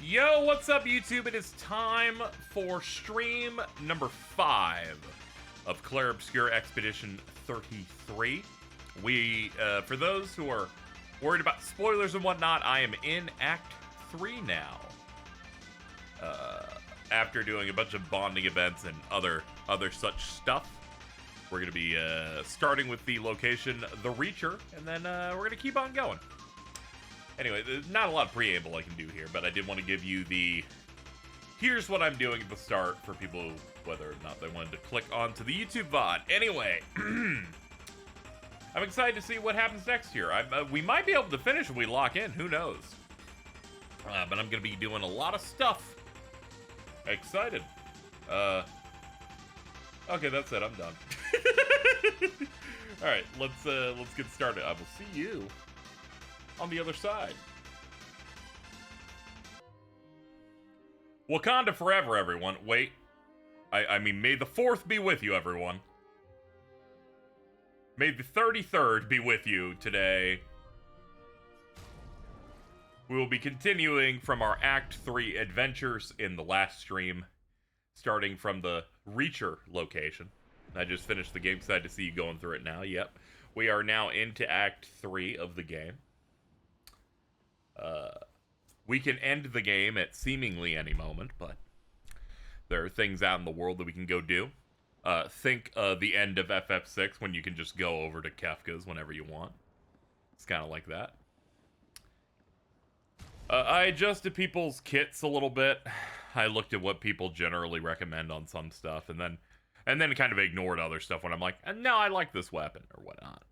Yo, what's up, YouTube? It is time for stream number 5 of Clair Obscur Expedition 33. For those who are worried about spoilers and whatnot, I am in Act 3 now. After doing a bunch of bonding events and other such stuff, we're going to be starting with the location, The Reacher, and then we're going to keep on going. Anyway, there's not a lot of preamble I can do here, but I did want to give you the here's what I'm doing at the start for people, whether or not they wanted to click onto the YouTube VOD. Anyway, I'm excited to see what happens next here. We might be able to finish when we lock in, who knows? But I'm going to be doing a lot of stuff. Excited. Okay, that's it, I'm done. Alright, let's get started. I will see you on the other side. Wakanda forever, everyone. Wait. I mean, may the 4th be with you, everyone. May the 33rd be with you today. We will be continuing from our Act 3 adventures in the last stream, starting from the Reacher location. I just finished the game, excited to see you going through it now. Yep. We are now into Act 3 of the game. We can end the game at seemingly any moment, but there are things out in the world that we can go do. Think the end of FF6 when you can just go over to Kefka's whenever you want. It's kind of like that. I adjusted people's kits a little bit. I looked at what people generally recommend on some stuff, and then kind of ignored other stuff when I'm like, no, I like this weapon, or whatnot.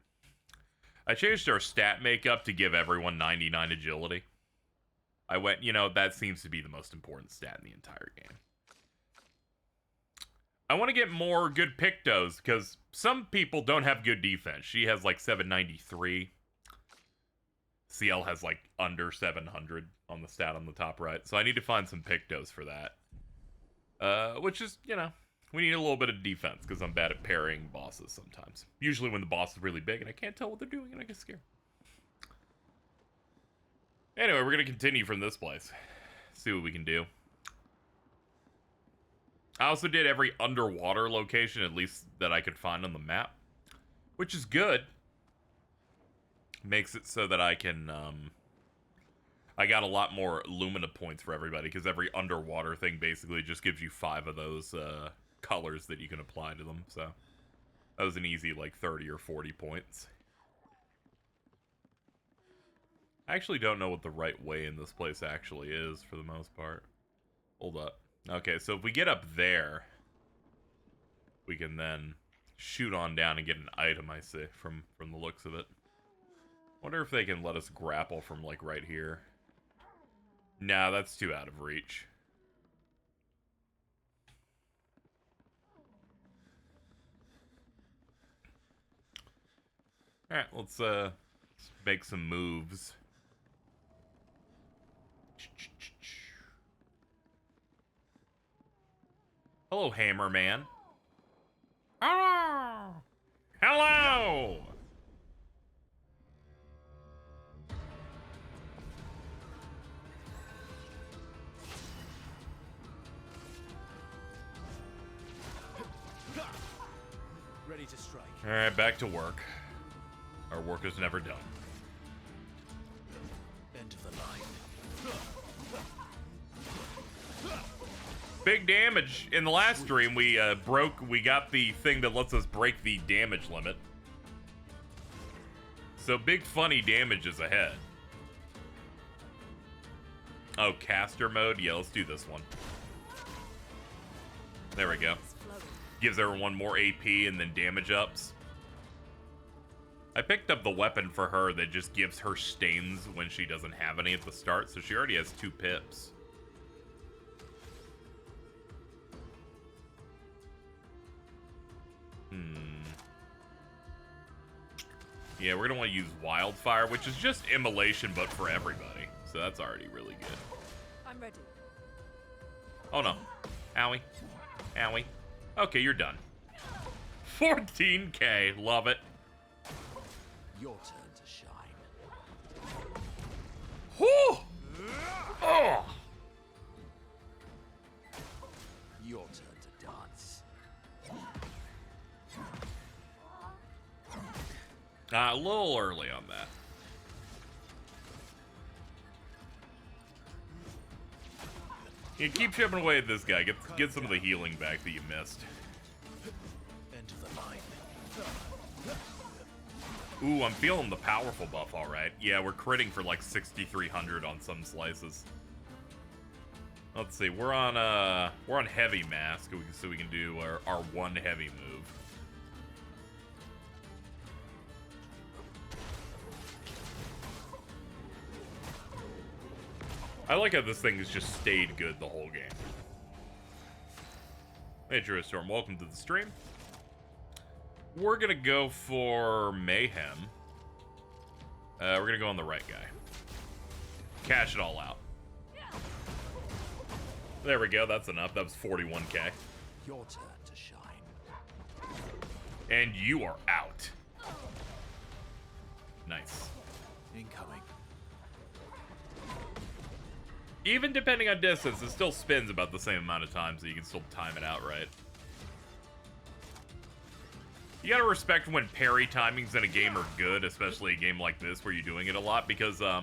I changed our stat makeup to give everyone 99 agility. I went, that seems to be the most important stat in the entire game. I want to get more good pictos, because some people don't have good defense. She has like 793. CL has like under 700 on the stat on the top right. So I need to find some pictos for that. Which is, we need a little bit of defense, because I'm bad at parrying bosses sometimes. Usually when the boss is really big and I can't tell what they're doing and I get scared. Anyway, we're going to continue from this place. See what we can do. I also did every underwater location, at least that I could find on the map. Which is good. Makes it so that I can, I got a lot more Lumina points for everybody, because every underwater thing basically just gives you 5 of those, colors that you can apply to them, so that was an easy like 30 or 40 points. I actually don't know what the right way in this place actually is for the most part. Hold up. Okay, so if we get up there, we can then shoot on down and get an item, I see, from the looks of it. Wonder if they can let us grapple from like right here. Nah, that's too out of reach. Alright, let's make some moves. Hello, Hammerman. Oh! Hello! Ready to strike. Alright, back to work. Our work is never done. End of the line. Big damage. In the last stream, we got the thing that lets us break the damage limit. So big funny damage is ahead. Oh, caster mode? Yeah, let's do this one. There we go. Gives everyone more AP and then damage ups. I picked up the weapon for her that just gives her stains when she doesn't have any at the start, so she already has 2 pips. Yeah, we're gonna want to use Wildfire, which is just immolation, but for everybody. So that's already really good. I'm ready. Oh no. Owie. Owie. Okay, you're done. 14k, love it. Your turn to shine. Whew! Oh! A little early on that. Yeah, keep chipping away at this guy. Get some of the healing back that you missed. End of the line. Ooh, I'm feeling the powerful buff, all right. Yeah, we're critting for like 6,300 on some slices. Let's see, we're on heavy mask, so we can do our one heavy move. I like how this thing has just stayed good the whole game. Hey, Drew Storm, welcome to the stream. We're gonna go for Mayhem. We're gonna go on the right guy. Cash it all out. There we go, that's enough. That was 41k. Your turn to shine. And you are out. Nice. Incoming. Even depending on distance, it still spins about the same amount of time, so you can still time it out right. You gotta respect when parry timings in a game are good, especially a game like this where you're doing it a lot, because the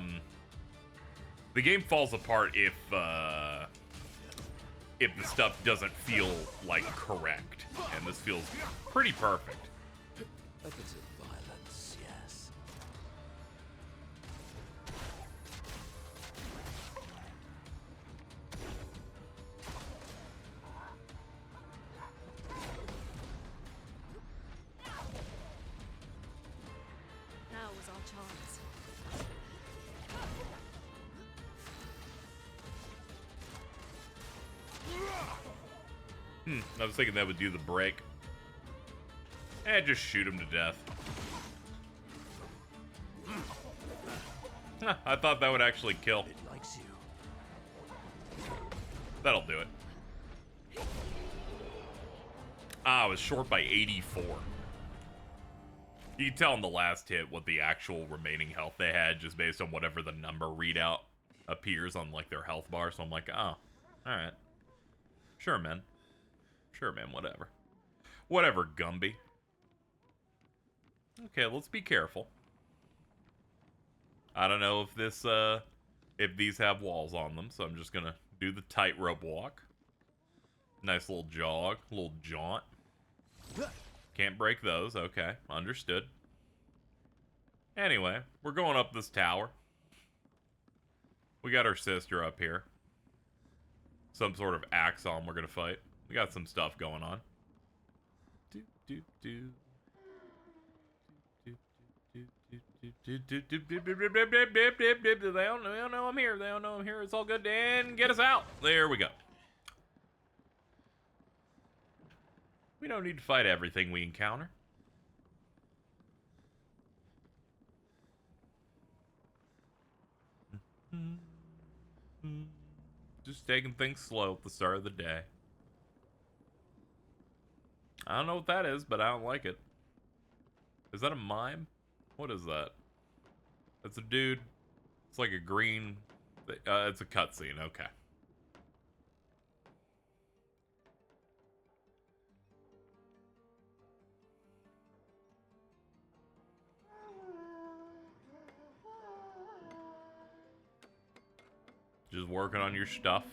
game falls apart if the stuff doesn't feel like correct, and this feels pretty perfect. A bit of violence, yes. Now was our chance. I was thinking that would do the break. Just shoot him to death. Huh, I thought that would actually kill. It likes you. That'll do it. I was short by 84. You can tell in the last hit what the actual remaining health they had just based on whatever the number readout appears on like their health bar. So I'm like, oh, alright. Sure, man. Sure, man, whatever. Whatever, Gumby. Okay, let's be careful. I don't know if these have walls on them, so I'm just gonna do the tightrope walk. Nice little jog, little jaunt. Can't break those, okay, understood. Anyway, we're going up this tower. We got our sister up here. Some sort of Axon we're gonna fight. We got some stuff going on. They don't know I'm here. They don't know I'm here. It's all good. And get us out. There we go. We don't need to fight everything we encounter. Just taking things slow at the start of the day. I don't know what that is, but I don't like it. Is that a mime? What is that? That's a dude. It's like a green... it's a cutscene, okay. Just working on your stuff.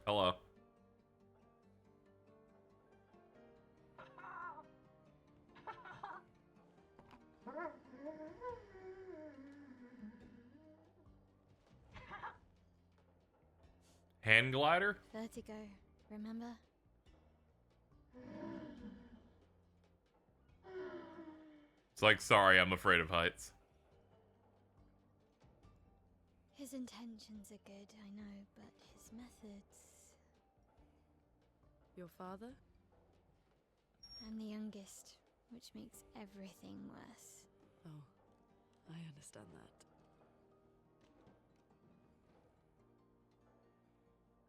Hello. Hand glider? Vertigo, remember? It's like, sorry, I'm afraid of heights. His intentions are good, I know, but his methods... Your father? I'm the youngest, which makes everything worse. Oh, I understand that.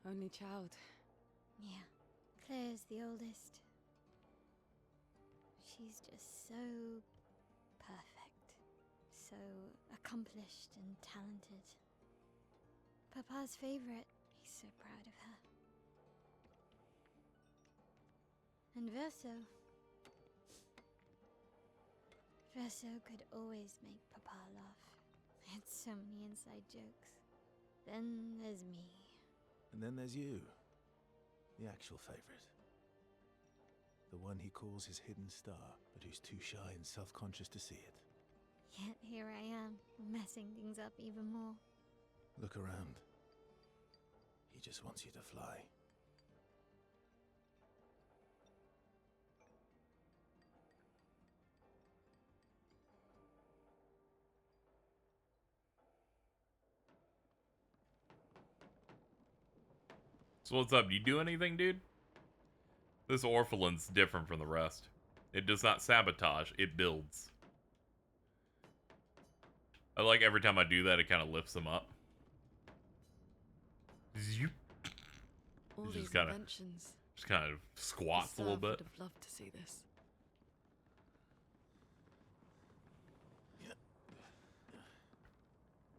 Only child. Yeah, Claire's the oldest. She's just so perfect, so accomplished and talented. Papa's favorite. He's so proud of her. And Verso. Verso could always make Papa laugh. I had so many inside jokes. Then there's me. And then there's you. The actual favorite. The one he calls his hidden star, but who's too shy and self-conscious to see it. Yet here I am, messing things up even more. Look around. He just wants you to fly. So what's up? Do you do anything, dude? This Orphelin's different from the rest. It does not sabotage, it builds. I like every time I do that, it kind of lifts them up. Zoop. All It's these just kinda- inventions. Just kind of squats a little Gustav bit. would have loved to see this.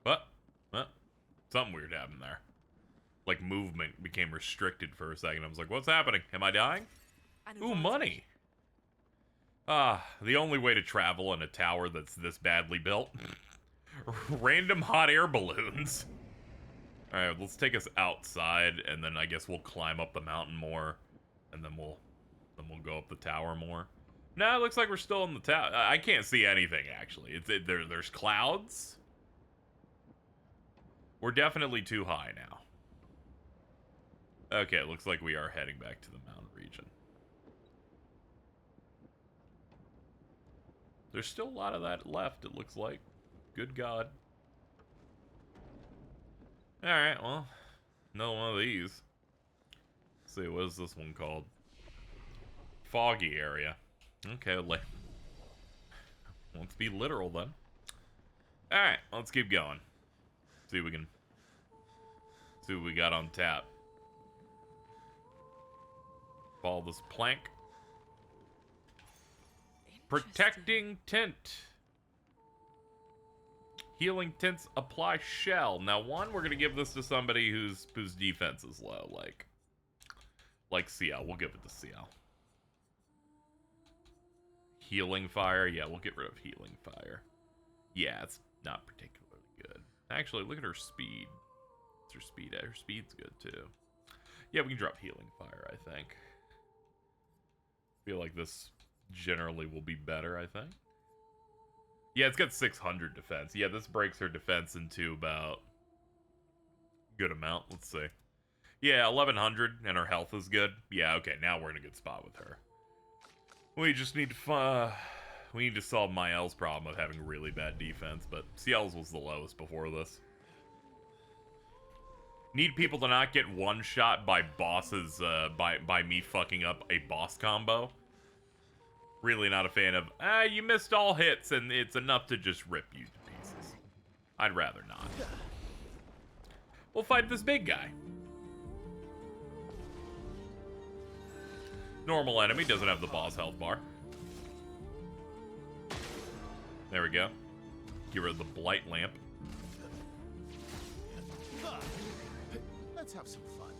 What? What? Something weird happened there. Like movement became restricted for a second. I was like, what's happening? Am I dying? Ooh, money. The only way to travel in a tower that's this badly built. Random hot air balloons. Alright, let's take us outside, and then I guess we'll climb up the mountain more, and then we'll go up the tower more. No, it looks like we're still in the tower. I can't see anything, actually. There's clouds. We're definitely too high now. Okay, it looks like we are heading back to the mountain region. There's still a lot of that left, it looks like. Good God. Alright, well, another one of these. Let's see, what is this one called? Foggy area. Okay, let's be literal then. Alright, let's keep going. See if we can... see what we got on tap. Follow this plank. Protecting tint. Healing tints apply shell. Now, one, we're gonna give this to somebody whose defense is low, like CL. We'll give it to CL. Healing fire. Yeah, we'll get rid of healing fire. Yeah, it's not particularly good. Actually, look at her speed. What's her speed? Her speed's good too. Yeah, we can drop healing fire, I think. Feel like this generally will be better, I think. Yeah, it's got 600 defense. Yeah, this breaks her defense into about good amount. Let's see. Yeah, 1100, and her health is good. Yeah, okay, now we're in a good spot with her. We just need to we need to solve Mael's problem of having really bad defense, but CL's was the lowest before this. Need people to not get one shot by bosses, by me fucking up a boss combo. Really not a fan of, you missed all hits and it's enough to just rip you to pieces. I'd rather not. We'll fight this big guy. Normal enemy, doesn't have the boss health bar. There we go. Get rid of the blight lamp. Let's have some fun.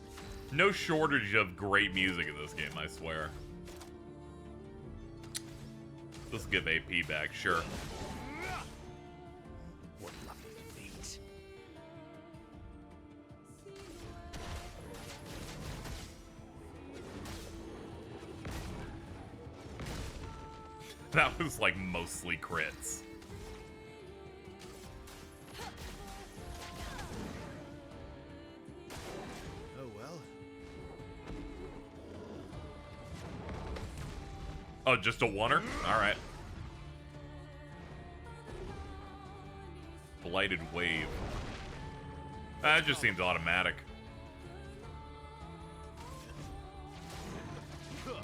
No shortage of great music in this game, I swear. Let's give AP back, sure. What lovely feet. That was like mostly crits. Oh well. Oh, just a oneer? Alright. Blighted wave. That just seems automatic.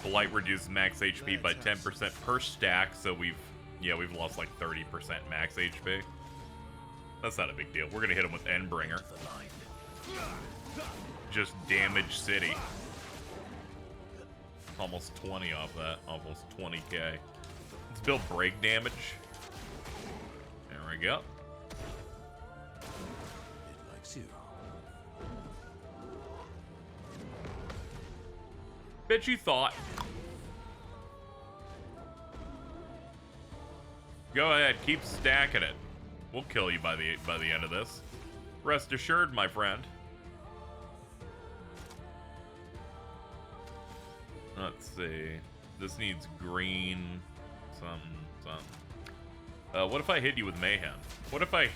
Blight reduces max HP by 10% per stack, so we've lost like 30% max HP. That's not a big deal. We're gonna hit him with Endbringer. Just damage city. Almost 20 off that. Almost 20k. Let's build break damage. There we go. It likes you. Bet you thought. Go ahead, keep stacking it. We'll kill you by the end of this. Rest assured, my friend. Let's see. This needs green. Something. What if I hit you with mayhem? What if I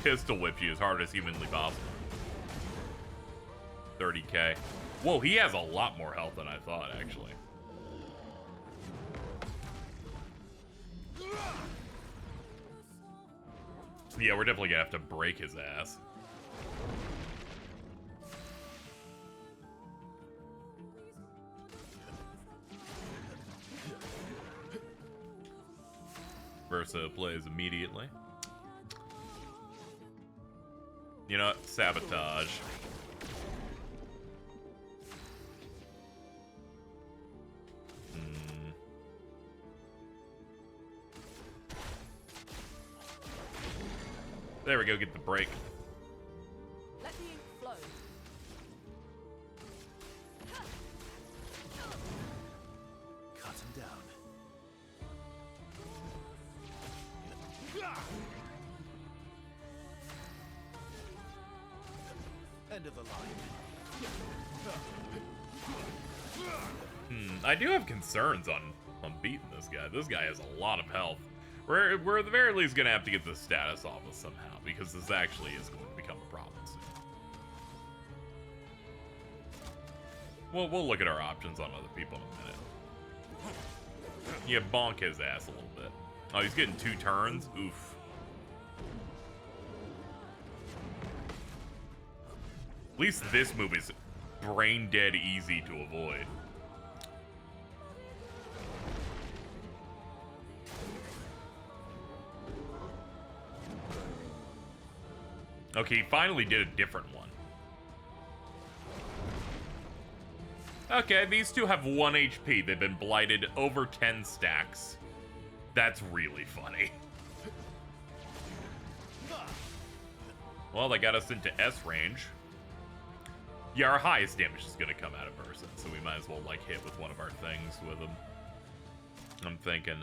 pistol whip you as hard as humanly possible? 30k. Whoa, he has a lot more health than I thought, actually. Yeah, we're definitely gonna have to break his ass. Versa plays immediately. You know what? Sabotage. There we go, get the break. Let the ink flow. Cut him down. End of the line. I do have concerns on beating this guy. This guy has a lot of health. We're at the very least gonna have to get the status off us somehow, because this actually is going to become a problem soon. We'll look at our options on other people in a minute. Yeah, bonk his ass a little bit. Oh, he's getting 2 turns? Oof. At least this move is brain dead easy to avoid. Okay, he finally did a different one. Okay, these two have 1 HP. They've been blighted over 10 stacks. That's really funny. Well, they got us into S range. Yeah, our highest damage is going to come out of Versa, so we might as well, like, hit with one of our things with him. I'm thinking,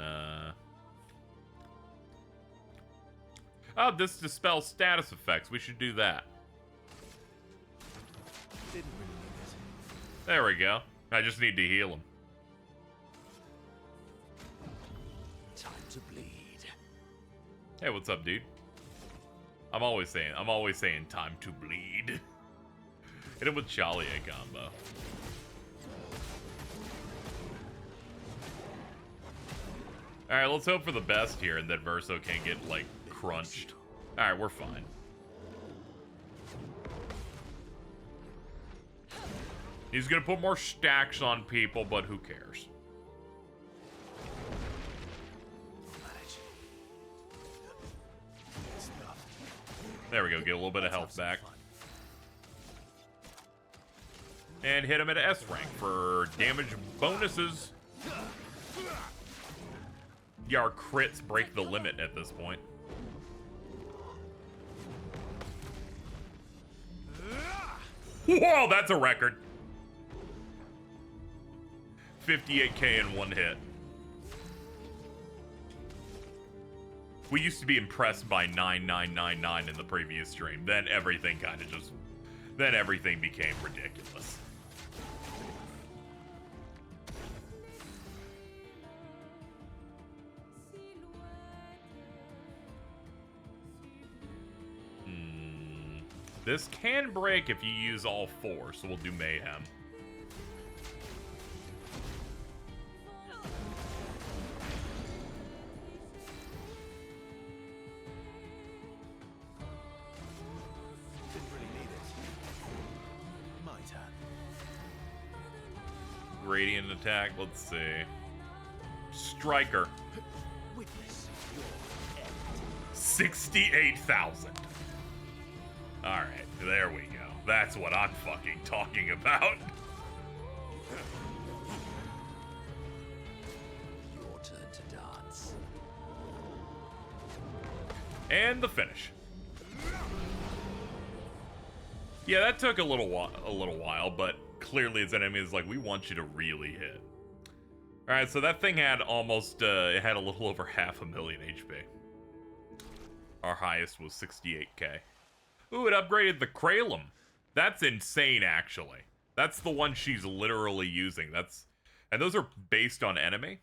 oh, this dispels status effects. We should do that. Didn't really need it. There we go. I just need to heal him. Time to bleed. Hey, what's up, dude? I'm always saying time to bleed. Hit him with Chalier combo. Alright, let's hope for the best here and that Verso can't get, like, crunched. Alright, we're fine. He's gonna put more stacks on people, but who cares? There we go, get a little bit of health back. And hit him at S rank for damage bonuses. Yeah, our crits break the limit at this point. Whoa, that's a record. 58k in 1 hit. We used to be impressed by 9999 in the previous stream. Then everything became ridiculous. This can break if you use all 4, so we'll do Mayhem. Didn't really need it. My turn. Radiant attack, let's see. Striker. Witness your end. 68,000. Alright, there we go. That's what I'm fucking talking about. Your turn to dance. And the finish. Yeah, that took a little while, but clearly its enemy is like, we want you to really hit. Alright, so that thing had almost, it had a little over 500,000 HP. Our highest was 68k. Ooh, it upgraded the Kralum. That's insane, actually. That's the one she's literally using. And those are based on enemy.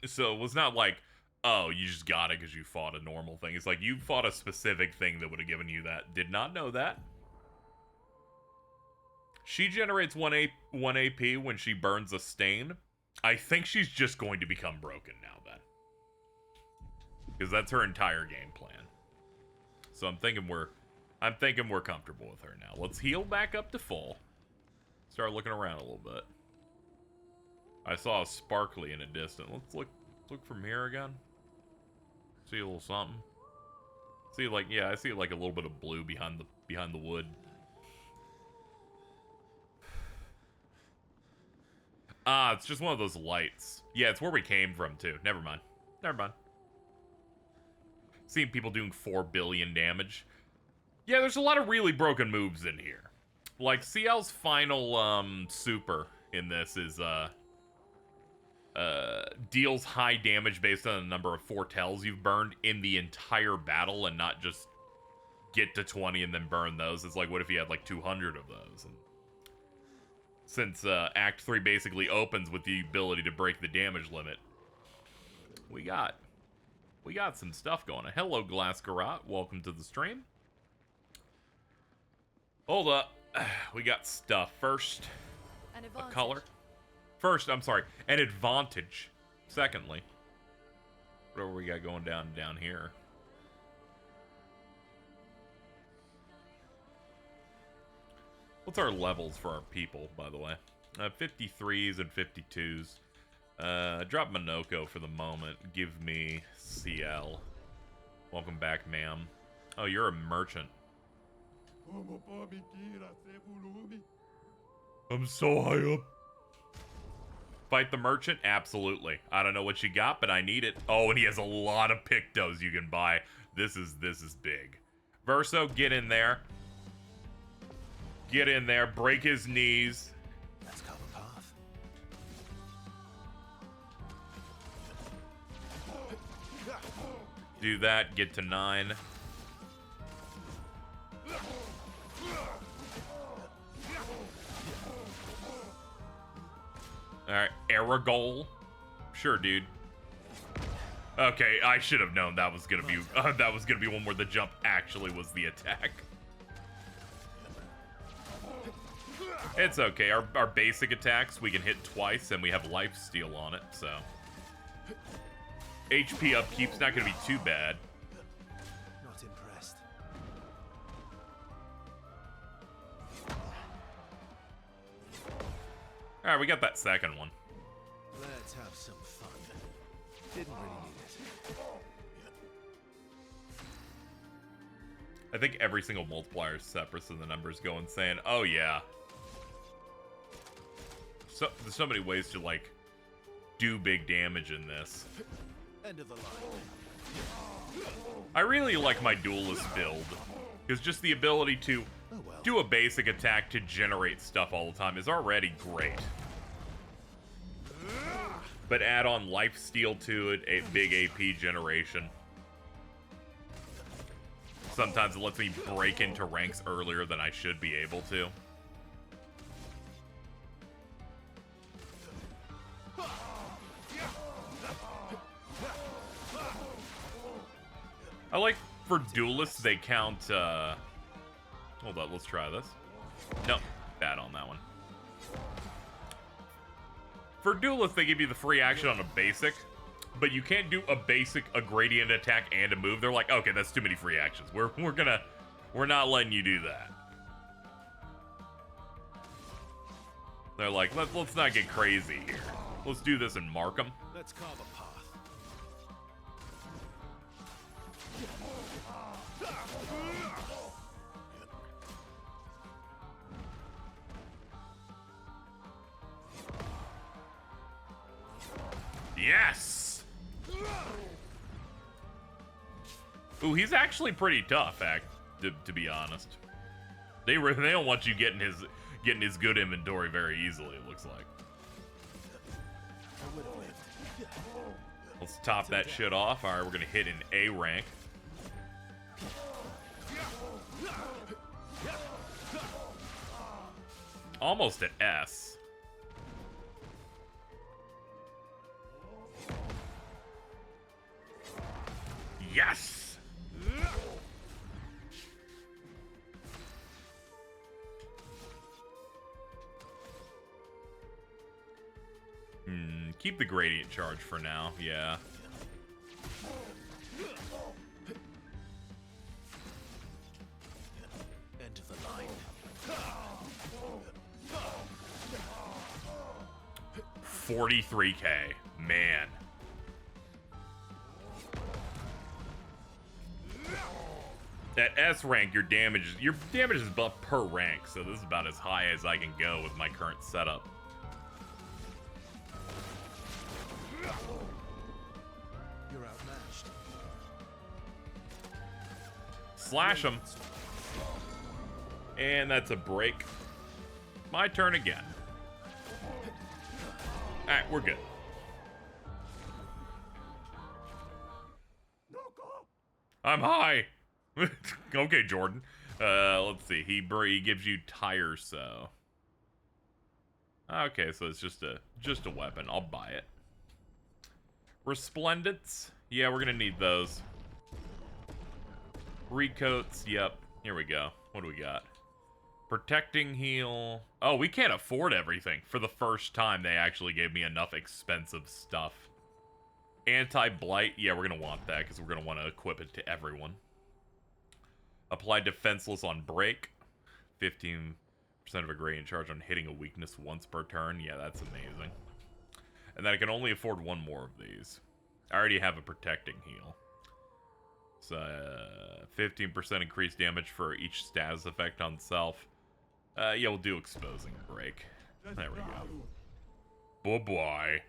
So it was not like, oh, you just got it because you fought a normal thing. It's like, you fought a specific thing that would have given you that. Did not know that. She generates 1 AP when she burns a stain. I think she's just going to become broken now, then. Because that's her entire game plan. So I'm thinking we're comfortable with her now. Let's heal back up to full. Start looking around a little bit. I saw a sparkly in a distance. Let's look from here again. See a little something. See, like, yeah, I see like a little bit of blue behind the wood. Ah, it's just one of those lights. Yeah, it's where we came from too. Never mind. Seeing people doing 4 billion damage. Yeah, there's a lot of really broken moves in here. Like, CL's final super in this is deals high damage based on the number of foretells you've burned in the entire battle, and not just get to 20 and then burn those. It's like, what if you had like 200 of those? And since Act 3 basically opens with the ability to break the damage limit, we got some stuff going on. Hello, Glassgarot. Welcome to the stream. Hold up. We got stuff. First, a color. First, I'm sorry, an advantage. Secondly, whatever we got going down here. What's our levels for our people, by the way? 53s and 52s. Drop Minoko for the moment. Give me CL. Welcome back, ma'am. Oh, you're a merchant. I'm so high up. Fight the merchant? Absolutely. I don't know what you got, but I need it. Oh, and he has a lot of pictos you can buy. This is big. Verso, get in there. Get in there. Break his knees. Let's carve a path. Do that. Get to 9. Alright, Aragol. Sure, dude. Okay, I should have known that was gonna be one where the jump actually was the attack. It's okay. Our basic attacks we can hit twice, and we have lifesteal on it, so HP upkeep's not gonna be too bad. Not impressed. Alright, we got that second one. Let's have some fun. Didn't really need it. I think every single multiplier is separate, so the numbers go insane. Oh, yeah. So, there's so many ways to, like, do big damage in this. End of the line. I really like my duelist build, because just the ability to do a basic attack to generate stuff all the time is already great. But add on lifesteal to it, a big AP generation. Sometimes it lets me break into ranks earlier than I should be able to. I like for duelists, they count, hold on, let's try this. No, bad on that one. For duelists, they give you the free action on a basic, but you can't do a basic, a gradient attack, and a move. They're like, okay, that's too many free actions. We're not letting you do that. They're like, let's not get crazy here. Let's do this and mark them. Let's carve a path. Yes! Ooh, he's actually pretty tough, to be honest. They don't want you getting getting his good inventory very easily, it looks like. I would have lived. Let's top that shit off. Alright, we're gonna hit an A rank. Almost at S. Yes! Keep the gradient charge for now, yeah. End of the line. 43k, man. At S rank, your damage is buffed per rank, so this is about as high as I can go with my current setup. You're outmatched. Slash him. And that's a break. My turn again. Alright, we're good. I'm high. Okay, Jordan. Let's see. He gives you tires, so. Okay, so it's just a weapon. I'll buy it. Resplendents. Yeah, we're gonna need those. Recoats. Yep. Here we go. What do we got? Protecting heal. Oh, we can't afford everything. For the first time, they actually gave me enough expensive stuff. Anti-blight. Yeah, we're gonna want that because we're gonna want to equip it to everyone. Apply defenseless on break. 15% of a gradient charge on hitting a weakness once per turn. Yeah, that's amazing. And then I can only afford one more of these. I already have a protecting heal. So, 15% increased damage for each status effect on self. Yeah, we'll do exposing break. There we go. Bye-bye.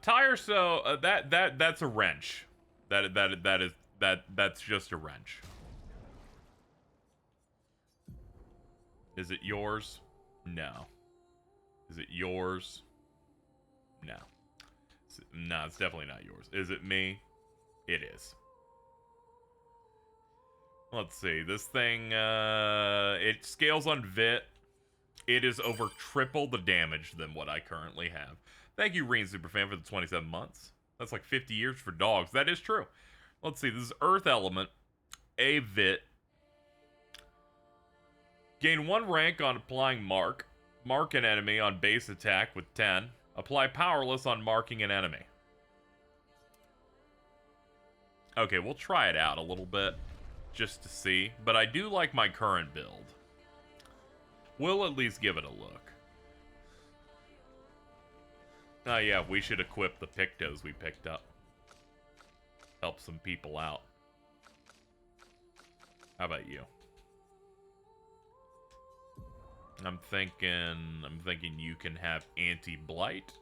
Tire, so, that's a wrench. That's just a wrench. Is it yours? No. Is it yours? No. No, it's definitely not yours. Is it me? It is. Let's see. This thing, it scales on Vit. It is over triple the damage than what I currently have. Thank you, Reen Superfan, for the 27 months. That's like 50 years for dogs. That is true. Let's see. This is Earth Element. A Vit. Gain 1 rank on applying Mark. Mark an enemy on base attack with 10. Apply Powerless on marking an enemy. Okay, we'll try it out a little bit. Just to see. But I do like my current build. We'll at least give it a look. Oh yeah, we should equip the Pictos we picked up. Help some people out. How about you? I'm thinking you can have anti-blight.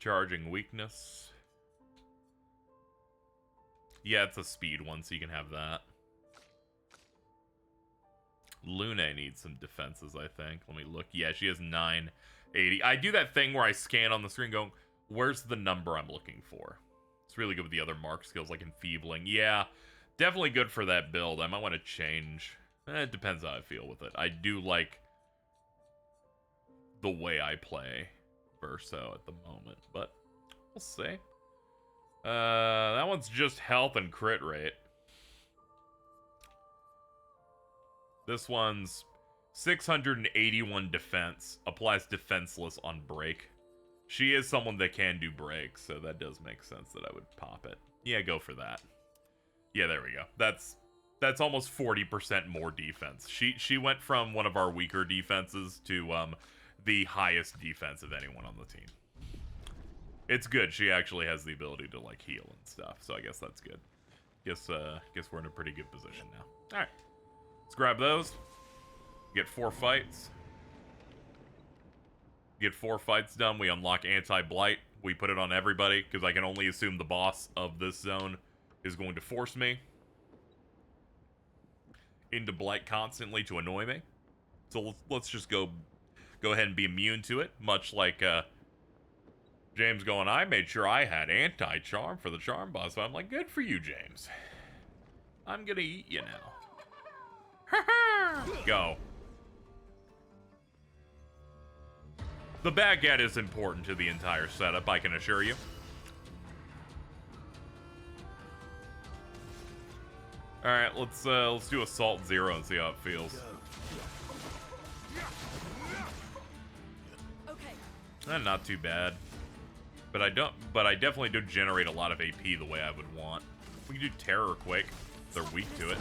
Charging weakness. Yeah, it's a speed one, so you can have that. Luna needs some defenses, I think. Let me look. Yeah, she has 980. I do that thing where I scan on the screen going, where's the number I'm looking for? It's really good with the other mark skills, like enfeebling. Yeah, definitely good for that build. I might want to change. It depends how I feel with it. I do like the way I play Verso at the moment, but we'll see. That one's just health and crit rate. This one's 681 defense. Applies defenseless on break. She is someone that can do break, so that does make sense that I would pop it. Yeah, go for that. Yeah, there we go. That's almost 40% more defense. She went from one of our weaker defenses to the highest defense of anyone on the team. It's good. She actually has the ability to like heal and stuff, so I guess that's good. Guess we're in a pretty good position now. All right, let's grab those. Get 4 fights. Get 4 fights done. We unlock anti-blight. We put it on everybody because I can only assume the boss of this zone is going to force me. into Blight constantly to annoy me. So let's just go ahead and be immune to it, much like James going, I made sure I had anti-charm for the charm boss. So I'm like, good for you, James. I'm gonna eat you now. Go. The baguette is important to the entire setup, I can assure you. Alright, let's do Assault 0 and see how it feels. Okay. Not too bad. But I definitely don't generate a lot of AP the way I would want. We can do Terror Quake. They're weak to it.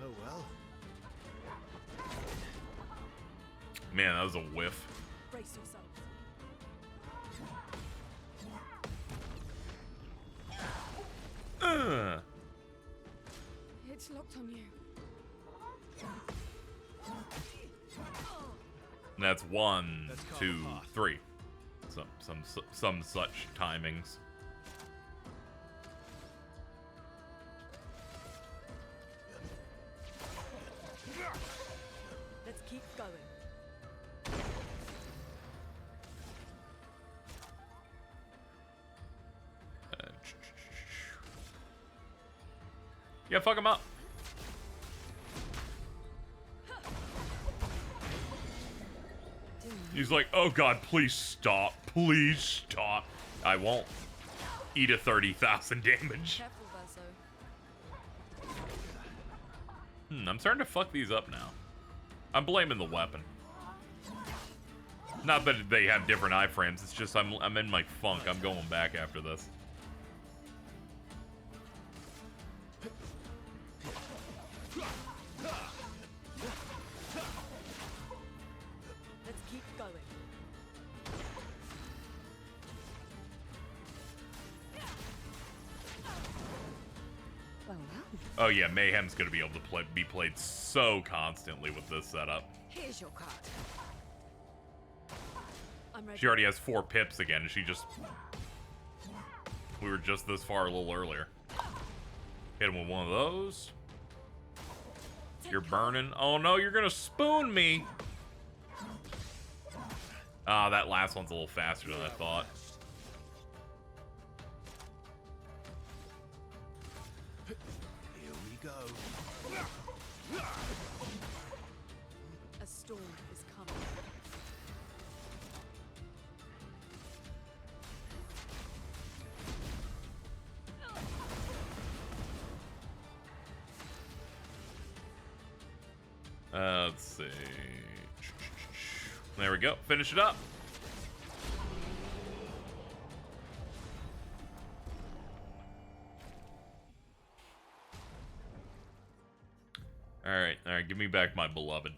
Oh well. Man, that was a whiff. Brace yourselves. It's locked on you. And that's 1, 2, 3. Some such timings. Let's keep going. Yeah, fuck him up. He's like, oh god, please stop. Please stop. I won't eat a 30,000 damage. Careful, Verso. I'm starting to fuck these up now. I'm blaming the weapon. Not that they have different iframes, it's just I'm in my funk. I'm going back after this. Let's keep going. Well. Oh yeah, Mayhem's gonna be able to be played so constantly with this setup. Here's your card. I'm ready. She already has 4 pips again, and she just... We were just this far a little earlier. Hit him with one of those. You're burning. Oh no, you're gonna spoon me! Ah, that last one's a little faster than I thought. Here we go. A storm is coming. Let's see. There we go. Finish it up. Alright, give me back my beloved.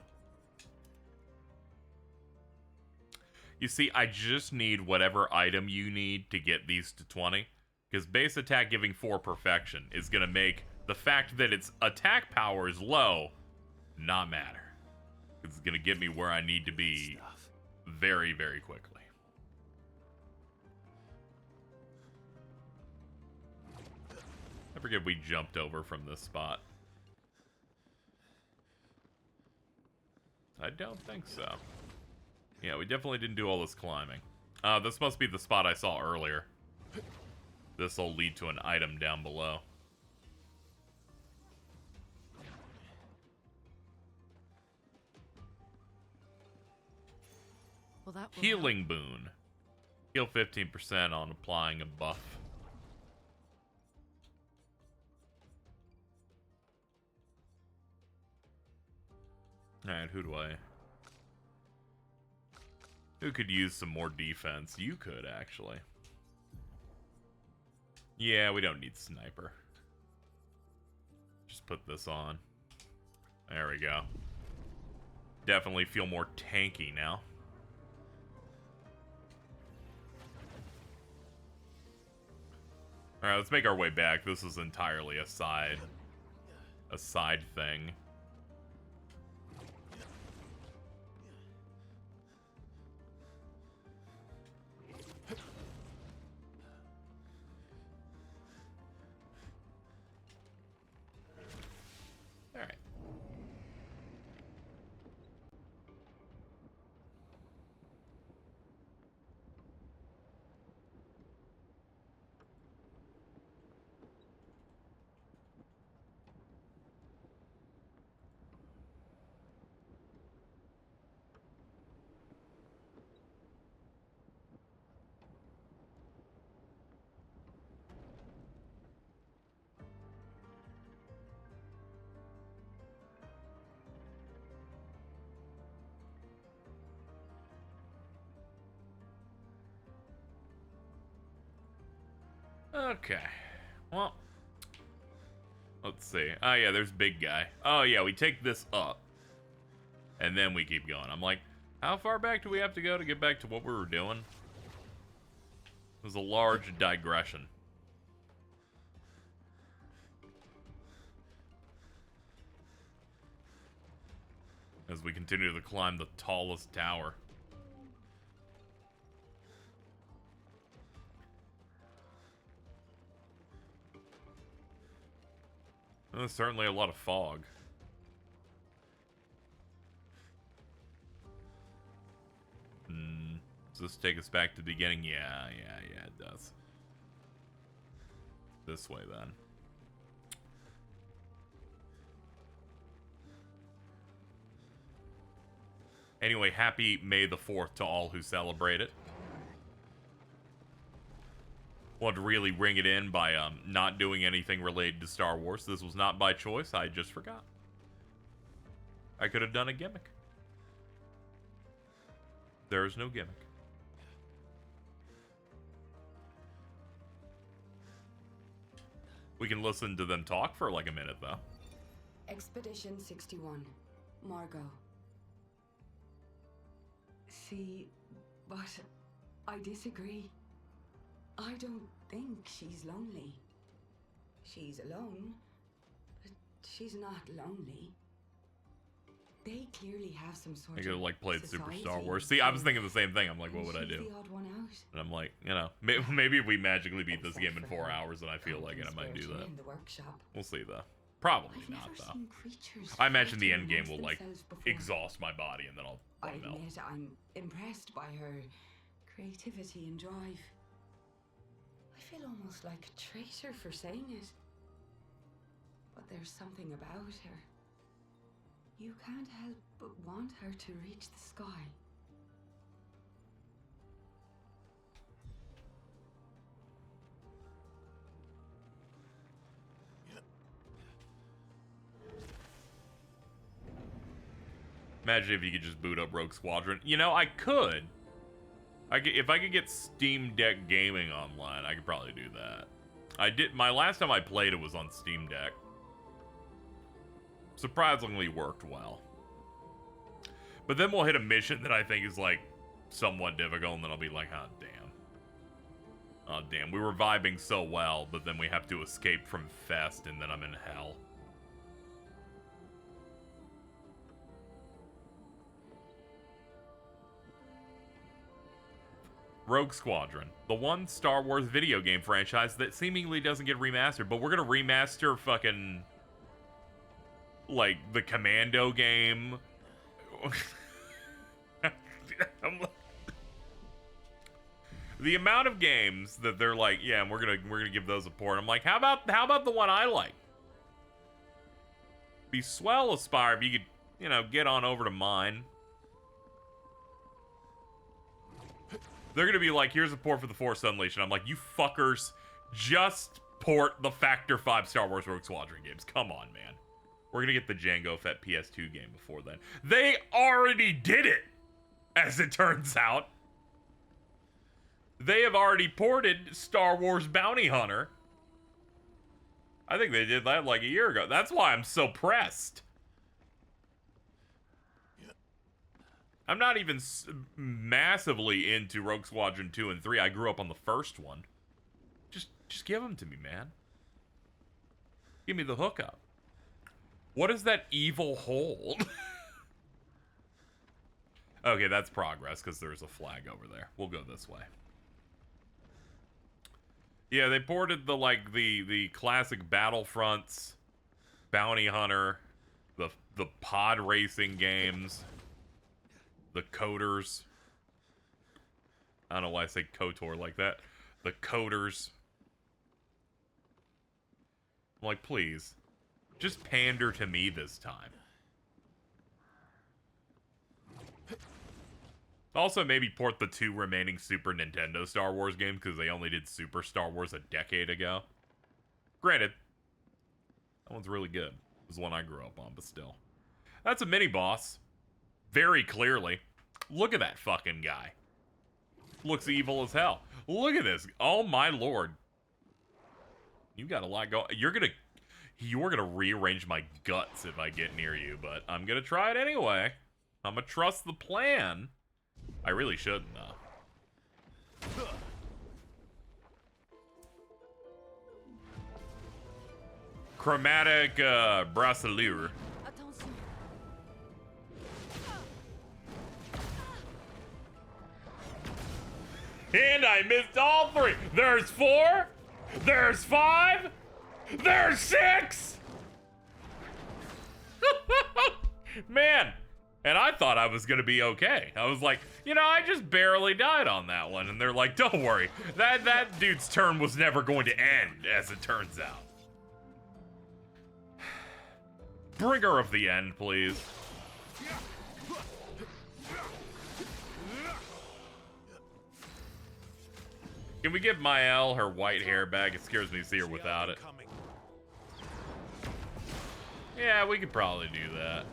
You see, I just need whatever item you need to get these to 20. Because base attack giving 4 perfection is going to make the fact that its attack power is low not matter. It's going to get me where I need to be very, very quickly. I forget we jumped over from this spot. I don't think so. Yeah, we definitely didn't do all this climbing. This must be the spot I saw earlier. This will lead to an item down below. Well, that will Healing boon. Heal 15% on applying a buff. Alright, who could use some more defense? You could, actually. Yeah, we don't need sniper. Just put this on. There we go. Definitely feel more tanky now. Alright, let's make our way back. This is entirely a side thing. Okay. Well, let's see. Oh, yeah, there's big guy. Oh, yeah, we take this up. And then we keep going. I'm like, how far back do we have to go to get back to what we were doing? It was a large digression. As we continue to climb the tallest tower. There's certainly a lot of fog. Does this take us back to the beginning? Yeah, it does. This way, then. Anyway, happy May the 4th to all who celebrate it. Want to really ring it in by not doing anything related to Star Wars. This was not by choice. I just forgot. I could have done a gimmick. There is no gimmick. We can listen to them talk for like a minute, though. Expedition 61, Margot. See, but I disagree. I don't think she's lonely. She's alone, but she's not lonely. They clearly have some sort of. I could have like played Super society. Star Wars. See, I was thinking the same thing. I'm like, what would I do? She's the odd one out. And I'm like, you know, maybe if we magically beat this game in 4 hours, then I feel like it, I might do that. In the workshop. We'll see, though. Probably I've not, never though. seen creatures I imagine the fighting end game amongst will like themselves before. exhaust my body, and then I'll I melt. admit I'm impressed by her creativity and drive. I feel almost like a traitor for saying it. But there's something about her. You can't help but want her to reach the sky. Imagine if you could just boot up Rogue Squadron. You know, I could. If I could get Steam Deck gaming online, I could probably do that. I did. My last time I played it was on Steam Deck. Surprisingly worked well. But then we'll hit a mission that I think is like somewhat difficult, and then I'll be like, oh damn. Oh damn, we were vibing so well, but then we have to escape from Fest, and then I'm in hell. Rogue Squadron, the one Star Wars video game franchise that seemingly doesn't get remastered, but we're gonna remaster fucking like the Commando game. The amount of games that they're like, yeah, and we're gonna give those a port. I'm like, how about the one I like? Be swell, Aspire, if you could, you know, get on over to mine. They're gonna be like, here's a port for the Force Unleashed, and I'm like, you fuckers, just port the Factor 5 Star Wars Rogue Squadron games. Come on, man. We're gonna get the Jango Fett PS2 game before then. They already did it, as it turns out. They have already ported Star Wars Bounty Hunter. I think they did that like a year ago. That's why I'm so pressed. I'm not even massively into Rogue Squadron 2 and 3. I grew up on the first one. Just give them to me, man. Give me the hookup. What does that evil hold? Okay, that's progress, because there's a flag over there. We'll go this way. Yeah, they ported the classic Battlefronts, Bounty Hunter, the pod racing games, the Coders. I don't know why I say KOTOR like that. The Coders. I'm like, please, just pander to me this time. Also, maybe port the 2 remaining Super Nintendo Star Wars games, because they only did Super Star Wars a decade ago. Granted, that one's really good. It was the one I grew up on, but still. That's a mini-boss. Very clearly. Look at that fucking guy. Looks evil as hell. Look at this. Oh my lord. You got a lot going. You're gonna rearrange my guts if I get near you, but I'm gonna try it anyway. I'm gonna trust the plan. I really shouldn't, though. Chromatic bracelet. Attention. And I missed all 3. There's 4. There's 5. There's 6. Man. And I thought I was gonna be okay. I was like, you know, I just barely died on that one. And they're like, don't worry. That dude's turn was never going to end, as it turns out. Bringer of the end, please. Can we give Mael her white hair back? It scares me to see her without it. Yeah, we could probably do that.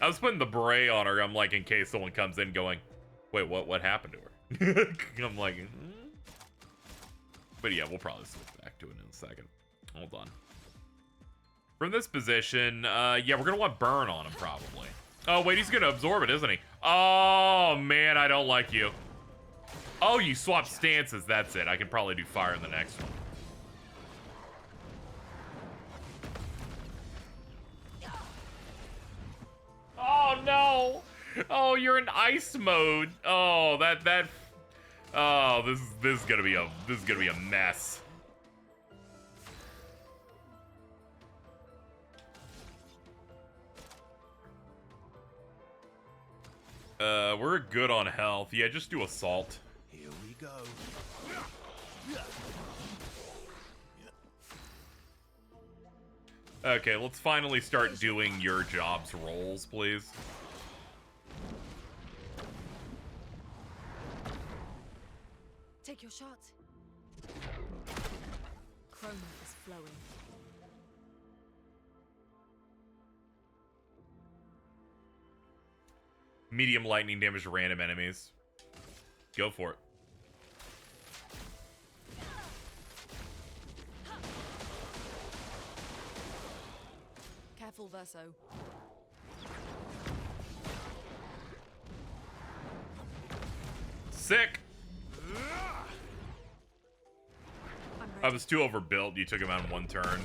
I was putting the beret on her. I'm like, in case someone comes in going, wait, what happened to her? I'm like, But yeah, we'll probably switch back to it in a second. Hold on. From this position, yeah, we're gonna want burn on him probably. Oh wait, he's gonna absorb it, isn't he? Oh man, I don't like you. Oh, you swap stances, that's it. I can probably do fire in the next one. Oh no! Oh, you're in ice mode. Oh, oh, this is gonna be a mess. We're good on health. Yeah, just do assault. Here we go. Okay, let's finally start doing your job's roles, please. Take your shot. Chroma is flowing. Medium lightning damage to random enemies. Go for it. Careful, Verso. Sick. I was too overbuilt. You took him out in one turn.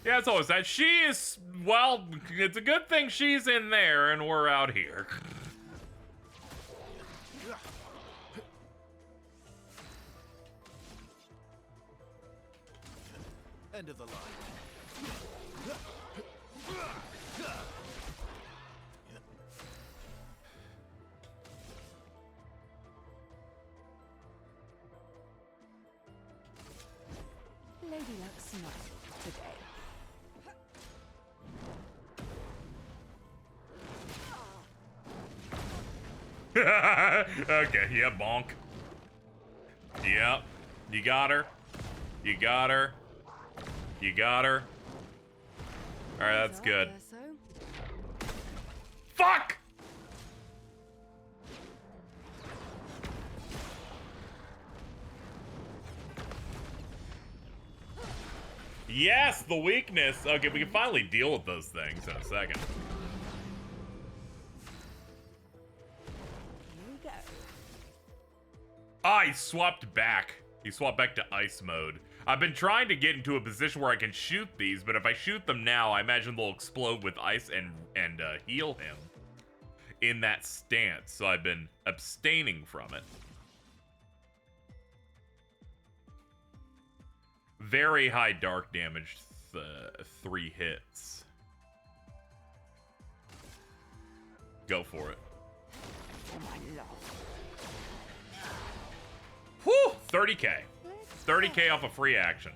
Yeah, it's always that. She is, well, it's a good thing she's in there and we're out here. End of the line. Lady Luck's not today. Okay, yeah, bonk. Yep. You got her. You got her. You got her. Alright, that's good. Fuck! Yes, the weakness. Okay, we can finally deal with those things in a second. Here we go. Ah, he swapped back. He swapped back to ice mode. I've been trying to get into a position where I can shoot these, but if I shoot them now, I imagine they'll explode with ice and heal him in that stance. So I've been abstaining from it. Very high dark damage, 3 hits. Go for it. For my love. Whew, 30k. 30k off a free action.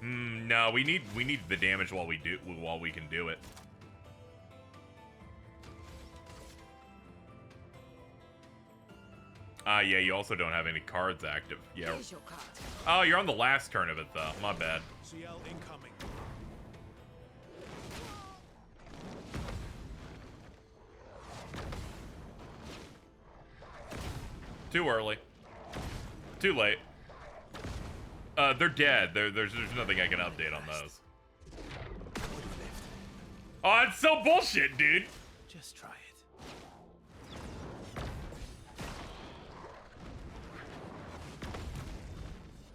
No, we need the damage while we can do it. Yeah, you also don't have any cards active. Yeah. Here's your card. Oh, you're on the last turn of it though. My bad. CL incoming. Too early. Too late. They're dead. There's nothing I can update on those. Oh, it's so bullshit, dude. Just try it.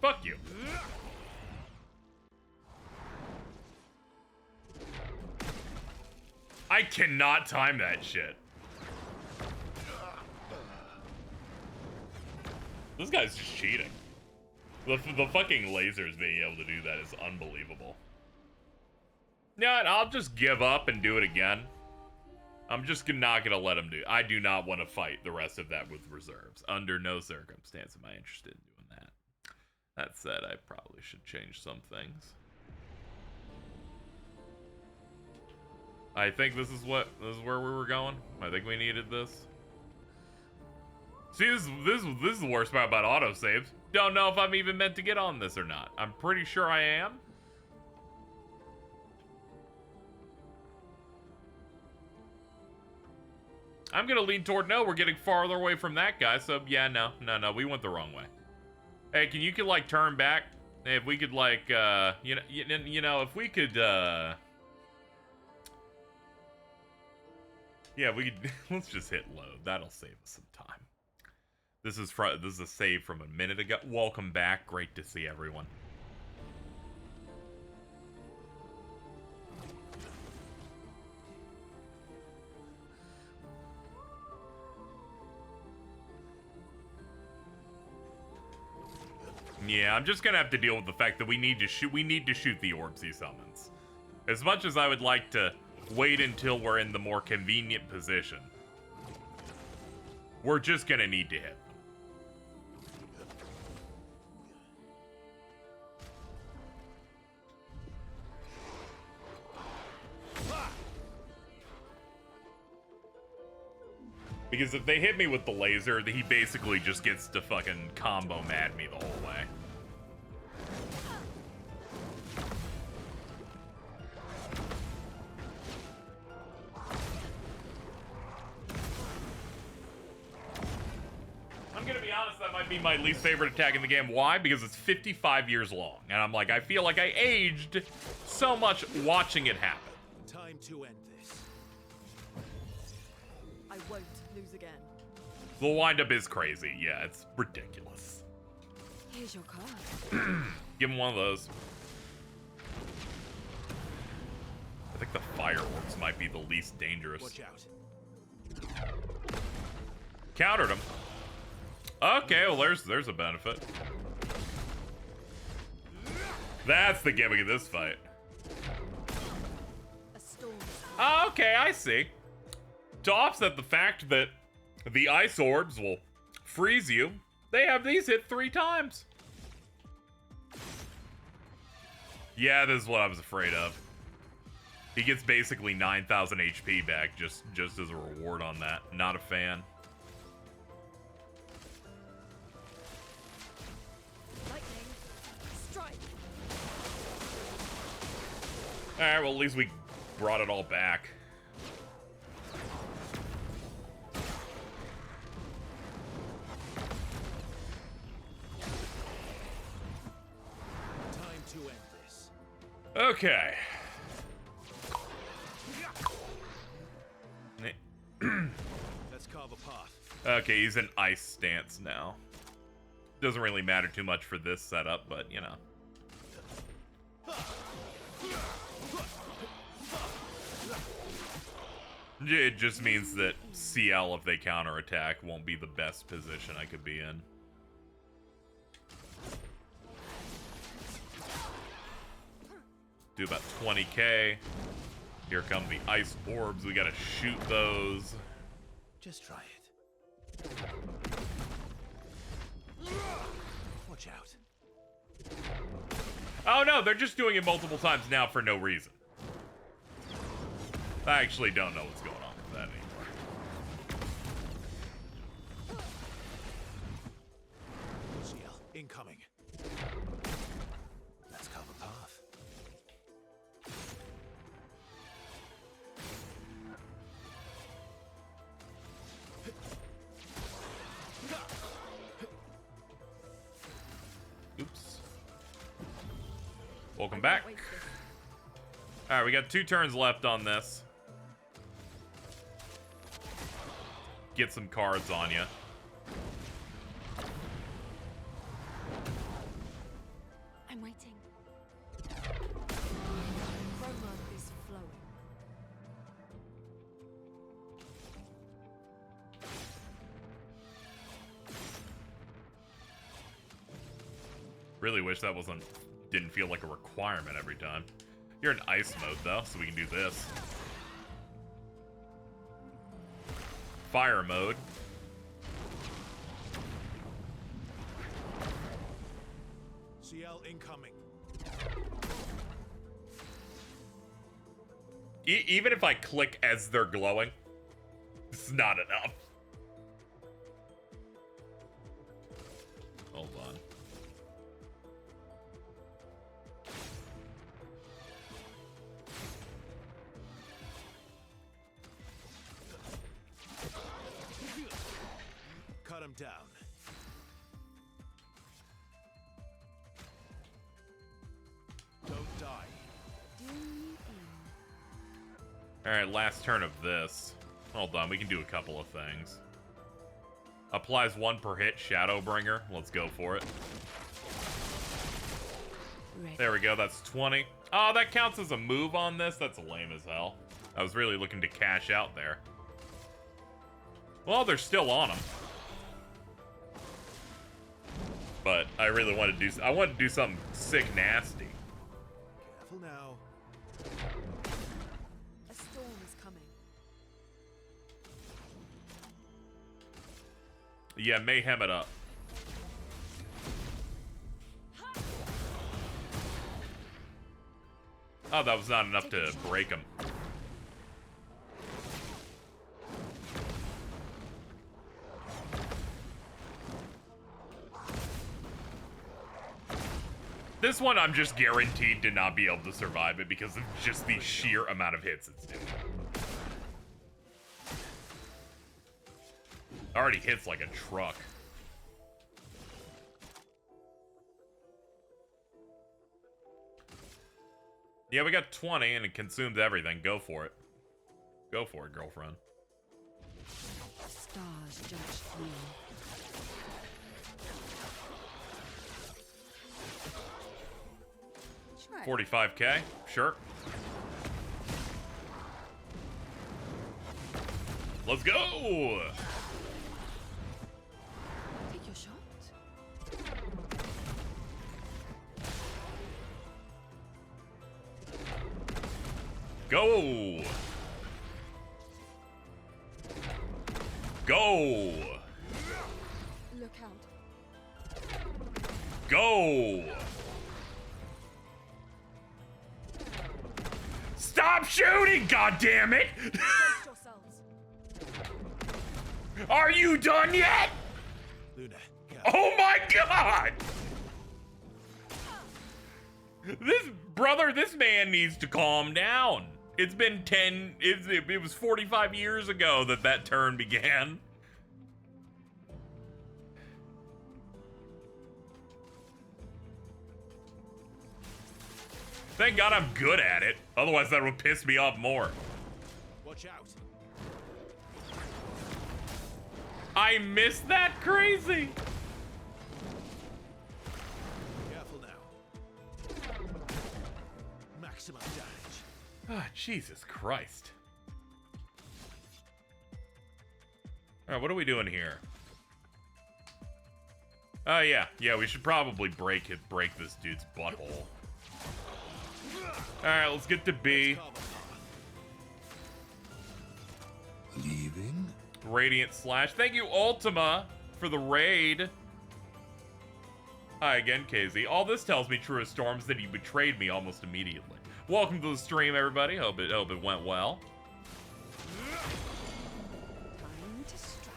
Fuck you. I cannot time that shit. This guy's just cheating. The fucking lasers being able to do that is unbelievable. Yeah, I'll just give up and do it again. I'm just not gonna let him do it. I do not want to fight the rest of that with reserves. Under no circumstance am I interested in doing that. That said, I probably should change some things. I think this is where we were going. I think we needed this. See, this is the worst part about autosaves. Don't know if I'm even meant to get on this or not. I'm pretty sure I am. I'm gonna lean toward no. We're getting farther away from that guy. So yeah, no, we went the wrong way. Hey, can you like turn back? Hey, if we could like you know, if we could yeah, we could let's just hit load. That'll save us some time. This is a save from a minute ago. Welcome back. Great to see everyone. Yeah, I'm just gonna have to deal with the fact that we need to shoot the orbs he summons. As much as I would like to wait until we're in the more convenient position, we're just gonna need to hit. Because if they hit me with the laser, he basically just gets to fucking combo mad me the whole way. I'm gonna be honest, that might be my least favorite attack in the game. Why? Because it's 55 years long. And I'm like, I feel like I aged so much watching it happen. Time to end this. I won't lose again. The windup is crazy. Yeah, it's ridiculous. Here's your card. Give him one of those. I think the fireworks might be the least dangerous. Watch out. Countered him. Okay, well there's a benefit. That's the gimmick of this fight. A storm. Okay, I see. To offset the fact that the ice orbs will freeze you, they have these hit 3 times. Yeah, this is what I was afraid of. He gets basically 9,000 HP back just as a reward on that. Not a fan. Lightning. Strike. Alright, well at least we brought it all back. Time to end this. Okay. Let's carve a path. Okay, he's in ice stance now. Doesn't really matter too much for this setup, but you know. It just means that CL, if they counterattack, won't be the best position I could be in. Do about 20k. Here come the ice orbs. We gotta shoot those. Just try it. Watch out. Oh no, they're just doing it multiple times now for no reason. I actually don't know what's going on with that anymore. CL, incoming. Let's carve a path. Welcome I back. won't waste this. Alright, we got 2 turns left on this. Get some cards on you. I'm waiting. Chroma is flowing. Really wish that didn't feel like a requirement every time. You're in ice mode though, so we can do this. Fire mode. CL incoming. Even if I click as they're glowing, it's not enough. Hold on. Cut him down. Don't die. Alright, last turn of this. Hold on, we can do a couple of things. Applies 1 per hit, Shadowbringer. Let's go for it. There we go, that's 20. Oh, that counts as a move on this? That's lame as hell. I was really looking to cash out there. Well, they're still on them. But I really wanted to do something sick nasty. Careful now. A storm is coming. Yeah, mayhem it up. Oh, that was not enough to break him. This one, I'm just guaranteed to not be able to survive it because of just the sheer amount of hits it's doing. Already hits like a truck. Yeah, we got 20 and it consumes everything. Go for it. Go for it, girlfriend. Stars judged me. 45k, sure. Let's go! Take your shot. Go! Go! Look out. Go! Stop shooting, goddammit! Brace yourselves. Are you done yet? Luna, go. Oh my god! This man needs to calm down. It's been it was 45 years ago that turn began. Thank God I'm good at it. Otherwise that would piss me off more. Watch out. I missed that crazy. Careful now. Maximum damage. Ah, Jesus Christ. All right, what are we doing here? Oh yeah, we should probably break this dude's butthole. All right, let's get to B. Leaving? Radiant Slash. Thank you, Ultima, for the raid. Hi again, KZ. All this tells me, True as Storms, that he betrayed me almost immediately. Welcome to the stream, everybody. Hope it went well. Time to strike.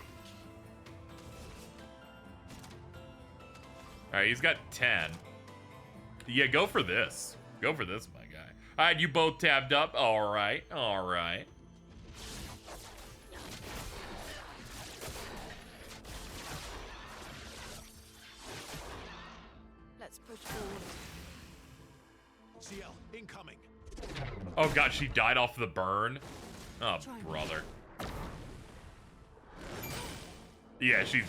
All right, he's got 10. Yeah, go for this. Go for this, my guy. All right, you both tabbed up. All right, all right. Let's push forward. Oh god, she died off the burn? Oh, brother. Yeah, she's...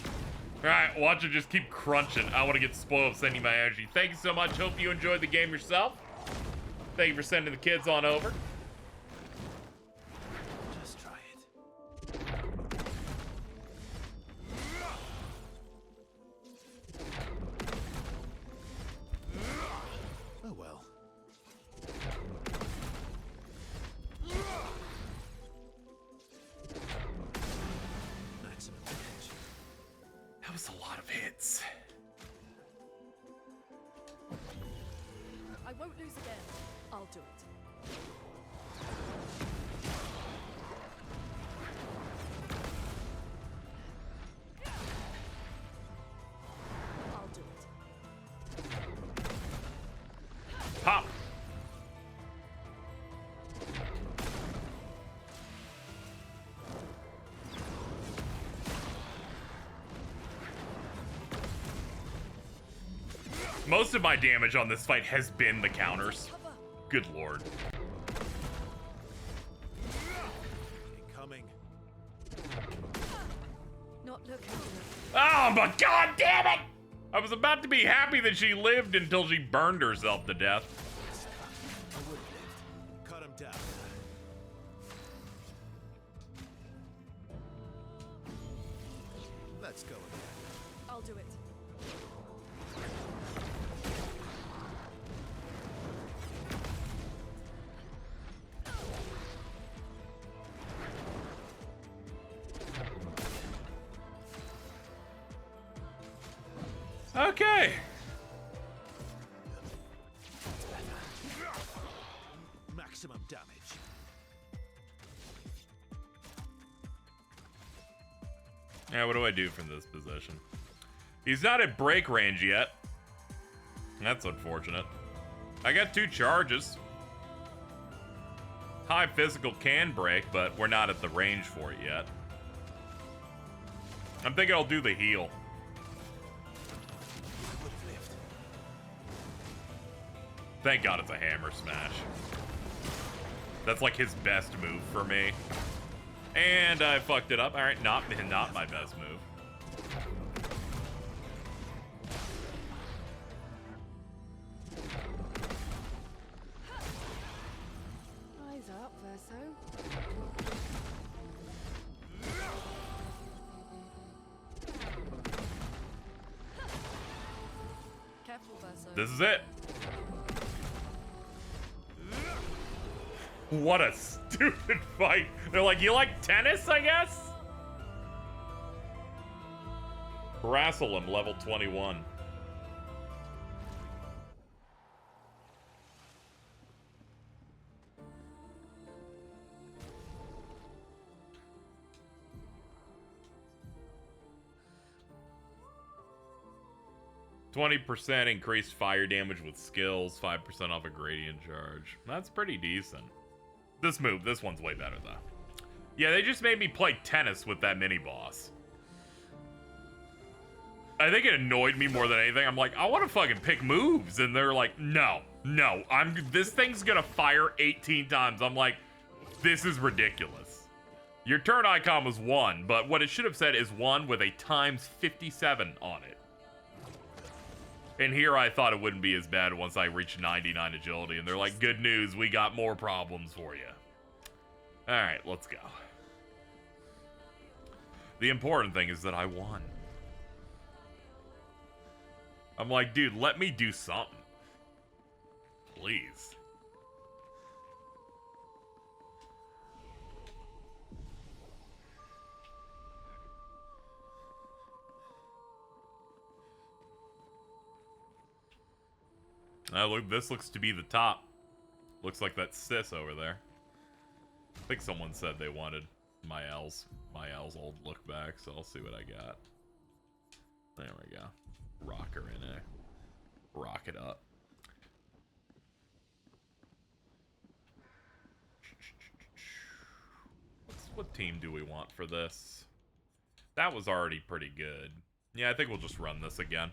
Alright, watch her just keep crunching. I want to get spoiled sending my energy. Thank you so much. Hope you enjoyed the game yourself. Thank you for sending the kids on over. Just try it. Oh well. Maximum damage. That was a lot of hits. I won't lose again. I'll do it. I'll do it. Pop. Most of my damage on this fight has been the counters. Good lord. Incoming. Not looking good. Oh, but god damn it! I was about to be happy that she lived until she burned herself to death. I would have lived. Cut him down. Let's go again. I'll do it. Okay. Maximum damage. Yeah, what do I do from this position? He's not at break range yet. That's unfortunate. I got 2 charges. High physical can break, but we're not at the range for it yet. I'm thinking I'll do the heal. Thank God it's a hammer smash. That's like his best move for me. And I fucked it up. All right, not my best move. Eyes up, Verso. Careful, Verso. This is it. What a stupid fight. They're like, you like tennis, I guess? Traversal him, level 21. %20 increased fire damage with skills, 5% off a gradient charge. That's pretty decent. This one's way better though. Yeah, they just made me play tennis with that mini boss. I think it annoyed me more than anything. I'm like, I want to fucking pick moves, and they're like, no, this thing's gonna fire 18 times. I'm like, this is ridiculous. Your turn icon was 1, but what it should have said is 1 with a times 57 on it. And here I thought it wouldn't be as bad once I reached 99 agility, and they're like, good news, we got more problems for you. Alright, let's go. The important thing is that I won. I'm like, dude, let me do something. Please. Look, this looks to be the top. Looks like that sis over there. I think someone said they wanted my L's old look back, so I'll see what I got. There we go. Rock her in there. Rock it up. What team do we want for this? That was already pretty good. Yeah, I think we'll just run this again.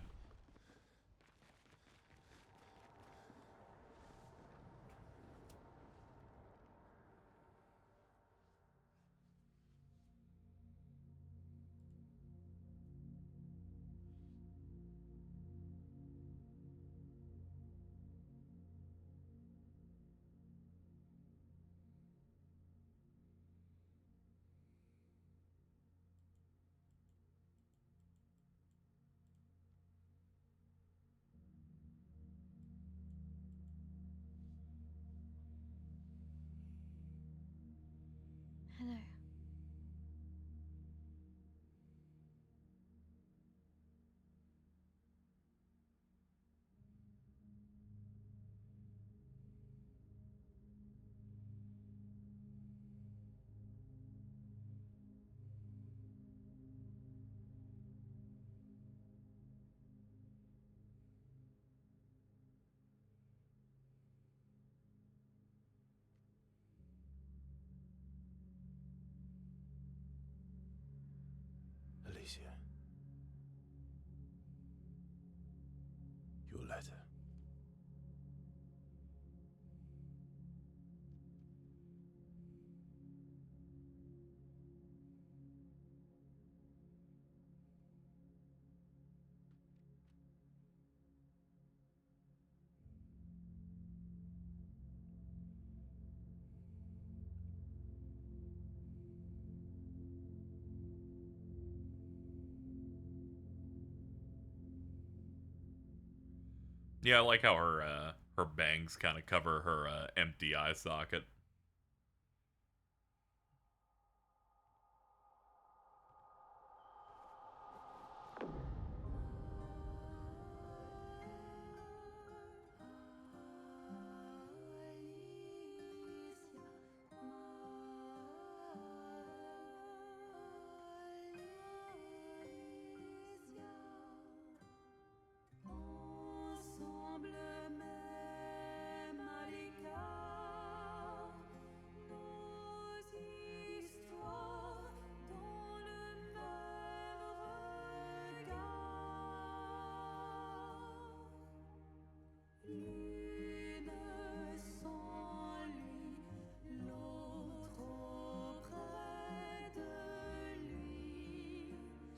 Hello. Alicia. Your letter. Yeah, I like how her bangs kind of cover her empty eye socket.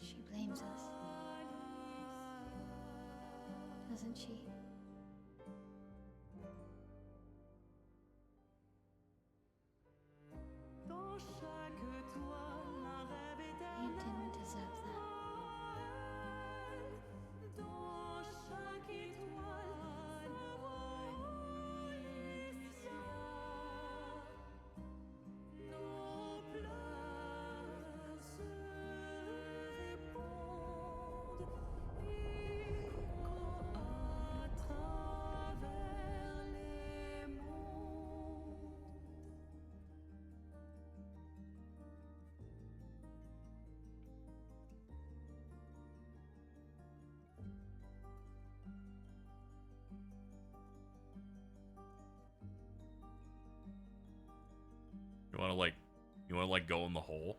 She blames us. Doesn't she? You didn't deserve that. You wanna like go in the hole?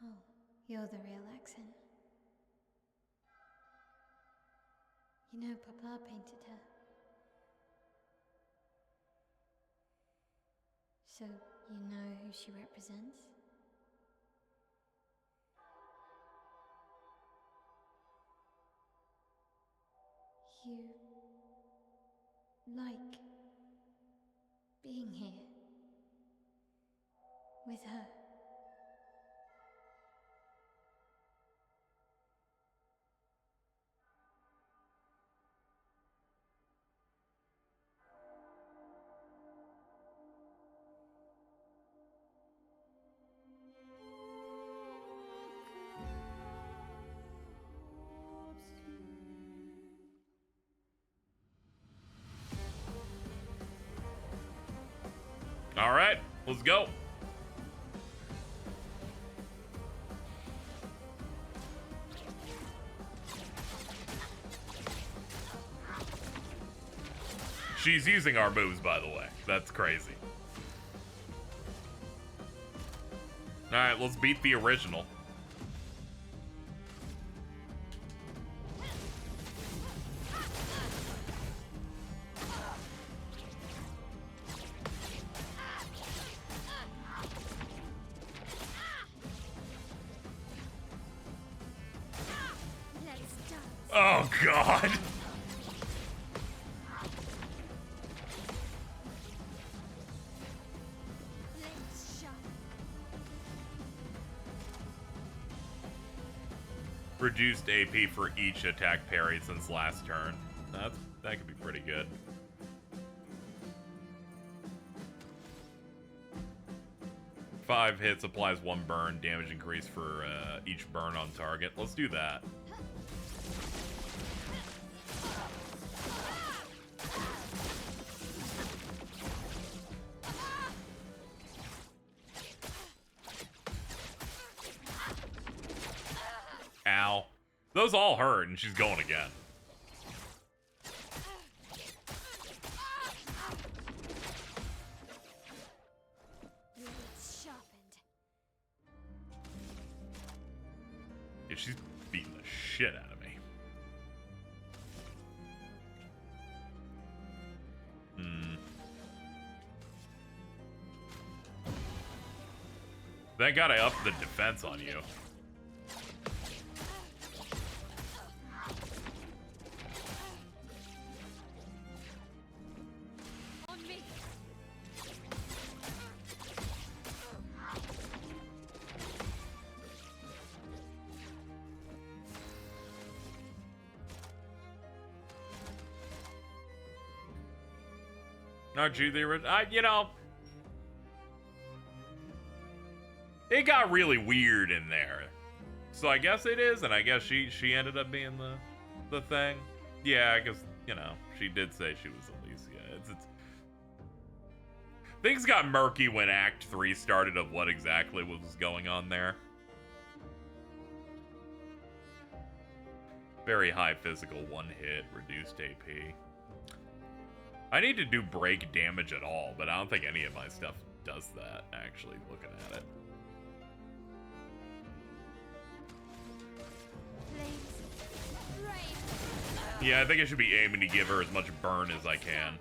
Oh, you're the real accent. You know, Papa painted her. So, you know who she represents? You like being here with her. All right, let's go. She's using our moves, by the way. That's crazy. Alright, let's beat the original. Oh, God. Reduced AP for each attack parry since last turn. That could be pretty good. Five hits applies 1 burn, damage increase for each burn on target. Let's do that. Ow. Those all hurt, and she's going again. Yeah, she's beating the shit out of me. Thank God I upped the defense on you. Aren't you the original? You know, it got really weird in there. So I guess it is, and I guess she ended up being the thing. Yeah, because, you know, she did say she was Alicia. It's things got murky when Act 3 started of what exactly was going on there. Very high physical, 1 hit, reduced AP. I need to do break damage at all, but I don't think any of my stuff does that, actually, looking at it. Yeah, I think I should be aiming to give her as much burn as I can.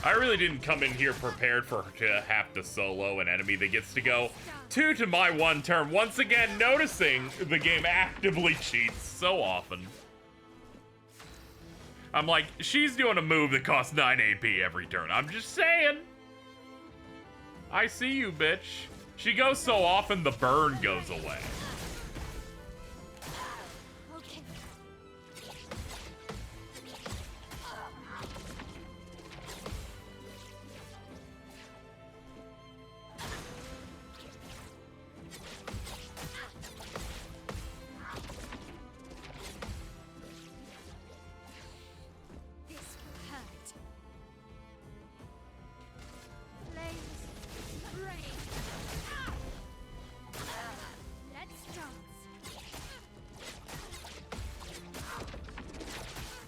I really didn't come in here prepared for her to have to solo an enemy that gets to go 2 to my 1 turn. Once again, noticing the game actively cheats so often. I'm like, she's doing a move that costs 9 AP every turn. I'm just saying. I see you, bitch. She goes so often, the burn goes away.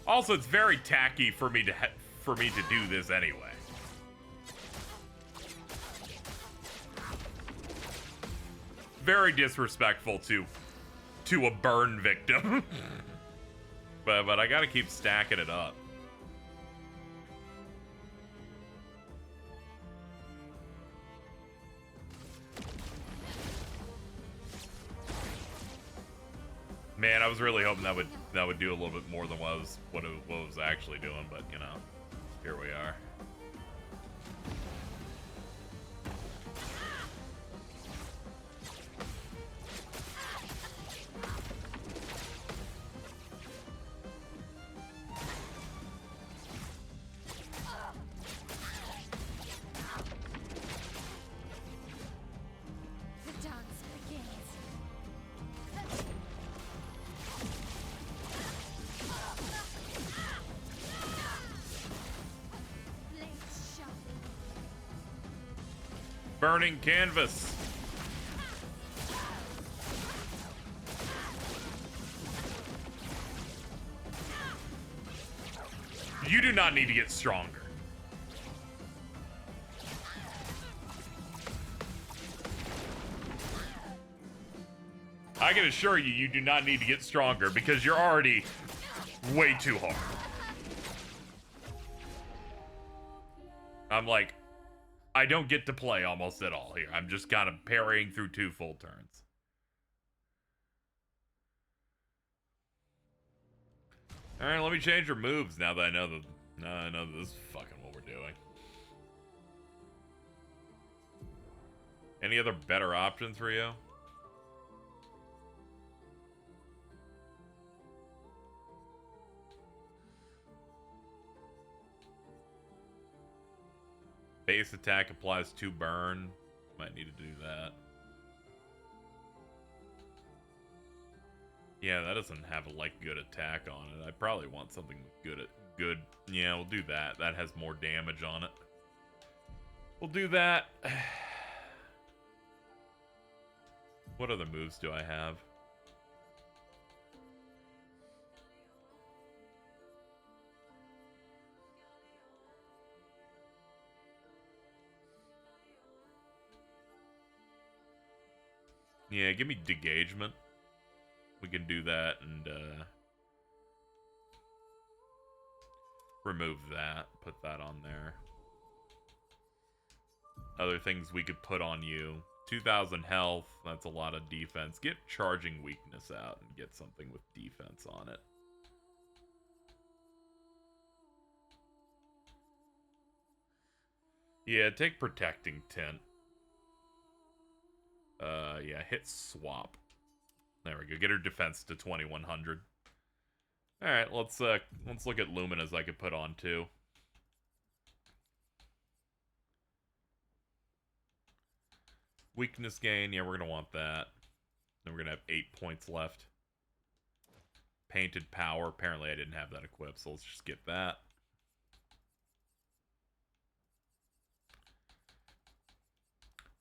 Also, it's very tacky for me to do this anyway. Very disrespectful to a burn victim. but I gotta keep stacking it up. Man, I was really hoping that would do a little bit more than what it was actually doing, but you know, here we are. Burning canvas. You do not need to get stronger. I can assure you, you do not need to get stronger because you're already way too hard. I'm like, I don't get to play almost at all here. I'm just kind of parrying through 2 full turns. Alright, let me change your moves now that I know that this is fucking what we're doing. Any other better options for you? Base attack applies 2 burn. Might need to do that. Yeah, that doesn't have a like good attack on it. I probably want something good at good. Yeah, we'll do that. That has more damage on it. We'll do that. What other moves do I have? Yeah, give me degagement. We can do that and remove that. Put that on there. Other things we could put on you. 2,000 health. That's a lot of defense. Get charging weakness out and get something with defense on it. Yeah, take protecting tint. Yeah, hit swap. There we go. Get her defense to 2100. All right, let's look at Luminas I could put on too. Weakness gain. Yeah, we're gonna want that. Then we're gonna have 8 points left. Painted power. Apparently, I didn't have that equipped, so let's just get that.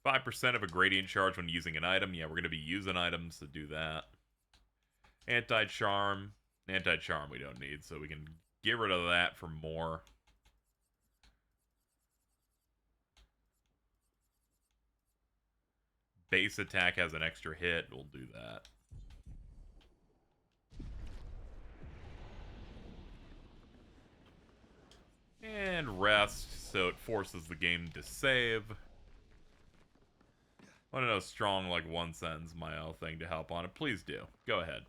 %5 of a gradient charge when using an item. Yeah, we're going to be using items to do that. Anti-charm. Anti-charm we don't need, so we can get rid of that for more. Base attack has an extra hit. We'll do that. And rest, so it forces the game to save. I want to know strong, like, one sentence Mael thing to help on it. Please do. Go ahead.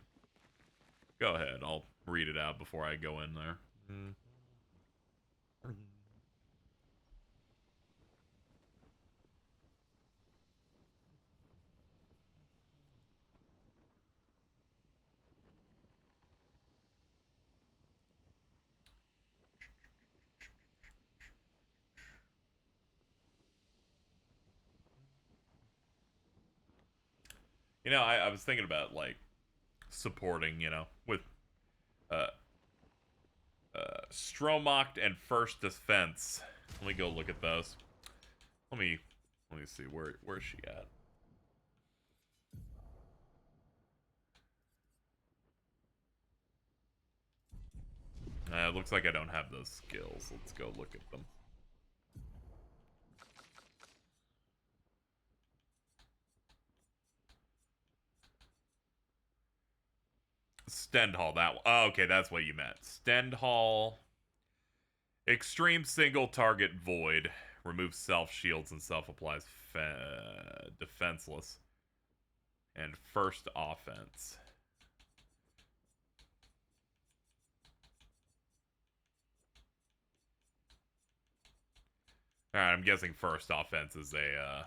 Go ahead. I'll read it out before I go in there. You know, I was thinking about, like, supporting, you know, with Stromocked and First Defense. Let me go look at those. Let me see, where's she at? It looks like I don't have those skills. Let's go look at them. Stendhal, that one. Oh, okay, that's what you meant. Stendhal. Extreme single target void. Removes self shields and self applies defenseless. And first offense. Alright, I'm guessing first offense is a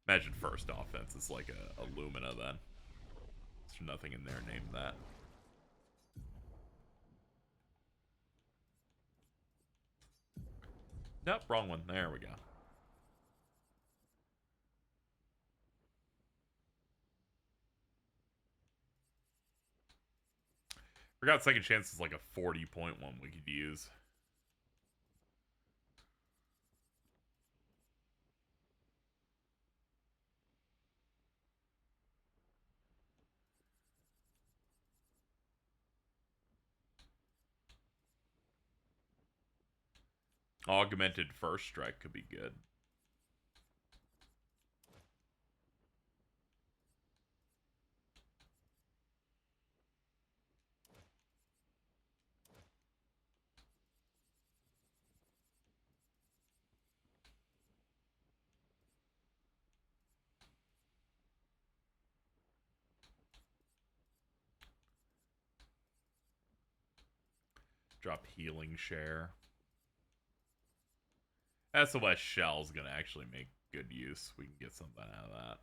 imagine first offense is like a Lumina then. There's nothing in there named that. Nope, wrong one. There we go. Forgot second chance is like a 40-point one we could use. Augmented first strike could be good. Drop healing share. SOS Shell's gonna actually make good use. We can get something out of that.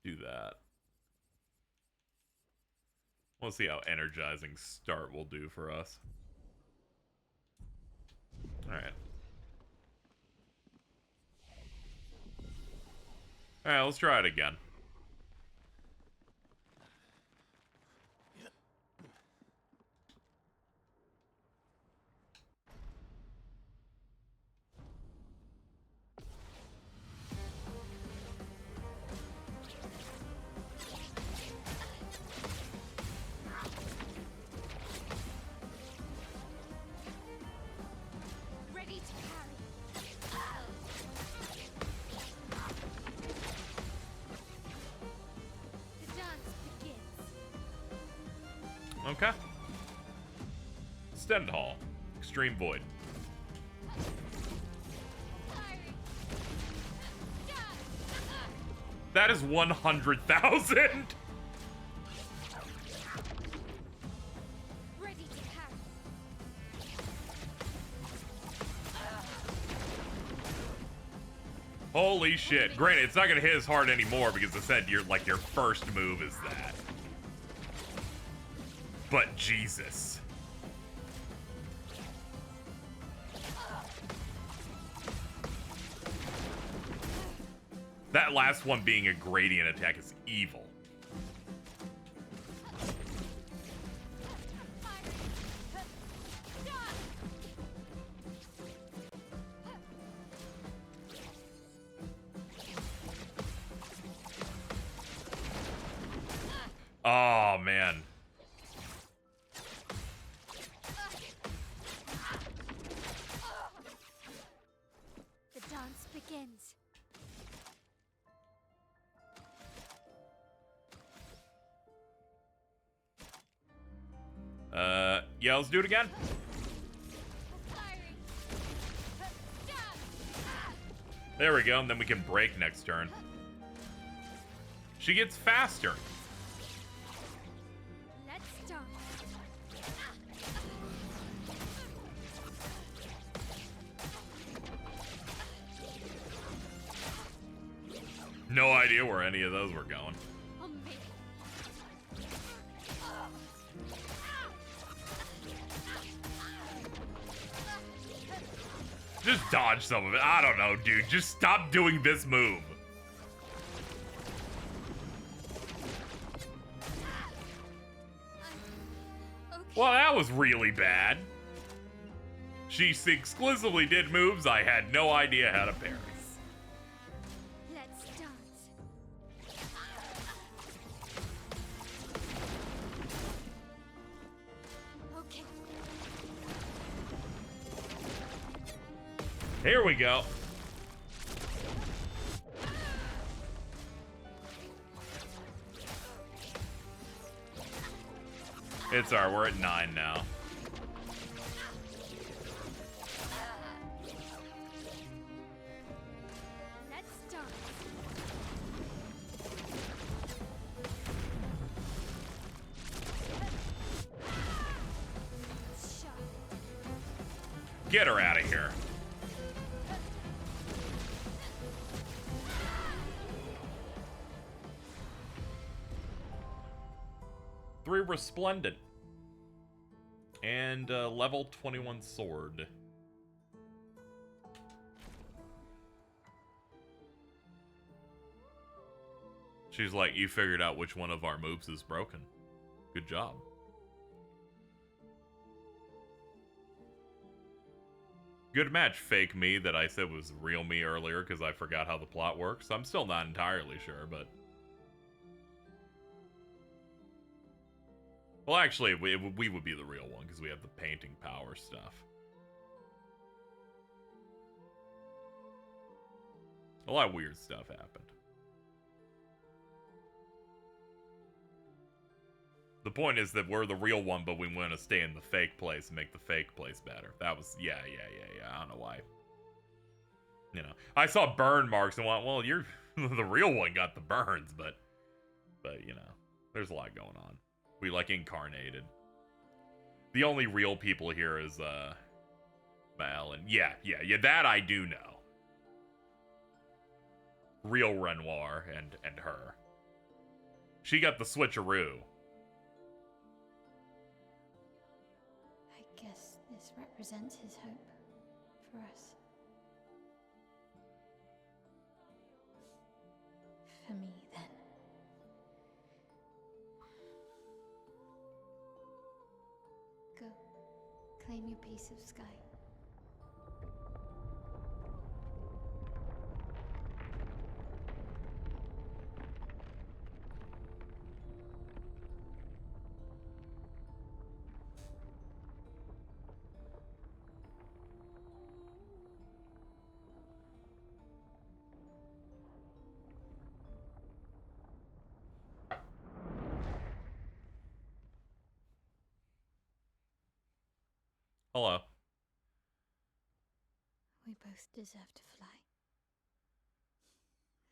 Do that. We'll see how energizing start will do for us. Alright. Alright, let's try it again. Ready to carry. The dance begins. Okay. Stend Hall. Extreme Void. Firing. That is 100,000! Ready to carry. Holy shit. Granted, it's not gonna hit as hard anymore because I said your first move is that. But Jesus. That last one being a gradient attack is evil. Oh, man. The dance begins. Yeah, let's do it again. Firing. There we go, and then we can break next turn. She gets faster. Let's start. No idea where any of those were going. On me. Just dodge some of it. I don't know, dude. Just stop doing this move. Okay. Well, that was really bad. She exclusively did moves I had no idea how to parry. Let's dance. Okay. Here we go. It's our, we're at 9 now. Let's dance. Shot. Get her out of here. Three Resplendent. And level 21 sword. She's like, you figured out which one of our moves is broken. Good job. Good match, fake me, that I said was real me earlier because I forgot how the plot works. I'm still not entirely sure, but... Well, actually, we would be the real one because we have the painting power stuff. A lot of weird stuff happened. The point is that we're the real one, but we want to stay in the fake place and make the fake place better. That was, yeah. I don't know why. You know, I saw burn marks and went, well, you're the real one got the burns, but you know, there's a lot going on. We like incarnated. The only real people here is Mal and yeah, that I do know. Real Renoir and her. She got the switcheroo. I guess this represents his hope for us. For me, then. Go. Claim your piece of sky. Hello. We both deserve to fly.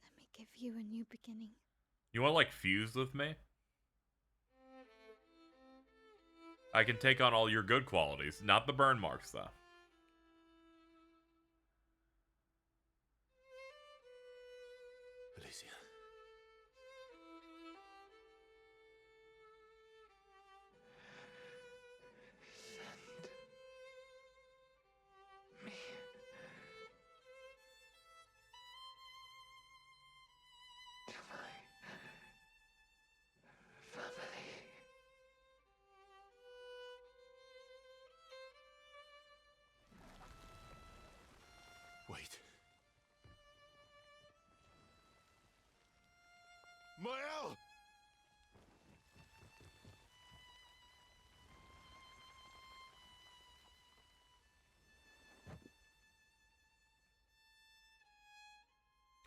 Let me give you a new beginning. You want to, like, fuse with me? I can take on all your good qualities, not the burn marks, though. Alicia. Send me to my family. Wait. Mael!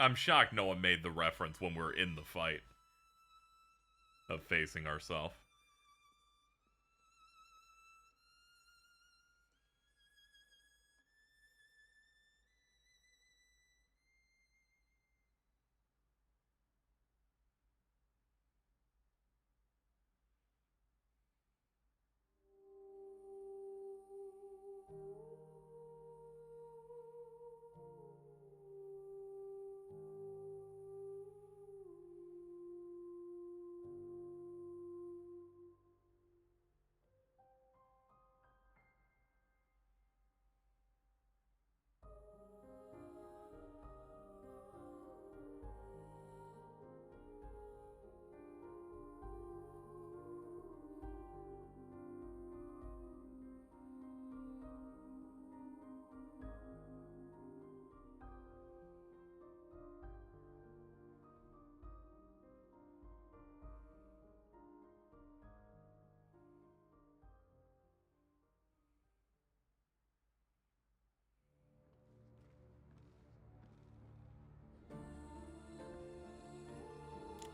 I'm shocked no one made the reference when we're in the fight of facing ourselves.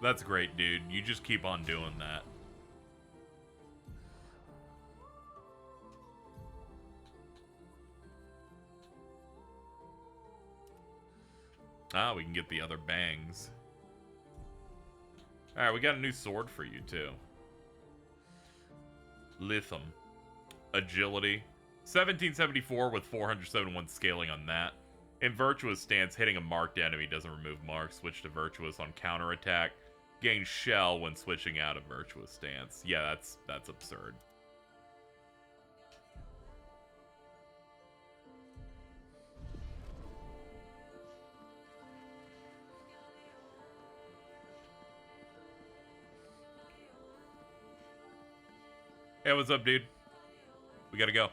That's great, dude. You just keep on doing that. Ah, we can get the other bangs. Alright, we got a new sword for you, too. Lithium. Agility. 1774 with 471 scaling on that. In Virtuous stance, hitting a marked enemy doesn't remove marks. Switch to Virtuous on counterattack. Gain shell when switching out of Virtuous stance. Yeah, that's absurd. Hey, what's up, dude? We gotta go.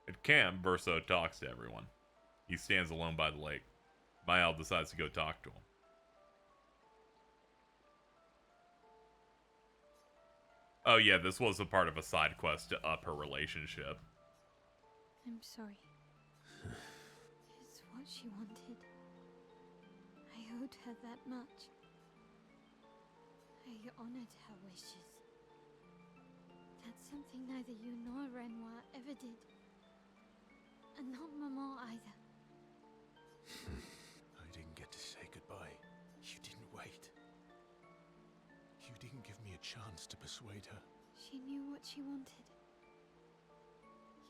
At camp, Verso talks to everyone. He stands alone by the lake. Mael decides to go talk to him. Oh yeah, this was a part of a side quest to up her relationship. I'm sorry. It's what she wanted. I owed her that much. I honored her wishes. That's something neither you nor Renoir ever did. And not Maman either. I didn't get to say goodbye. You didn't wait. You didn't give me a chance to persuade her. She knew what she wanted.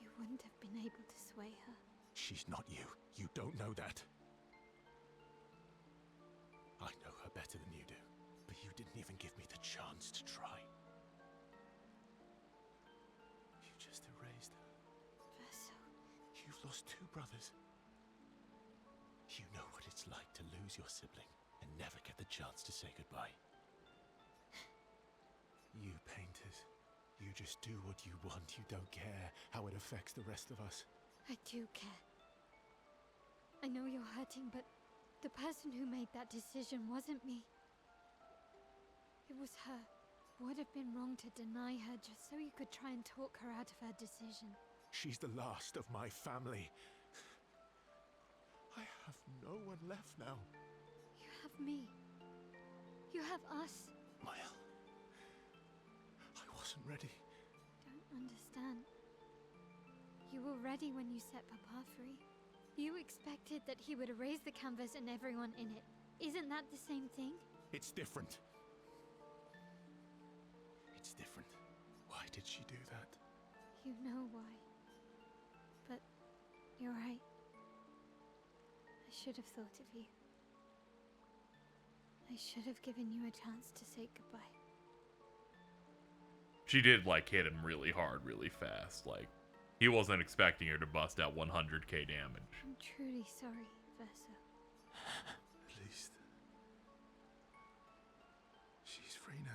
You wouldn't have been able to sway her. She's not you. You don't know that. I know her better than you do. But you didn't even give me the chance to try. You just erased her. Verso. You've lost 2 brothers. You know what it's like to lose your sibling and never get the chance to say goodbye. You painters, you just do what you want. You don't care how it affects the rest of us. I do care. I know you're hurting, but the person who made that decision wasn't me. It was her. Would have been wrong to deny her just so you could try and talk her out of her decision. She's the last of my family. I have no one left now. You have me. You have us. Maya, I wasn't ready. Don't understand. You were ready when you set Papa free. You expected that he would erase the canvas and everyone in it. Isn't that the same thing? It's different. It's different. Why did she do that? You know why. But you're right. I should have thought of you. I should have given you a chance to say goodbye. She did, like, hit him really hard, really fast. Like, he wasn't expecting her to bust out 100k damage. I'm truly sorry, Verso. At least she's free now.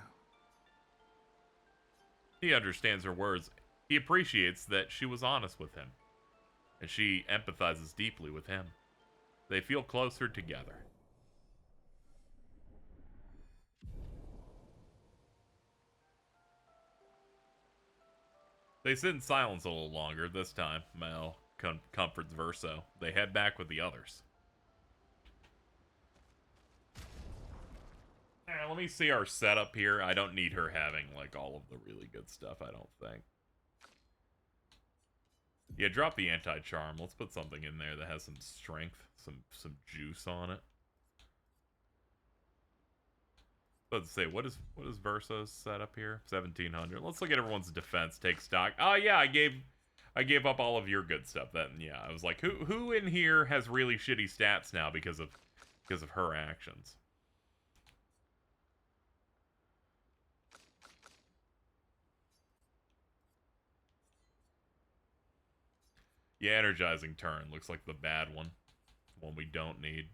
He understands her words. He appreciates that she was honest with him. And she empathizes deeply with him. They feel closer together. They sit in silence a little longer. This time, Mel comforts Verso. They head back with the others. Alright, let me see our setup here. I don't need her having, like, all of the really good stuff, I don't think. Yeah, drop the anti-charm. Let's put something in there that has some strength, some juice on it. Let's say, what is Verso's setup here? 1700. Let's look at everyone's defense. Take stock. Oh yeah, I gave up all of your good stuff. Then yeah, I was like, who in here has really shitty stats now because of her actions? Yeah, energizing turn looks like the bad one. One we don't need.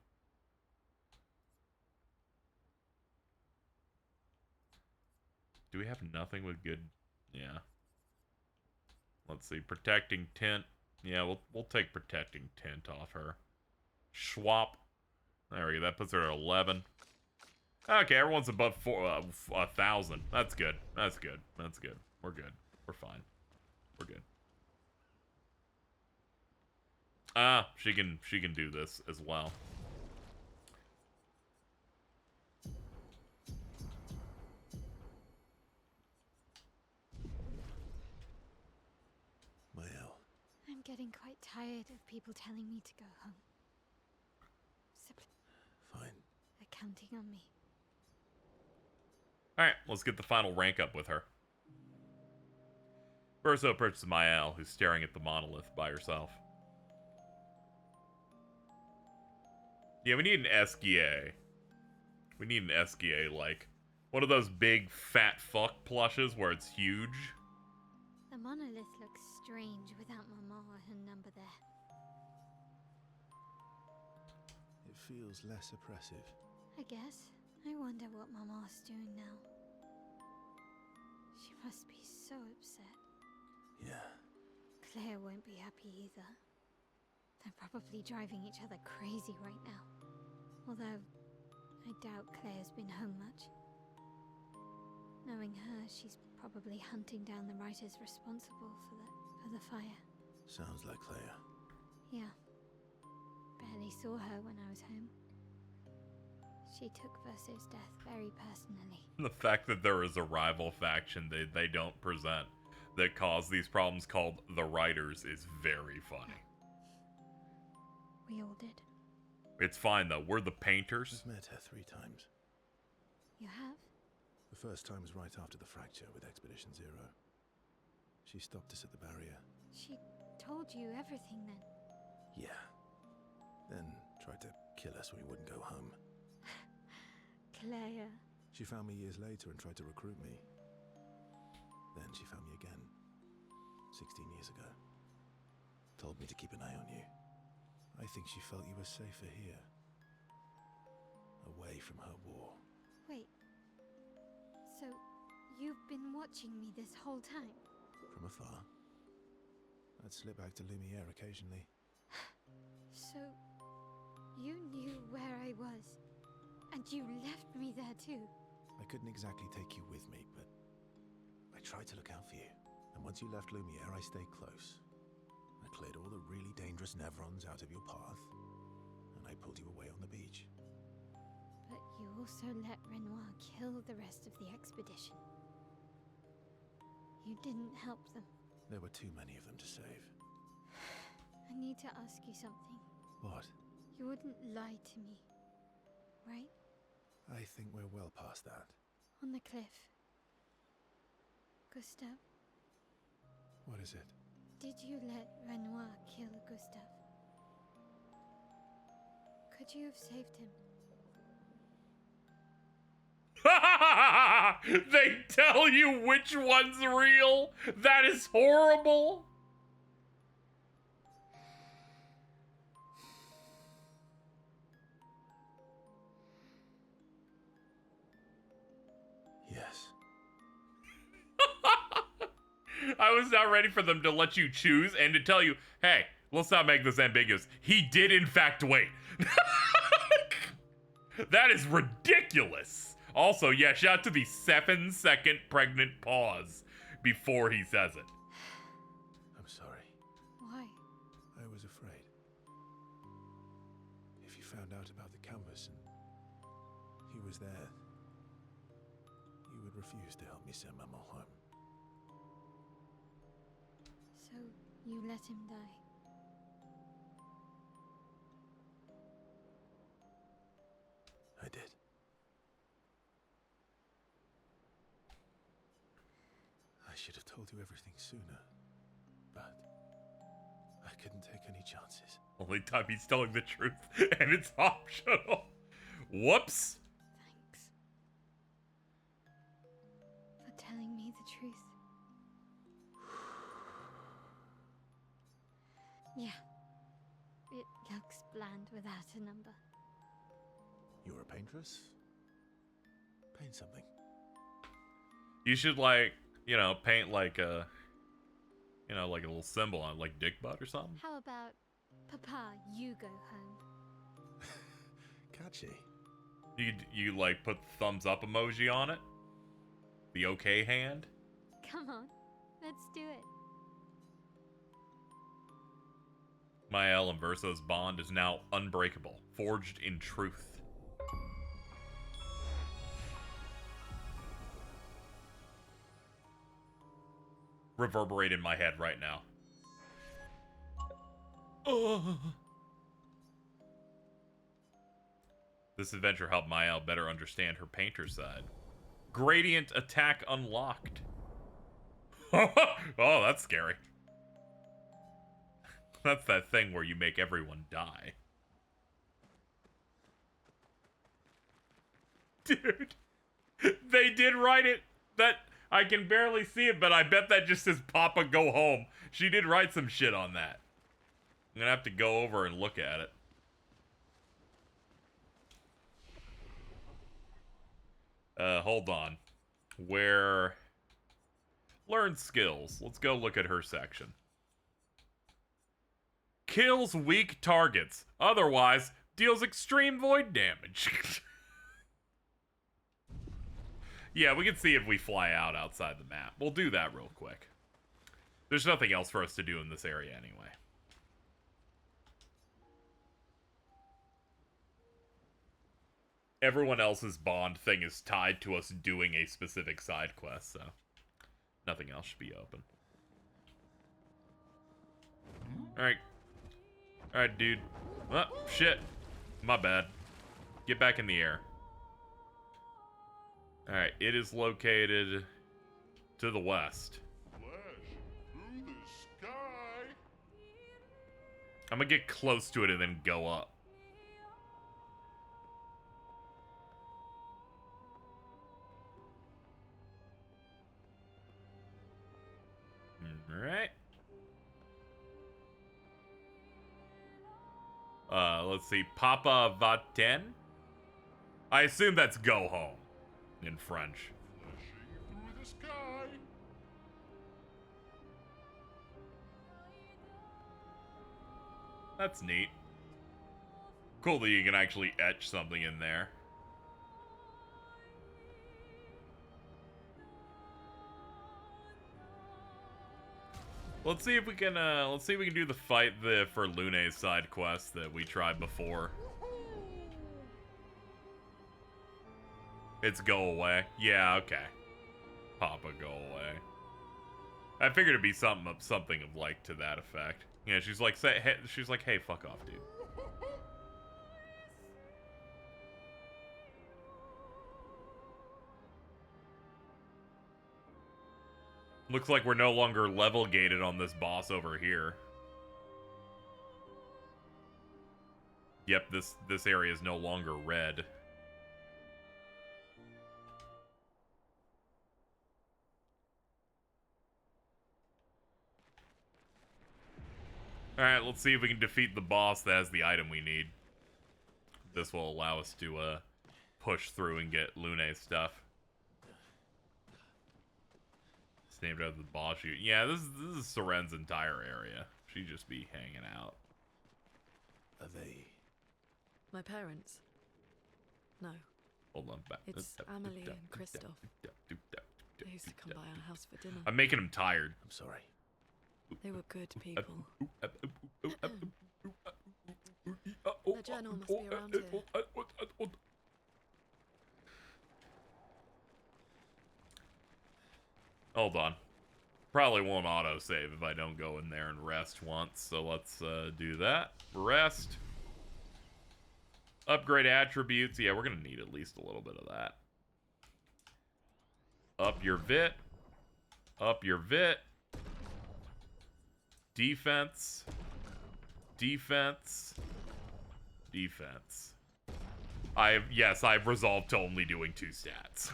Do we have nothing with good? Yeah. Let's see. Protecting tint. Yeah, we'll take protecting tint off her. Swap. There we go. That puts her at 11. Okay, everyone's above 1,000. That's good. That's good. That's good. We're good. We're fine. We're good. Ah, she can do this as well. Mael. I'm getting quite tired of people telling me to go home. Fine. They're counting on me. Alright, let's get the final rank up with her. Verso approaches Mael, who's staring at the monolith by herself. Yeah, we need an SGA. We need an SGA, like, one of those big fat fuck plushes where it's huge. The monolith looks strange without Mama or her number there. It feels less oppressive. I guess. I wonder what Mama's doing now. She must be so upset. Yeah. Claire won't be happy either. They're probably driving each other crazy right now. Although, I doubt Claire's been home much. Knowing her, she's Probably hunting down the writers responsible for the fire. Sounds like Clair. Yeah. Barely saw her when I was home. She took Verso's death very personally. The fact that there is a rival faction they don't present that caused these problems called the Writers is very funny. We all did. It's fine though, we're the painters. I've met her 3 times. You have? The first time was right after the fracture with Expedition Zero. She stopped us at the barrier. She told you everything then? Yeah. Then tried to kill us when we wouldn't go home. Claire. She found me years later and tried to recruit me. Then she found me again, 16 years ago. Told me to keep an eye on you. I think she felt you were safer here. Away from her war. Wait. So, you've been watching me this whole time? From afar. I'd slip back to Lumiere occasionally. So, you knew where I was, and you left me there too? I couldn't exactly take you with me, but I tried to look out for you. And once you left Lumiere, I stayed close. I cleared all the really dangerous Nevrons out of your path, and I pulled you away on the beach. But you also let Renoir kill the rest of the expedition. You didn't help them. There were too many of them to save. I need to ask you something. What? You wouldn't lie to me, right? I think we're well past that. On the cliff. Gustav, What is it? did you let Renoir kill Gustav? Could you have saved him? They tell you which one's real? That is horrible. Yes. I was not ready for them to let you choose and to tell you, hey, let's not make this ambiguous. He did in fact wait. That is ridiculous. Also, yeah, shout out to the 7-second pregnant pause before he says it. I'm sorry. Why? I was afraid. If you found out about the canvas and he was there, you would refuse to help me send Maman home. So, you let him die? I did. I should have told you everything sooner, but I couldn't take any chances. Only time he's telling the truth, and it's optional. Whoops. Thanks. For telling me the truth. Yeah. It looks bland without a number. You're a paintress? Paint something. You should, like, you know, paint like a, you know, like a little symbol on, like dick butt or something. How about, Papa, you go home? Catchy. You like put the thumbs up emoji on it. The okay hand. Come on, let's do it. Mael and Verso's bond is now unbreakable, forged in truth. Reverberate in my head right now. This adventure helped Mael better understand her painter side. Gradient attack unlocked. Oh, that's scary. That's that thing where you make everyone die. Dude, they did write it. That I can barely see it, but I bet that just says Papa go home. She did write some shit on that. I'm gonna have to go over and look at it. Hold on. Where? Learn skills. Let's go look at her section. Kills weak targets. Otherwise, deals extreme void damage. Yeah, we can see if we fly out outside the map. We'll do that real quick. There's nothing else for us to do in this area anyway. Everyone else's bond thing is tied to us doing a specific side quest, so nothing else should be open. Alright. Alright, dude. Oh, shit. My bad. Get back in the air. Alright, it is located to the west. Flash through the sky. I'm gonna get close to it and then go up. Alright. Let's see. Papa va-ten? I assume that's go home in French. Flashing through the sky. That's neat. Cool that you can actually etch something in there. Let's see if we can do the fight for Lune's side quest that we tried before. It's go away. Yeah, okay. Papa, go away. I figured it'd be something of like to that effect. Yeah, she's like, hey, fuck off, dude. Looks like we're no longer level gated on this boss over here. Yep, this area is no longer red. Alright, let's see if we can defeat the boss that has the item we need. This will allow us to push through and get Lune's stuff. It's named after the boss shoot. Yeah, this is Seren's entire area. She'd just be hanging out. Are they? My parents? No. Hold on. It's Amelie and Christoph. They used to come by our house for dinner. I'm making him tired. I'm sorry. They were good people. The journal must be around here. Hold on. Probably won't autosave if I don't go in there and rest once, so let's do that. Rest. Upgrade attributes. Yeah, we're gonna need at least a little bit of that. Up your vit. Up your vit. Defense. Defense. Defense. I've resolved to only doing 2 stats.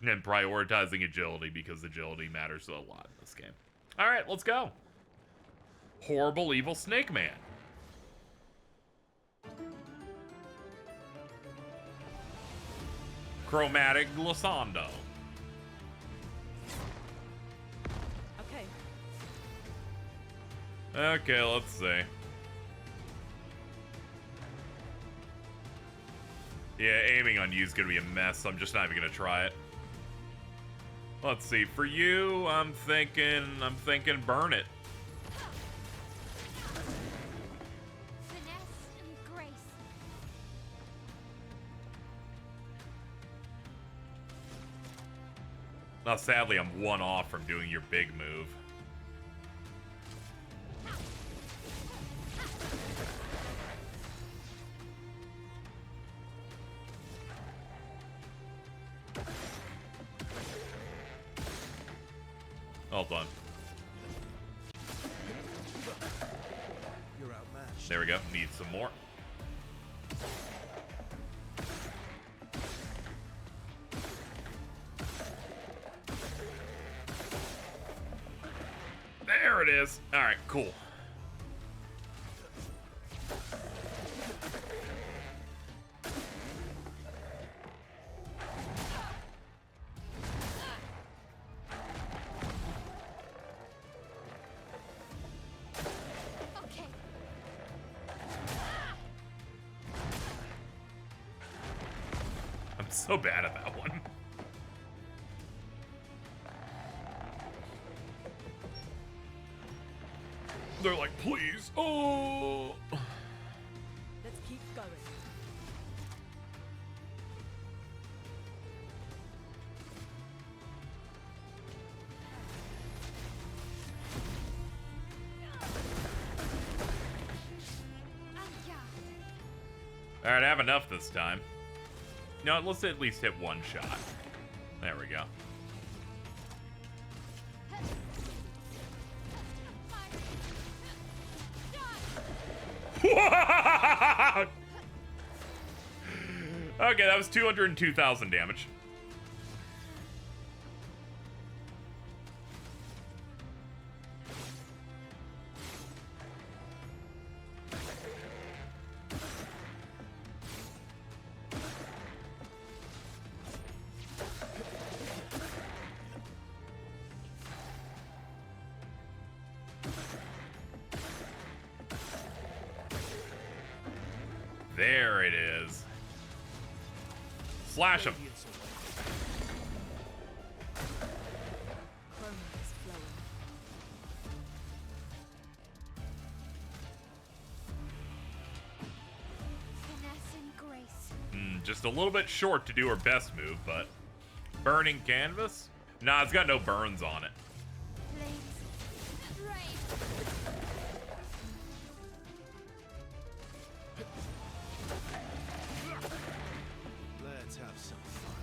And prioritizing agility because agility matters a lot in this game. Alright, let's go. Horrible evil snake man. Chromatic glissando. Okay. Okay, let's see. Yeah, aiming on you is gonna be a mess, so I'm just not even gonna try it. Let's see, for you, I'm thinking burn it. Finesse and grace. Now, sadly, I'm 1 off from doing your big move. Hold on. You're outmatched. There we go. Need some more. There it is. All right, cool. Okay. I'm so bad at that one. They're like, please. Oh. Let's keep going. All right, I have enough this time. No, let's at least hit one shot. There we go. What? Okay, that was 202,000 damage. There it is. Slash him. Just a little bit short to do her best move, but burning canvas? Nah, it's got no burns on it. Let's have some fun.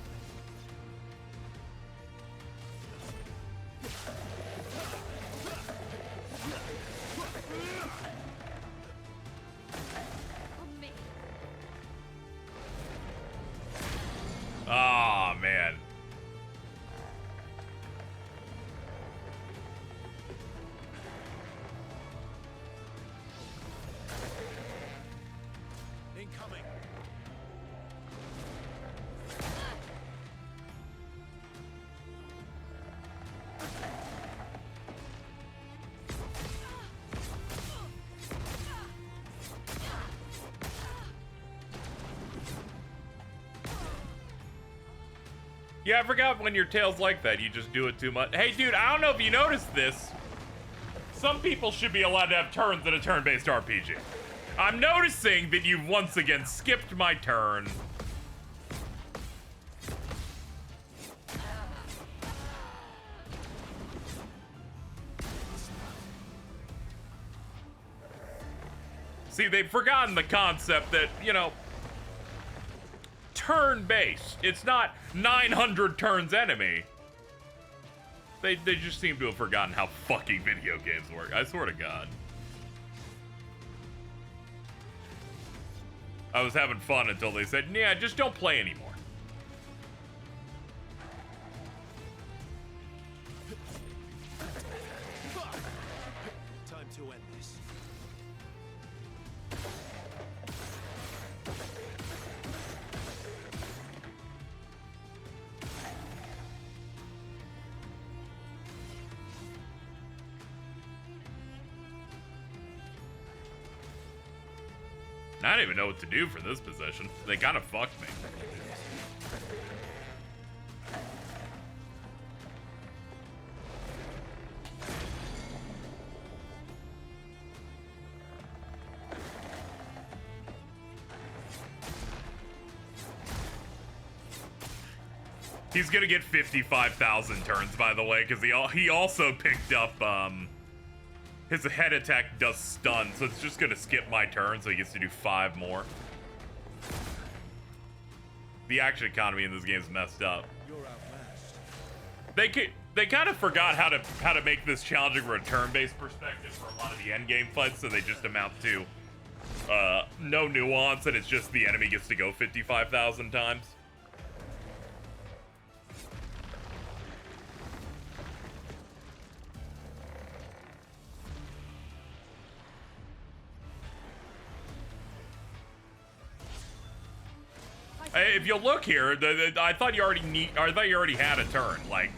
Oh, man. Incoming. Yeah, I forgot when your tail's like that, you just do it too much. Hey, dude, I don't know if you noticed this. Some people should be allowed to have turns in a turn-based RPG. I'm noticing that you've once again skipped my turn. See, they've forgotten the concept that, you know, turn-based. It's not 900 turns enemy. They just seem to have forgotten how fucking video games work. I swear to God. I was having fun until they said, yeah, just don't play anymore. Time to end this. I don't even know what to do for this position. They kind of fucked me. He's gonna get 55,000 turns, by the way, because he also picked up, his head attack does stun, so it's just gonna skip my turn, so he gets to do 5 more. The action economy in this game is messed up. You're outmatched. They kind of forgot how to make this challenging from a turn-based perspective for a lot of the endgame fights, so they just amount to no nuance, and it's just the enemy gets to go 55,000 times. Hey, if you look here, I thought you already had a turn. Like,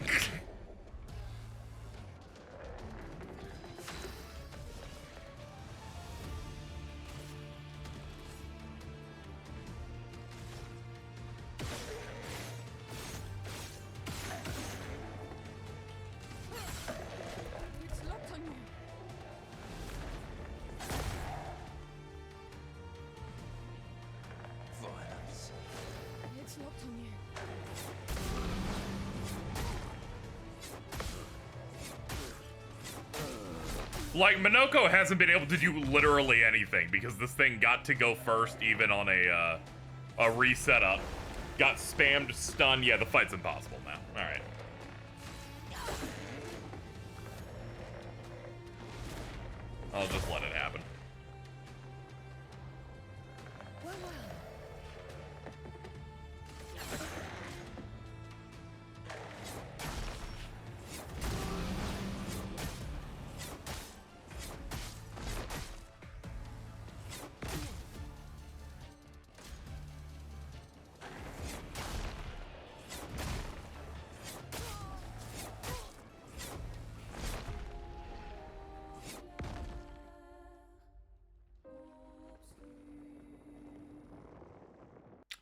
It's locked on you. Like, Minoko hasn't been able to do literally anything because this thing got to go first even on a reset up. Got spammed, stunned. Yeah, the fight's impossible now. All right. I'll just let it happen.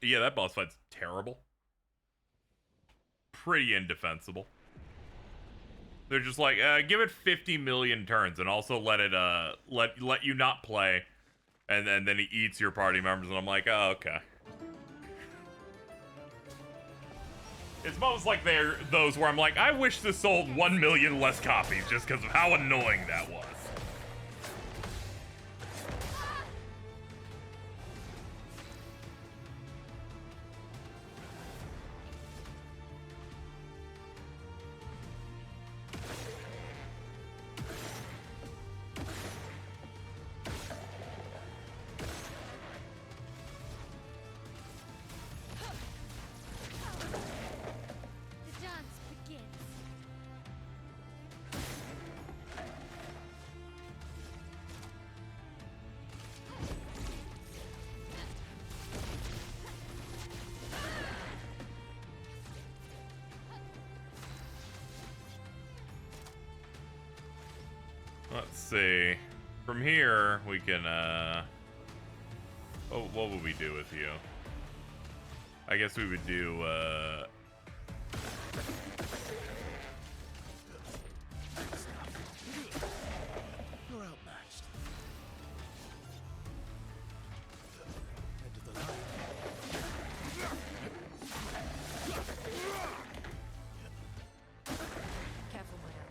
Yeah, that boss fight's terrible. Pretty indefensible. They're just like, give it 50 million turns and also let it, let you not play. And then he eats your party members, and I'm like, oh, okay. It's almost like they're those where I'm like, I wish this sold 1 million less copies just because of how annoying that was. The dance begins. Let's see. From here, we can, oh, what would we do with you? I guess we would do, You're outmatched. Head to the line. Careful, Manor.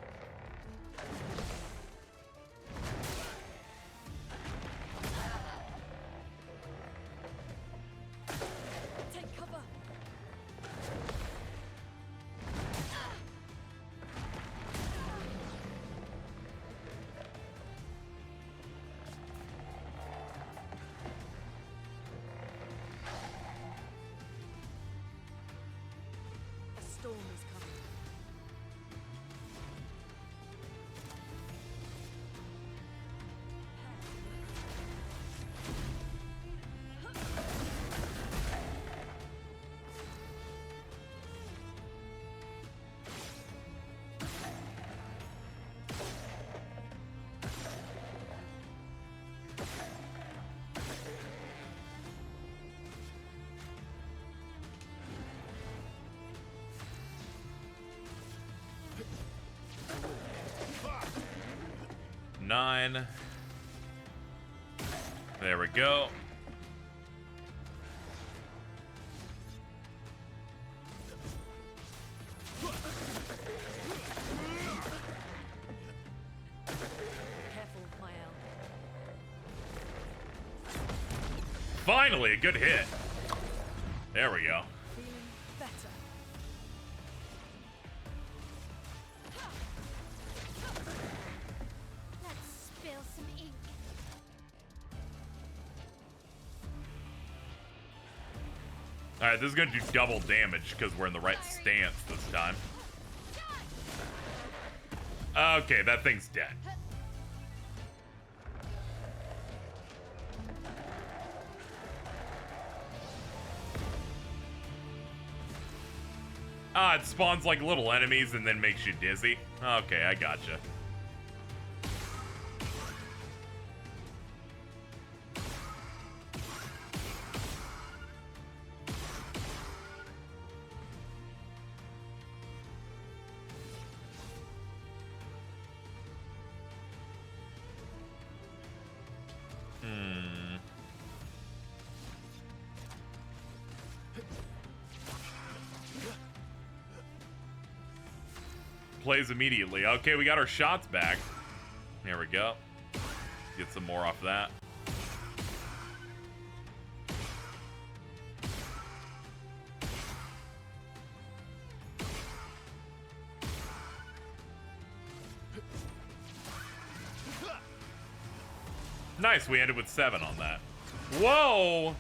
Take cover. A storm is coming. nine. There we go. Careful, Manor. Finally, a good hit. There we go. Feeling better. Let's spill some ink. Alright, this is gonna do double damage because we're in the right stance this time. Okay, that thing's dead. Ah, it spawns like little enemies and then makes you dizzy. Okay, I gotcha. Plays immediately. Okay, we got our shots back. There we go. Get some more off that. Nice, we ended with 7 on that. Whoa!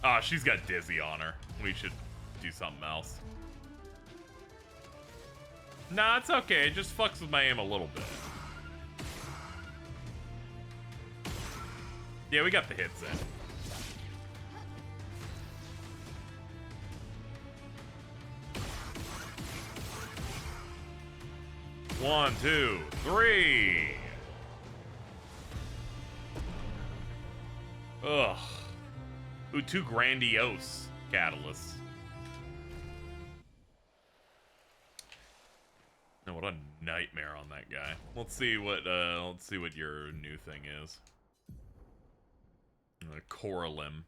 Ah, she's got dizzy on her. We should do something else. Nah, it's okay. It just fucks with my aim a little bit. Yeah, we got the hits in. One, two, three. Ugh. Ooh, 2 grandiose catalysts. No, what a nightmare on that guy. Let's see what your new thing is. Coralim.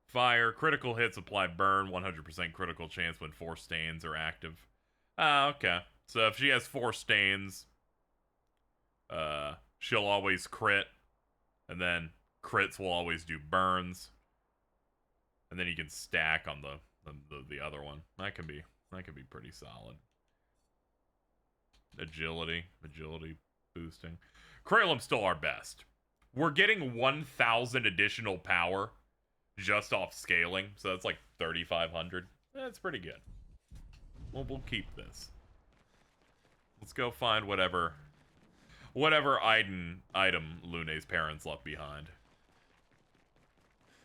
Fire. Critical hits apply burn. 100% critical chance when 4 stains are active. Ah, okay. So if she has 4 stains, she'll always crit. And then crits will always do burns. And then you can stack on the other one. That can be pretty solid. Agility boosting. Kralim's still our best. We're getting 1,000 additional power just off scaling, so that's like 3,500. That's pretty good. We'll keep this. Let's go find whatever item Lune's parents left behind.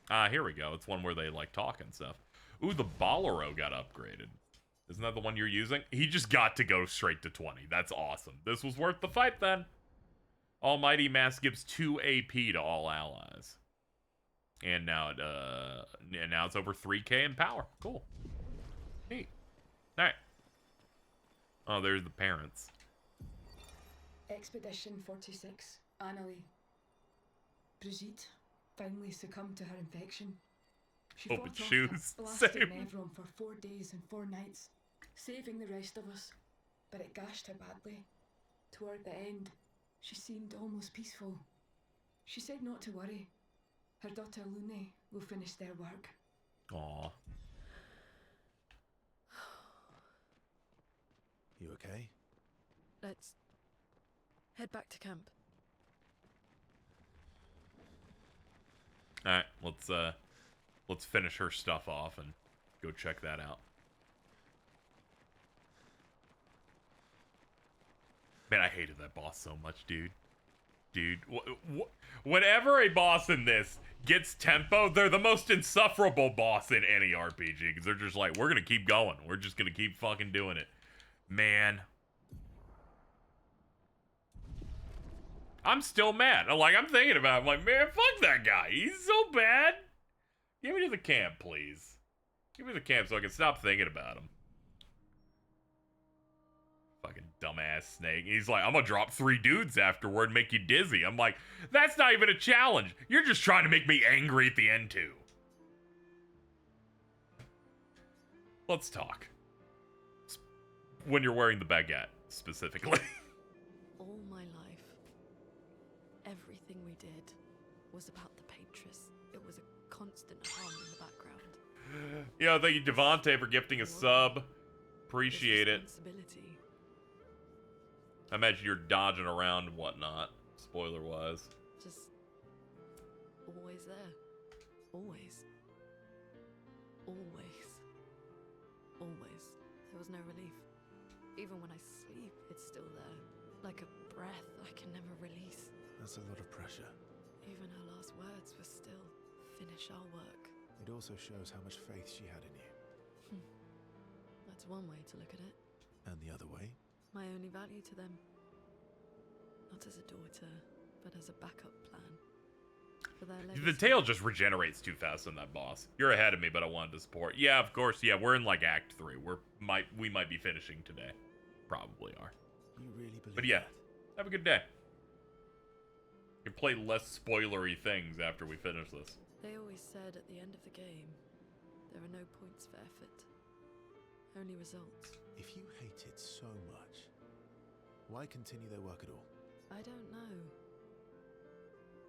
Ah, here we go. It's one where they like talk and stuff. Ooh, the Bolero got upgraded. Isn't that the one you're using? He just got to go straight to 20. That's awesome. This was worth the fight then. Almighty Mass gives 2 AP to all allies. And now it's over 3k in power. Cool. Neat. Alright. Oh, there's the parents. Expedition 46, Annalie. Brigitte finally succumbed to her infection. She Open fought shoes. off a blasted Same. Nevron for 4 days and 4 nights, saving the rest of us, but it gashed her badly. Toward the end, she seemed almost peaceful. She said not to worry. Her daughter Lune will finish their work. Aw. You okay? Let's head back to camp. Alright, let's finish her stuff off and go check that out. Man, I hated that boss so much, dude. Dude, whenever a boss in this gets tempo, they're the most insufferable boss in any RPG, because they're just like, we're gonna keep going. We're just gonna keep fucking doing it. Man. I'm still mad. I'm thinking about it. I'm like, man, fuck that guy. He's so bad. Give me to the camp, please. Give me the camp so I can stop thinking about him. Fucking dumbass snake. He's like, I'm gonna drop 3 dudes afterward and make you dizzy. I'm like, that's not even a challenge. You're just trying to make me angry at the end, too. Let's talk. When you're wearing the baguette, specifically. All my life, everything we did was about the Patris. It was a constant hum in the background. Yeah, thank you, Devontae, for gifting a sub. Appreciate it. Responsibility. I imagine you're dodging around and whatnot, spoiler-wise. Just always there. Always. Always. Always. There was no relief. Even when I sleep, it's still there. Like a breath I can never release. That's a lot of pressure. Even her last words were still, finish our work. It also shows how much faith she had in you. That's one way to look at it. And the other way? My only value to them. Not as a daughter, but as a backup plan. For their legacy. The tail just regenerates too fast on that boss. You're ahead of me, but I wanted to support. Yeah, of course. Yeah, we're in like Act 3. We might be finishing today. Probably are. You really believe But yeah, that? have a good day. You can play less spoilery things after we finish this. They always said at the end of the game, there are no points for effort, only results. If you hate it so much, why continue their work at all? I don't know.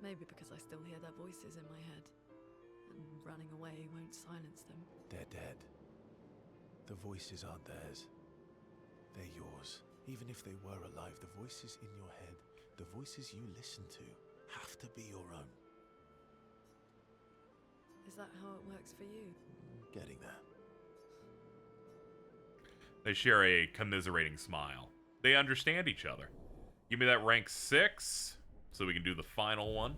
Maybe because I still hear their voices in my head, and running away won't silence them. They're dead. The voices aren't theirs. They're yours. Even if they were alive, the voices in your head, the voices you listen to, have to be your own. Is that how it works for you? Getting there. They share a commiserating smile. They understand each other. Give me that rank 6, so we can do the final one.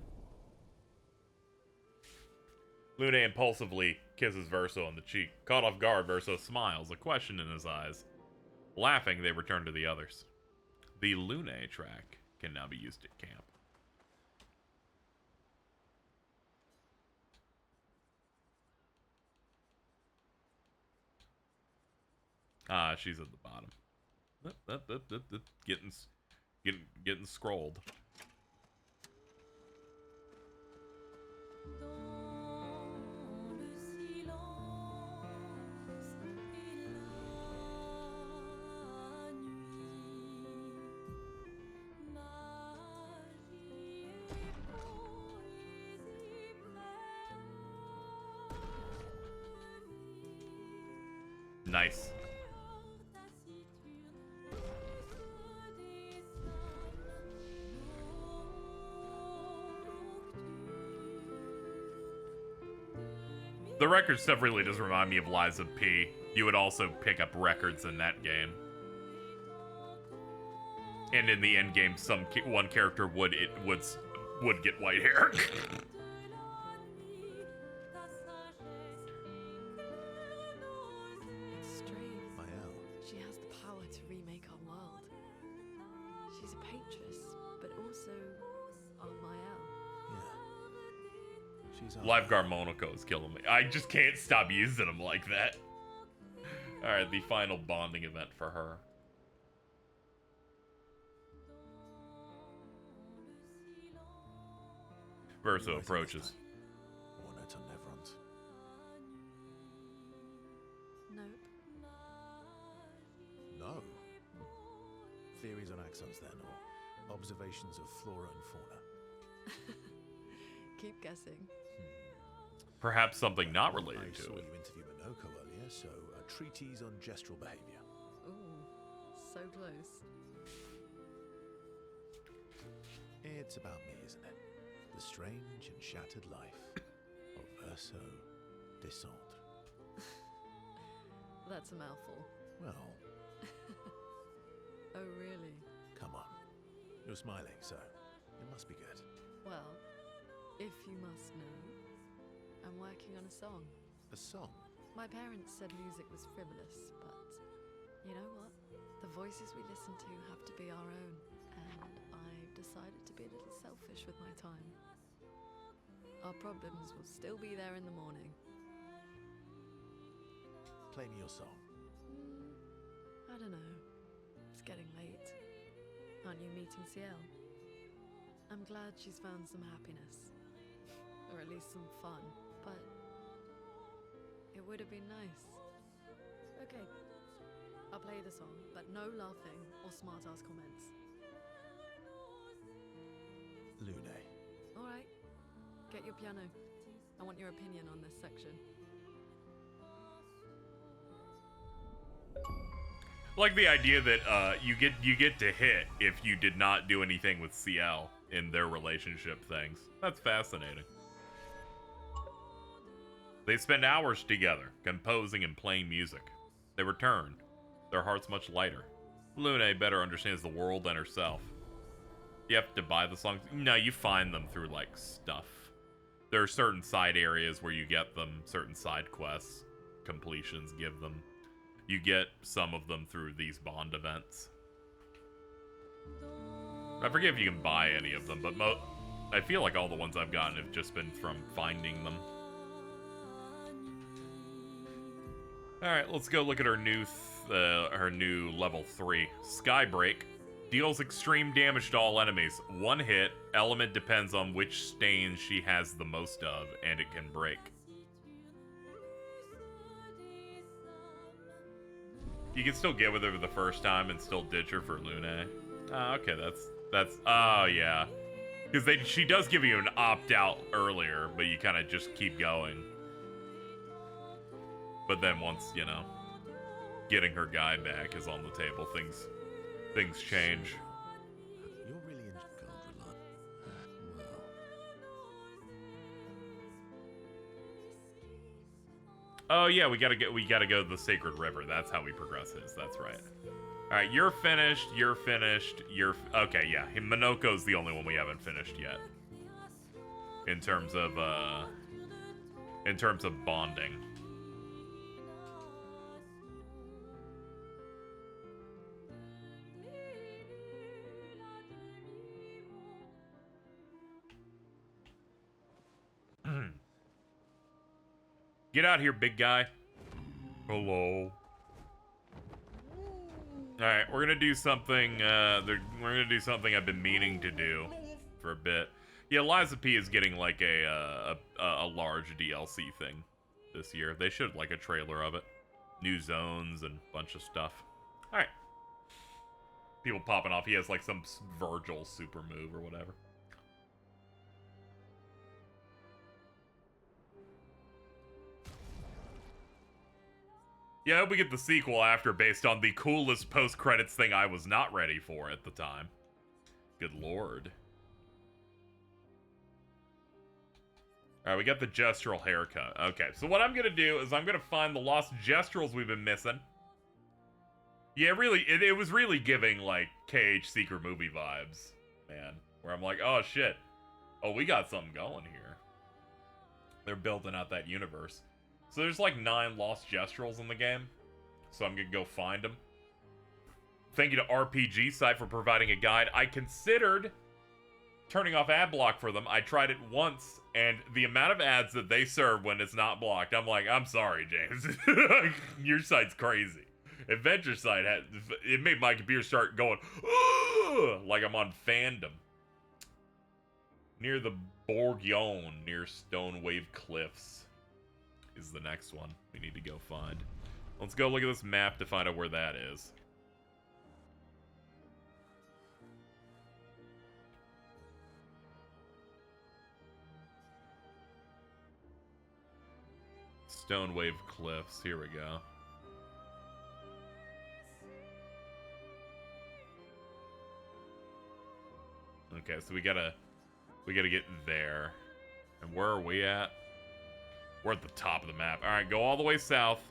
Lune impulsively kisses Verso on the cheek. Caught off guard, Verso smiles, a question in his eyes. Laughing, they return to the others. The Lune track can now be used at camp. Ah, she's at the bottom. Getting scrolled. Nice. The record stuff really does remind me of Lies of P. You would also pick up records in that game. And in the end game, one character would get white hair. It's strange. Mael. She has the power to remake our world. She's a patroness, but also our Mael. Yeah. She's our Lifeguard Monaco is killing me. I just can't stop using them like that. Alright, the final bonding event for her. Verso approaches. War note on Nevrons. Nope. No. Theories on axons then, or observations of flora and fauna. Keep guessing. Perhaps something not I related saw to it. you interview Minoko earlier, so a treatise on gestural behavior. Ooh, so close. It's about me, isn't it? The strange and shattered life of Verso Descendre. That's a mouthful. Well, Oh, really? come on. You're smiling, so it must be good. Well, if you must know, I'm working on a song. A song? My parents said music was frivolous, but you know what? The voices we listen to have to be our own, and I've decided to be a little selfish with my time. Our problems will still be there in the morning. Play me your song. I don't know. It's getting late. Aren't you meeting CL? I'm glad she's found some happiness. Or at least some fun. But it would have been nice. Okay. I'll play the song, but no laughing or smart-ass comments. Lune. Alright. Get your piano. I want your opinion on this section. Like the idea that you get to hit if you did not do anything with CL in their relationship things. That's fascinating. They spend hours together, composing and playing music. They return, their hearts much lighter. Lune better understands the world than herself. You have to buy the songs? No, you find them through, like, stuff. There are certain side areas where you get them, certain side quests, completions give them. You get some of them through these bond events. I forget if you can buy any of them, but I feel like all the ones I've gotten have just been from finding them. Alright, let's go look at her new level 3. Skybreak. Deals extreme damage to all enemies. One hit. Element depends on which stain she has the most of, and it can break. You can still get with her the first time and still ditch her for Lune. Okay, that's oh yeah. Because she does give you an opt-out earlier, but you kind of just keep going. But then once, you know, getting her guy back is on the table, things change. You're really into gold reliant. Well. Oh yeah, we gotta go to the Sacred River. That's how we progress his. That's right. All right, you're finished. You're finished. Okay. Yeah, Minoko's the only one we haven't finished yet. In terms of bonding. Get out here, big guy. Hello. Alright, we're gonna do something, we're gonna do something I've been meaning to do for a bit. Yeah, Liza P is getting, like, a large DLC thing this year. They showed, like, a trailer of it. New zones and a bunch of stuff. Alright. People popping off. He has, like, some Virgil super move or whatever. Yeah, I hope we get the sequel after based on the coolest post-credits thing I was not ready for at the time. Good lord. Alright, we got the gestural haircut. Okay, so what I'm gonna do is I'm gonna find the lost gestrals we've been missing. Yeah, really, it was really giving, like, KH Secret Movie vibes, man. Where I'm like, oh shit. Oh, we got something going here. They're building out that universe. So there's like 9 lost gestrals in the game. So I'm gonna go find them. Thank you to RPG Site for providing a guide. I considered turning off ad block for them. I tried it once, and the amount of ads that they serve when it's not blocked, I'm like, I'm sorry, James. Your site's crazy. Adventure Site it made my computer start going, ugh, like I'm on Fandom. Near the Bourguignon, near Stonewave Cliffs, is the next one we need to go find. Let's go look at this map to find out where that is. Stonewave Cliffs, here we go. Okay, so we gotta get there. And where are we at? We're at the top of the map. Alright, go all the way south.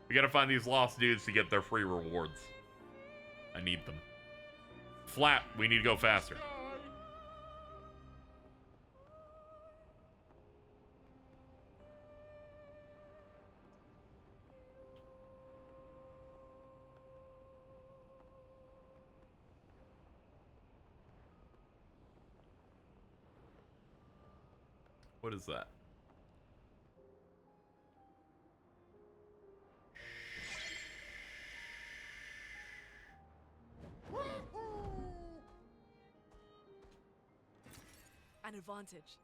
We gotta find these lost dudes to get their free rewards. I need them. Flap, we need to go faster. What is that? An advantage.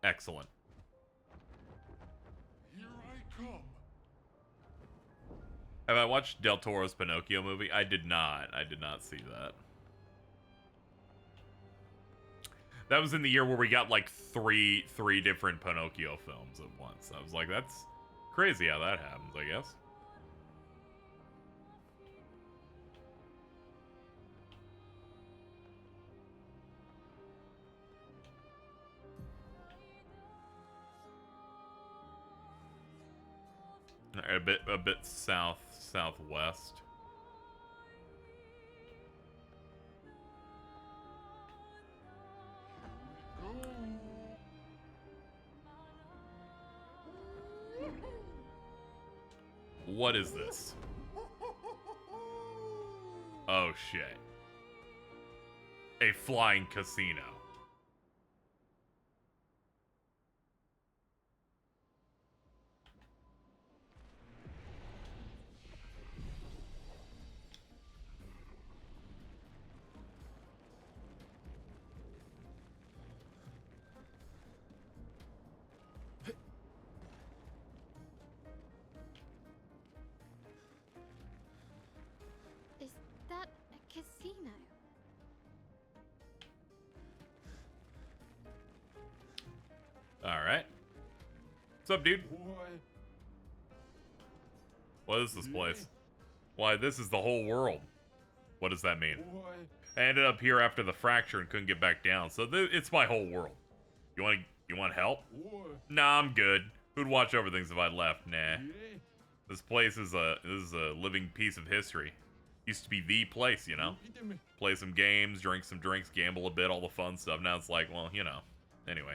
Excellent. Here I come. Have I watched Del Toro's Pinocchio movie? I did not. I did not see that. That was in the year where we got like three different Pinocchio films at once. I was like, that's crazy how that happens, I guess. A bit southwest. What is this? Oh shit. A flying casino. Alright. What's up, dude? What is this place? Why, this is the whole world. What does that mean? I ended up here after the fracture and couldn't get back down, so it's my whole world. You want help? Nah, I'm good. Who'd watch over things if I left? Nah. This place is a living piece of history. Used to be the place, you know? Play some games, drink some drinks, gamble a bit, all the fun stuff. Now it's like, well, you know. Anyway.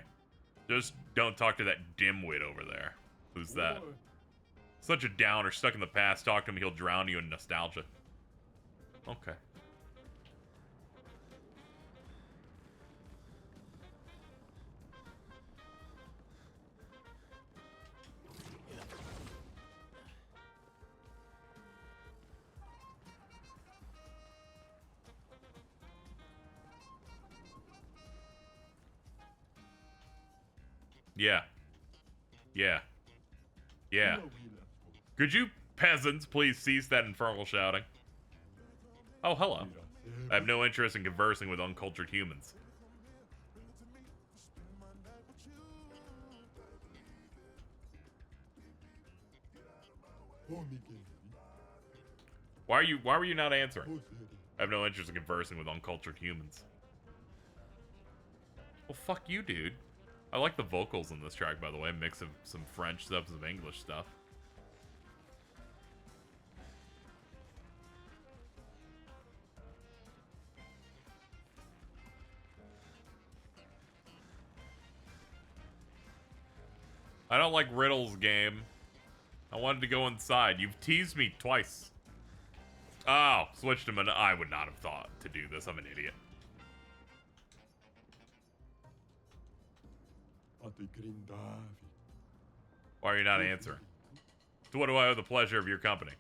Just don't talk to that dimwit over there. Who's that? Such a downer, stuck in the past. Talk to him, he'll drown you in nostalgia. Okay. Yeah. Yeah. Yeah. Could you peasants please cease that infernal shouting? Oh, hello. I have no interest in conversing with uncultured humans. Why were you not answering? I have no interest in conversing with uncultured humans. Well, fuck you, dude. I like the vocals in this track, by the way. A mix of some French stuff, some English stuff. I don't like riddles, game. I wanted to go inside. You've teased me twice. Oh, switched him, and I would not have thought to do this. I'm an idiot. Why are you not answering? To what do I owe the pleasure of your company?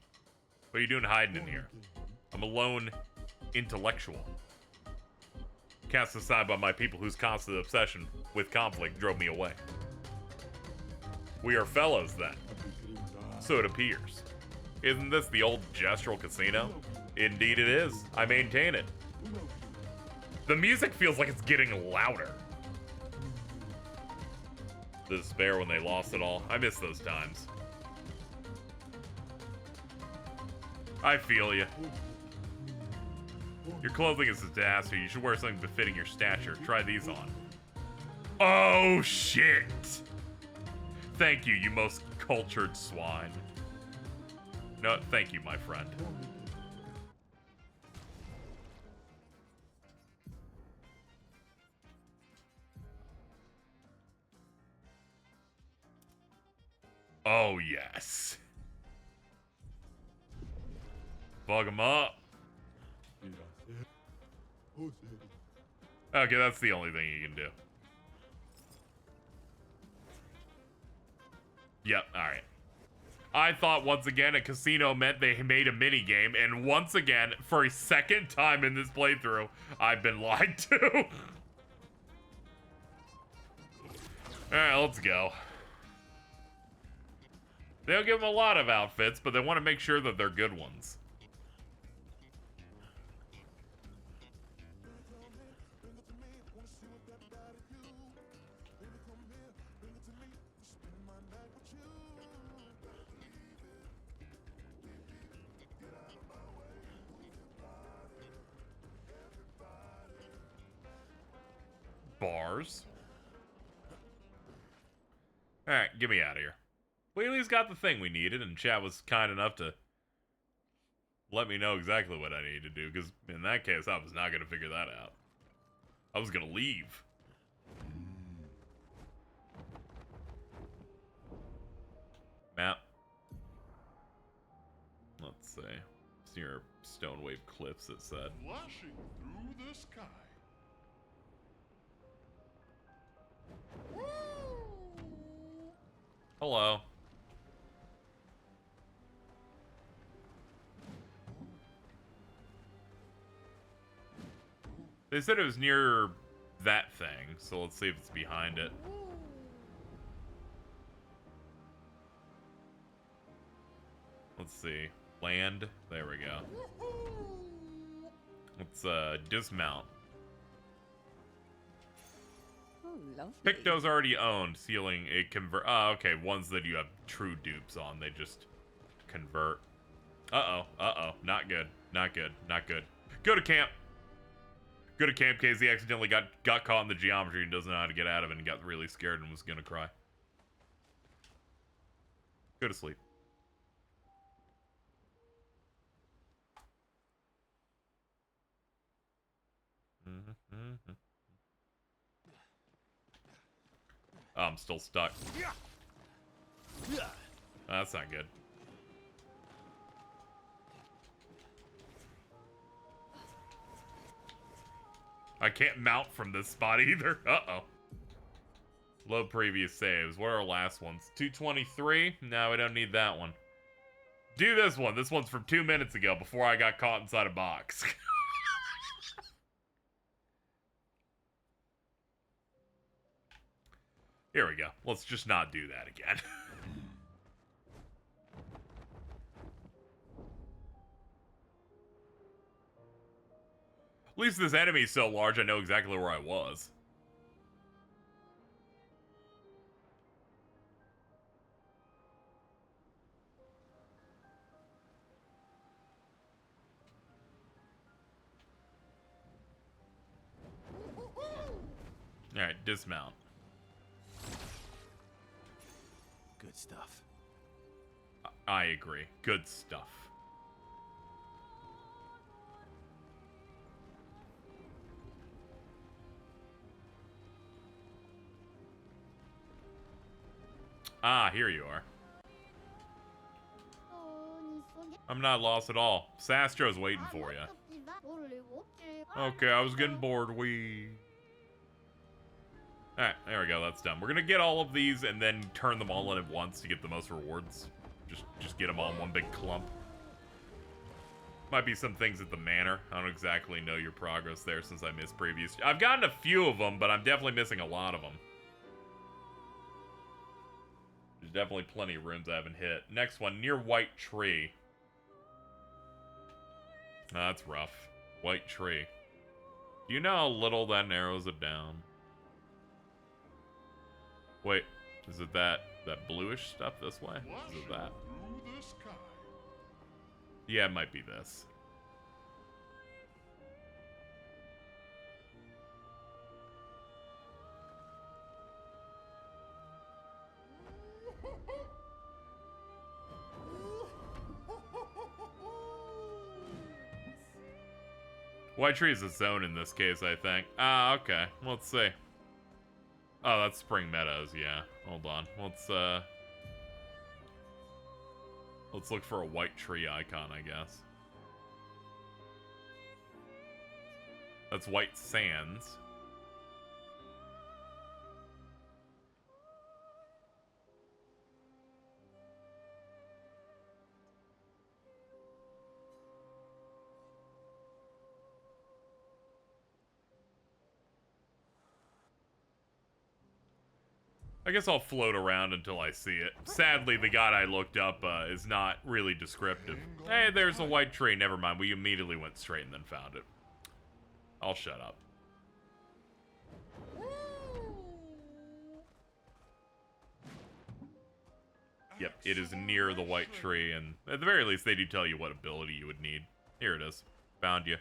What are you doing hiding in here? I'm a lone intellectual. Cast aside by my people whose constant obsession with conflict drove me away. We are fellows, then. So it appears. Isn't this the old gestural casino? Indeed it is. I maintain it. The music feels like it's getting louder. The despair when they lost it all. I miss those times. I feel you. Your clothing is a disaster. You should wear something befitting your stature. Try these on. Oh, shit! Thank you, you most cultured swine. No, thank you, my friend. Oh, yes. Plug him up. Okay, that's the only thing you can do. Yep, alright. I thought once again a casino meant they made a mini game, and once again, for a second time in this playthrough, I've been lied to. Alright, let's go. They'll give them a lot of outfits, but they want to make sure that they're good ones. Bars. Alright, get me out of here. We at least got the thing we needed, and chat was kind enough to let me know exactly what I needed to do, because in that case, I was not going to figure that out. I was going to leave. Map. Let's see. It's near Stone Wave Cliffs, it said. Flashing through the sky. Hello. They said it was near that thing, so let's see if it's behind it. Let's see. Land. There we go. Let's dismount. lovely. Picto's already owned, sealing a convert. Oh, okay, ones that you have true dupes on, they just convert. Uh-oh, not good, not good, not good. Go to camp. Go to camp. KZ accidentally got caught in the geometry and doesn't know how to get out of it and got really scared and was gonna cry. Go to sleep. Oh, I'm still stuck. Oh, that's not good. I can't mount from this spot either. Uh-oh. Low previous saves. What are our last ones? 223? No, we don't need that one. Do this one. This one's from 2 minutes ago before I got caught inside a box. Here we go. Let's just not do that again. At least this enemy's so large I know exactly where I was. Alright, dismount. Good stuff. I agree. Good stuff. Ah, here you are. I'm not lost at all. Sastro's waiting for you. Okay, I was getting bored. Alright, there we go. That's done. We're gonna get all of these and then turn them all in at once to get the most rewards. Just get them all in one big clump. Might be some things at the Manor. I don't exactly know your progress there since I missed previous. I've gotten a few of them, but I'm definitely missing a lot of them. There's definitely plenty of rooms I haven't hit. Next one, near White Tree. That's rough. White Tree. Do you know how little that narrows it down? Wait, is it that bluish stuff this way? Is it that? Through the sky. Yeah, it might be this. White Tree is a zone in this case, I think. Ah, okay. Let's see. Oh, that's Spring Meadows, yeah. Hold on. Let's look for a White Tree icon, I guess. That's White Sands. I guess I'll float around until I see it. Sadly, the god I looked up is not really descriptive. Hey, there's a white tree. Never mind. We immediately went straight and then found it. I'll shut up. Yep, it is near the white tree, and at the very least, they do tell you what ability you would need. Here it is. Found you.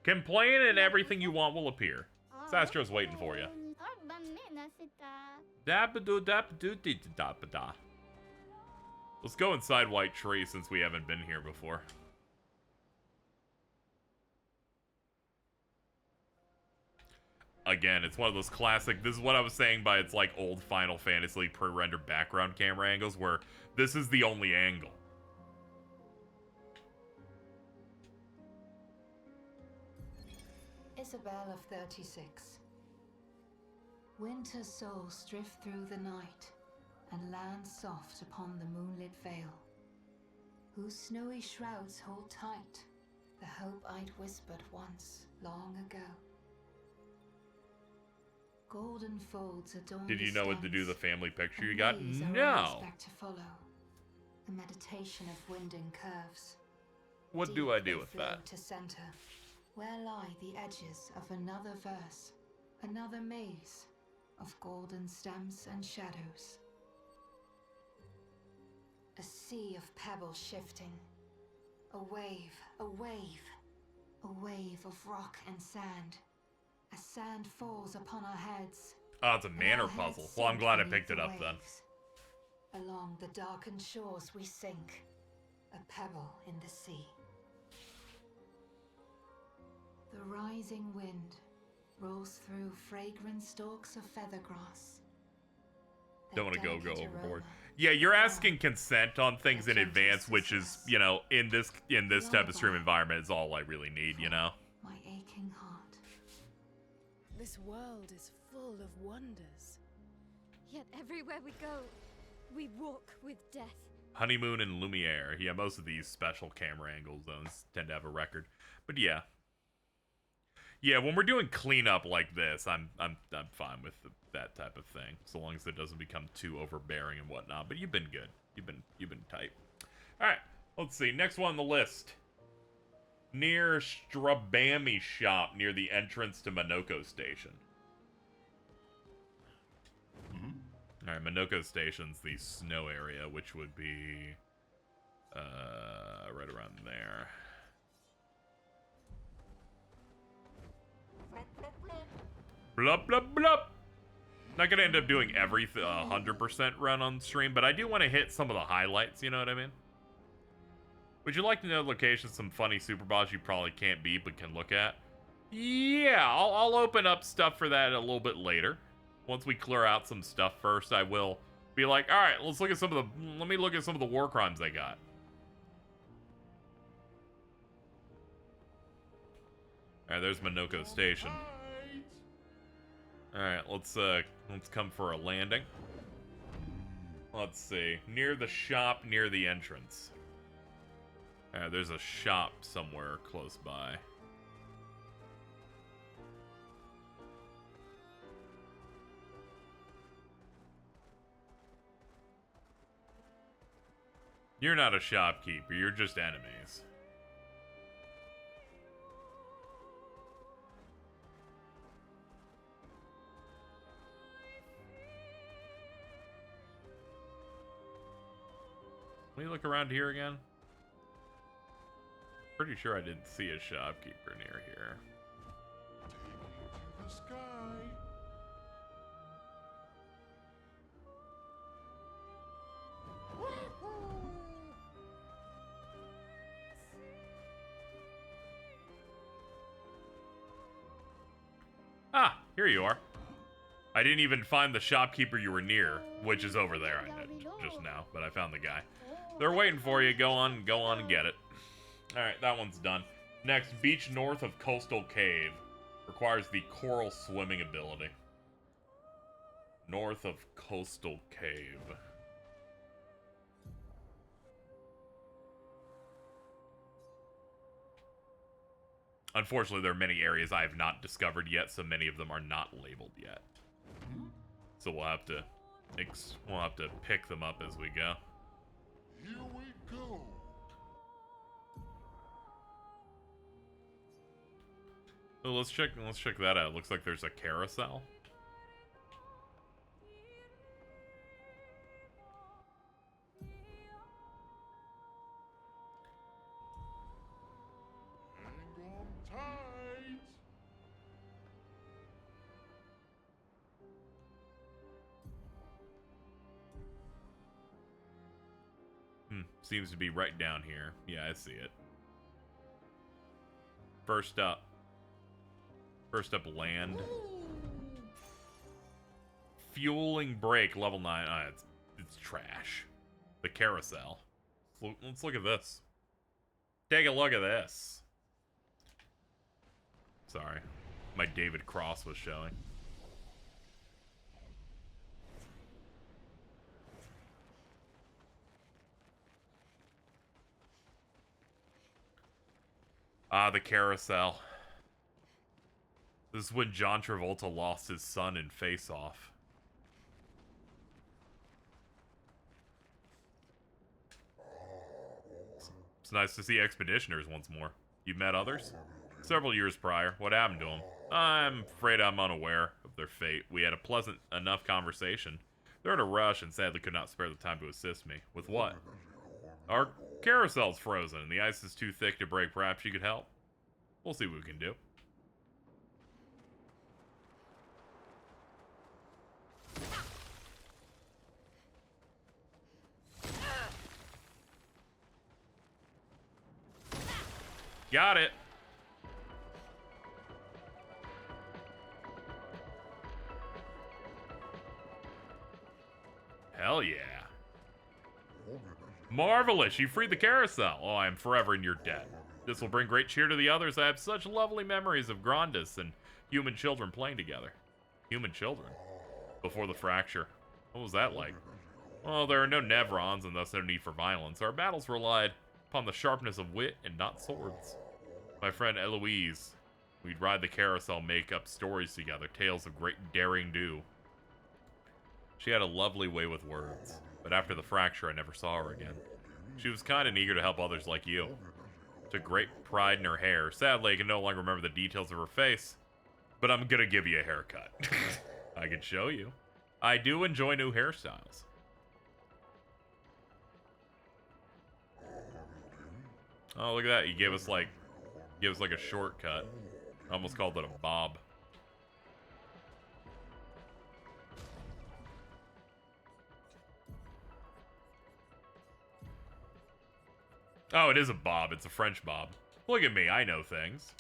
Complain and everything you want will appear. Sastro's waiting for you. Let's go inside White Tree since we haven't been here before. Again, it's one of those classic, this is what I was saying by it's like old Final Fantasy pre-rendered background camera angles where this is the only angle. Isabel of 36. Winter souls drift through the night and land soft upon the moonlit vale, whose snowy shrouds hold tight the hope I'd whispered once, long ago. Golden folds adorn. Did you know what to do the family picture you and got? these are No. back to follow. A meditation of winding curves. What do I do with Deep they flow that? to center, where lie the edges of another verse, another maze, of golden stems and shadows. A sea of pebbles shifting. A wave, a wave. A wave of rock and sand. As sand falls upon our heads. Oh, it's a and Manor our heads puzzle. Well, I'm sink glad I beneath picked it the up then. waves. Along the darkened shores we sink. A pebble in the sea. The rising wind rolls through fragrant stalks of feathergrass. Don't want to go overboard. Yeah, you're asking consent on things in advance, which is, you know, in this type of stream environment is all I really need, you know. My aching heart. This world is full of wonders. Yet everywhere we go, we walk with death. Honeymoon and Lumiere. Yeah, most of these special camera angle zones tend to have a record. But yeah. Yeah, when we're doing cleanup like this, I'm fine with that type of thing, so long as it doesn't become too overbearing and whatnot. But you've been good. You've been tight. All right, let's see. Next one on the list. Near Strabami shop near the entrance to Manoko Station. All right, Manoko Station's the snow area, which would be right around there. Blup, blup, blup. Not gonna end up doing everything 100% run on stream, but I do want to hit some of the highlights, you know what I mean? Would you like to know locations some funny super boss you probably can't beat but can look at? Yeah, I'll open up stuff for that a little bit later. Once we clear out some stuff first, I will be like, all right, let me look at some of the war crimes I got. All right, there's Manoko Station. All right, let's come for a landing. Let's see, near the shop, near the entrance. All right, there's a shop somewhere close by. You're not a shopkeeper, you're just enemies. Let me look around here again. Pretty sure I didn't see a shopkeeper near here. To the sky. Ah, here you are. I didn't even find the shopkeeper you were near, which is over there just now, but I found the guy. They're waiting for you. Go on and get it. All right, that one's done. Next, beach north of Coastal Cave. Requires the coral swimming ability. North of Coastal Cave. Unfortunately, there are many areas I have not discovered yet, so many of them are not labeled yet. So we'll have to pick them up as we go. Here we go. Oh, let's check that out. Looks like there's a carousel. Hang on tight. Seems to be right down here. Yeah, I see it. First up, land. Fueling brake, level 9. Ah, it's trash. The carousel. Let's look at this. Take a look at this. Sorry. My David Cross was showing. Ah, the carousel. This is when John Travolta lost his son in Face Off. It's nice to see Expeditioners once more. You met others? Several years prior. What happened to them? I'm afraid I'm unaware of their fate. We had a pleasant enough conversation. They're in a rush and sadly could not spare the time to assist me. With what? Our carousel's frozen and the ice is too thick to break. Perhaps you could help? We'll see what we can do. Got it. Hell yeah. Marvelous, you freed the carousel. Oh, I am forever in your debt. This will bring great cheer to the others. I have such lovely memories of Grandis and human children playing together. Human children? Before the fracture. What was that like? Well, there are no Nevrons and thus no need for violence. Our battles relied upon the sharpness of wit and not swords. My friend Eloise, we'd ride the carousel, make up stories together, tales of great daring do. She had a lovely way with words, but after the fracture, I never saw her again. She was kind and eager to help others like you. Took great pride in her hair. Sadly, I can no longer remember the details of her face, but I'm gonna give you a haircut. I can show you. I do enjoy new hairstyles. Oh, look at that. He gave us like a shortcut. I almost called it a bob. Oh, it is a bob. It's a French bob. Look at me. I know things.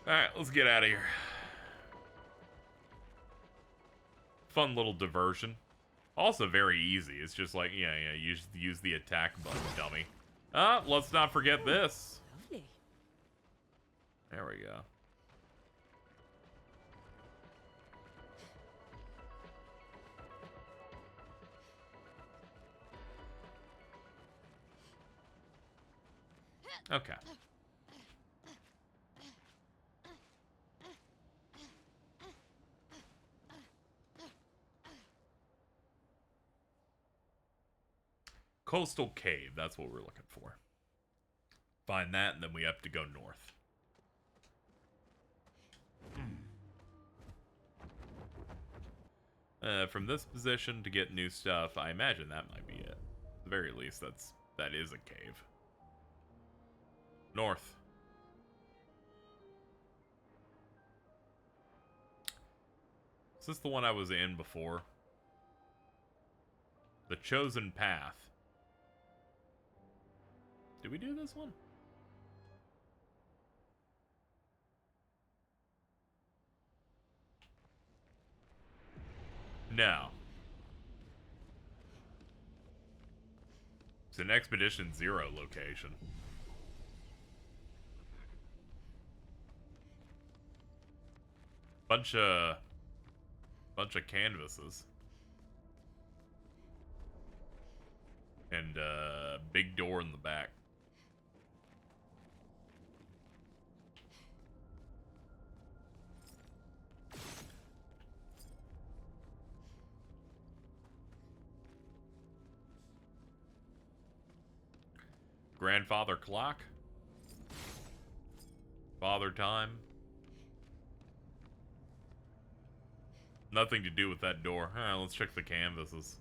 Alright, let's get out of here. Fun little diversion. Also very easy. It's just like, yeah, use the attack button, dummy. Let's not forget this. Lovely. There we go. Okay. Coastal Cave, that's what we're looking for. Find that, and then we have to go north. From this position to get new stuff, I imagine that might be it. At the very least, that is a cave. North. Is this the one I was in before? The Chosen Path. Did we do this one? No. It's an Expedition 0 location. Bunch of canvases. And big door in the back. Grandfather clock. Father time. Nothing to do with that door. Let's check the canvases.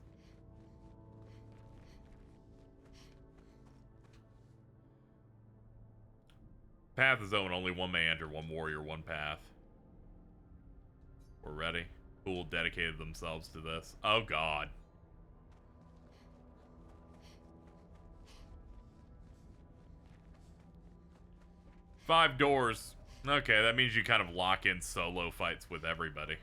Path is open. Only one may enter. One warrior, one path. We're ready. Who will dedicate themselves to this? Oh, God. Five doors. Okay, that means you kind of lock in solo fights with everybody.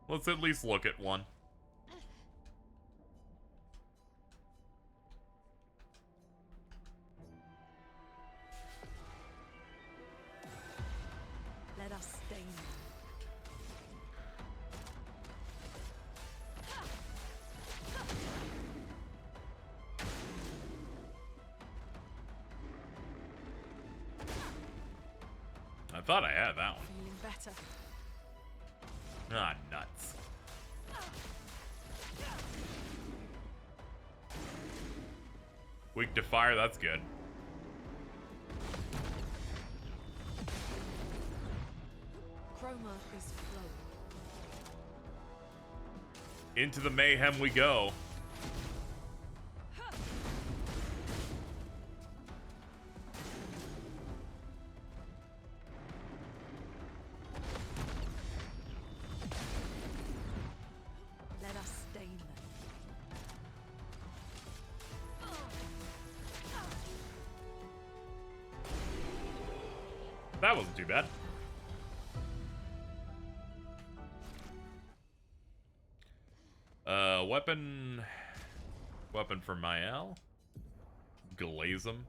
Let's at least look at one. Let us stay. thought I had that one. Feeling better. Ah, nuts. Weak to fire, that's good. Chroma is flowing. Into the mayhem we go. Let us stain them. That wasn't too bad. Weapon for Mael. Glaze him.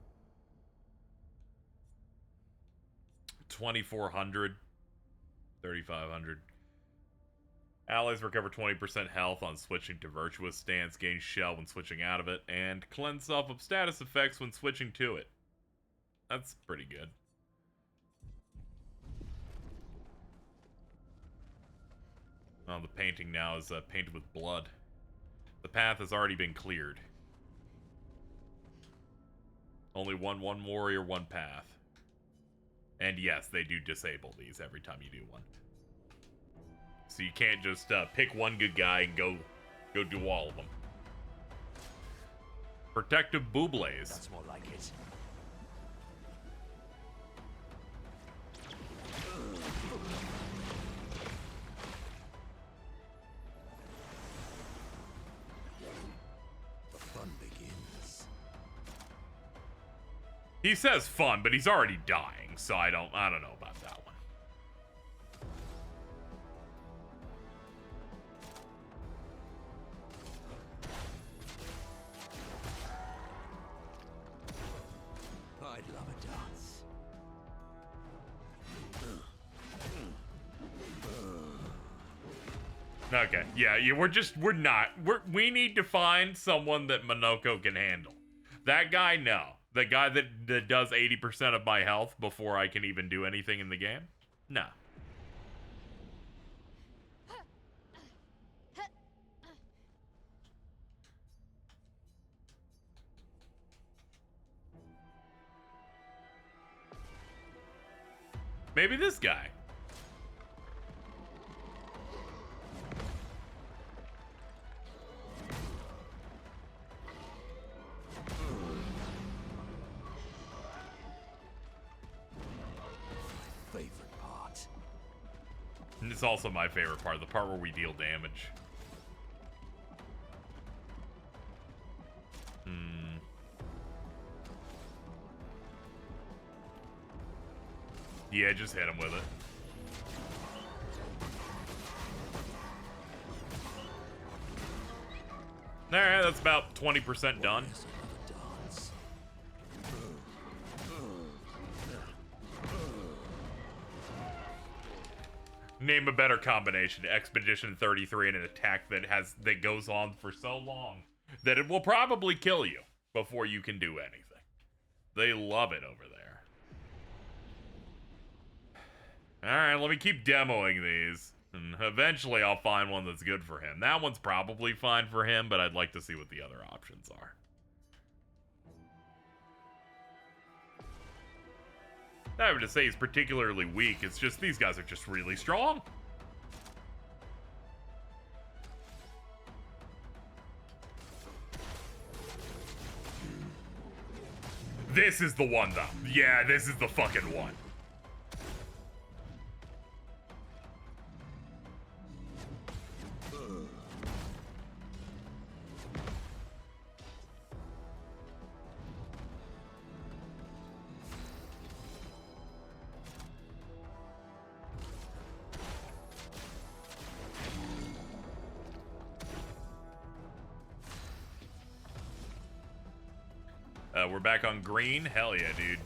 2,400. 3,500. Allies recover 20% health on switching to Virtuous Stance, gain Shell when switching out of it, and cleanse self of status effects when switching to it. That's pretty good. Oh, the painting now is painted with blood. The path has already been cleared. Only one warrior, one path. And yes, they do disable these every time you do one. So you can't just pick one good guy and go do all of them. Protective Bubles. That's more like it. The fun begins. He says fun, but he's already dying, so I don't know about that one. I'd love a dance. Okay, yeah, we need to find someone that Monoko can handle. That guy, no. The guy that does 80% of my health before I can even do anything in the game? No. Maybe this guy. Favorite part. And it's also my favorite part, the part where we deal damage. Yeah, just hit him with it. Alright, that's about 20% done. Yes, another dance. Name a better combination. Expedition 33 and an attack that goes on for so long that it will probably kill you before you can do anything. They love it over there. Alright, let me keep demoing these. And eventually I'll find one that's good for him. That one's probably fine for him, but I'd like to see what the other options are. Not even to say he's particularly weak, it's just these guys are just really strong. This is the one, though. Yeah, this is the fucking one. We're back on green? Hell yeah, dude.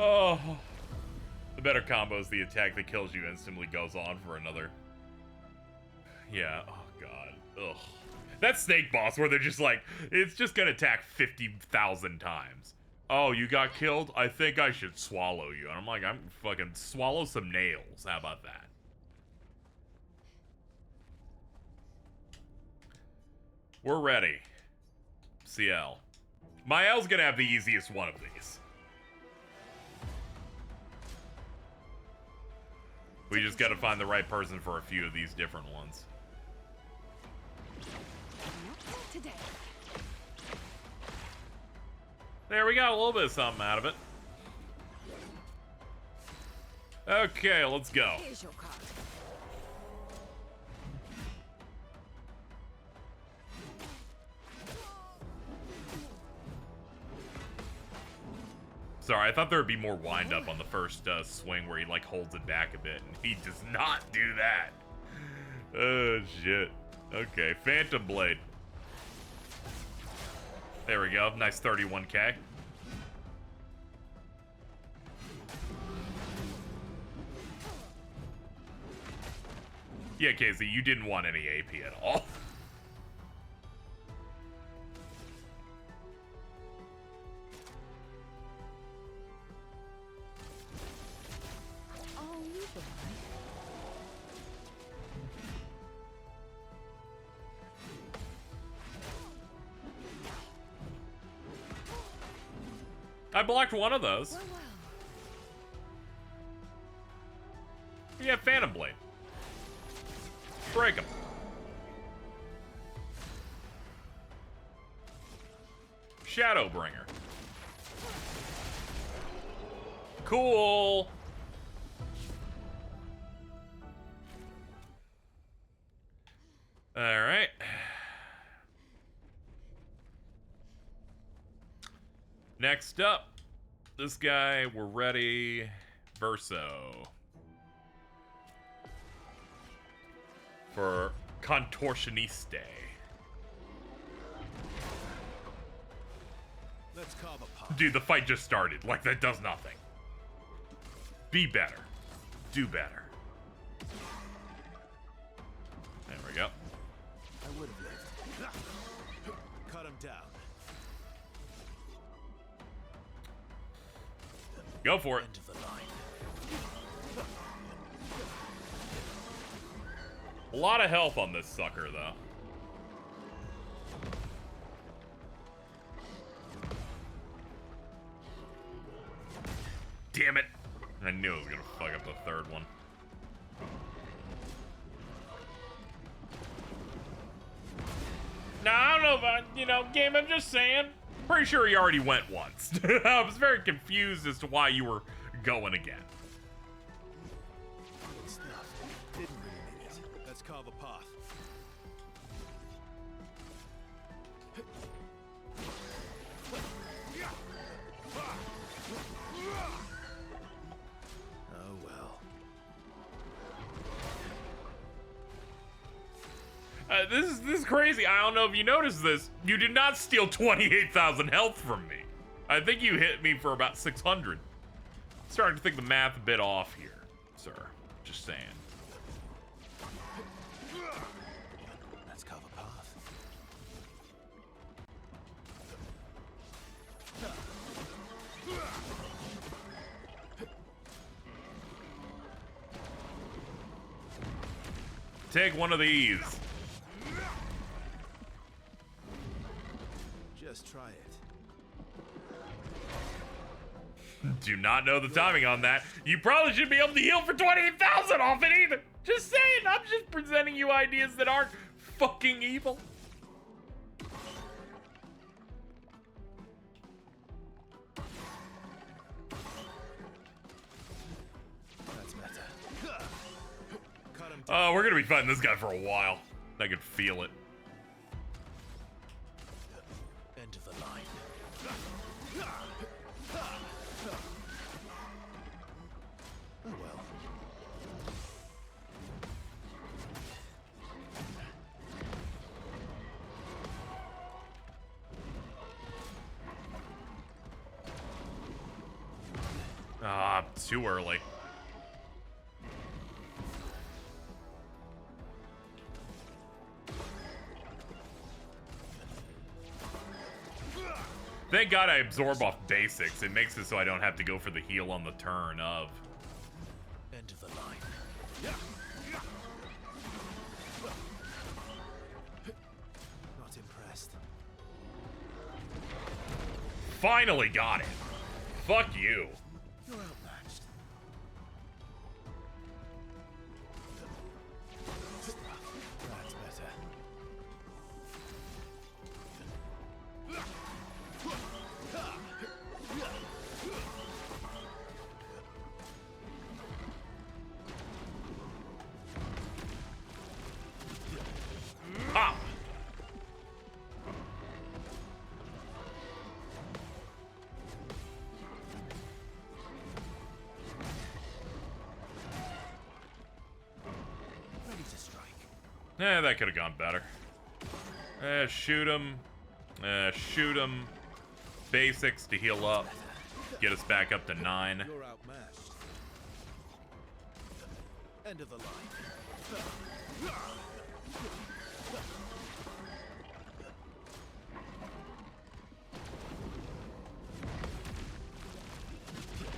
Oh. The better combo is the attack that kills you instantly goes on for another. Yeah, oh god. Ugh. That snake boss where they're just like, it's just gonna attack 50,000 times. Oh, you got killed? I think I should swallow you. And I'm like, I'm fucking swallow some nails. How about that? We're ready. CL. Mael's gonna have the easiest one of these. We just gotta find the right person for a few of these different ones. Today. There we got a little bit of something out of it. Okay, let's go. Here's your card. Sorry, I thought there would be more wind up on the first swing where he like holds it back a bit, and he does not do that. Oh shit. Okay, Phantom Blade. There we go. Nice 31k. Yeah, KZ, you didn't want any AP at all. Oh, you go. I blocked one of those. Well. Yeah, Phantom Blade. Break him. Shadowbringer. Cool. All right. Next up, this guy, we're ready. Verso. For Contortioniste. Let's carve a path. Dude, the fight just started. Like, that does nothing. Be better. Do better. There we go. I would have lived. Cut him down. Go for it. End of the line. A lot of health on this sucker, though. Damn it. I knew I was gonna fuck up the third one. Now, I don't know if game, I'm just saying. Pretty sure he already went once. I was very confused as to why you were going again. Good stuff. Didn't really need it. Let's carve a path. Oh well. This is crazy. I don't know if you noticed this. You did not steal 28,000 health from me. I think you hit me for about 600. Starting to think the math a bit off here, sir. Just saying. Let's carve a path. Take one of these. Just try it. Do not know the timing on that. You probably should be able to heal for 28,000 off it either. Just saying. I'm just presenting you ideas that aren't fucking evil. That's better. Cut him down. Oh, we're gonna be fighting this guy for a while. I can feel it. End of the line. Oh well. too early. Thank God I absorb off basics. It makes it so I don't have to go for the heal on the turn of. End of the line. Not impressed. Finally got it. Fuck you. You're outmatched. That's better. Ah. Ready to strike. That could have gone better. Shoot him. Shoot him. Basics to heal up. Get us back up to 9. You're outmatched. End of the line.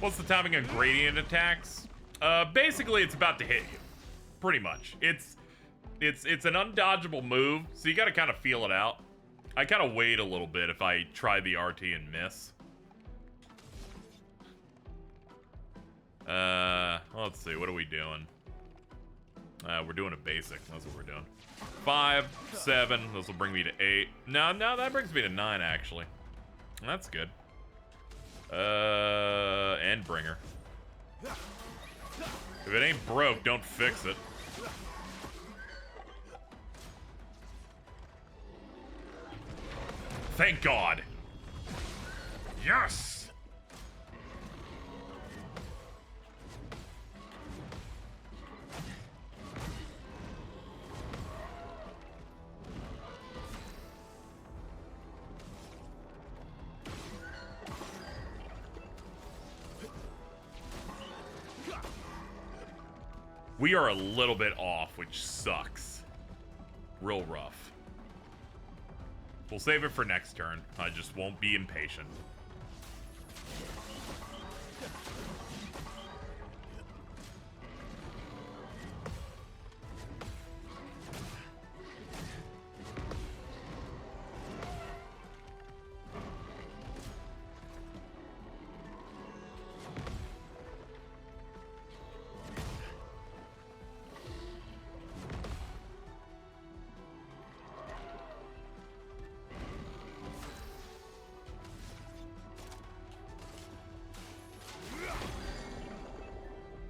What's the timing on gradient attacks? Basically, it's about to hit you. Pretty much. It's an undodgeable move, so you got to kind of feel it out. I kind of wait a little bit if I try the RT and miss. Let's see. What are we doing? We're doing a basic. That's what we're doing. 5, 7. This will bring me to 8. No, that brings me to 9, actually. That's good. And bringer. If it ain't broke, don't fix it. Thank God. Yes! We are a little bit off, which sucks. Real rough. We'll save it for next turn. I just won't be impatient.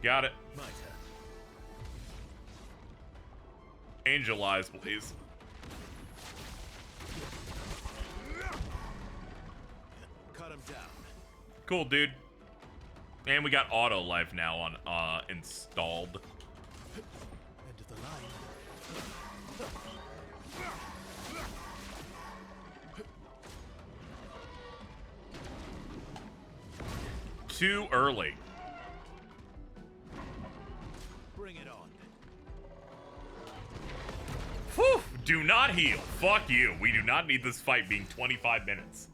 Got it. My turn. Angel eyes, please. Cut him down. Cool, dude. And we got auto life now on installed. End of the line. Too early. Bring it on. Whew, do not heal. Fuck you. We do not need this fight being 25 minutes.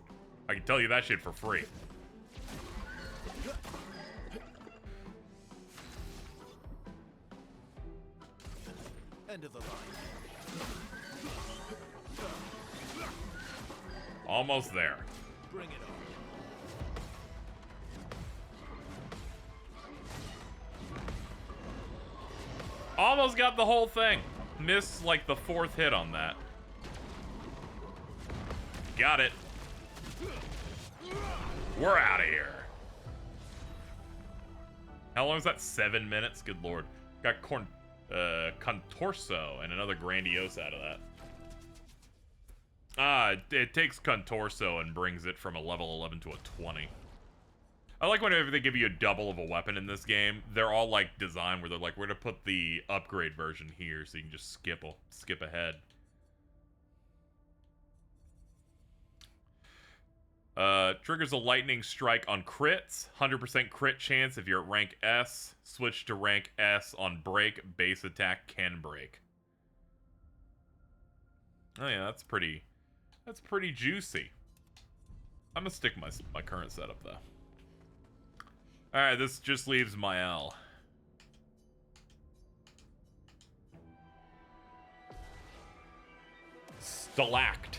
I can tell you that shit for free. End of the line. Almost there. Bring it on. Almost got the whole thing. Missed like the 4th hit on that. Got it. We're out of here. How long is that? 7 minutes? Good lord. Got Contorso and another Grandiose out of that. It takes Contorso and brings it from a level 11 to a 20. I like whenever they give you a double of a weapon in this game. They're all like designed where they're like, we're gonna put the upgrade version here so you can just skip ahead. Triggers a lightning strike on crits. 100% crit chance if you're at rank S. Switch to rank S on break. Base attack can break. Oh yeah, that's pretty juicy. I'm gonna stick my current setup though. Alright, this just leaves my L. Stalact.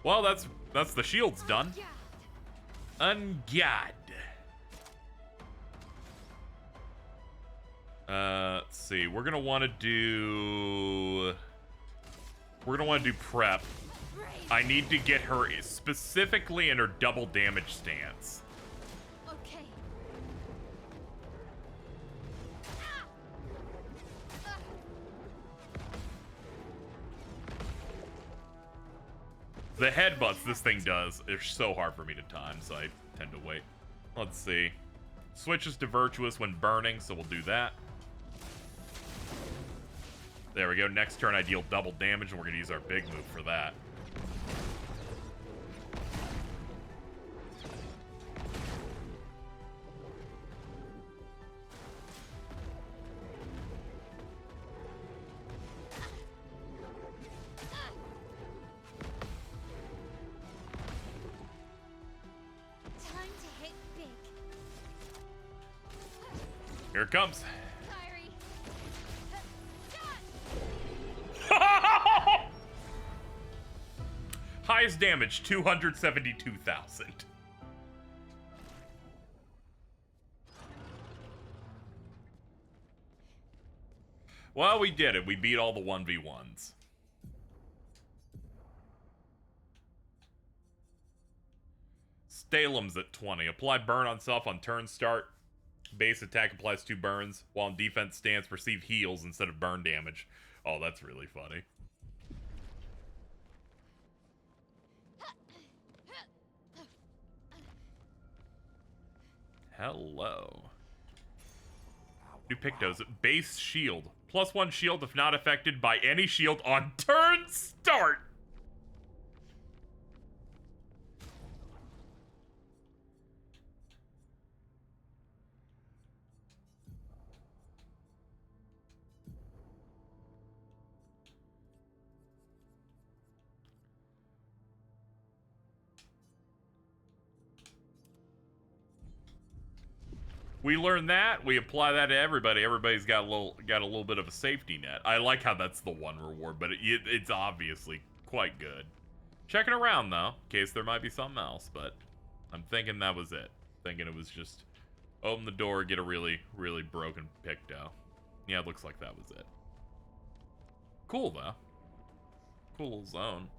Well, that's the shield's done. Ungad. Let's see. We're gonna want to do prep. I need to get her specifically in her double damage stance. Okay. The headbutts this thing does are so hard for me to time, so I tend to wait. Let's see. Switches to virtuous when burning, so we'll do that. There we go. Next turn I deal double damage, and we're going to use our big move for that. Time to hit big. Here it comes. Kyrie. Highest damage, 272,000. Well, we did it. We beat all the 1v1s. Stalem's at 20. Apply burn on self on turn start. Base attack applies 2 burns, while in defense stance, receive heals instead of burn damage. Oh, that's really funny. Hello. New Pictos. Base shield. +1 shield if not affected by any shield on turn start. We learn that, we apply that to everybody. Everybody's got a little bit of a safety net. I like how that's the one reward, but it's obviously quite good. Checking around though, in case there might be something else, but I'm thinking that was it. Thinking it was just open the door, get a really, really broken Picto. Yeah, it looks like that was it. Cool though. Cool little zone.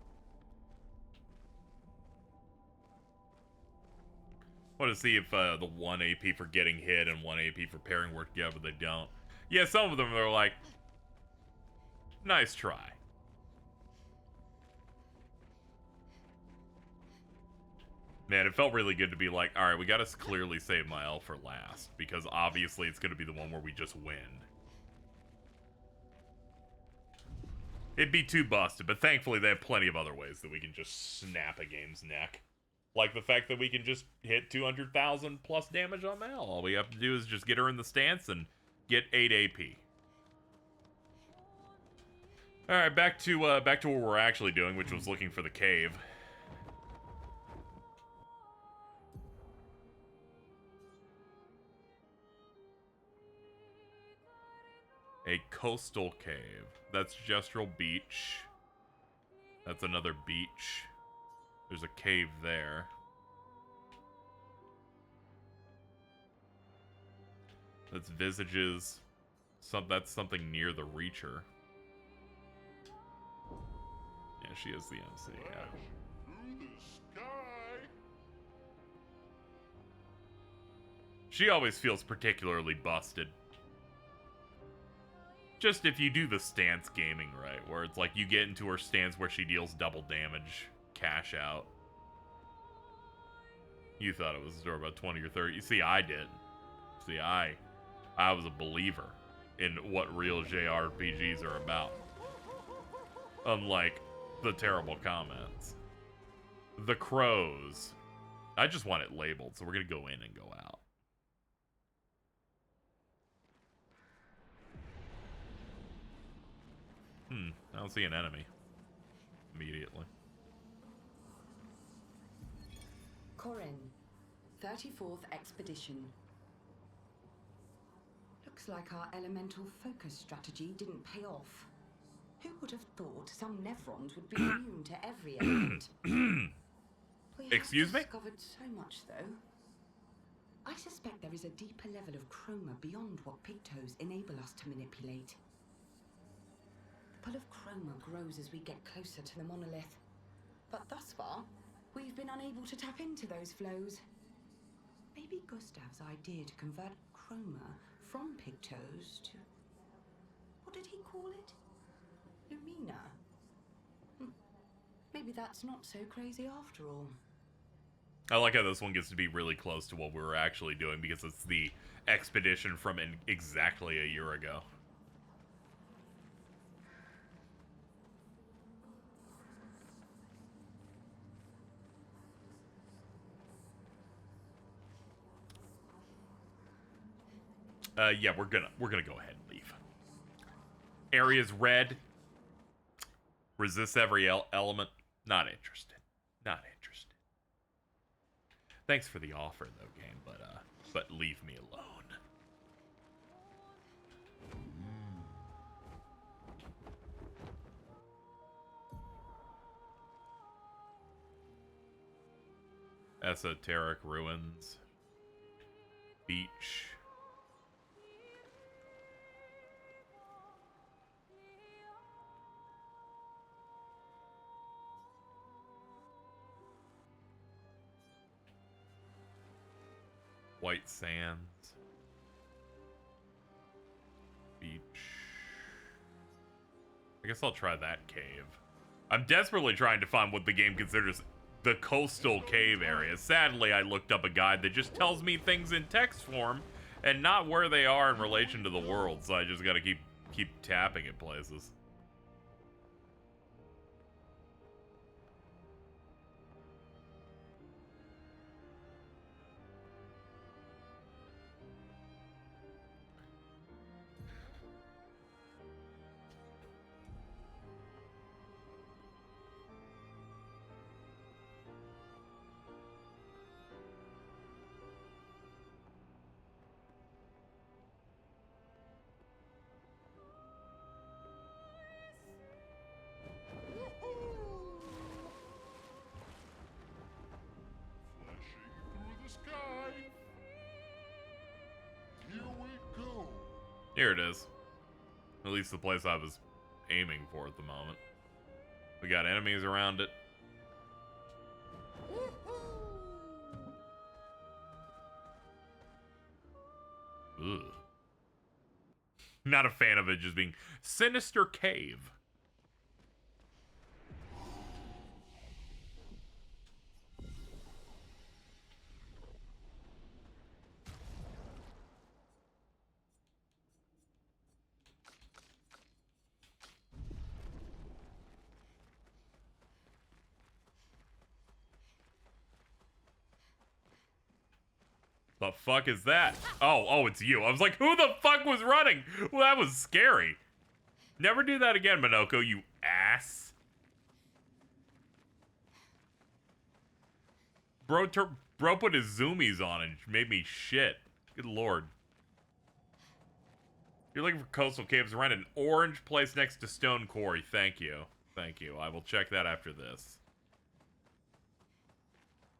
Want to see if the 1 AP for getting hit and 1 AP for pairing work together, they don't. Yeah, some of them are like, nice try. Man, it felt really good to be like, alright, we gotta clearly save my L for last, because obviously it's gonna be the one where we just win. It'd be too busted, but thankfully they have plenty of other ways that we can just snap a game's neck. Like the fact that we can just hit 200,000 plus damage on Mal. All we have to do is just get her in the stance and get 8 AP. All right, back to what we're actually doing, which was looking for the cave. A coastal cave. That's Gestural Beach. That's another beach. There's a cave there. That's Visages. That's something near the Reacher. Yeah, she is the MC, yeah. Through the sky. She always feels particularly busted. Just if you do the stance gaming right, where it's like you get into her stance where she deals double damage, cash out. You thought it was a store about 20 or 30. You see, I did. See, I was a believer. in what real JRPGs are about. Unlike the terrible comments. The Crows. I just want it labeled, so we're gonna go in and go out. I don't see an enemy. Immediately. Corin, 34th Expedition. Looks like our elemental focus strategy didn't pay off. Who would have thought some Nevrons would be immune to every element? We Excuse me? have discovered so much, though. I suspect there is a deeper level of chroma beyond what pigtoes enable us to manipulate. The pull of chroma grows as we get closer to the monolith. But thus far, we've been unable to tap into those flows. Maybe Gustav's idea to convert chroma from pigtoes to... what did he call it? Lumina. Maybe that's not so crazy after all. I like how this one gets to be really close to what we were actually doing because it's the expedition from exactly a year ago. Yeah, we're gonna go ahead and leave. Area's red. Resists every element. Not interested. Not interested. Thanks for the offer, though, game, but leave me alone. Esoteric ruins. Beach. White sands. Beach. I guess I'll try that cave. I'm desperately trying to find what the game considers the coastal cave area. Sadly, I looked up a guide that just tells me things in text form and not where they are in relation to the world, so I just gotta keep tapping at places. Here it is. At least the place I was aiming for at the moment. We got enemies around it. Ugh. Not a fan of it just being Sinister Cave. The fuck is that? Oh, it's you. I was like, who the fuck was running? Well, that was scary. Never do that again, Minoko, you ass. Bro put his zoomies on and made me shit. Good lord. You're looking for coastal caves around an orange place next to Stone Quarry. Thank you. Thank you. I will check that after this.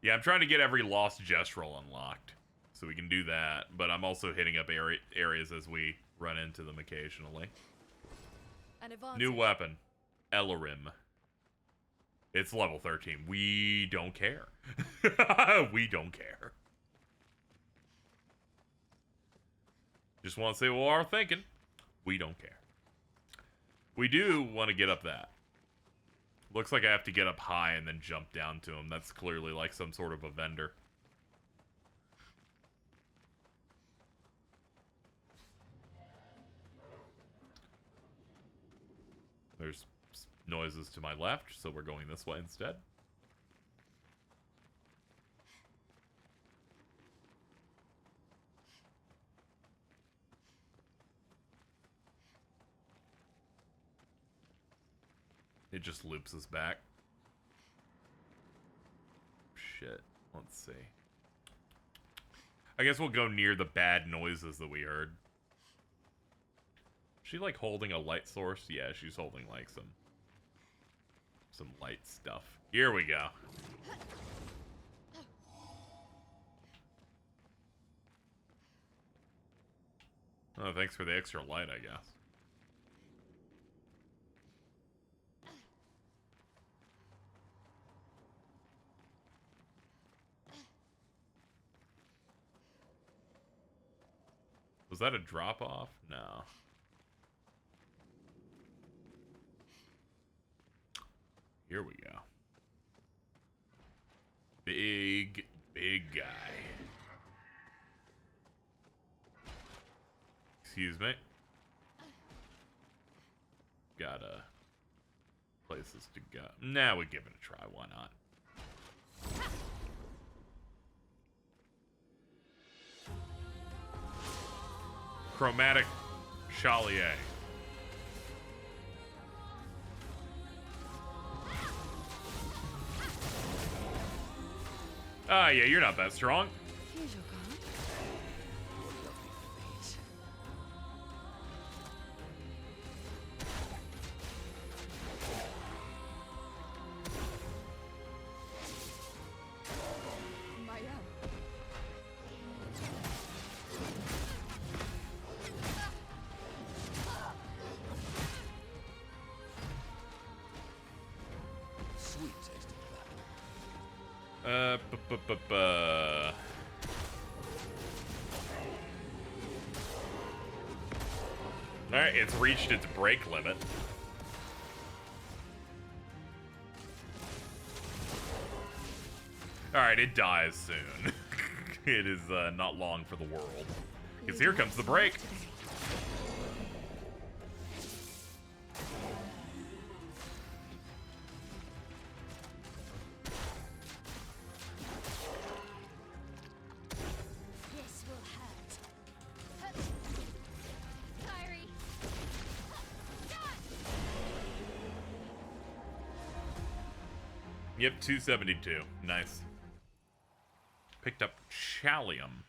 Yeah, I'm trying to get every lost gestural unlocked. So we can do that, but I'm also hitting up areas as we run into them occasionally. New weapon. Elarim. It's level 13. We don't care. We don't care. Just want to say what we're thinking. We don't care. We do want to get up that. Looks like I have to get up high and then jump down to him. That's clearly like some sort of a vendor. There's noises to my left, so we're going this way instead. It just loops us back. Shit. Let's see. I guess we'll go near the bad noises that we heard. Is she like holding a light source? Yeah, she's holding like some light stuff. Here we go. Oh, thanks for the extra light, I guess. Was that a drop-off? No. Here we go. Big guy. Excuse me. Got places to go. Nah, we give it a try. Why not? Chromatic Chalier. Ah, yeah, you're not that strong. Here's your card. Sweet tasting Alright, it's reached its break limit. Alright, it dies soon. It is not long for the world. Because here comes the break. This will hurt. Sorry. Yep, 272. Nice. Picked up Challium.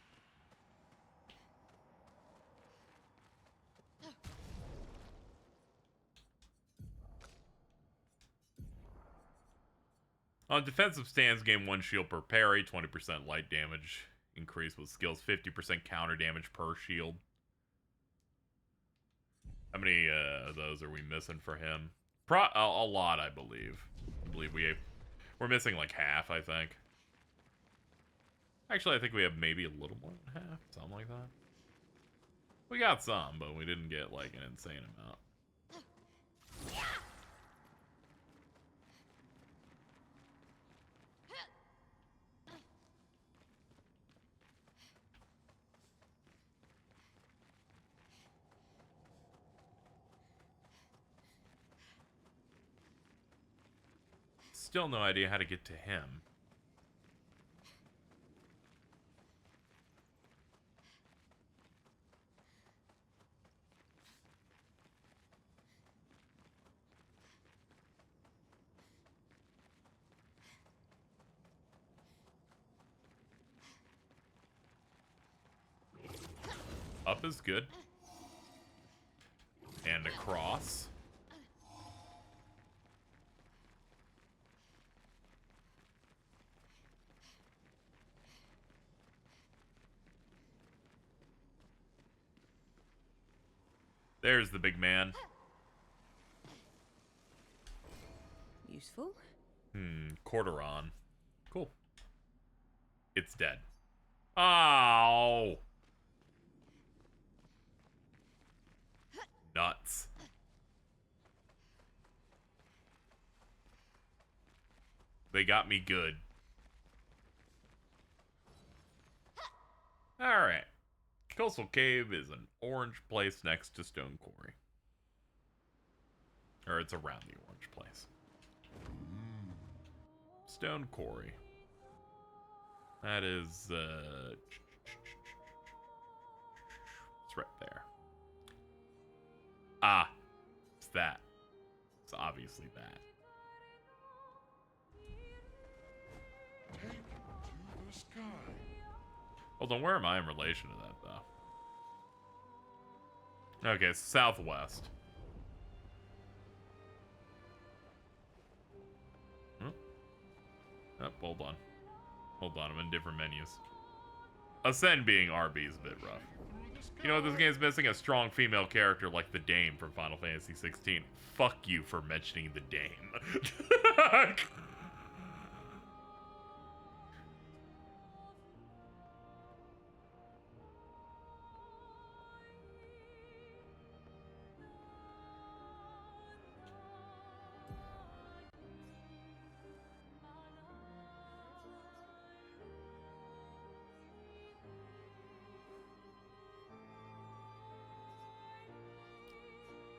On defensive stance, gain 1 shield per parry, 20% light damage. Increase with skills, 50% counter damage per shield. How many of those are we missing for him? A lot, I believe. I believe we're missing like half, I think. Actually, I think we have maybe a little more than half, something like that. We got some, but we didn't get like an insane amount. Still no idea how to get to him. Up is good. And across. There's the big man. Useful. Corduron. Cool. It's dead. Oh! Nuts. They got me good. Alright. Coastal Cave is an orange place next to Stone Quarry. Or it's around the orange place. Stone Quarry. That is, it's right there. Ah, it's that. It's obviously that. Take it to the sky. Hold on, where am I in relation to that, though? Okay, it's southwest. Oh, hold on. Hold on, I'm in different menus. Ascend being RB is a bit rough. You know what, this game's missing a strong female character like the Dame from Final Fantasy 16. Fuck you for mentioning the Dame.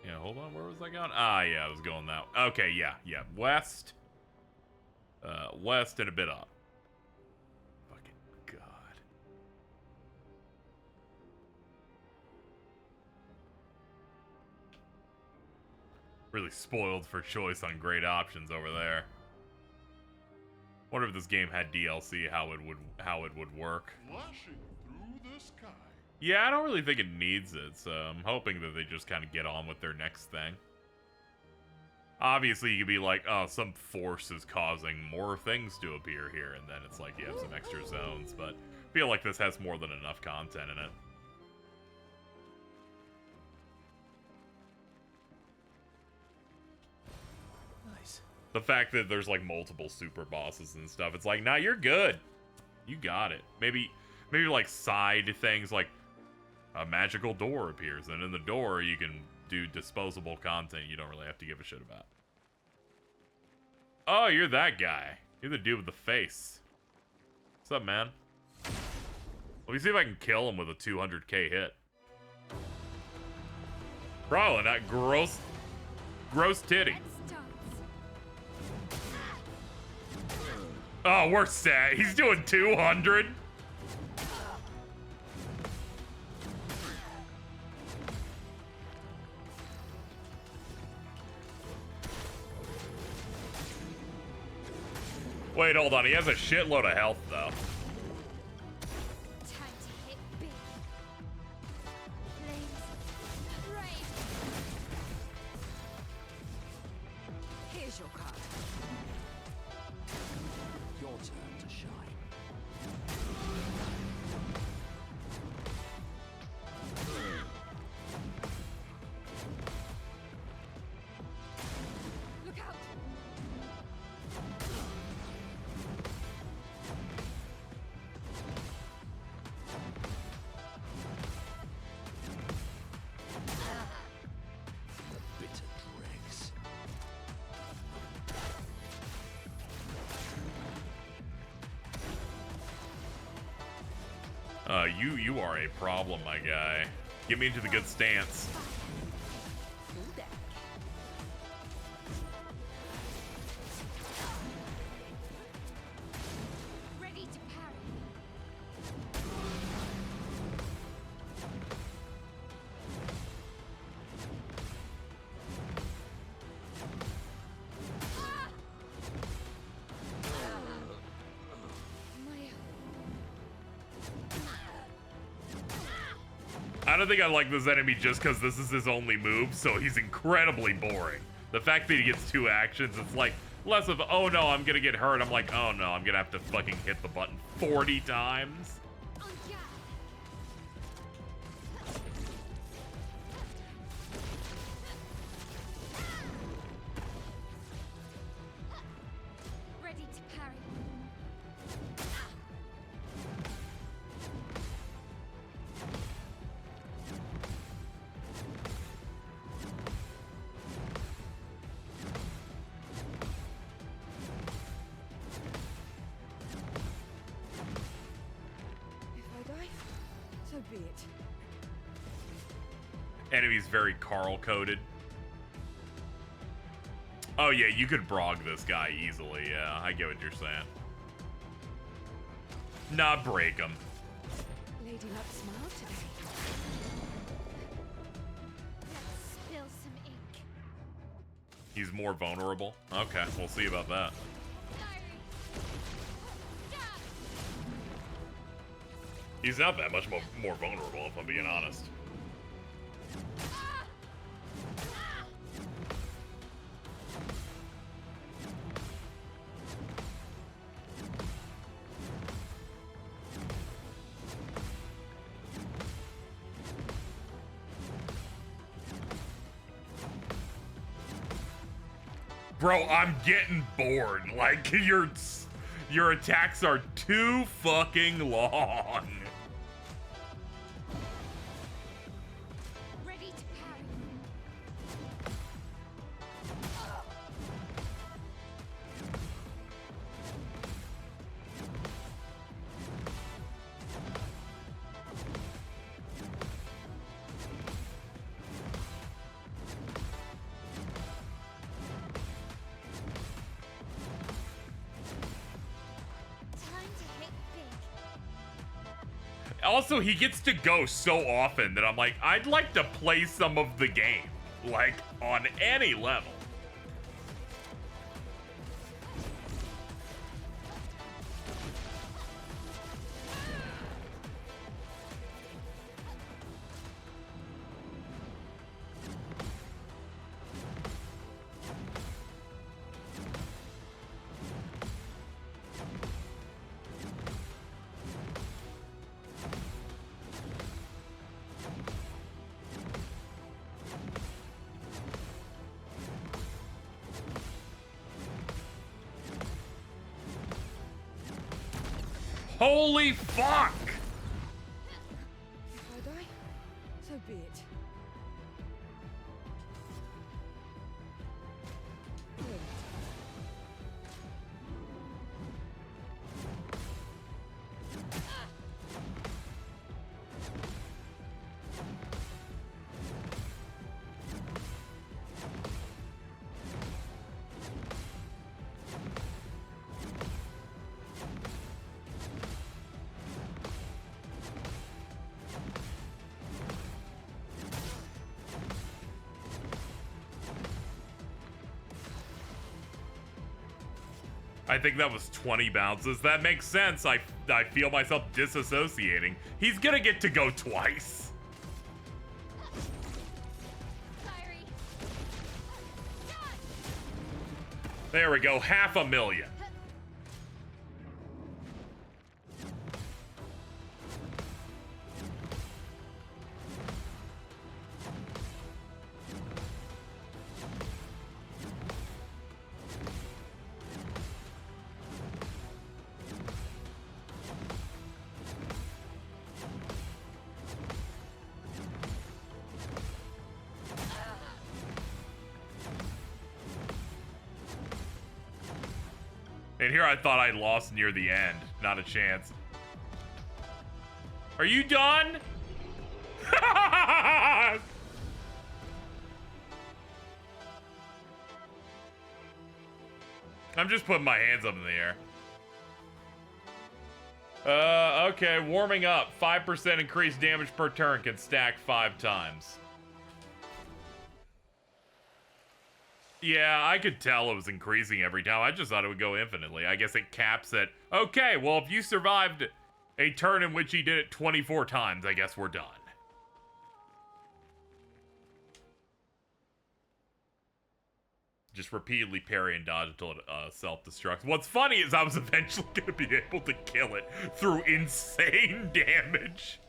Yeah, hold on, where was I going? Ah, yeah, I was going that way. Okay, yeah. West. West and a bit up. Fucking God. Really spoiled for choice on great options over there. Wonder if this game had DLC, how it would work. Flashing through the sky. Yeah, I don't really think it needs it, so I'm hoping that they just kind of get on with their next thing. Obviously, you could be like, oh, some force is causing more things to appear here, and then it's like you have some extra zones, but I feel like this has more than enough content in it. Nice. The fact that there's like multiple super bosses and stuff, it's like, nah, you're good. You got it. Maybe like side things like a magical door appears, and in the door you can do disposable content you don't really have to give a shit about. Oh, you're that guy. You're the dude with the face. What's up, man? Let me see if I can kill him with a 200k hit. Probably not. Gross titty. Oh, we're set. He's doing 200. Wait, hold on. He has a shitload of health, though. Time to hit big. Flames, rain. Here's your card. Your turn to shine. Look out! The bitter dregs. You are a problem, my guy. Get me into the good stance. Full deck. Ready to parry. I don't think I like this enemy just because this is his only move, so he's incredibly boring. The fact that he gets 2 actions, it's like less of, oh no, I'm gonna get hurt. I'm like, oh no, I'm gonna have to fucking hit the button 40 times. On guard. Ready to parry. If I die, so be it. Enemy's very Carl coded. Oh yeah, you could brog this guy easily. Yeah, I get what you're saying. Nah, break him. Lady Luck smiled today. Let's spill some ink. He's more vulnerable. Okay, we'll see about that. He's not that much more vulnerable, if I'm being honest. Bro, I'm getting bored. Like, your attacks are too fucking long. Ready to parry. Time to hit big. Also, he gets to go so often that I'm like, I'd like to play some of the game. Like, on any level. Holy fuck! If I die, so be it. Wait. I think that was 20 bounces. That makes sense. I feel myself disassociating. He's gonna get to go twice. Fiery. There we go, 500,000. And here I thought I lost near the end. Not a chance. Are you done? I'm just putting my hands up in the air. Okay, warming up. 5% increased damage per turn can stack 5 times. Yeah, I could tell it was increasing every time. I just thought it would go infinitely. I guess it caps at, okay, well, if you survived a turn in which he did it 24 times, I guess we're done. Just repeatedly parry and dodge until it self-destructs. What's funny is I was eventually going to be able to kill it through insane damage.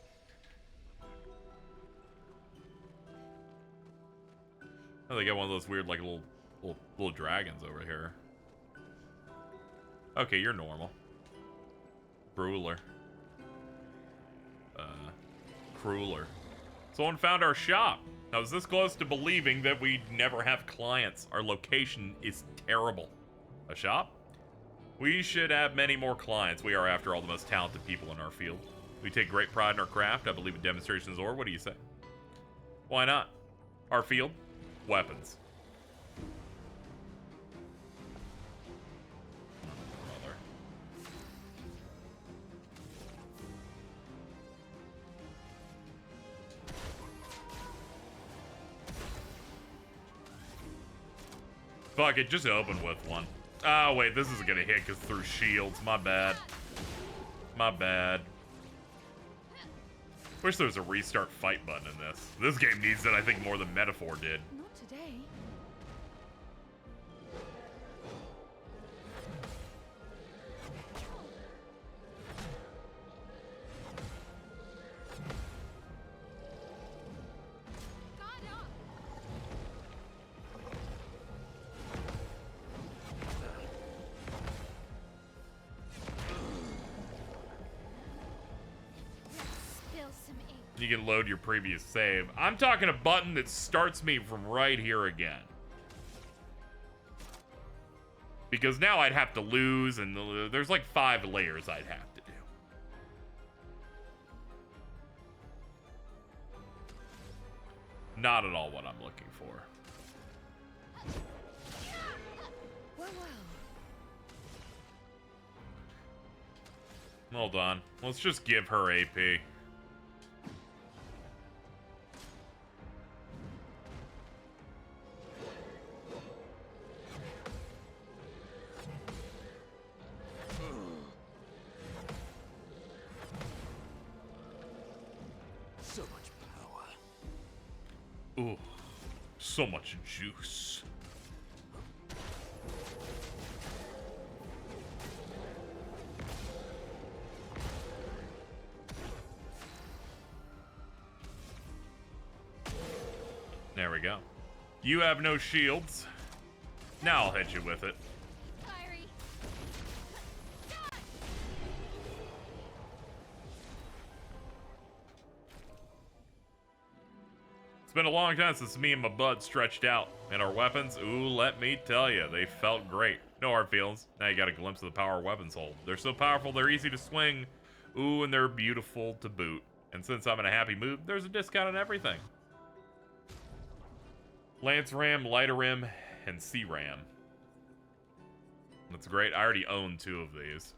Oh, they got one of those weird, like, little dragons over here. Okay, you're normal. Bruler. Crueler. Someone found our shop. I was this close to believing that we'd never have clients. Our location is terrible. A shop? We should have many more clients. We are, after all, the most talented people in our field. We take great pride in our craft. I believe in demonstrations or what do you say? Why not? Our field? Weapons. Fuck it, just open with one. Oh, wait, this isn't gonna hit because through shields. My bad. My bad. Wish there was a restart fight button in this. This game needs it, I think, more than Metaphor did. Not today. Spill some ink. You can load your previous save. I'm talking a button that starts me from right here again. Because now I'd have to lose, and there's like 5 layers I'd have to do. Not at all what I'm looking for. Well, well. Hold on. Let's just give her AP. So much power. Ooh, so much juice. There we go. You have no shields. Now I'll hit you with it. Fiery. It's been a long time since me and my bud stretched out. And our weapons, ooh, let me tell you, they felt great. No hard feelings. Now you got a glimpse of the power weapons hold. They're so powerful, they're easy to swing. Ooh, and they're beautiful to boot. And since I'm in a happy mood, there's a discount on everything. Lance Ram, Lighter Rim, and C Ram. That's great. I already own 2 of these.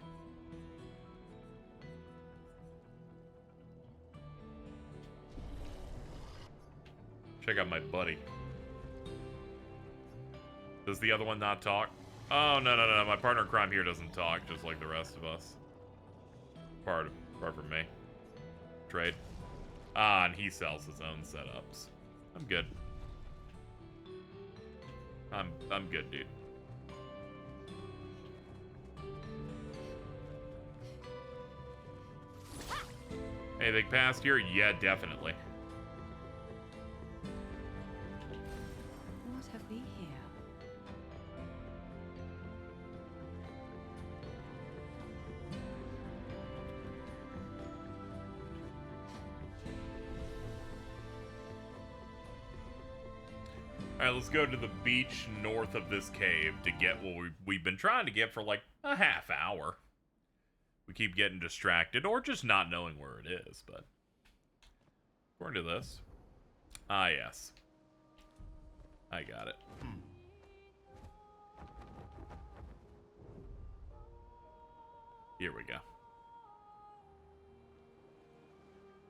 Check out my buddy. Does the other one not talk? Oh, no, no, no. My partner in crime here doesn't talk, just like the rest of us. Apart from me. Trade. Ah, and he sells his own setups. I'm good. I'm good, dude. Anything past here? Yeah, definitely. What have we here? Alright, let's go to the beach north of this cave to get what we've been trying to get for like a half hour. We keep getting distracted, or just not knowing where it is, but... According to this... Ah, yes. I got it. Here we go.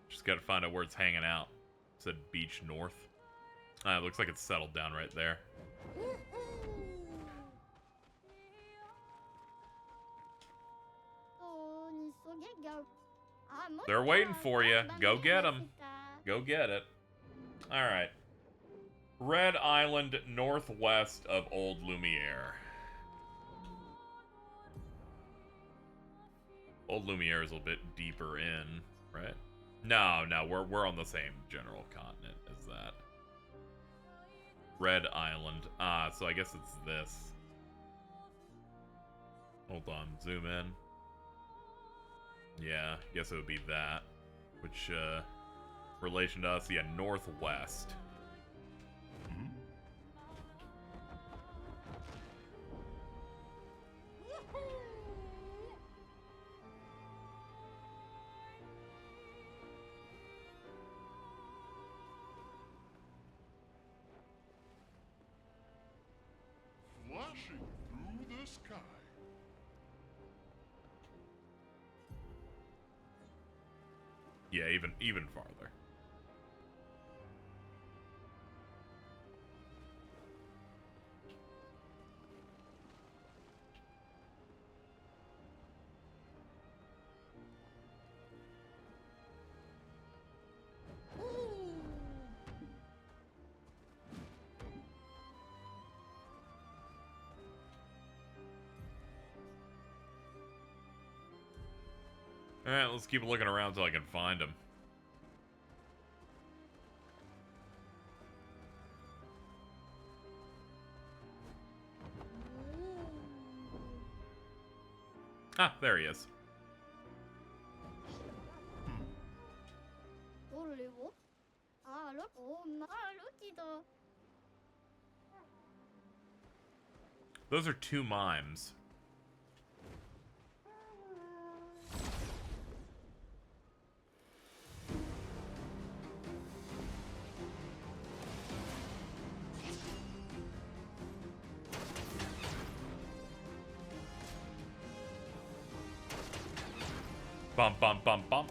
Just gotta find out where it's hanging out. It said beach north. It looks like it's settled down right there. They're waiting for you. Go get them. Go get it. Alright. Red Island, northwest of Old Lumiere. Old Lumiere is a bit deeper in, right? No, we're on the same general continent as that. Red Island. Ah, so I guess it's this. Hold on, zoom in. Yeah, I guess it would be that. Which, relation to us, yeah, northwest. Flashing through the sky. Yeah, even farther. Alright, let's keep looking around till I can find him. Ah, there he is. Those are two mimes. Bump, bump, bump, bump.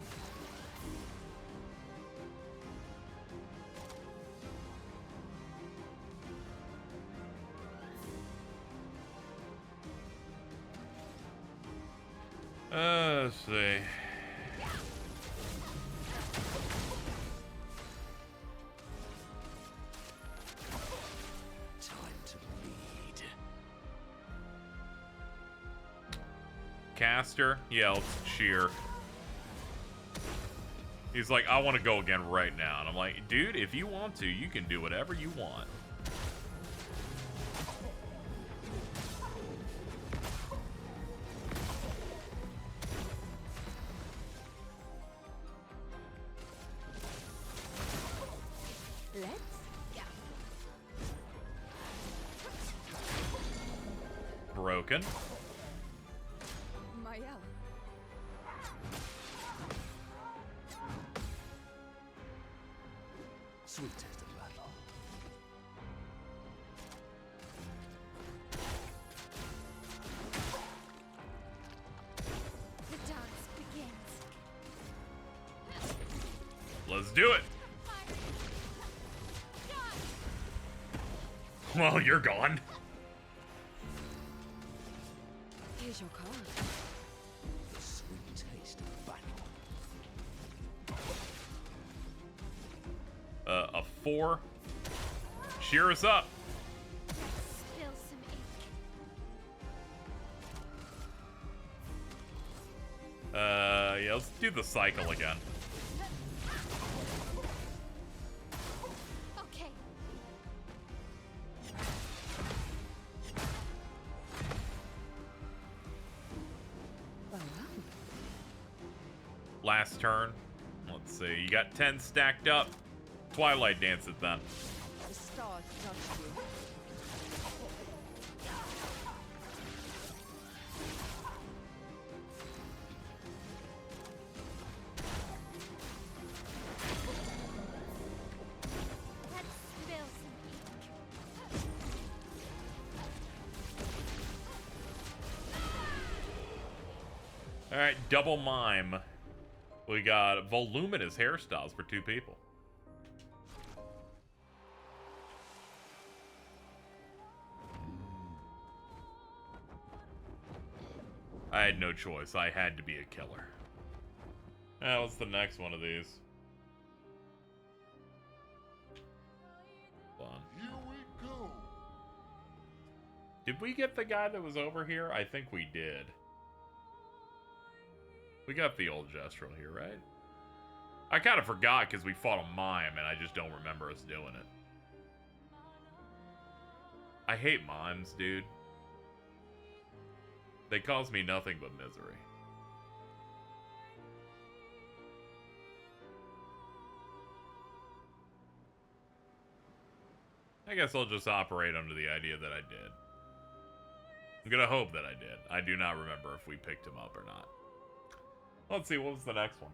Let's see. Time to bleed. Caster? Yeah, let's cheer. He's like, I want to go again right now. And I'm like, dude, if you want to, you can do whatever you want. Broken. Sweet taste of battle. The dance begins. Let's do it. Well, you're gone. Here's your card. The sweet taste of battle. A 4. Cheer us up. Spill some ink. Yeah, let's do the cycle again. Okay. Last turn. Let's see. You got 10 stacked up. Twilight Dance it then. The stars touched you. Let's spill some ink. Alright, double mime. We got voluminous hairstyles for 2 people. I had no choice. I had to be a killer. What's the next one of these? Hold on. Here we go. Did we get the guy that was over here? I think we did. We got the old gestural here, right? I kind of forgot because we fought a mime and I just don't remember us doing it. I hate mimes, dude. They cause me nothing but misery. I guess I'll just operate under the idea that I did. I'm gonna hope that I did. I do not remember if we picked him up or not. Let's see, what was the next one?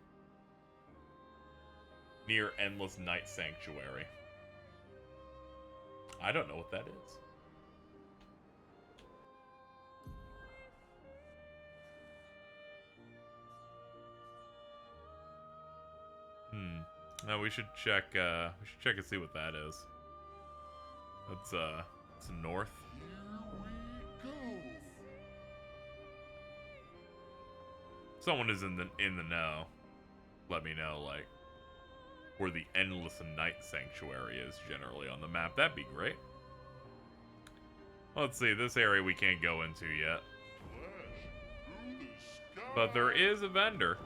Near Endless Night Sanctuary. I don't know what that is. No, we should check and see what that is. That's it's north. Here we go. Someone is in the know. Let me know, like, where the Endless Night Sanctuary is generally on the map. That'd be great. Let's see, this area we can't go into yet. Flash through the sky. But there is a vendor.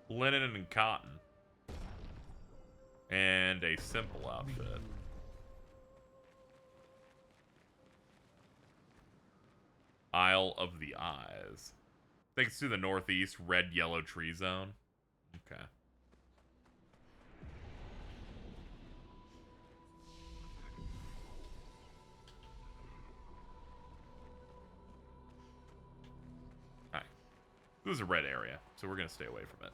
Linen and cotton. And a simple outfit. Isle of the Eyes. I think it's to the northeast, red-yellow tree zone. Okay. Alright. This is a red area, so we're going to stay away from it.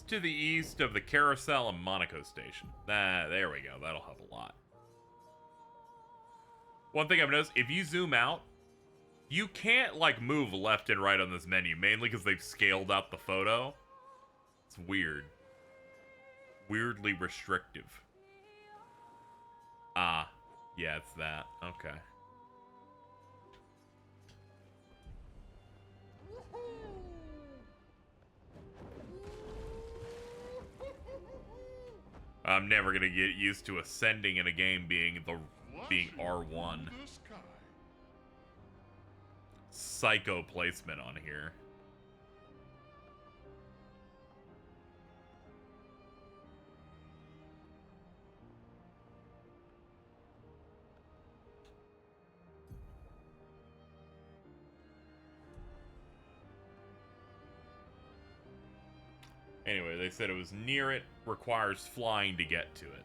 To the east of the Carousel and Monaco station. There we go. That'll help a lot. One thing I've noticed, if you zoom out, you can't, like, move left and right on this menu, mainly because they've scaled out the photo. It's weird. Weirdly restrictive. Ah, yeah, it's that. Okay. I'm never gonna get used to ascending in a game being R1. Psycho placement on here. Anyway, they said it was near it, requires flying to get to it.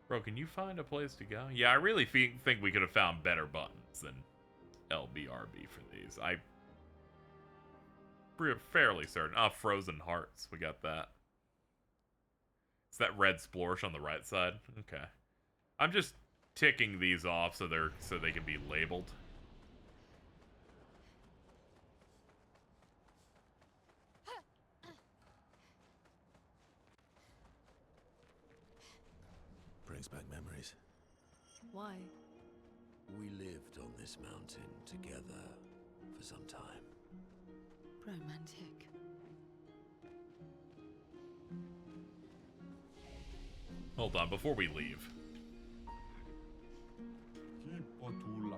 Bro, can you find a place to go? Yeah, I really think we could have found better buttons than LBRB for these. I'm fairly certain. Ah, Frozen Hearts. We got that. It's that red splorch on the right side. Okay. I'm just ticking these off so they can be labeled. Brings back memories. Why? We lived on this mountain together for some time. Romantic. Hold on, before we leave.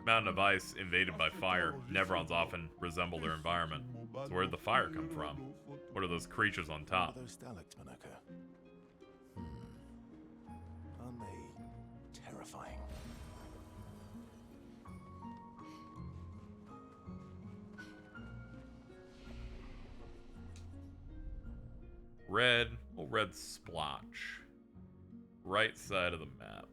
Mountain of Ice invaded by fire. Nevrons often resemble their environment. So where did the fire come from? What are those creatures on top? Those stalactites, Manaka. Aren't they terrifying? Red, little red splotch. Right side of the map.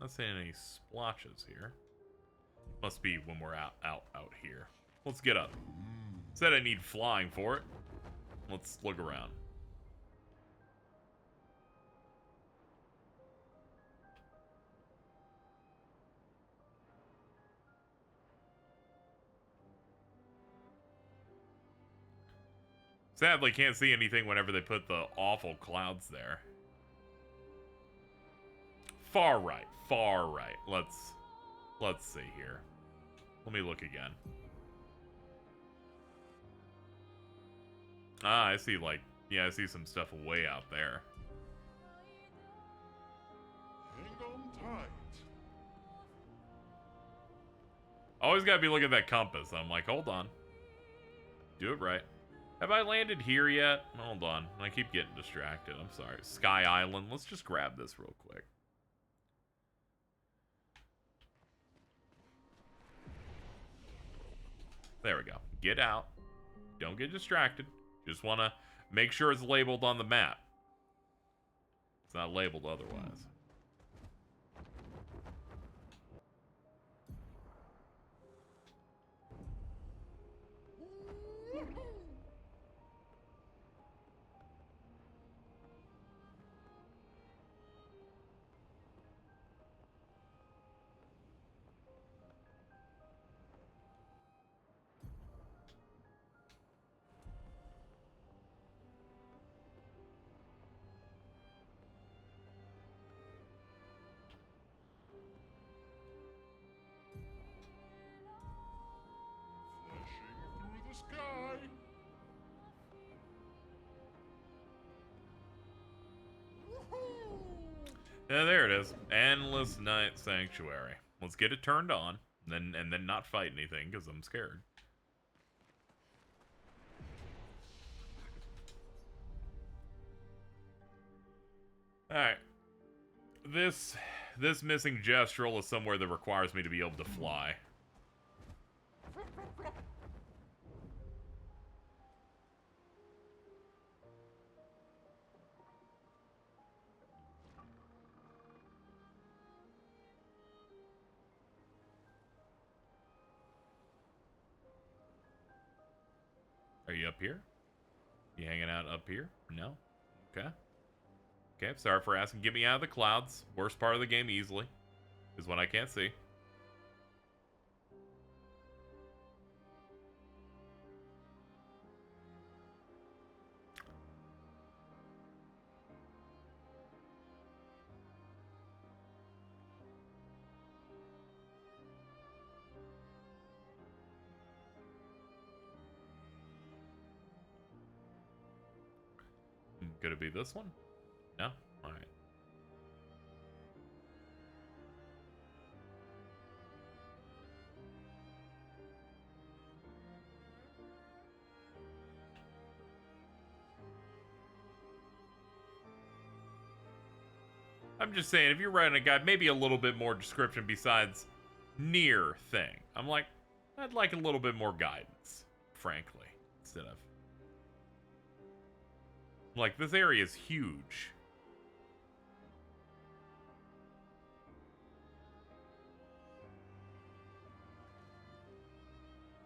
Not seeing any splotches here. Must be when we're out here. Let's get up. Said I need flying for it. Let's look around. Sadly, can't see anything whenever they put the awful clouds there. Far right, far right. Let's see here. Let me look again. Ah, I see, like, yeah, I see some stuff way out there. Hang on tight. Always gotta be looking at that compass. I'm like, hold on. Do it right. Have I landed here yet? Hold on. I keep getting distracted. I'm sorry. Sky Island. Let's just grab this real quick. There we go. Get out. Don't get distracted. Just want to make sure it's labeled on the map. It's not labeled otherwise. Yeah, there it is. Endless Night Sanctuary. Let's get it turned on, and then not fight anything because I'm scared. All right. This missing gestural is somewhere that requires me to be able to fly. Are you up here? You hanging out up here? No? Okay. Okay, sorry for asking. Get me out of the clouds. Worst part of the game easily. Is when I can't see. Could it be this one? No? Alright. I'm just saying, if you're writing a guide, maybe a little bit more description besides near thing. I'm like, I'd like a little bit more guidance, frankly, instead of... Like, this area is huge.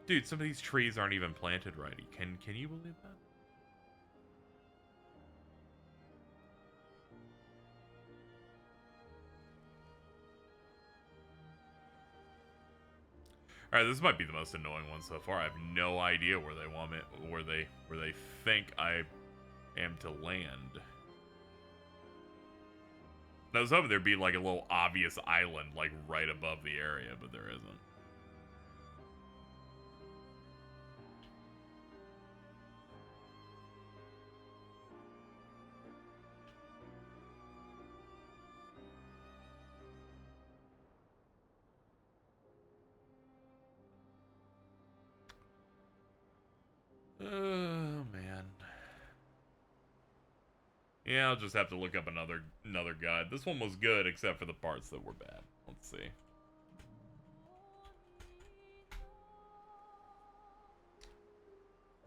Dude, some of these trees aren't even planted right. Can you believe that? All right, this might be the most annoying one so far. I have no idea where they want it, where they think I am to land. I was hoping there'd be like a little obvious island like right above the area, but there isn't. Oh man. Yeah, I'll just have to look up another guide. This one was good except for the parts that were bad. Let's see.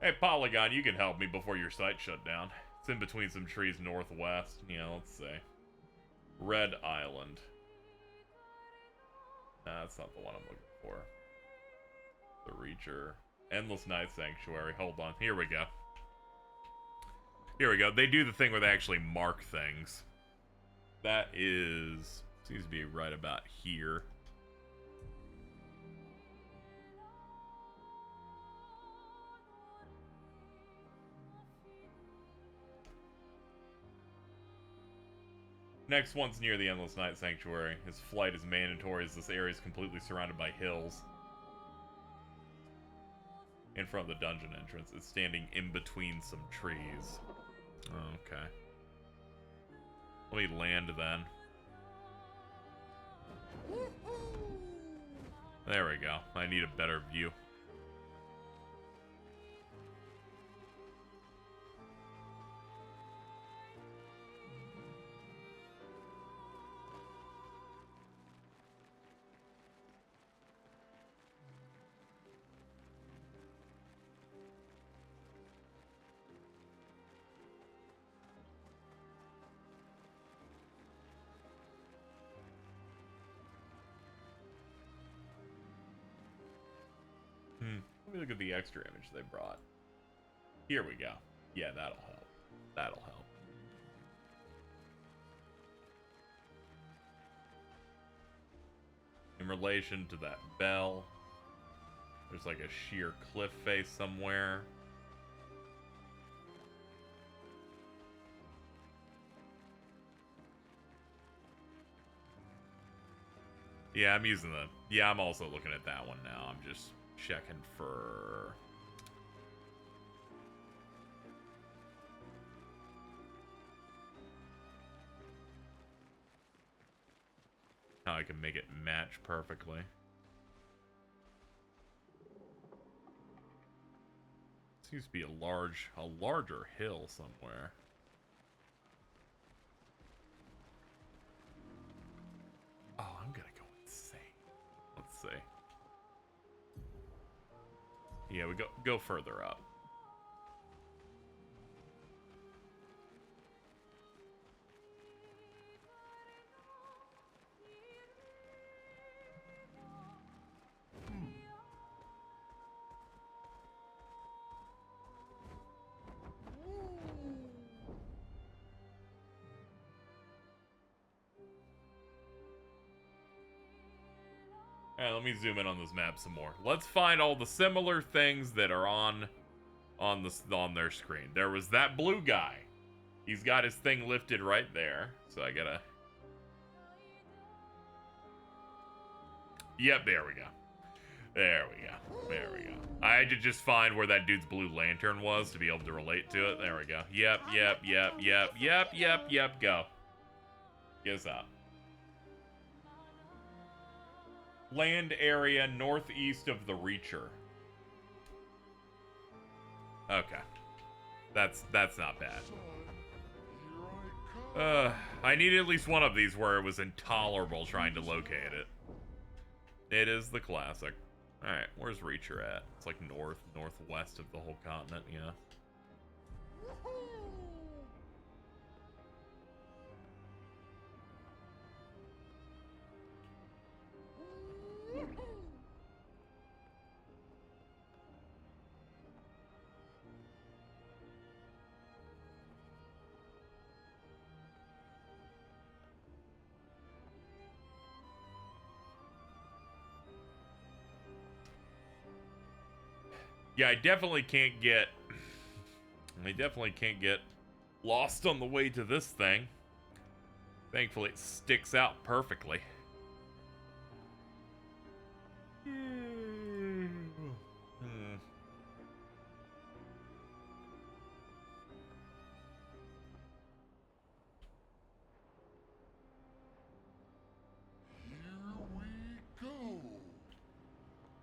Hey Polygon, you can help me before your site shut down. It's in between some trees northwest. Yeah, let's see. Red Island. Nah, that's not the one I'm looking for. The Reacher. Endless Night Sanctuary. Hold on. Here we go. Here we go. They do the thing where they actually mark things. That is... seems to be right about here. Next one's near the Endless Night Sanctuary. His flight is mandatory as this area is completely surrounded by hills. In front of the dungeon entrance. It's standing in between some trees. Okay. Let me land then. There we go. I need a better view. Let me look at the extra image they brought. Here we go. Yeah, that'll help. That'll help. In relation to that bell, there's like a sheer cliff face somewhere. Yeah, I'm using the... yeah, I'm also looking at that one now. I'm just checking for... how I can make it match perfectly. Seems to be a larger hill somewhere. Oh, I'm gonna go insane. Let's see. Yeah, we go further up. Alright, let me zoom in on this map some more. Let's find all the similar things that are on their screen. There was that blue guy. He's got his thing lifted right there. So I gotta... Yep, there we go. There we go. There we go. I had to just find where that dude's blue lantern was to be able to relate to it. There we go. Yep, go. Guess up. Land area northeast of the Reacher. Okay. That's not bad. I need at least one of these where it was intolerable trying to locate it. It is the classic. Alright, where's Reacher at? It's like northwest of the whole continent, yeah. Yeah, I definitely can't get lost on the way to this thing. Thankfully, it sticks out perfectly.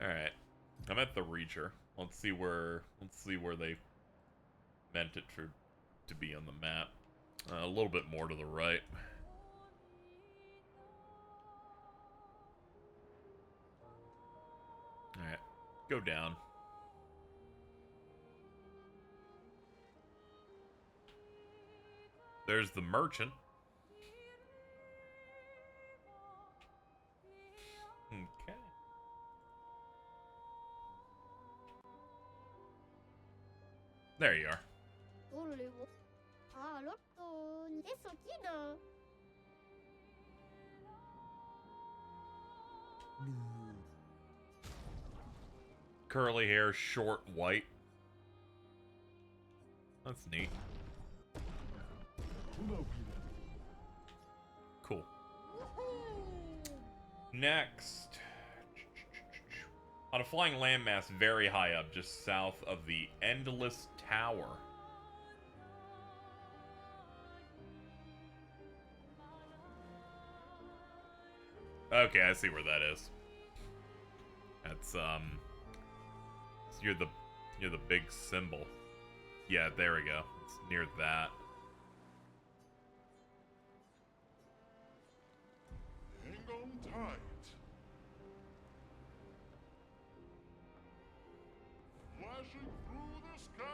Alright. I'm at the Reacher. Let's see where they meant it to be on the map. A little bit more to the right. Alright. Go down. There's the merchant. Okay. There you are. Curly hair, short, white. That's neat. Cool. Next. On a flying landmass very high up, just south of the Endless Tower. Okay, I see where that is. That's it's near the big symbol. Yeah, there we go. It's near that. Hang on tight. Flashing through the sky.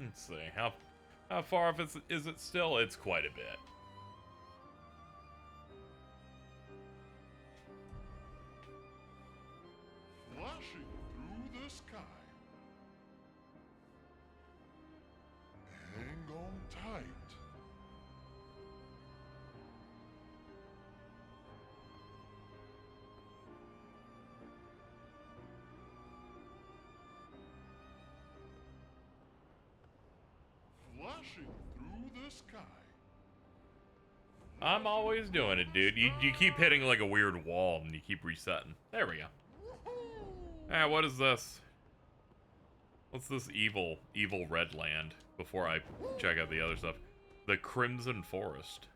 Let's see. How far off is it still? It's quite a bit. Flashing through the sky. Hang on tight. Flashing through the sky. I'm always doing it, dude. You keep hitting like a weird wall and you keep resetting. There we go. Alright, what is this? What's this evil red land before I check out the other stuff? The Crimson Forest.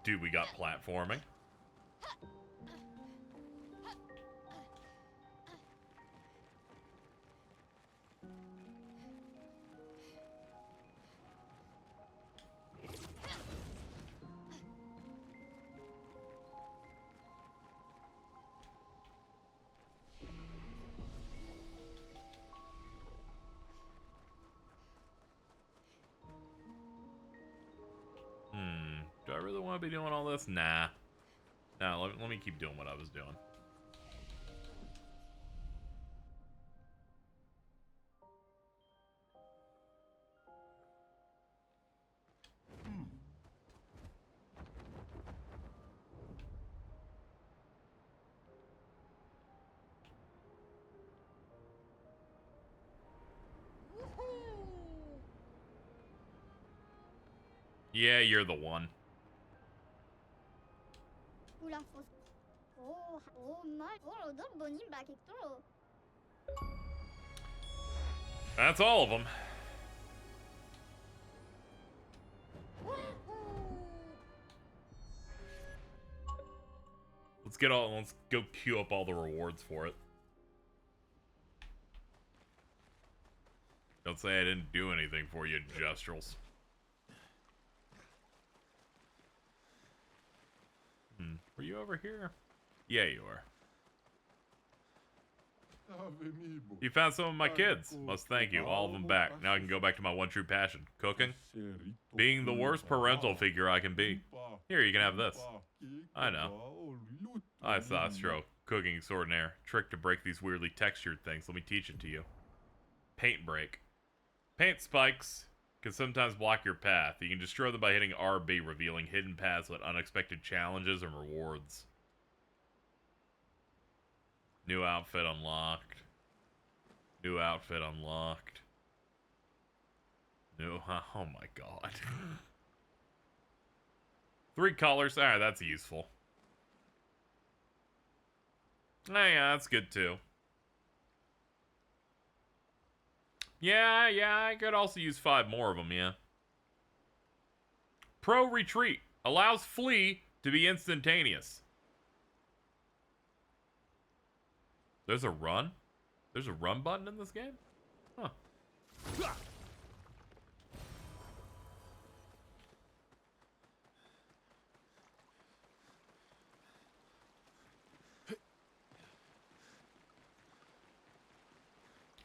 Dude, we got platforming. Do I really want to be doing all this? Nah. Nah, let me keep doing what I was doing. Yeah, you're the one. That's all of them. Let's go queue up all the rewards for it. Don't say I didn't do anything for you, Gestals. Were you over here? Yeah, you are. You found some of my kids. Must thank you. All of them back. Now I can go back to my one true passion. Cooking. Being the worst parental figure I can be. Here, you can have this. I know. I thought stroke. Cooking extraordinaire. Trick to break these weirdly textured things. Let me teach it to you. Paint break. Paint spikes can sometimes block your path. You can destroy them by hitting RB, revealing hidden paths with unexpected challenges and rewards. New outfit unlocked. New outfit unlocked. New, oh my god. 3 colors, alright, that's useful. Oh yeah, that's good too. Yeah, I could also use 5 more of them, yeah. Pro Retreat. Allows flee to be instantaneous. There's a run? There's a run button in this game? Huh.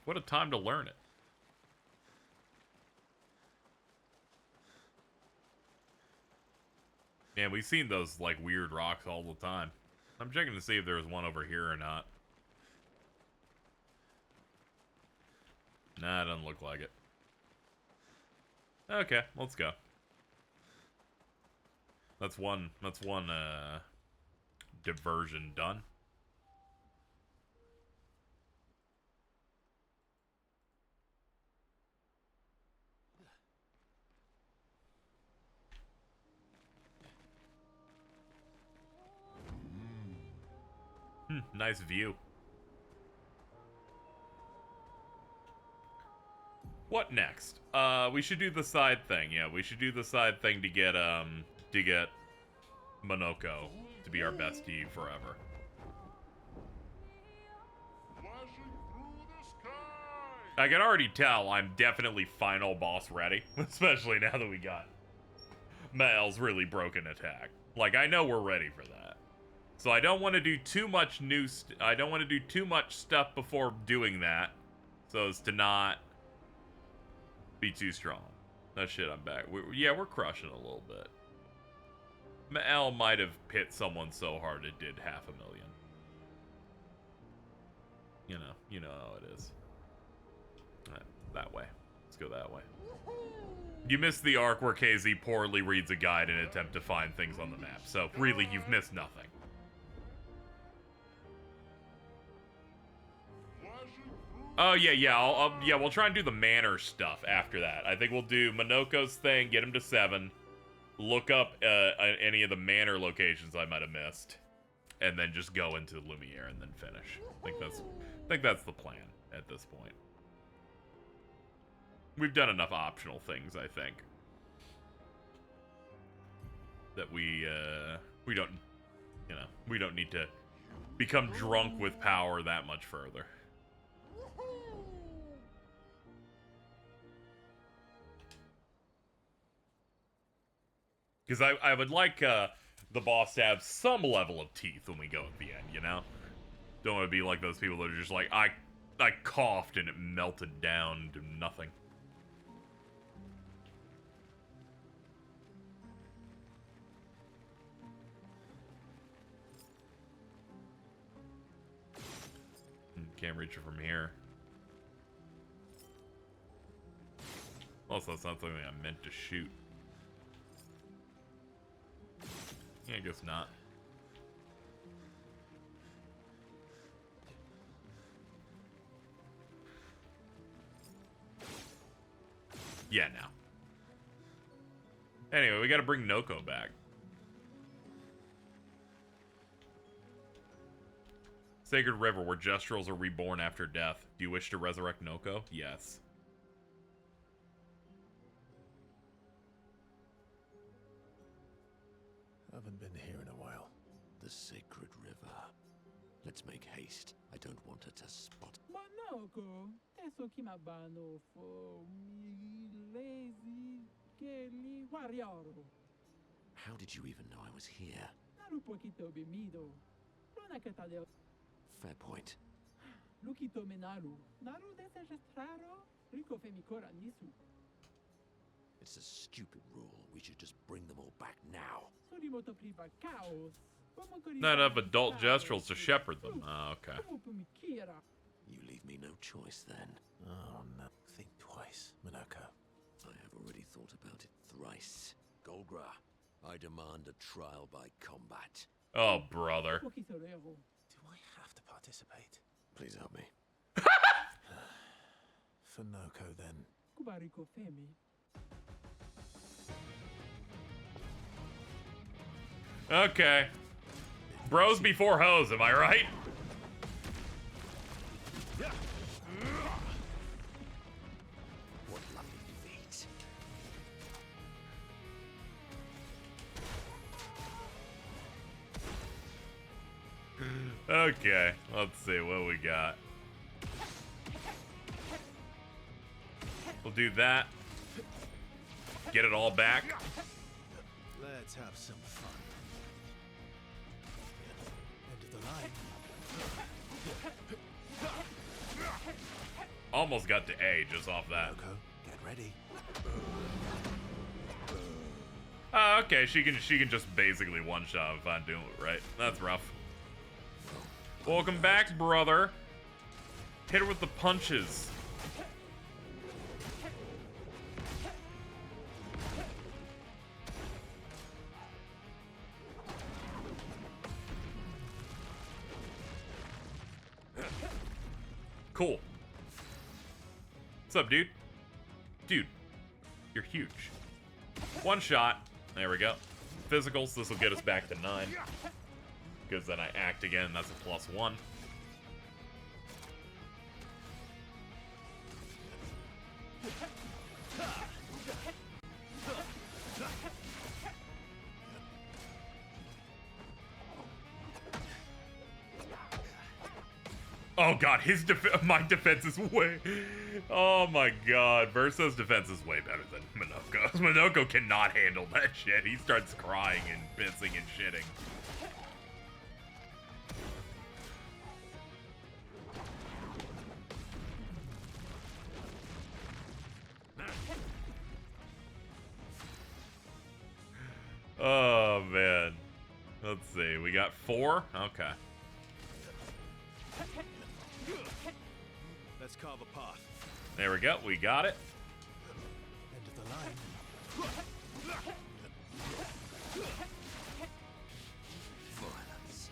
What a time to learn it. Man, we've seen those, like, weird rocks all the time. I'm checking to see if there's one over here or not. Nah, it doesn't look like it. Okay, let's go. That's one diversion done. Nice view. What next? We should do the side thing. Yeah, we should do the side thing to get Monoko to be our bestie forever. I can already tell I'm definitely final boss ready, especially now that we got Mael's really broken attack. Like, I know we're ready for that. So I don't want to do too much I don't want to do too much stuff before doing that, so as to not be too strong. Oh shit, I'm back. We're crushing a little bit. Mael might have hit someone so hard it did 500,000. You know how it is. Alright, that way. Let's go that way. You missed the arc where KZ poorly reads a guide in an attempt to find things on the map, so really you've missed nothing. Oh, yeah, we'll try and do the Manor stuff after that. I think we'll do Minoko's thing, get him to 7, look up any of the Manor locations I might have missed, and then just go into Lumiere and then finish. I think that's the plan at this point. We've done enough optional things, I think, that we don't, we don't need to become drunk with power that much further. Because I would like the boss to have some level of teeth when we go at the end, you know? Don't want to be like those people that are just like, I coughed and it melted down to nothing. Can't reach it from here. Also, that's not something I meant to shoot. Yeah, I guess not. Yeah, no. Anyway, we gotta bring Noko back. Sacred River, where Gestals are reborn after death. Do you wish to resurrect Noko? Yes. Haven't been here in a while. The Sacred River. Let's make haste. I don't want her to spot. Manoko, teso kimabano fo mi lazy keli warioro. How did you even know I was here? Naru poquito bimido. Lona que tadeo. Fair point. Lukito menaru. Naru desejestraro. Rico femicora nisu. It's a stupid rule. We should just bring them all back now. Surimoto priva chaos. Not enough adult Gestals to shepherd them. Oh, okay. You leave me no choice then. Oh no. Think twice, Manoko. I have already thought about it thrice. Golgra, I demand a trial by combat. Oh, brother. Do I have to participate? Please help me. For Noko, then. Kubariko femi. Okay. Bros before hoes, am I right? What lovely feet. Okay, let's see what we got. We'll do that. Get it all back. Let's have some fun. End of the line. Almost got to A just off that. Noko, get ready. Okay, she can just basically one-shot if I'm doing it right. That's rough. Welcome back, brother. Hit her with the punches. Cool. What's up, dude? Dude, you're huge. One shot. There we go. Physicals, this will get us back to 9. Because then I act again, that's a +1. Oh god, my defense is way... Oh my god, Verso's defense is way better than Minoko's. Minoko cannot handle that shit. He starts crying and pissing and shitting. Oh man. Let's see, we got 4? Okay. Let's carve a path. There we go, we got it. End of the line. Violence.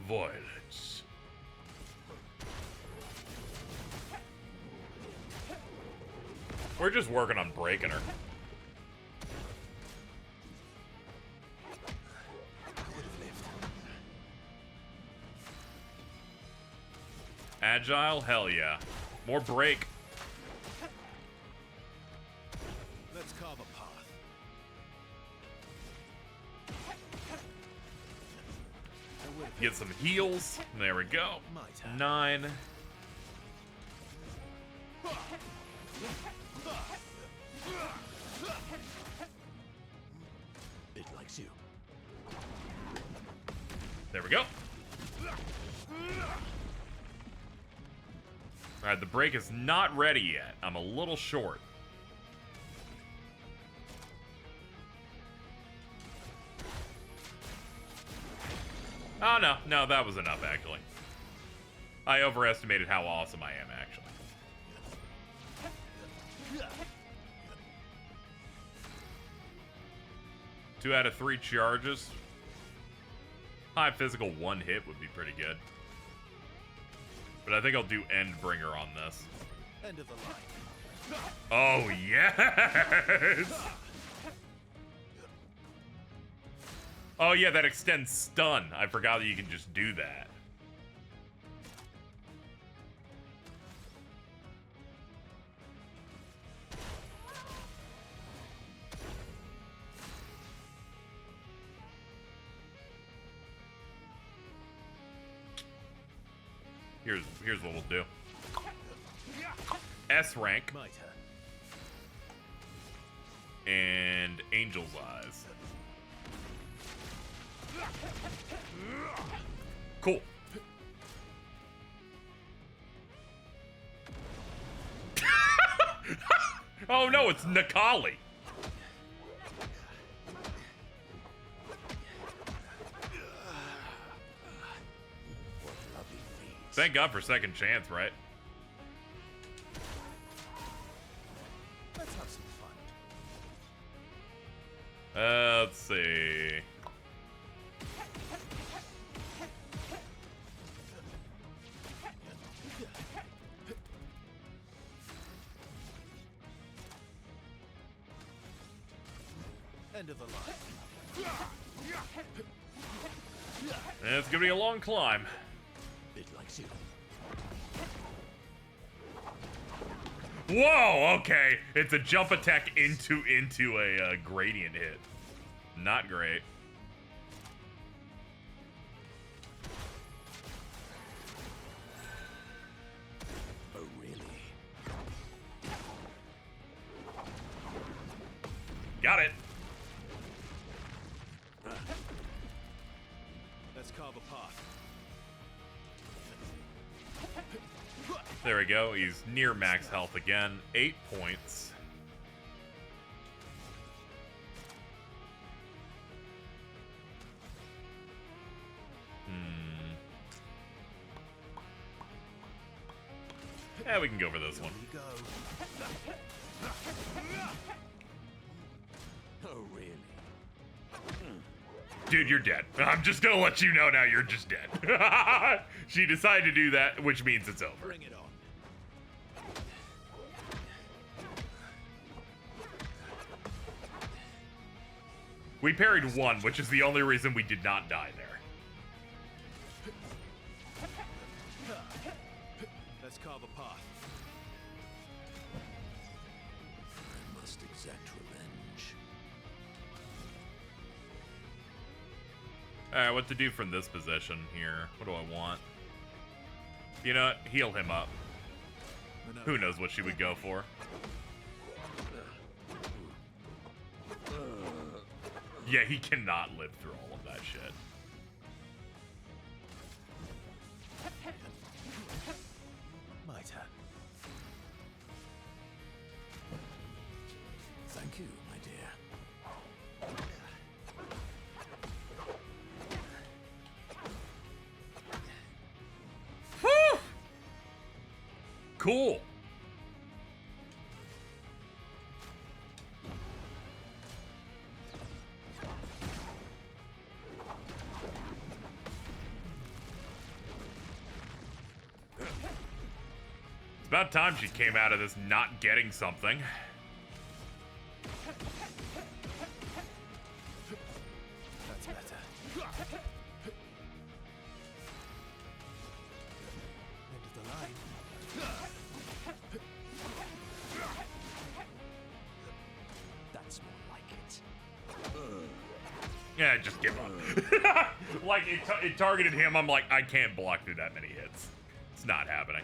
Violence. We're just working on breaking her. Agile? Hell yeah. More break. Let's carve a path. Get some heals. There we go. 9. It likes you. There we go. Alright, the break is not ready yet. I'm a little short. Oh, no. No, that was enough, actually. I overestimated how awesome I am, actually. Two out of 3 charges. High physical 1 hit would be pretty good. But I think I'll do Endbringer on this. End of the line. Oh, yes! Oh, yeah, that extends stun. I forgot that you can just do that. Here's what we'll do. S rank and Angel's Eyes. Cool. Oh no, it's Nakali. Thank God for second chance, right? Let's have some fun. Let's see. End of the line. It's gonna be a long climb. It likes you. Whoa, okay. It's a jump attack into a gradient hit. Not great. Oh, really? Got it. Let's carve a path. There we go. He's near max health again. 8 points. Yeah, we can go for this one. Here we go. Oh, really? Dude, you're dead. I'm just gonna let you know now you're just dead. She decided to do that, which means it's over. Bring it on. We parried 1, which is the only reason we did not die there. Let's carve a path. I must exact revenge. Alright, what to do from this position here? What do I want? You know what? Heal him up. Who knows what she would go for? Yeah, he cannot live through all of that shit. My turn. Thank you, my dear. Whew! Cool. It's about time she came out of this not getting something. Yeah, just give up. Like, it targeted him. I'm like, I can't block through that many hits. It's not happening.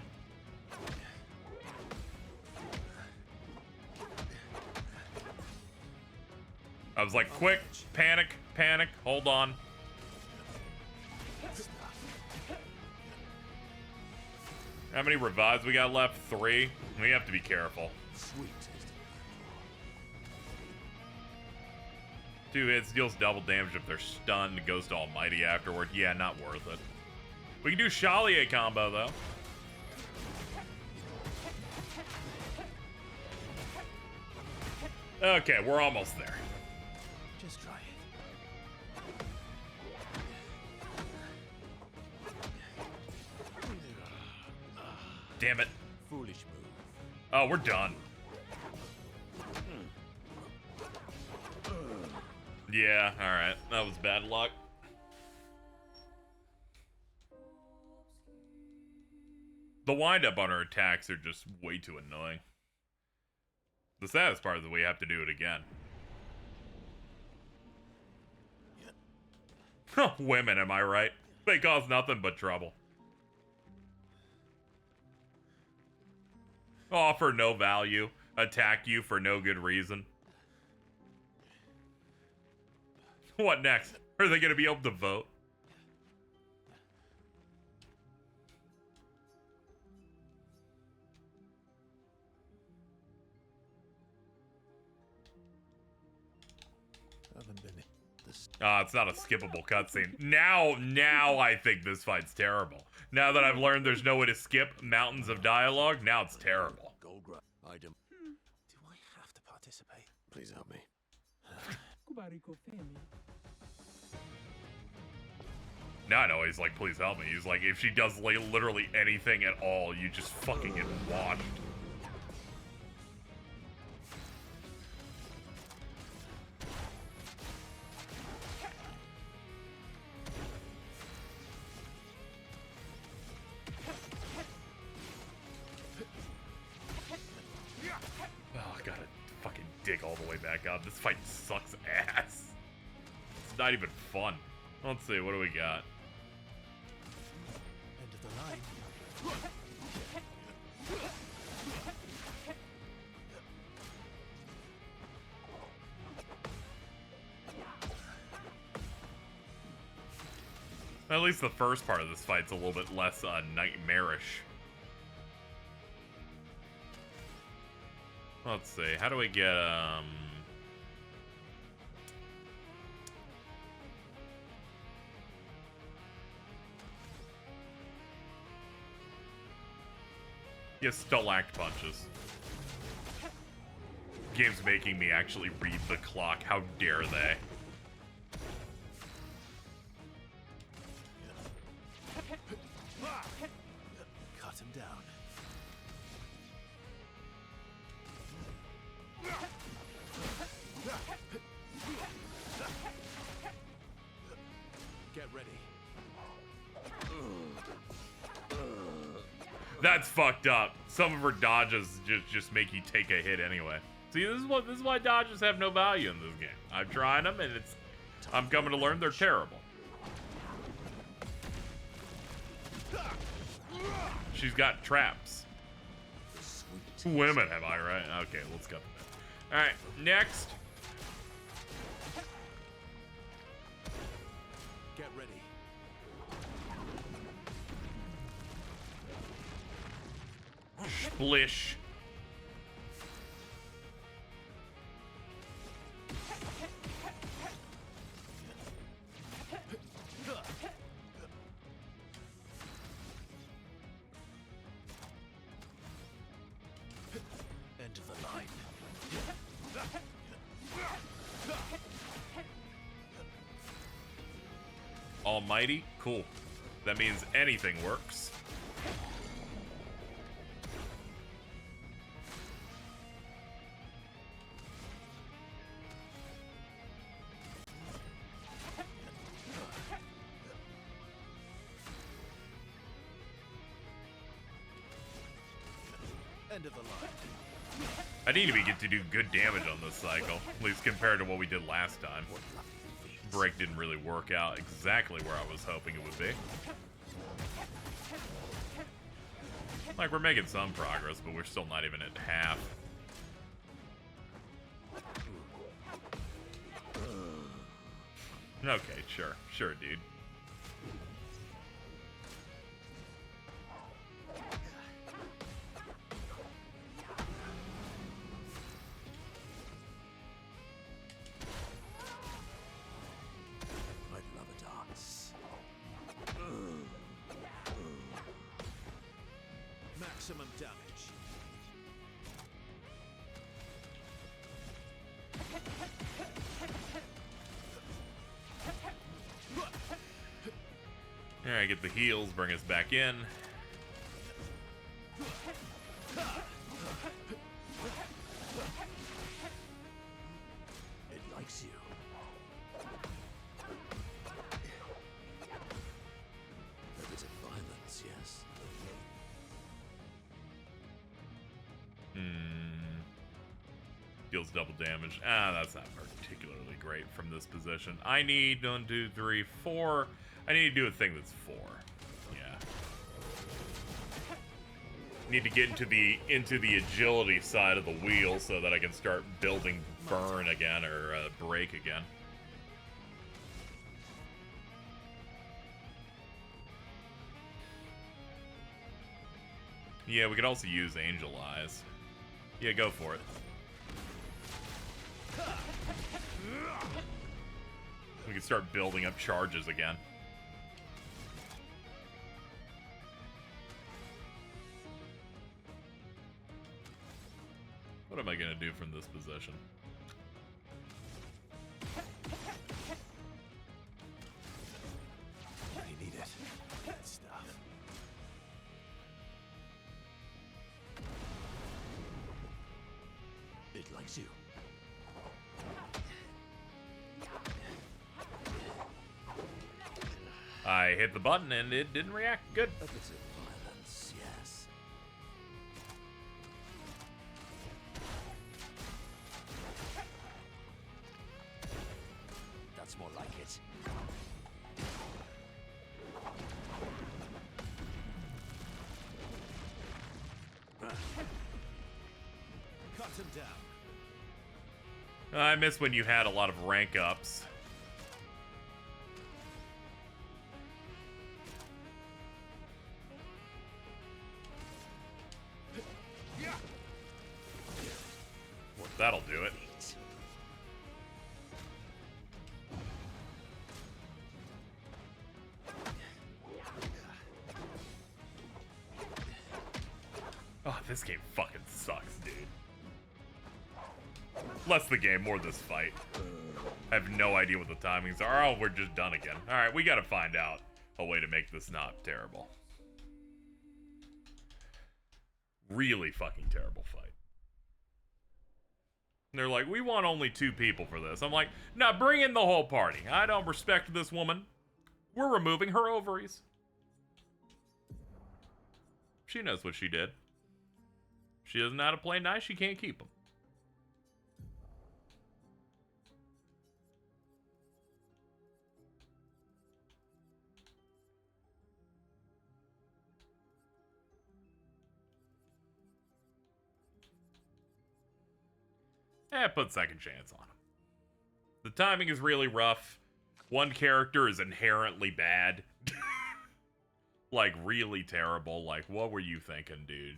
I was like, quick, panic, hold on. How many revives we got left? 3. We have to be careful. Sweet taste. 2 hits, deals double damage if they're stunned, goes to Almighty afterward. Yeah, not worth it. We can do Chalier combo, though. Okay, we're almost there. Just try it. Damn it. Foolish move. Oh, we're done. Yeah, alright. That was bad luck. The wind-up on her attacks are just way too annoying. The saddest part is that we have to do it again. Women, am I right? They cause nothing but trouble. Offer no value. Attack you for no good reason. What next? Are they going to be able to vote? Haven't been this. It's not a skippable cutscene. Now I think this fight's terrible. Now that I've learned there's no way to skip mountains of dialogue, now it's terrible. Golgra, item. Do I have to participate? Please help me. Kubarico family. Now I know he's like, please help me. He's like, if she does like literally anything at all, you just fucking get washed. Oh, I gotta fucking dig all the way back up. This fight sucks ass. It's not even fun. Let's see, what do we got? End of the line. At least the first part of this fight's a little bit less nightmarish. Let's see, how do we get, yeah, stalact punches. Game's making me actually read the clock. How dare they? Cut him down. Get ready. That's fucked up. Some of her dodges just make you take a hit anyway. See, this is why dodges have no value in this game. I'm trying them, and I'm coming to learn they're terrible. She's got traps. Women, am I right? Okay, let's go. All right, next. Get ready. Splish. End of the line. Almighty? Cool. That means anything works. End of the line. I need to get to do good damage on this cycle, at least compared to what we did last time. break didn't really work out exactly where I was hoping it would be. Like, we're making some progress, but we're still not even at half. Okay, sure. Sure, dude. I'd love a dance. Maximum damage. Alright, get the heals, bring us back in. It likes you. A bit of violence, yes. Deals double damage. Ah, that's not particularly great from this position. I need 1, 2, 3, 4. I need to do a thing that's 4. Yeah. Need to get into the agility side of the wheel so that I can start building burn again or break again. Yeah, we could also use Angel Eyes. Yeah, go for it. We can start building up charges again. What am I gonna do from this position? I need it. Good stuff. It likes you. I hit the button and it didn't react good. A bit of violence, yes. That's more like it. Cut him down. I miss when you had a lot of rank ups. Well, that'll do it. Oh, this game fucking sucks, dude. Less the game, more this fight. I have no idea what the timings are. Oh, we're just done again. Alright, we gotta find out a way to make this not terrible. Really fucking terrible fight. And they're like, we want only 2 people for this. I'm like, nah, bring in the whole party. I don't respect this woman. We're removing her ovaries. She knows what she did. She doesn't know how to play nice, she can't keep them. Put second chance on him. The timing is really rough. One character is inherently bad. Like, really terrible. Like, what were you thinking, dude?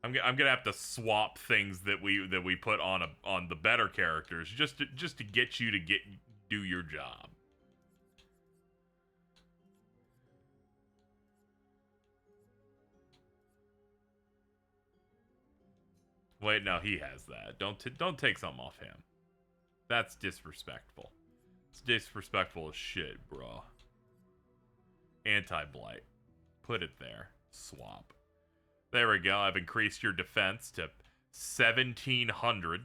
I'm gonna have to swap things that we put on the better characters just to get you to do your job. Wait, no, he has that. Don't take something off him. That's disrespectful. It's disrespectful as shit, bro. Anti-blight. Put it there. Swap. There we go. I've increased your defense to 1,700.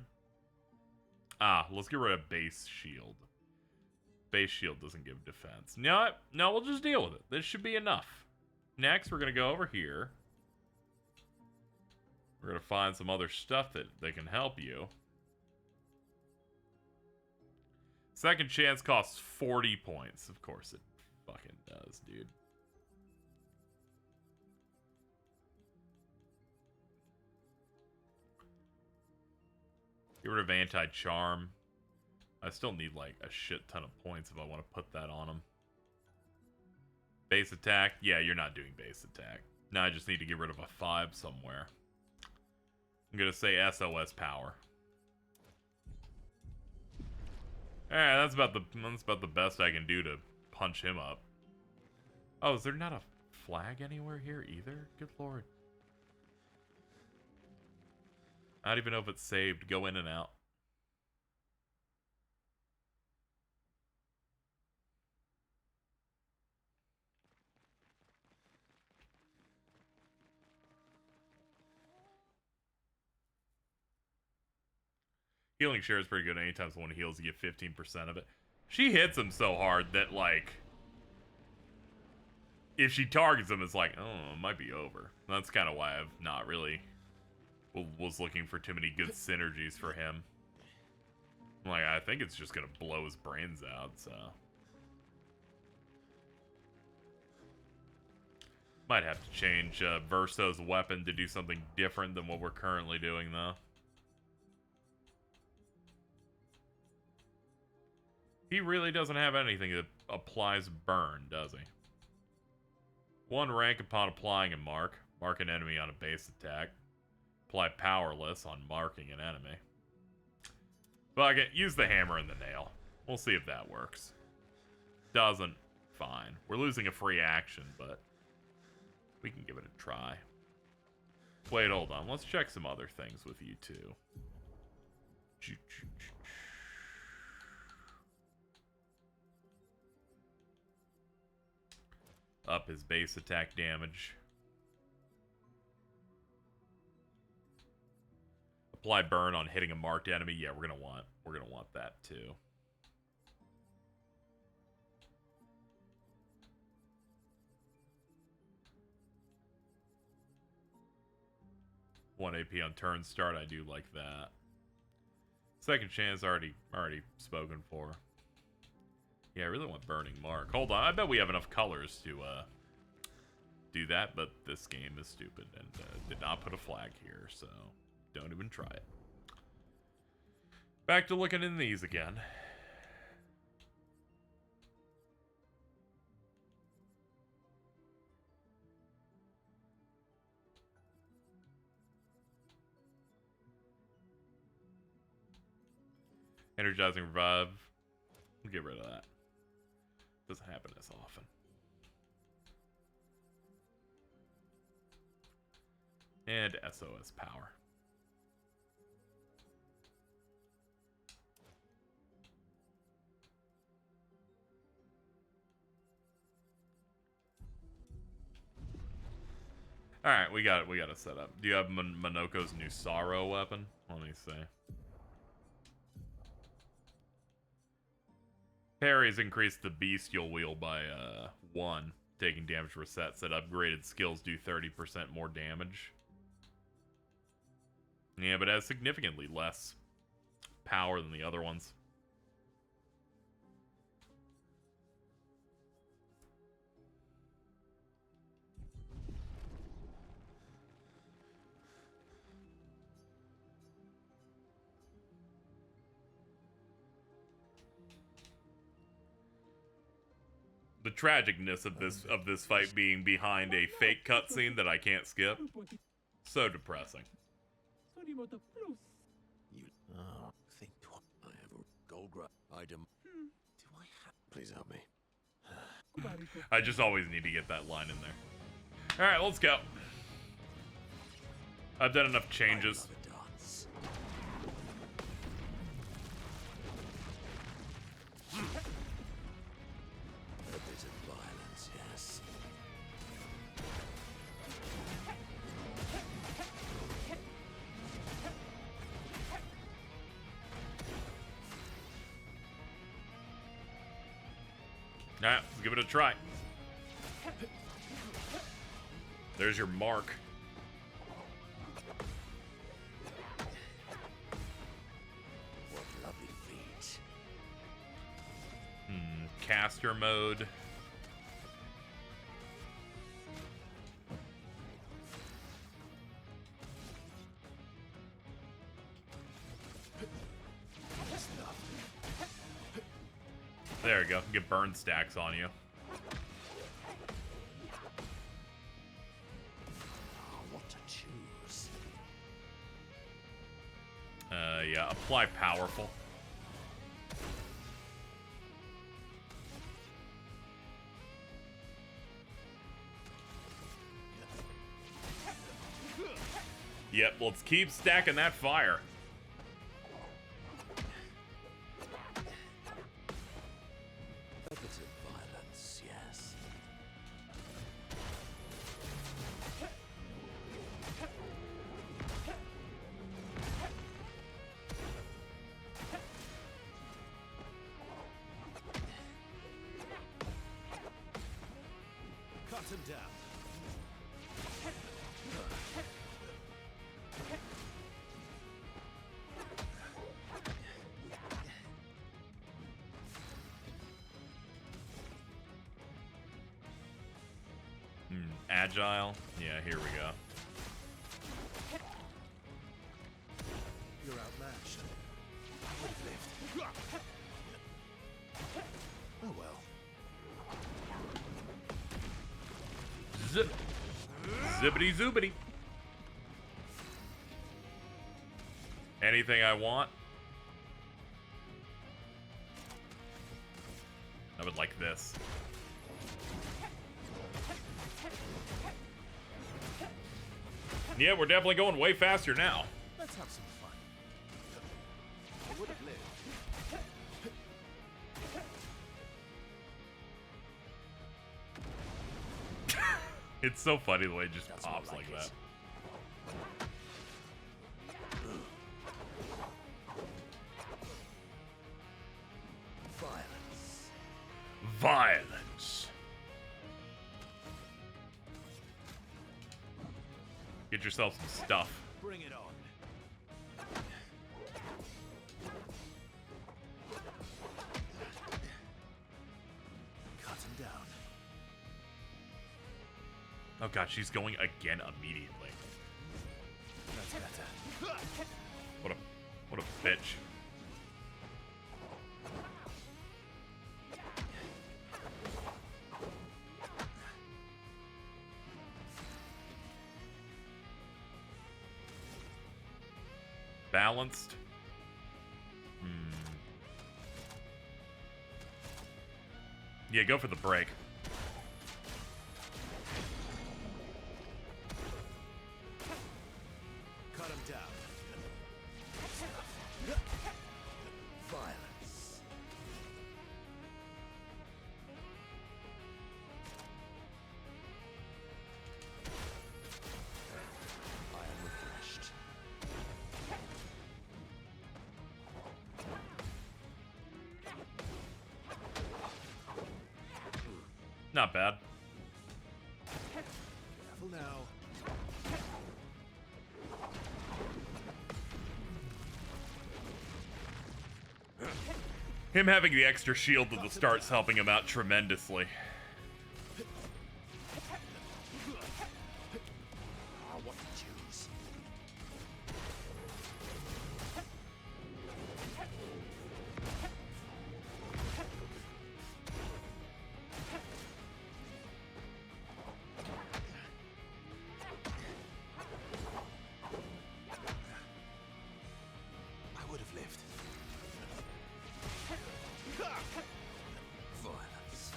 Ah, let's get rid of base shield. Base shield doesn't give defense. No, we'll just deal with it. This should be enough. Next, we're going to go over here. We're going to find some other stuff that can help you. Second chance costs 40 points. Of course it fucking does, dude. Get rid of anti-charm. I still need like a shit ton of points if I want to put that on him. Base attack? Yeah, you're not doing base attack. Now I just need to get rid of a 5 somewhere. I'm gonna say SOS power. Alright, that's about the best I can do to punch him up. Oh, is there not a flag anywhere here either? Good lord. I don't even know if it's saved. Go in and out. Healing share is pretty good. Anytime someone heals, you get 15% of it. She hits him so hard that, like, if she targets him, it's like, oh, it might be over. That's kind of why I've not really was looking for too many good synergies for him. Like, I think it's just gonna blow his brains out, so. Might have to change Verso's weapon to do something different than what we're currently doing, though. He really doesn't have anything that applies burn, does he? 1 rank upon applying a mark. Mark an enemy on a base attack. Apply powerless on marking an enemy. Fuck it, use the hammer and the nail. We'll see if that works. Doesn't, fine. We're losing a free action, but we can give it a try. Wait, hold on. Let's check some other things with you, too. Up his base attack damage. Apply burn on hitting a marked enemy. Yeah, we're gonna want that too. One AP on turn start. I do like that. Second chance already spoken for. Yeah, I really want Burning Mark. Hold on, I bet we have enough colors to do that, but this game is stupid and did not put a flag here, so don't even try it. Back to looking in these again. Energizing Revive. We'll get rid of that. Doesn't happen as often. And SOS power. All right, we got it set up. Do you have Minoko's new Sorrow weapon? Let me see. Parries increased the bestial wheel by 1, taking damage resets. That upgraded skills do 30% more damage. Yeah, but it has significantly less power than the other ones. The tragicness of this fight being behind a fake cutscene that I can't skip. So depressing. You think I have a Golgra item. do I have? Please help me. I just always need to get that line in there. Alright, let's go. I've done enough changes. Alright, let's give it a try. There's your mark. What lovely feet. caster mode. There we go. Get burn stacks on you. What to choose? Yeah, apply powerful. Yep, let's keep stacking that fire. A bit of violence, yes. Cut him down. Agile. Yeah, here we go. You're outmatched. Oh well. Zip. Zippity zoobity. Anything I want? I would like this. Yeah, we're definitely going way faster now. Let's have some fun. I would have lived. It's so funny the way it just That's pops more like like that. it. Violence. Violence. Get yourself some stuff. Bring it on. Cut him down. Oh god, she's going again immediately. That's better. What a bitch. Balanced. Yeah, go for the break. Cut him down. Violence. I am refreshed. Not bad. Careful now. Him having the extra shield at the start's helping him out tremendously. What to choose? I would have lived. Violence.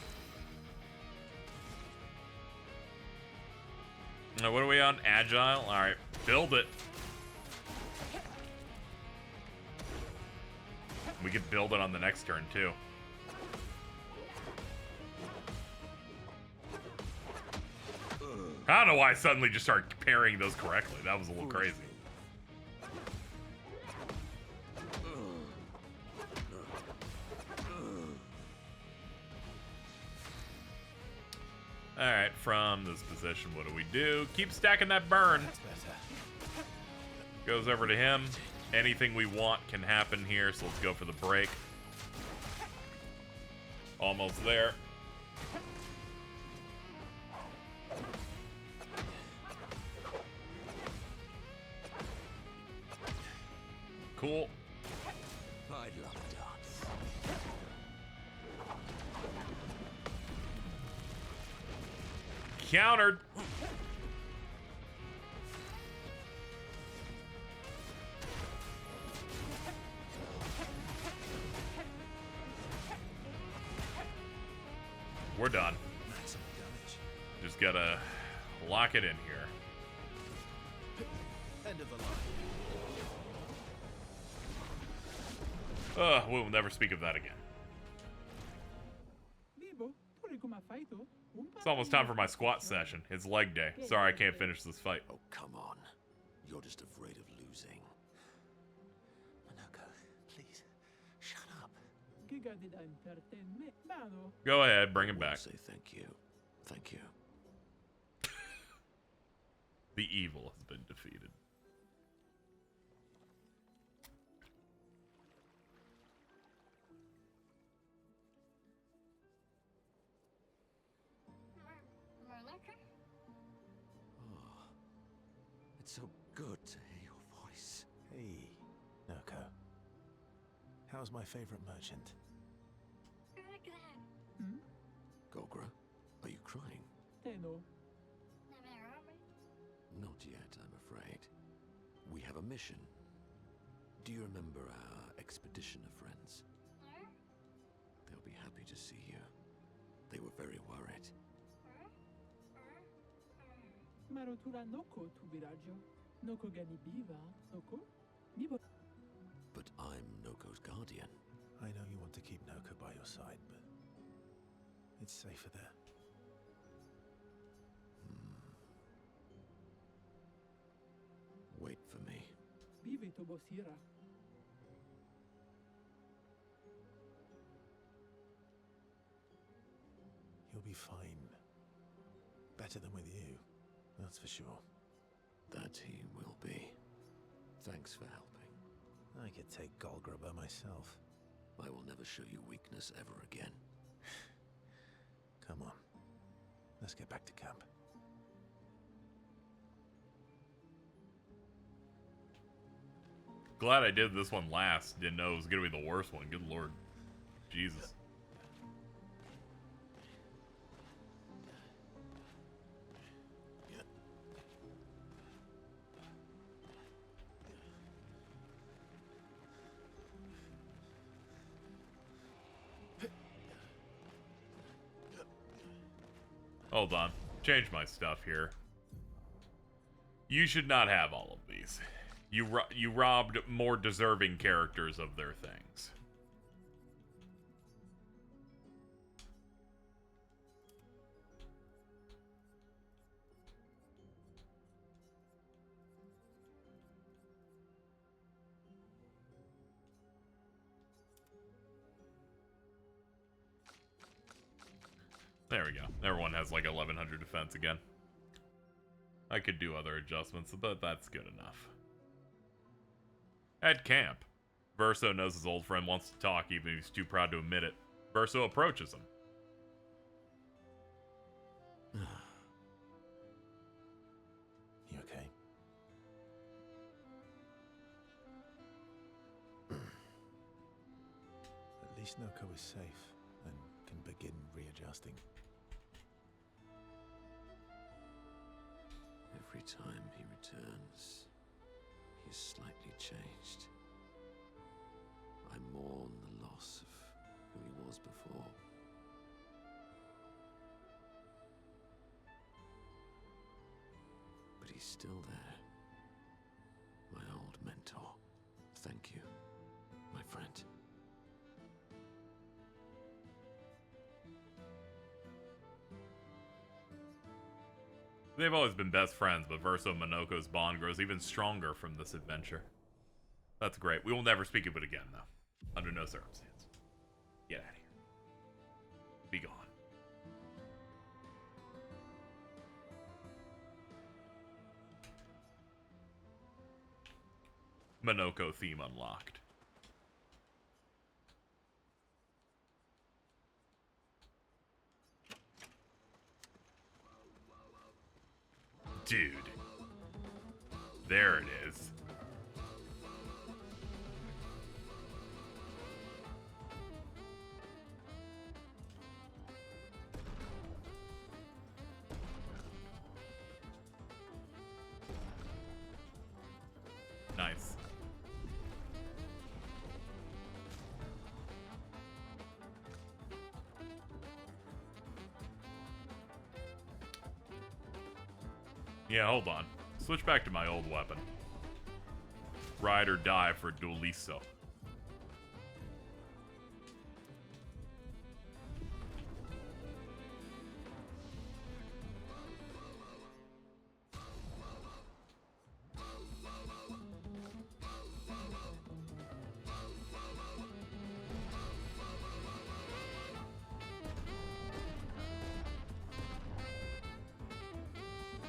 Now, what are we on? Agile? Alright, build it. We could build it on the next turn, too. I don't know why I suddenly just started parrying those correctly. That was a little crazy. Alright, from this position, what do we do? Keep stacking that burn. That's better. Goes over to him. Anything we want can happen here, so let's go for the break. Almost there. Cool. I'd love a dance. Countered. We're done. Maximum damage. Just gotta lock it in here. End of the line. We'll never speak of that again. Vivo, tu come ha fatto? It's almost time for my squat session. It's leg day. Sorry I can't finish this fight. Oh, come on. You're just afraid of losing. Manoko, please, shut up. Che gadi da intrattenme? Vado. Go ahead, bring him I won't back. say thank you. Thank you. The evil has been defeated. Oh, it's so good to hear your voice. Hey, Noko. How's my favorite merchant? Hmm? Gogra, are you crying? Teno. Not yet, I'm afraid. We have a mission. Do you remember our expeditioner friends? They'll be happy to see you. They were very worried. Marotura Noko tu viraggio. Noko gani biva. Noko? Vivo. But I'm Noko's guardian. I know you want to keep Noko by your side, but it's safer there. Wait for me. Vive to bosira. He'll be fine. Better than with you, that's for sure. That he will be. Thanks for helping. I could take Golgra by myself. I will never show you weakness ever again. Come on, let's get back to camp. Glad I did this one last. Didn't know it was gonna be the worst one. Good lord. Jesus. Hold on. Change my stuff here. You should not have all of these. You robbed more deserving characters of their things. There we go. Everyone has like 1100 defense again. I could do other adjustments, but that's good enough. At camp, Verso knows his old friend wants to talk, even if he's too proud to admit it. Verso approaches him. You okay? At least Noko is safe and can begin readjusting. Every time he returns, he's slightly changed. I mourn the loss of who he was before. But he's still there. My old mentor. Thank you, my friend. They've always been best friends, but Verso and Minoko's bond grows even stronger from this adventure. That's great. We will never speak of it again, though. Under no circumstance. Get out of here. Be gone. Minoko theme unlocked. dude. There it is. Nice. Yeah, hold on. Switch back to my old weapon. Ride or die for Dueliso.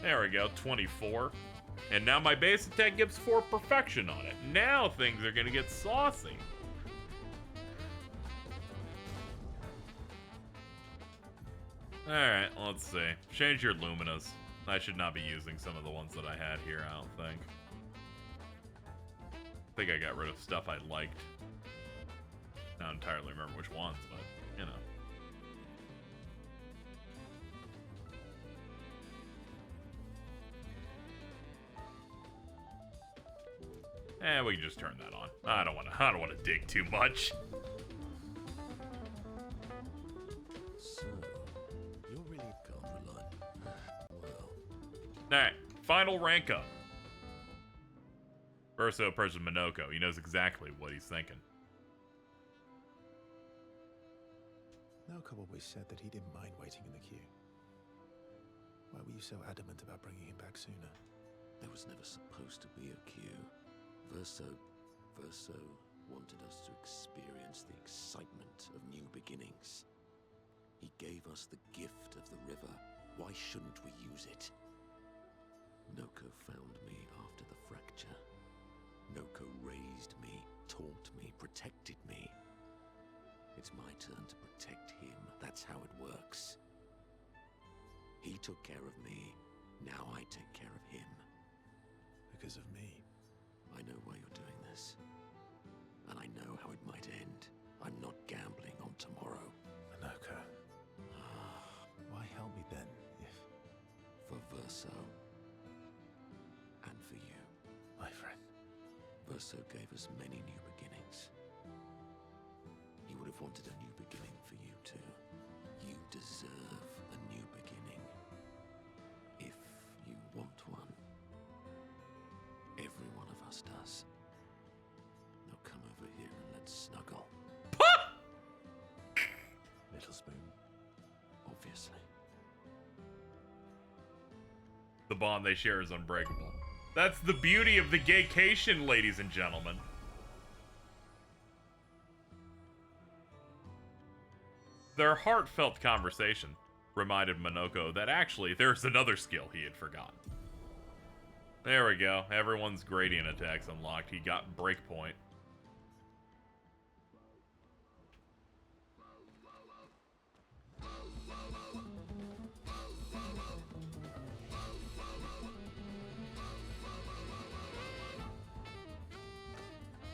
There we go, 24. And now my base attack gives 4 perfection on it. Now things are gonna get saucy. Alright, let's see. Change your Luminas. I should not be using some of the ones that I had here, I don't think. I think I got rid of stuff I liked. I don't entirely remember which ones, but, you know. We can just turn that on. I don't want to dig too much. So, you're really gone, rely. Well, Alright, final rank up. Verso person Minoko. He knows exactly what he's thinking. Noko always said that he didn't mind waiting in the queue. Why were you so adamant about bringing him back sooner? there was never supposed to be a queue. Verso wanted us to experience the excitement of new beginnings. He gave us the gift of the river. Why shouldn't we use it? Noko found me after the fracture. Noko raised me, taught me, protected me. It's my turn to protect him. That's how it works. He took care of me. Now I take care of him. Because of me. I know why you're doing this. And I know how it might end. I'm not gambling on tomorrow. Manoko. Why help me then, if... For Verso. And for you. My friend. Verso gave us many new beginnings. He would have wanted a new beginning for you too. You deserve a new beginning. If you want one. Every one of us does. Now come over here and let's snuggle. Little spoon. Obviously. The bond they share is unbreakable. That's the beauty of the gaycation, ladies and gentlemen. Their heartfelt conversation reminded Minoko that actually there's another skill he had forgotten. There we go. Everyone's gradient attacks unlocked. He got breakpoint.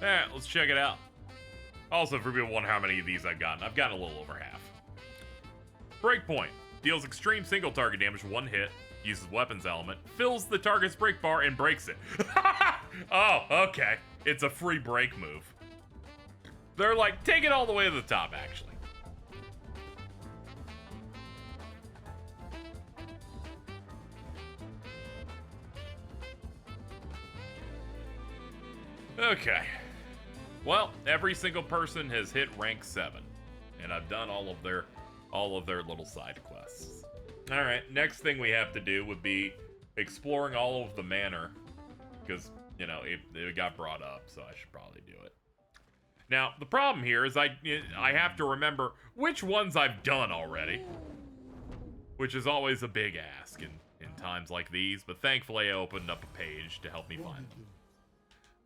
Alright, let's check it out. Also, for people wondering how many of these I've gotten a little over half. Breakpoint. Deals extreme single target damage, one hit, uses weapons element, fills the target's break bar, and breaks it. Oh, okay. It's a free break move. They're like, take it all the way to the top, actually. Okay. Well, every single person has hit rank 7, and I've done all of their little side quests. All right, next thing we have to do would be exploring all of the Manor, because you know it got brought up, so I should probably do it. Now the problem here is I have to remember which ones I've done already, which is always a big ask in times like these. But thankfully, I opened up a page to help me find them.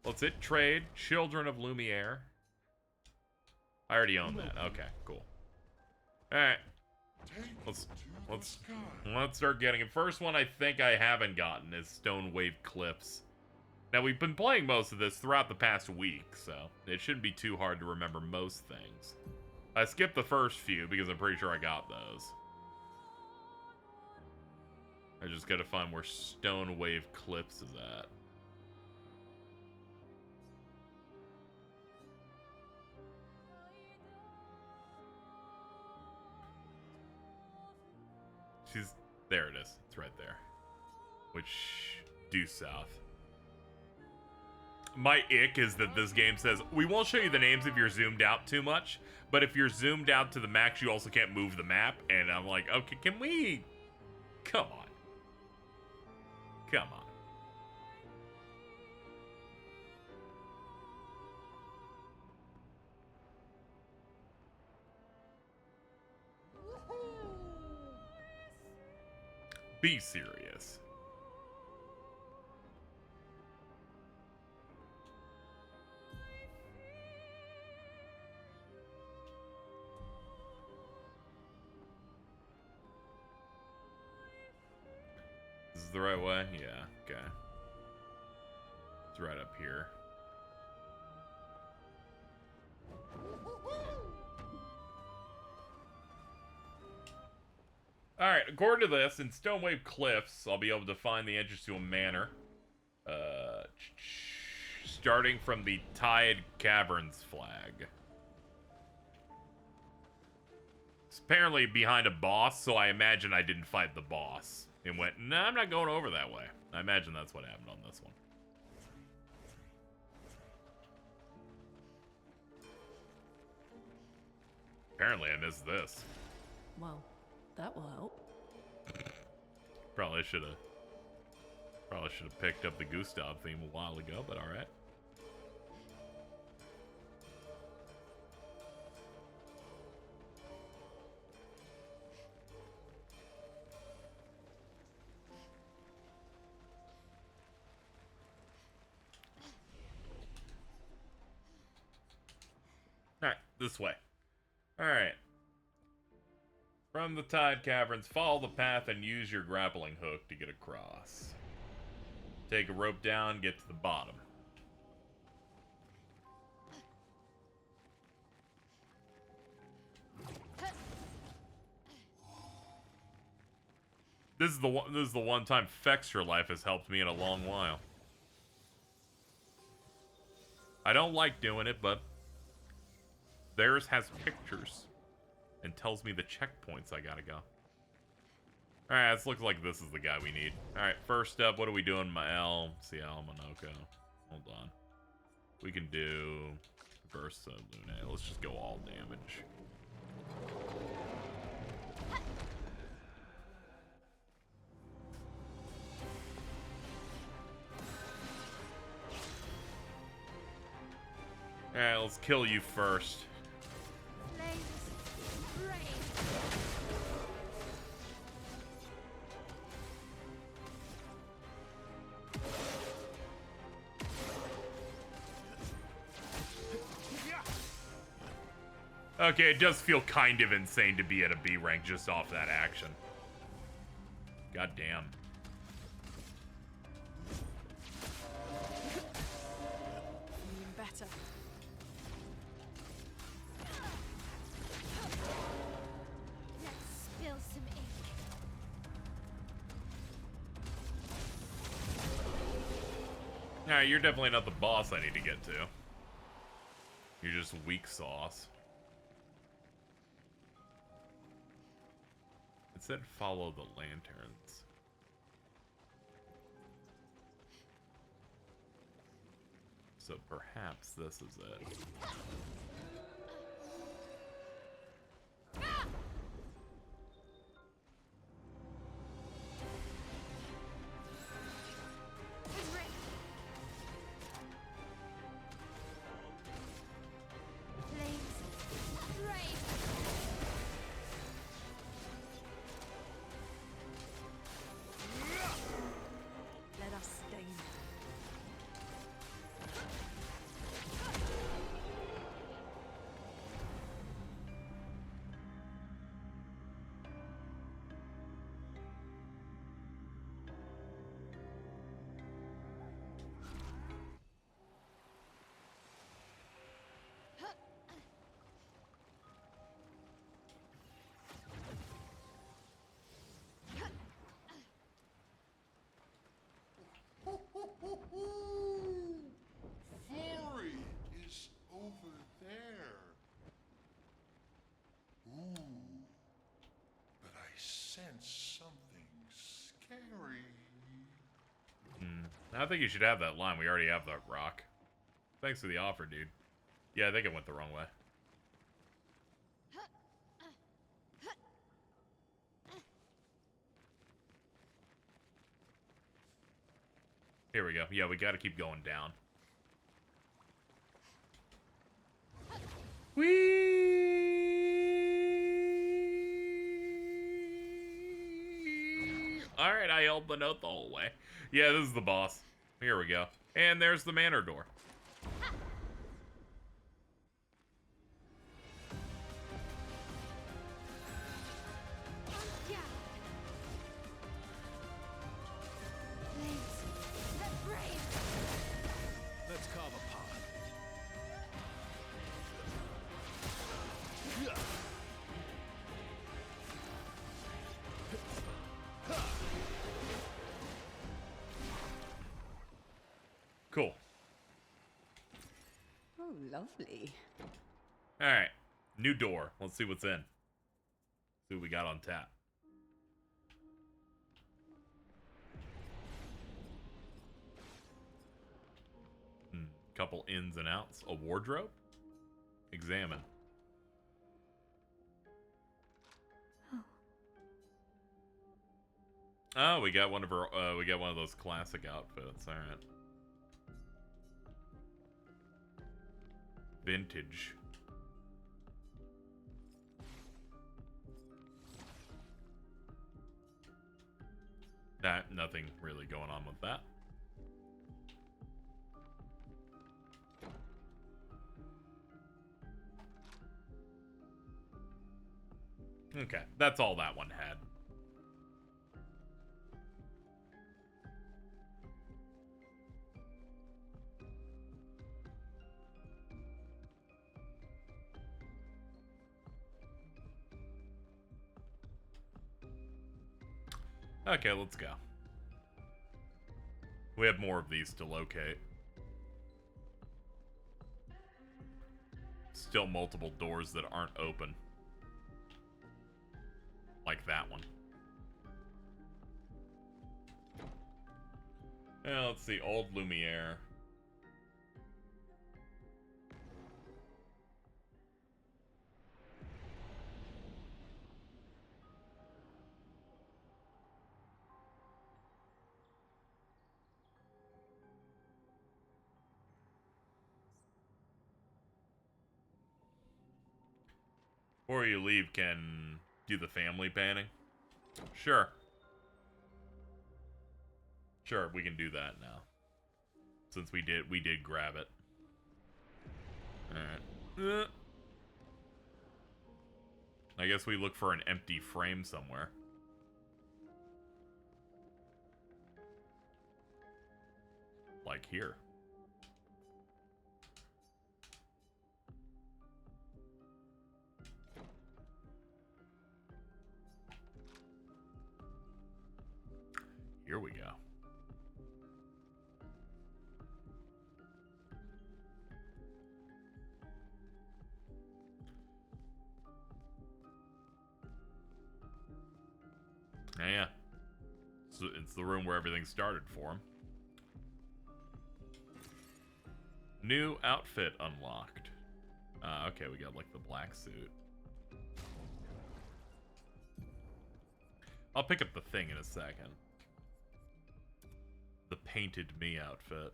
Let's hit trade, Children of Lumiere. I already own that. Okay, cool. Alright. Take it to the sky. Let's start getting it. First one I think I haven't gotten is Stone Wave Cliffs. Now, we've been playing most of this throughout the past week, so it shouldn't be too hard to remember most things. I skipped the first few because I'm pretty sure I got those. I just gotta find where Stone Wave Cliffs is at. There it is. It's right there. Which, due south. My ick is that this game says, we won't show you the names if you're zoomed out too much, but if you're zoomed out to the max, you also can't move the map. And I'm like, okay, can we... Come on. Come on. Be serious. This is the right way? Yeah, okay. It's right up here. Alright, according to this, in Stonewave Cliffs, I'll be able to find the entrance to a manor. Starting from the Tide Caverns flag. It's apparently behind a boss, so I imagine I didn't fight the boss. And went, nah, I'm not going over that way. I imagine that's what happened on this one. Apparently I missed this. Well, that will help. Probably should have picked up the Gustav theme a while ago, but alright. Alright, this way. Alright. From the Tide Caverns, follow the path and use your grappling hook to get across. Take a rope down, get to the bottom. This is the one time Fextra Life has helped me in a long while. I don't like doing it, but theirs has pictures and tells me the checkpoints I gotta go. Alright, this looks like this is the guy we need. Alright, first up, what are we doing? Mael, Ciel, Monoko. Hold on. We can do Versa, Lune. Let's just go all damage. Alright, let's kill you first. Okay, it does feel kind of insane to be at a B rank just off that action. God damn. Even better. Let's spill some ink. Nah, you're definitely not the boss I need to get to. You're just weak sauce. It said follow the lanterns. So perhaps this is it. Let us stain it. sense something scary. I think you should have that line. We already have that rock. Thanks for the offer, dude. Yeah, I think it went the wrong way. Here we go. Yeah, we gotta keep going down. Whee! Alright, I held the note the whole way. Yeah, this is the boss. Here we go. And there's the manor door. Let's carve a path. Cool. Oh, lovely. Alright. New door. Let's see what's in. See what we got on tap. Couple ins and outs. A wardrobe? Examine. Oh, we got one of our we got one of those classic outfits. All right. Vintage. Nothing really going on with that. Okay, that's all that one had. Okay, let's go. We have more of these to locate. Still multiple doors that aren't open. Like that one. Let's see, Old Lumiere. Before you leave, can do the family panning? Sure. Sure, we can do that now. Since we did grab it. Alright. I guess we look for an empty frame somewhere. Like here. Here we go. Yeah. So it's the room where everything started for him. New outfit unlocked. Okay, we got like the black suit. I'll pick up the thing in a second. The painted me outfit.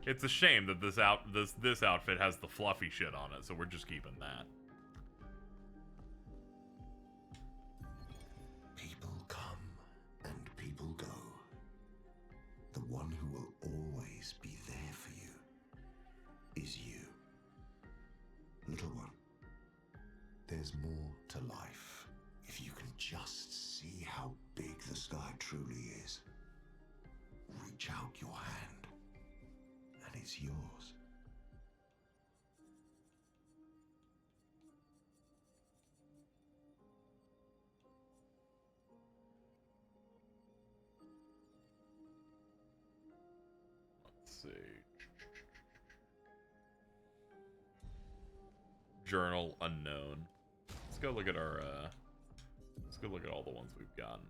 It's a shame that this outfit has the fluffy shit on it, so we're just keeping that. People come and people go. The one who will always be there for you is you. Little one, there's more to life if you can just see how big the sky truly is. Reach out your hand, and it's yours. see. Journal unknown. Let's go look at our, let's go look at all the ones we've gotten.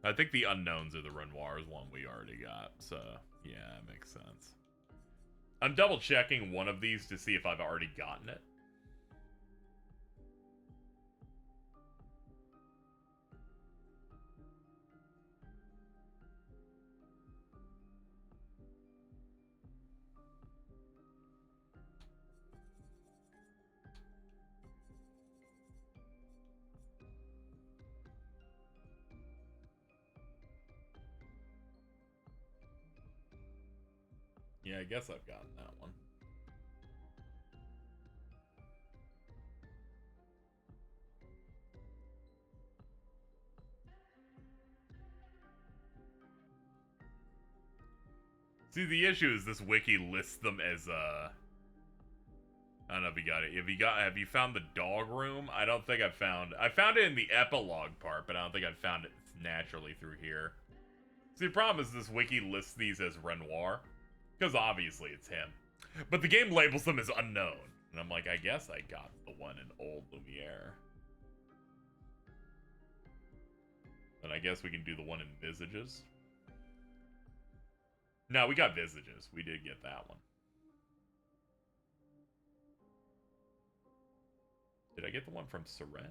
I think the unknowns are the Renoir's one we already got, so yeah, it makes sense. I'm double checking one of these to see if I've already gotten it. Yeah, I guess I've gotten that one. See, the issue is this wiki lists them as, I don't know if you got it. Have you found the dog room? I don't think I found it in the epilogue part, but I don't think I've found it naturally through here. See, the problem is this wiki lists these as Renoir, because obviously it's him. But the game labels them as unknown. And I'm like, I guess I got the one in Old Lumiere. Then I guess we can do the one in Visages. No, we got Visages. We did get that one. Did I get the one from Seren?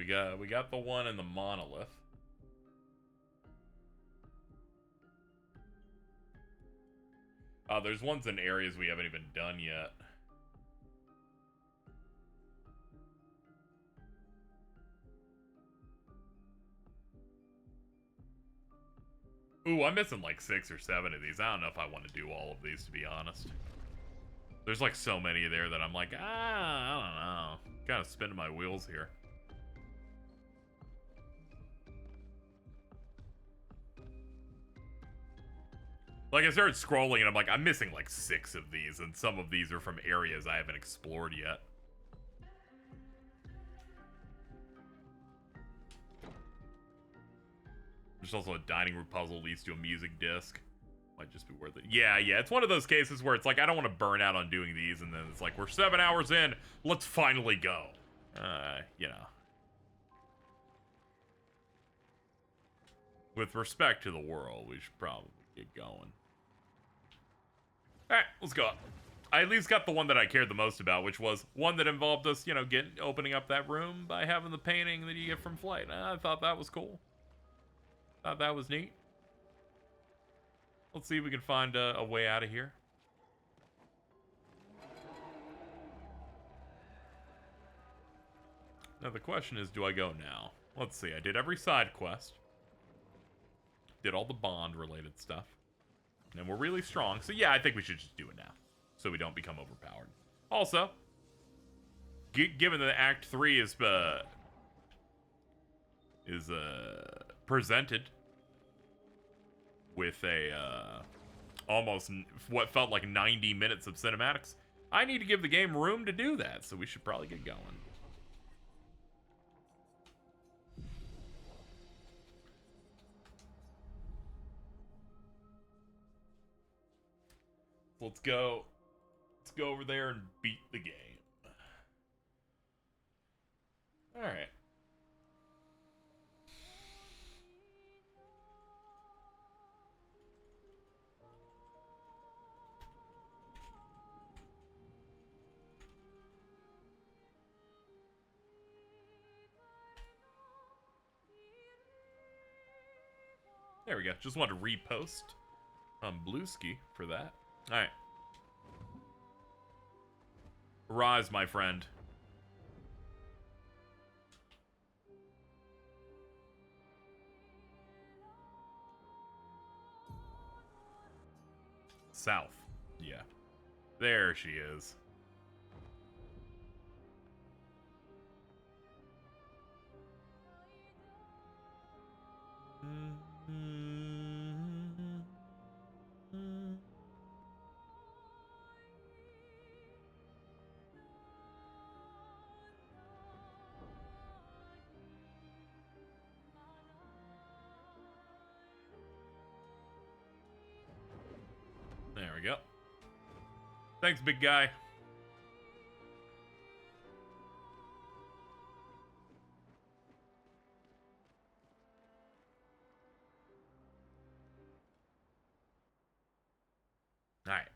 Yeah, we got the one in the monolith. There's ones in areas we haven't even done yet. Ooh, I'm missing like 6 or 7 of these. I don't know if I want to do all of these, to be honest. There's like so many there that I'm like, I don't know. Kind of spinning my wheels here. Like, I started scrolling, and I'm like, I'm missing, like, 6 of these, and some of these are from areas I haven't explored yet. There's also a dining room puzzle leads to a music disc. Might just be worth it. Yeah, it's one of those cases where it's like, I don't want to burn out on doing these, and then it's like, we're 7 hours in, let's finally go. You know. With respect to the world, we should probably get going. Alright, let's go. I at least got the one that I cared the most about, which was one that involved us, you know, opening up that room by having the painting that you get from Flight. I thought that was cool. Thought that was neat. Let's see if we can find a way out of here. Now the question is, do I go now? Let's see, I did every side quest. Did all the bond-related stuff. And we're really strong, so yeah, I think we should just do it now. So we don't become overpowered. Also, given that Act 3 is presented with a almost what felt like 90 minutes of cinematics, I need to give the game room to do that, so we should probably get going. Let's go over there and beat the game. All right. There we go. Just wanted to repost on Bluesky for that. All right. Rise, my friend. South. Yeah. There she is. There we go. Thanks, big guy. All right.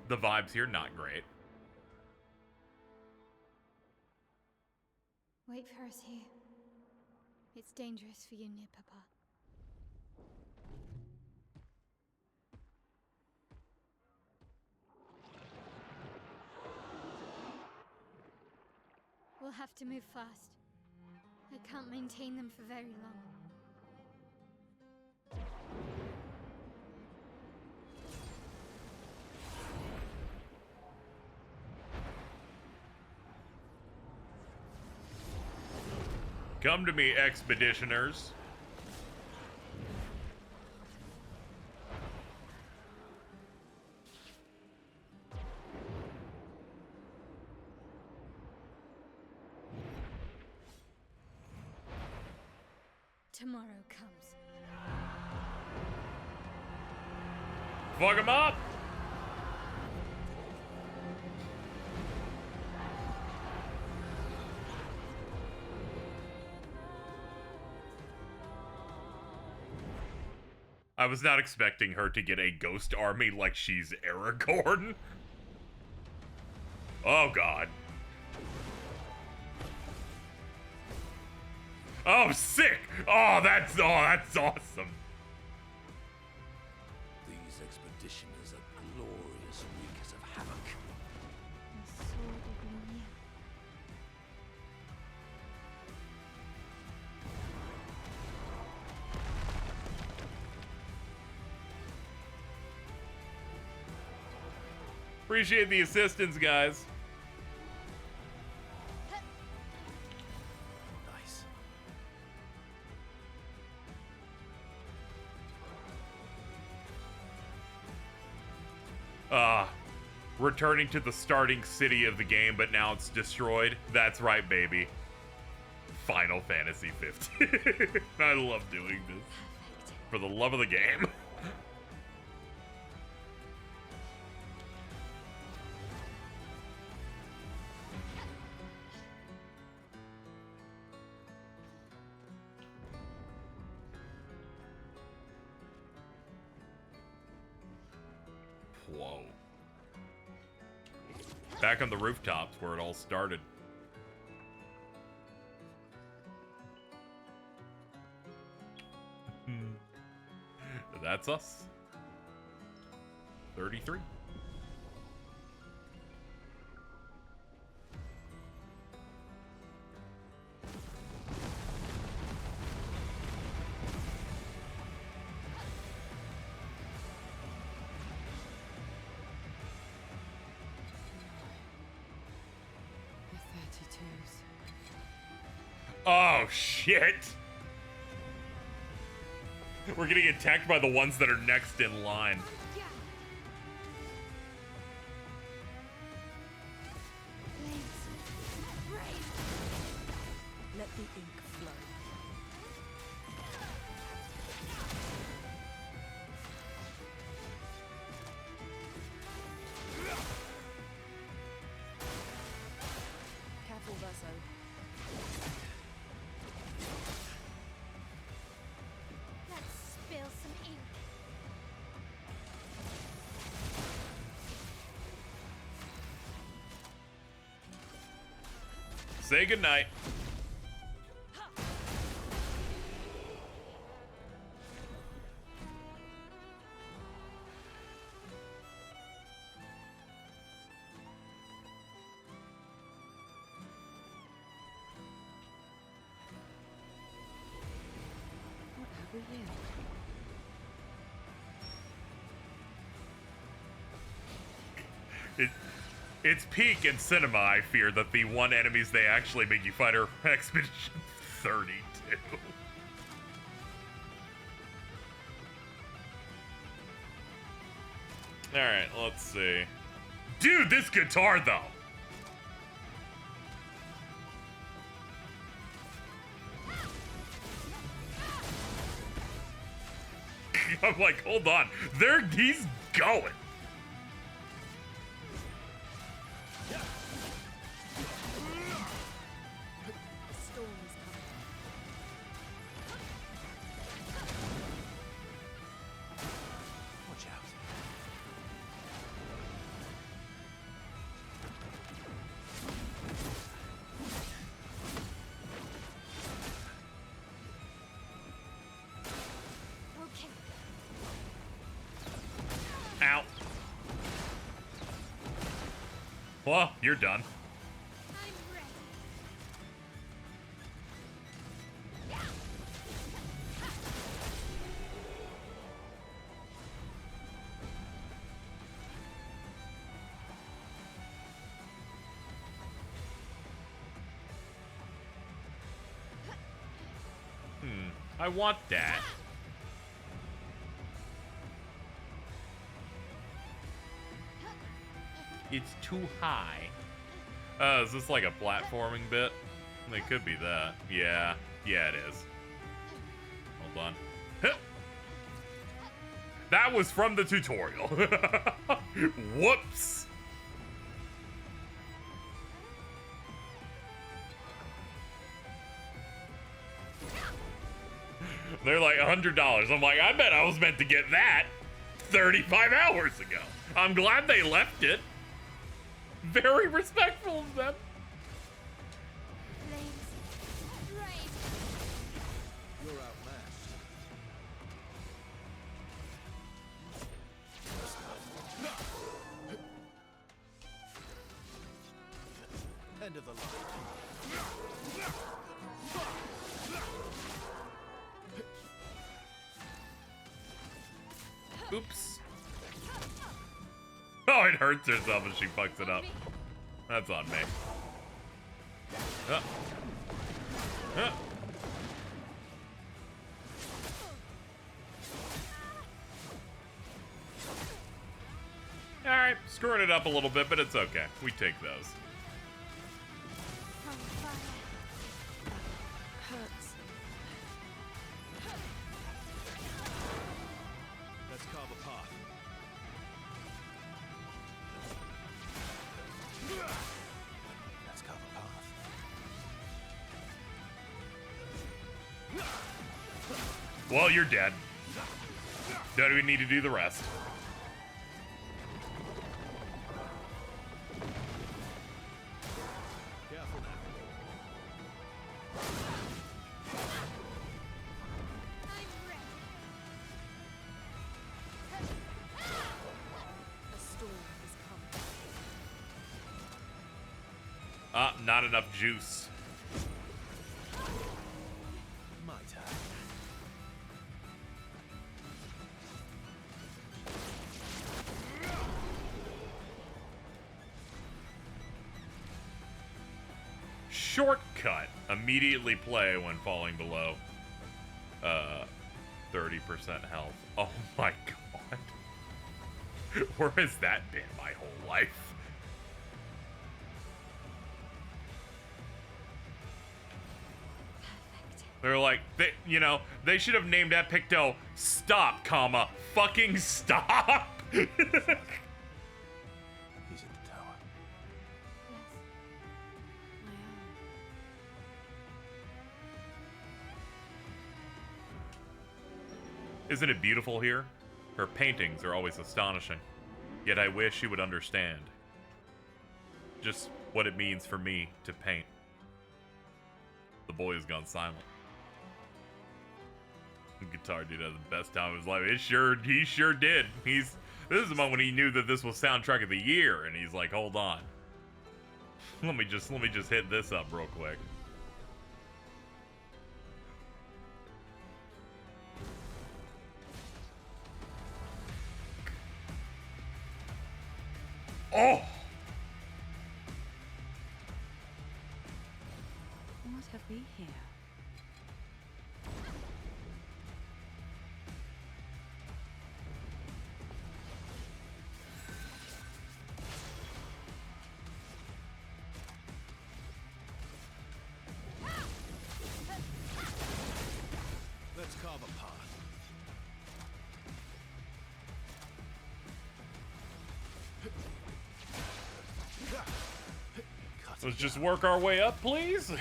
The vibes here, not great. Wait for us here. It's dangerous for you near Papa. We'll have to move fast. I can't maintain them for very long. Come to me, expeditioners. Tomorrow comes. Fuck him up! I was not expecting her to get a ghost army like she's Aragorn. Oh, God. Oh, sick! Oh, that's awesome. These expeditioners are glorious wreakers of havoc. The sword of Lumiere. Appreciate the assistance, guys. Nice. Returning to the starting city of the game, but now it's destroyed. That's right, baby. Final Fantasy 15. I love doing this. For the love of the game. Whoa. Back on the rooftops where it all started. That's us. 33. Oh, shit! We're getting attacked by the ones that are next in line. Let the ink flow. Careful, Verso. Let's spill some ink. Say goodnight. What have we here? It's peak in cinema, I fear, that the one enemies they actually make you fight are Expedition 32. Alright, let's see. Dude, this guitar, though! I'm like, hold on. He's going. The storm is coming. Watch out. Okay. Ow. Well, you're done. I'm ready. I want that. It's too high. Is this like a platforming bit? It could be that. Yeah. Yeah, it is. Hold on. That was from the tutorial. Whoops. They're like $100. I'm like, I bet I was meant to get that 35 hours ago. I'm glad they left it. Very respectful of them. Flames. Rain. You're outmatched. End of the line. Oops. Oh, it hurts herself and she fucks it up. That's on me. Alright, screwing it up a little bit, but it's okay. We take those. From fire. Hurts. Let's carve a path. Let's carve a path. Well, you're dead. Don't even need to do the rest. Careful now. I'm ready. A storm is coming. Not enough juice. My turn. Shortcut. Immediately play when falling below 30% health. Oh my god. Where has that been my whole life? They're like, you know, they should have named that Picto Stop, comma, fucking stop. He's at the tower. Yes. I am. Isn't it beautiful here? Her paintings are always astonishing. Yet I wish she would understand just what it means for me to paint. boy has gone silent. The guitar dude had the best time of his life. He sure did. This is the moment when he knew that this was soundtrack of the year, and he's like, hold on. Let me just hit this up real quick. Oh! What have we here? Let's carve a path. Let's just work our way up, please.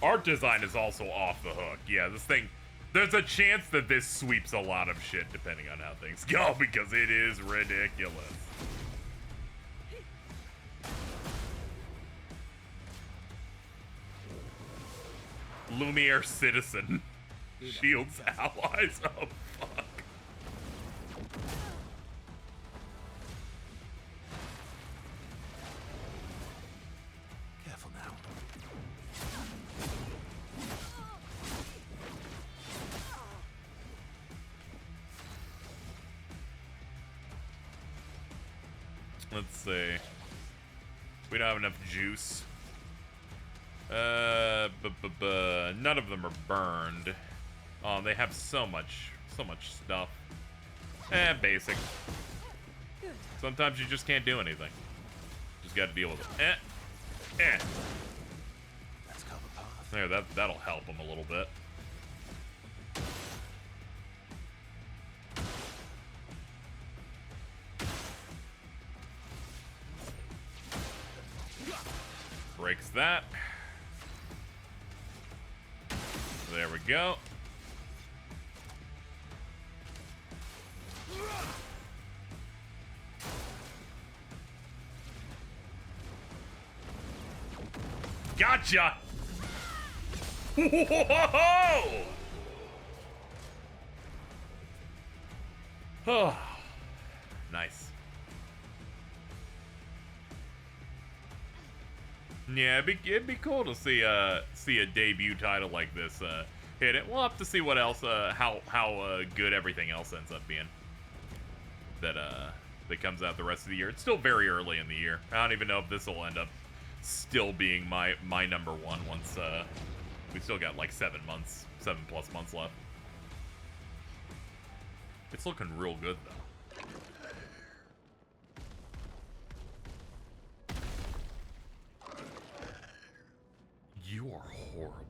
Art design is also off the hook. Yeah, this thing, there's a chance that this sweeps a lot of shit depending on how things go because it is ridiculous. Lumiere citizen shields allies. Oh fuck. Careful now. Let's see. We don't have enough juice. None of them are burned. Oh, they have so much stuff. Basic. Sometimes you just can't do anything. Just gotta deal with it. Let's carve a path. There, that'll help them a little bit. Breaks that. There we go. Gotcha! Whoa! Oh, nice. Yeah, it'd be cool to see a debut title like this hit it. We'll have to see what else, how good everything else ends up being that comes out the rest of the year. It's still very early in the year. I don't even know if this will end up still being my number one once we still got like 7 plus months left. It's looking real good though. You are horrible.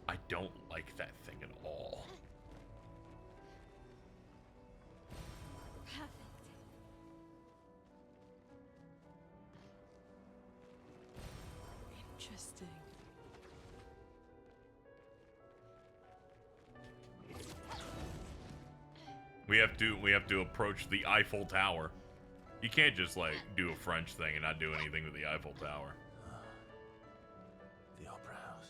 I don't like that thing at all. Perfect. Interesting. We have to approach the Eiffel Tower. You can't just like do a French thing and not do anything with the Eiffel Tower. The Opera House.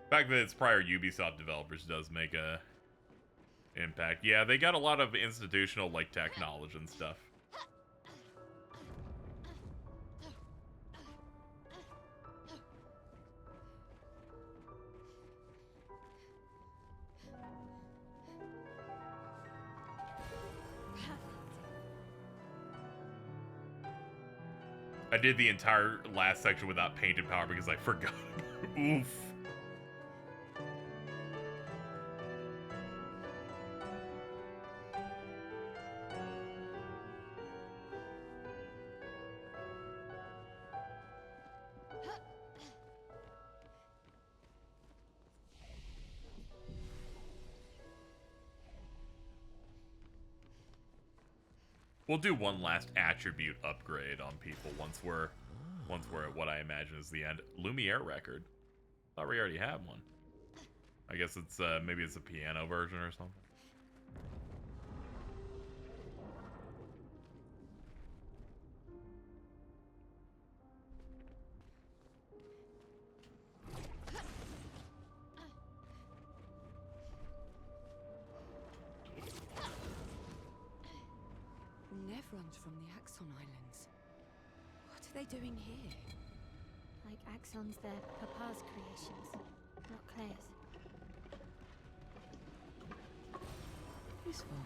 The fact that it's prior Ubisoft developers does make a impact. Yeah, they got a lot of institutional like tech knowledge and stuff. I did the entire last section without painted power because I forgot. Oof. We'll do one last attribute upgrade on people once we're at what I imagine is the end. Lumiere record. Thought we already had one. I guess it's maybe it's a piano version or something. Nevrons from the Axon Islands. What are they doing here? Like Axon's their papa's creations, not Claire's. Useful.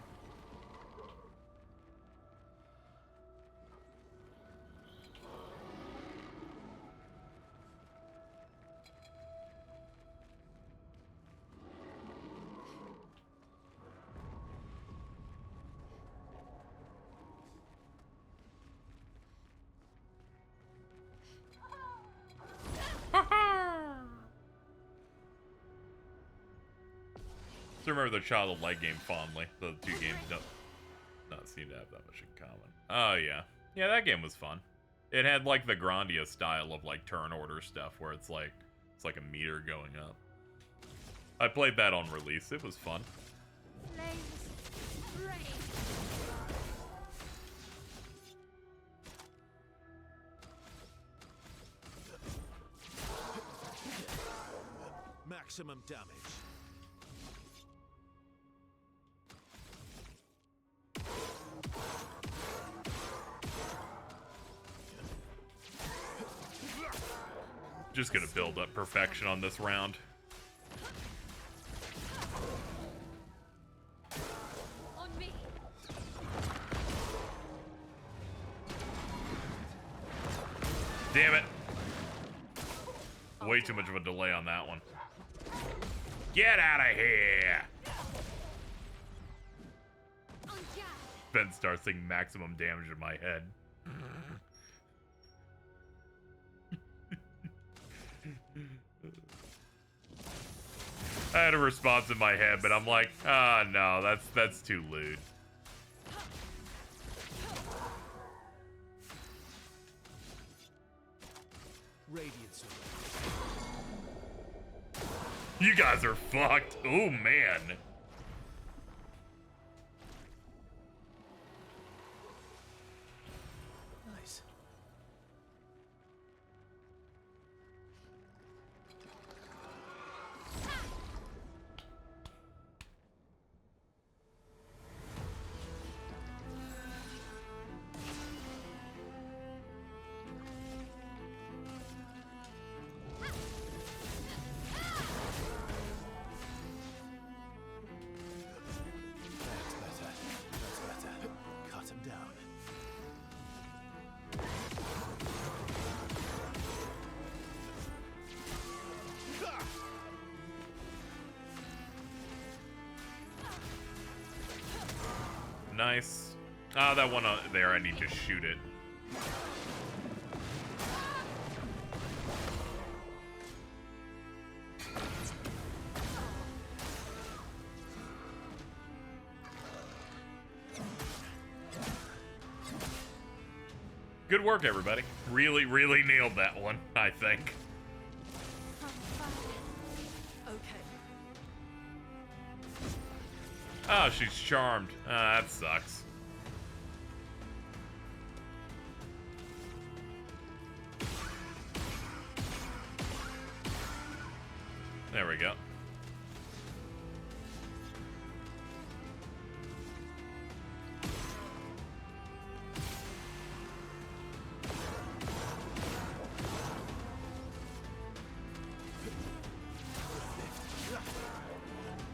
I remember the Child of Light game fondly. The two games don't not seem to have that much in common. Oh yeah. Yeah, that game was fun. It had like the Grandia style of like turn order stuff where it's like a meter going up. I played that on release. It was fun. Maximum damage. Just gonna build up perfection on this round. On me. Damn it. Way too much of a delay on that one. Get out of here! Ben starts seeing maximum damage in my head. I had a response in my head, but I'm like, ah, no, that's too lewd. Radiance. You guys are fucked. Oh, man. Nice. Nice. Ah, that one there, I need to shoot it. Good work, everybody. Really, really nailed that one, I think. Oh, she's charmed. That sucks. There we go.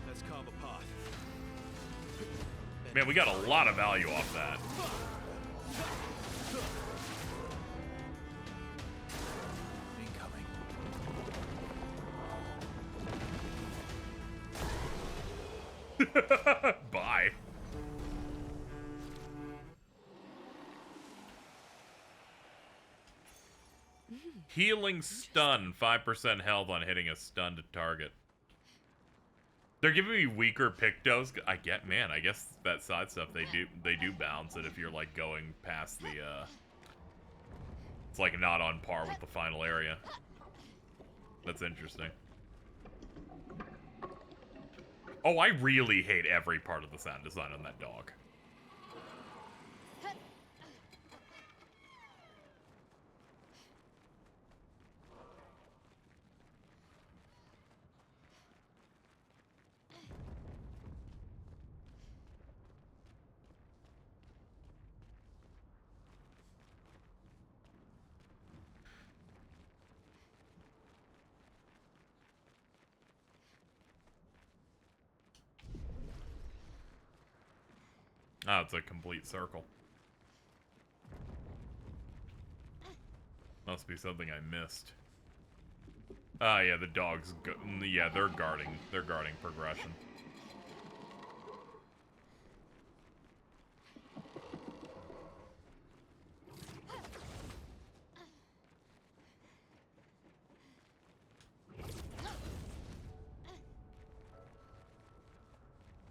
Let's carve a path. Man, we got a lot of value off that. Incoming. Bye. Healing stun, 5% health on hitting a stunned target. They're giving me weaker pictos. I guess that side stuff they do bounce it if you're like going past the it's like not on par with the final area. That's interesting. Oh, I really hate every part of the sound design on that dog. Oh, it's a complete circle. Must be something I missed. Ah, yeah, the dogs. Yeah, they're guarding. They're guarding progression.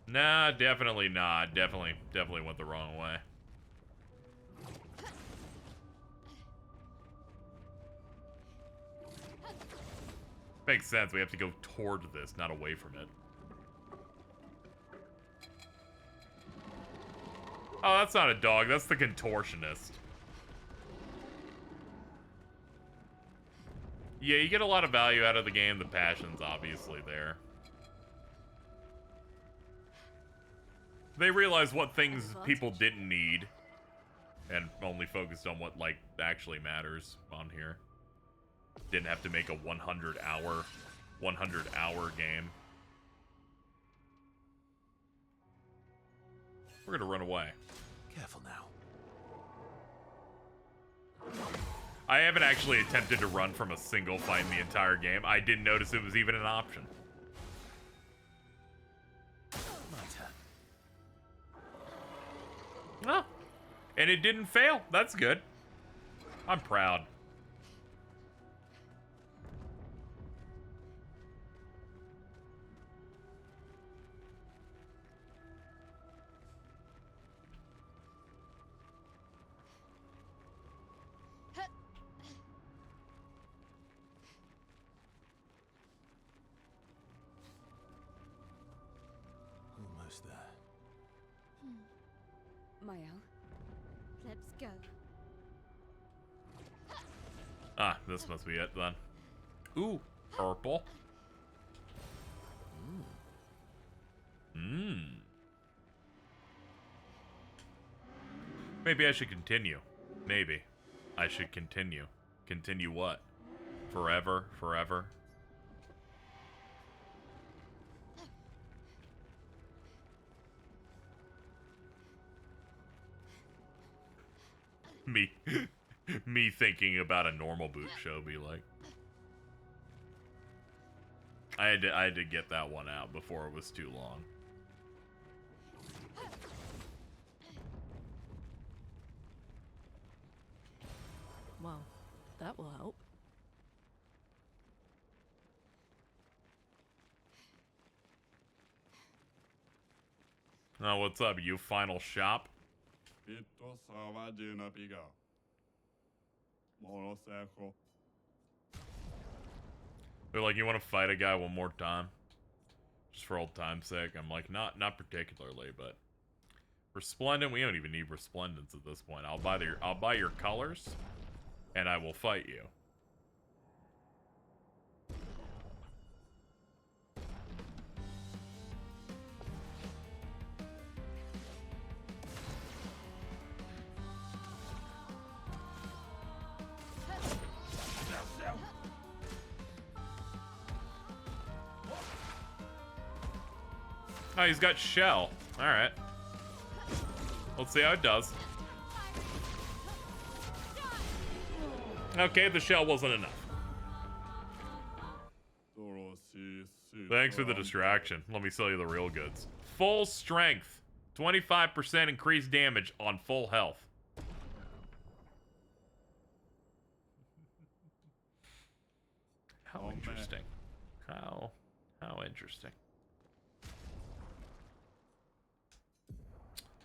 Nah, definitely not. Definitely went the wrong way. Makes sense. We have to go toward this, not away from it. Oh, that's not a dog. That's the contortionist. Yeah, you get a lot of value out of the game. The passion's obviously there. They realized what things people didn't need and only focused on what, like, actually matters on here. Didn't have to make a 100-hour game. We're gonna run away. Careful now. I haven't actually attempted to run from a single fight in the entire game. I didn't notice it was even an option. My turn. Oh, and it didn't fail. That's good. I'm proud. Almost there. Maya. Let's go. Ah, this must be it then. Ooh, purple. Maybe I should continue. Maybe. I should continue. Continue what? Forever? Forever? Me. Me thinking about a normal boot show be like. I had to get that one out before it was too long. Well, that will help. Oh, what's up, you final shop? They're like, you want to fight a guy one more time? Just for old time's sake. I'm like, not particularly, but resplendent, we don't even need resplendence at this point. I'll buy your colors, and I will fight you. Oh, he's got shell. Alright. Let's see how it does. Okay, the shell wasn't enough. Thanks for the distraction. Let me sell you the real goods. Full strength. 25% increased damage on full health. How interesting. How interesting.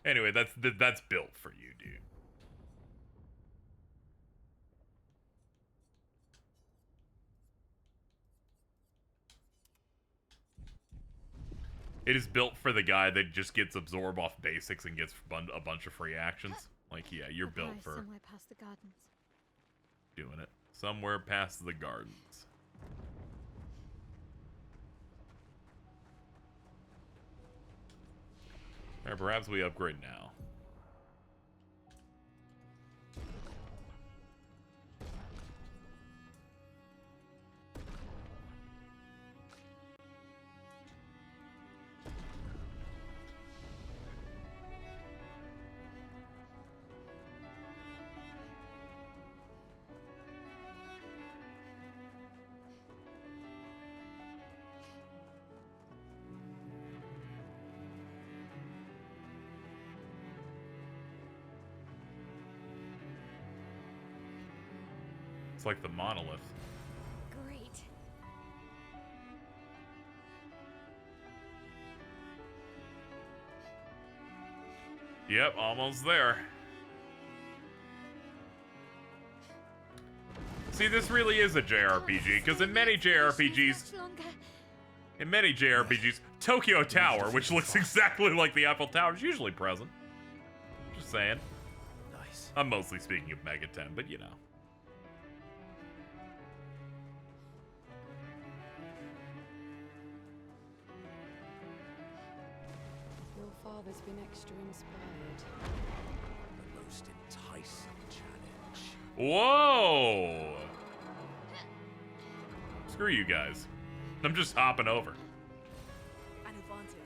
Anyway, that's built for you, dude. It is built for the guy that just gets absorb off basics and gets a bunch of free actions. Like, yeah, you're built for somewhere past the gardens. doing it. Somewhere past the gardens. Or perhaps we upgrade now. It's like the monolith. Great. Yep, almost there. See, this really is a JRPG, because in many JRPGs, Tokyo Tower, which looks exactly like the Eiffel Tower, is usually present. Just saying. Nice. I'm mostly speaking of Mega 10, but you know. Your father's been extra inspired. The most enticing challenge. Whoa! Screw you guys. I'm just hopping over. An advantage.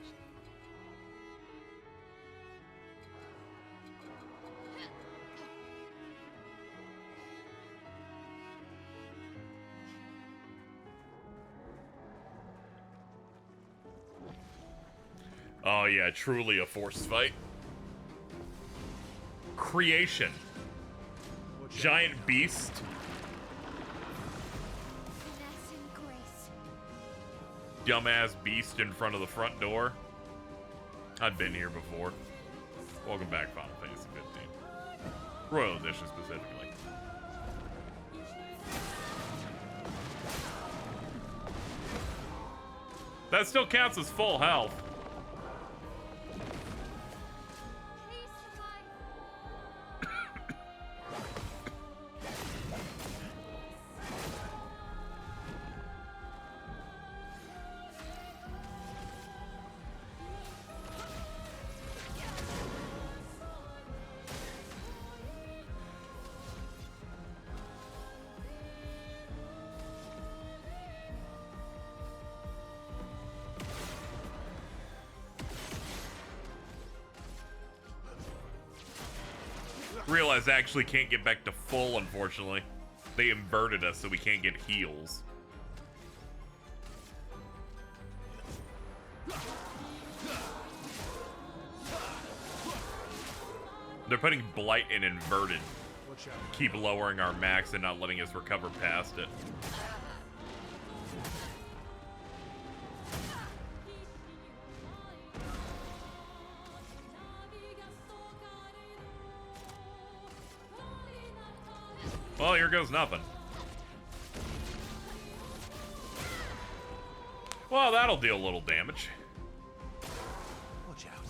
Oh yeah, truly a forced fight. Creation. Giant beast. Finesse and grace. Dumbass beast in front of the front door. I've been here before. Welcome back, Final Fantasy 15. Royal Edition specifically. That still counts as full health. Realize I actually can't get back to full, unfortunately. They inverted us so we can't get heals. They're putting Blight in inverted. Keep lowering our max and not letting us recover past it. Well, here goes nothing. Well, that'll deal a little damage. Watch out.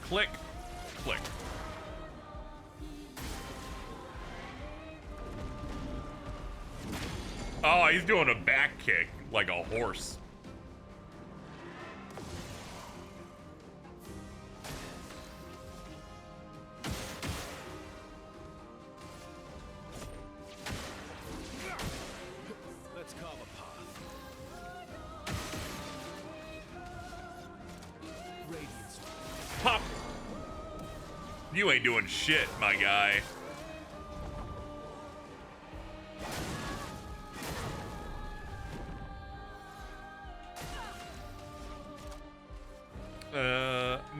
Click, click. Oh, he's doing a back kick like a horse. Let's carve a path. Radiance. Pop! You ain't doing shit, my guy.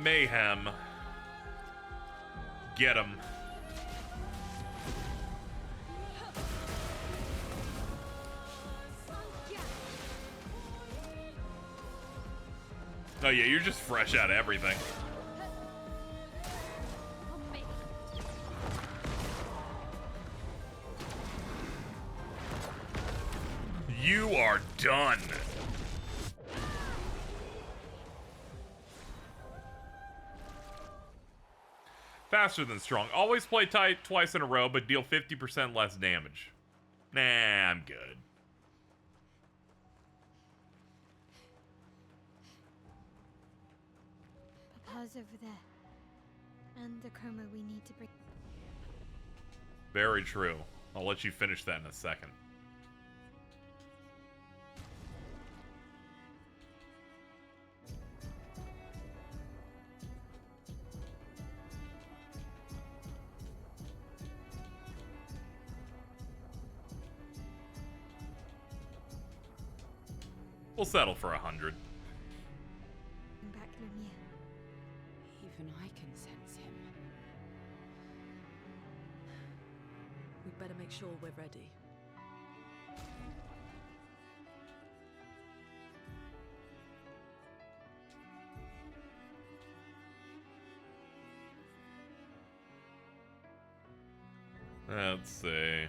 Mayhem. Get him. Oh yeah, you're just fresh out of everything. You are done. Faster than strong. Always play tight twice in a row, but deal 50% less damage. Nah, I'm good. Papa's over there. And the chroma we need to bring. Very true. I'll let you finish that in a second. We'll settle for 100. Back, Lumiere. Even I can sense him. We'd better make sure we're ready. Let's see.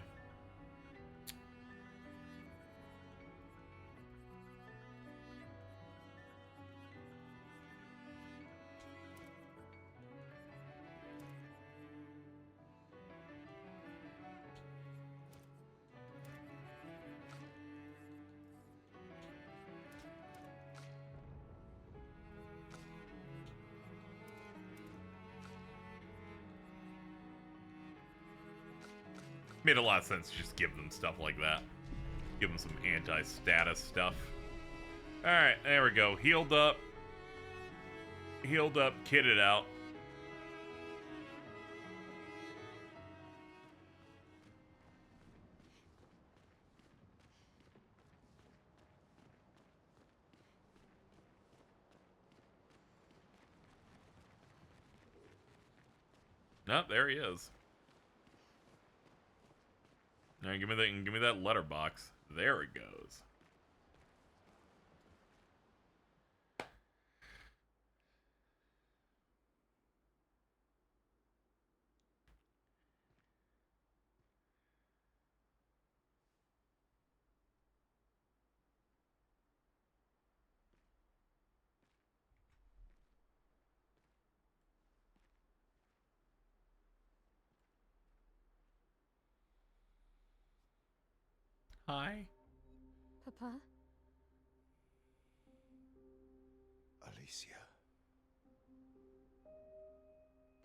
Made a lot of sense to just give them stuff like that. Give them some anti-status stuff. Alright, there we go. Healed up. Healed up, kitted out. Nope, there he is. Now give me that letterbox. There it goes. Hi. Papa? Alicia.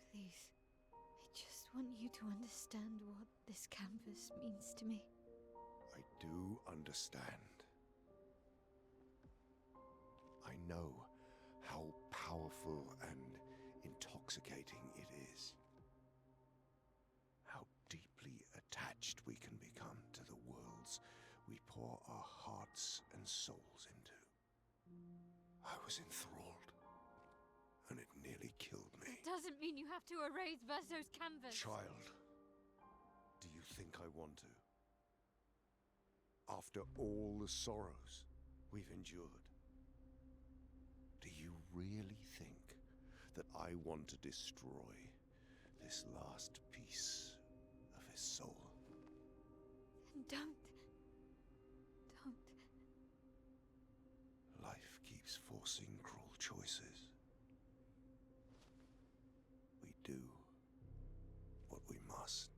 Please. I just want you to understand what this canvas means to me. I do understand. I know how powerful and intoxicating it is. How deeply attached we can become to the worlds we pour our hearts and souls into. I was enthralled, and it nearly killed me. It doesn't mean you have to erase Verso's canvas. Child, do you think I want to? After all the sorrows we've endured, do you really think that I want to destroy this last piece of his soul? Don't. Life keeps forcing cruel choices. We do what we must.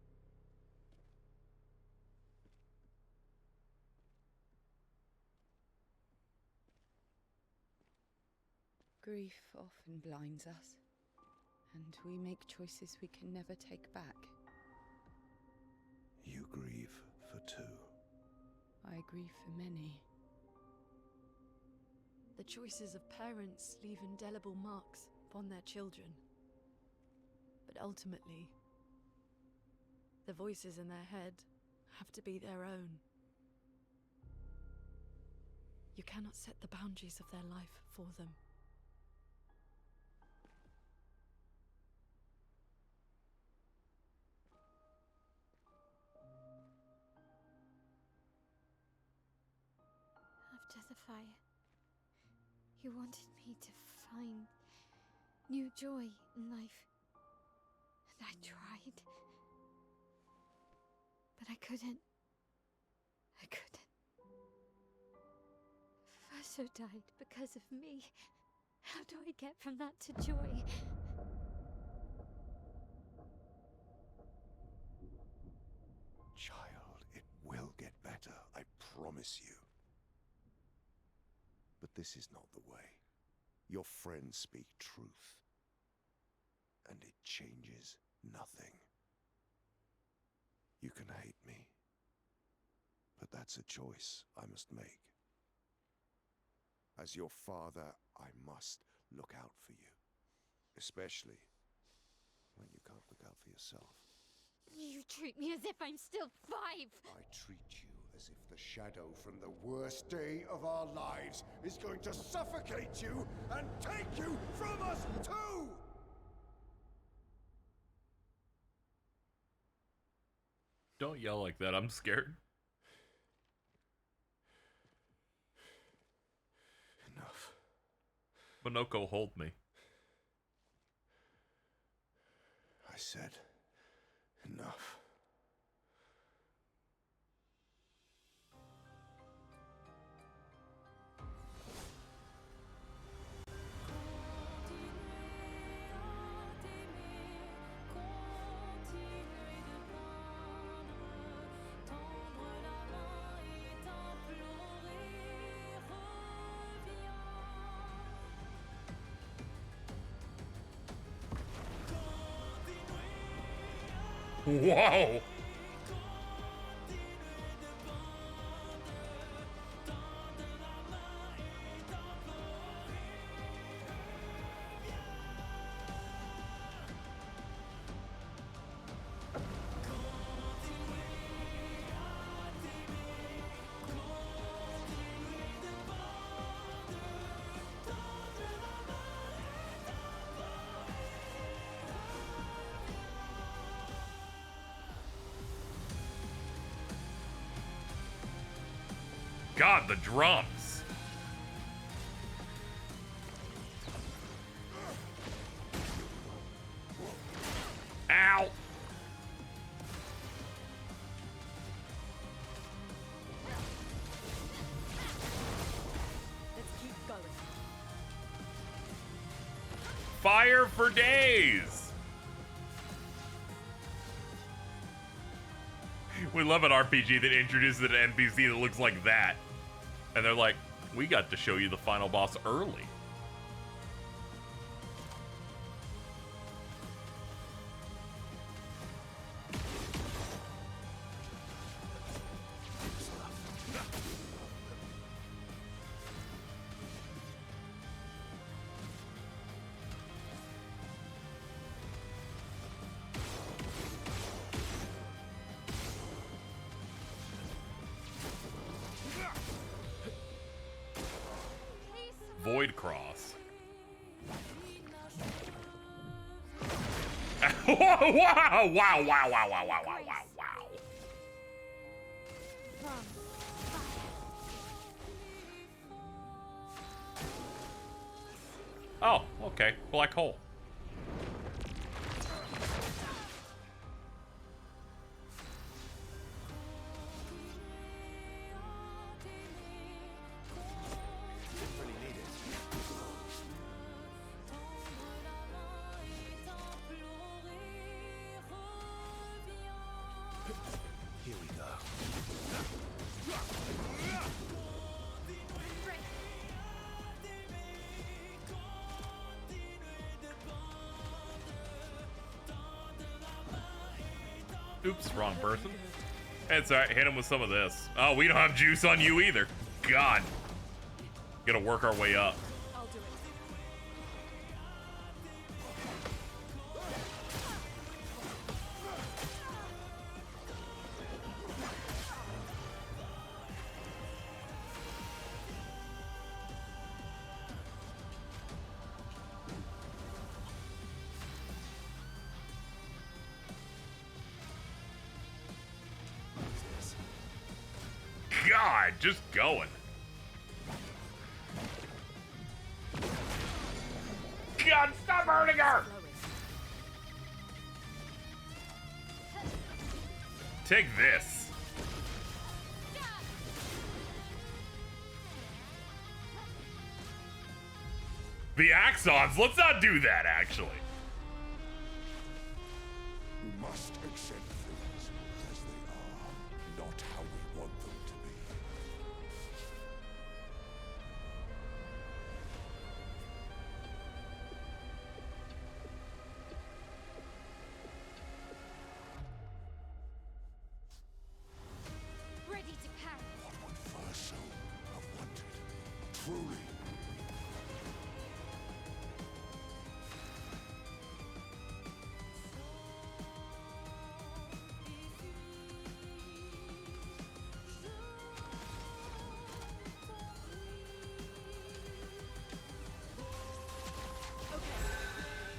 Grief often blinds us, and we make choices we can never take back. You grieve for two. I grieve for many. The choices of parents leave indelible marks upon their children. But ultimately, the voices in their head have to be their own. You cannot set the boundaries of their life for them. After the fire, you wanted me to find new joy in life. And I tried. But I couldn't. Faso died because of me. How do I get from that to joy? Child, it will get better, I promise you. But this is not the way. Your friends speak truth. And it changes nothing. You can hate me. But that's a choice I must make. As your father, I must look out for you. Especially when you can't look out for yourself. You treat me as if I'm still 5! I treat you as if the shadow from the worst day of our lives is going to suffocate you and take you from us too! Don't yell like that, I'm scared. Enough. Monoko, hold me. I said enough. Whoa! God, the drums. Ow. Let's keep going. Fire for days. We love an RPG that introduces an NPC that looks like that. And they're like, we got to show you the final boss early. Void Cross. Wow, wow, wow, wow, wow, wow, wow, wow, wow. Oh, okay. Black hole. Here we go. Oops, wrong person. It's alright, hit him with some of this. Oh, we don't have juice on you either. God. Gotta work our way up. I'll do it. God, just going. God, stop hurting her! Take this. The axons, let's not do that, actually. We must accept things as they are, not how we want them to be. Ready to carry. What would Verso have wanted? Truly.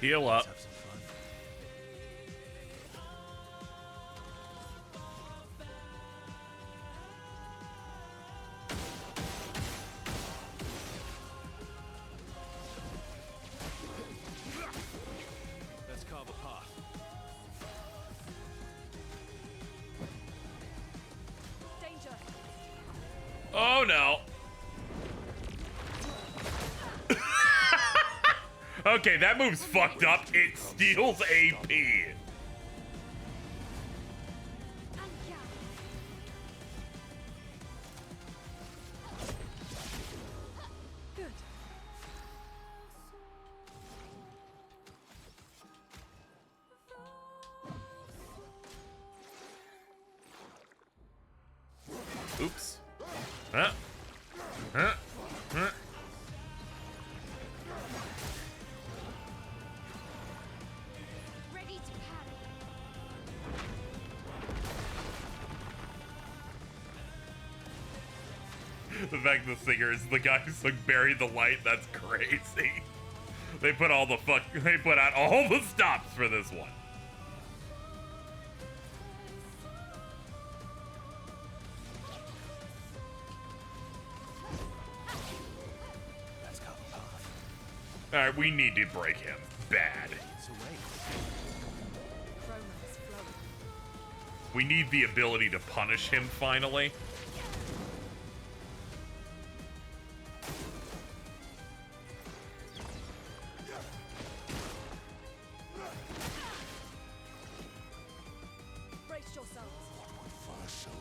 Heal up. Let's have some fun. Let's carve a path. Danger. Oh no. Okay, that move's fucked up. It steals AP. Good. Oops. Huh? Huh? Huh? Ready to carry. The fact the singer is the guy who's like buried the light, that's crazy. They put out all the stops for this one. Let's carve a path. Alright, we need to break him. Bad. It's a way. Romance flowing. We need the ability to punish him finally. Brace yourselves. What would Verso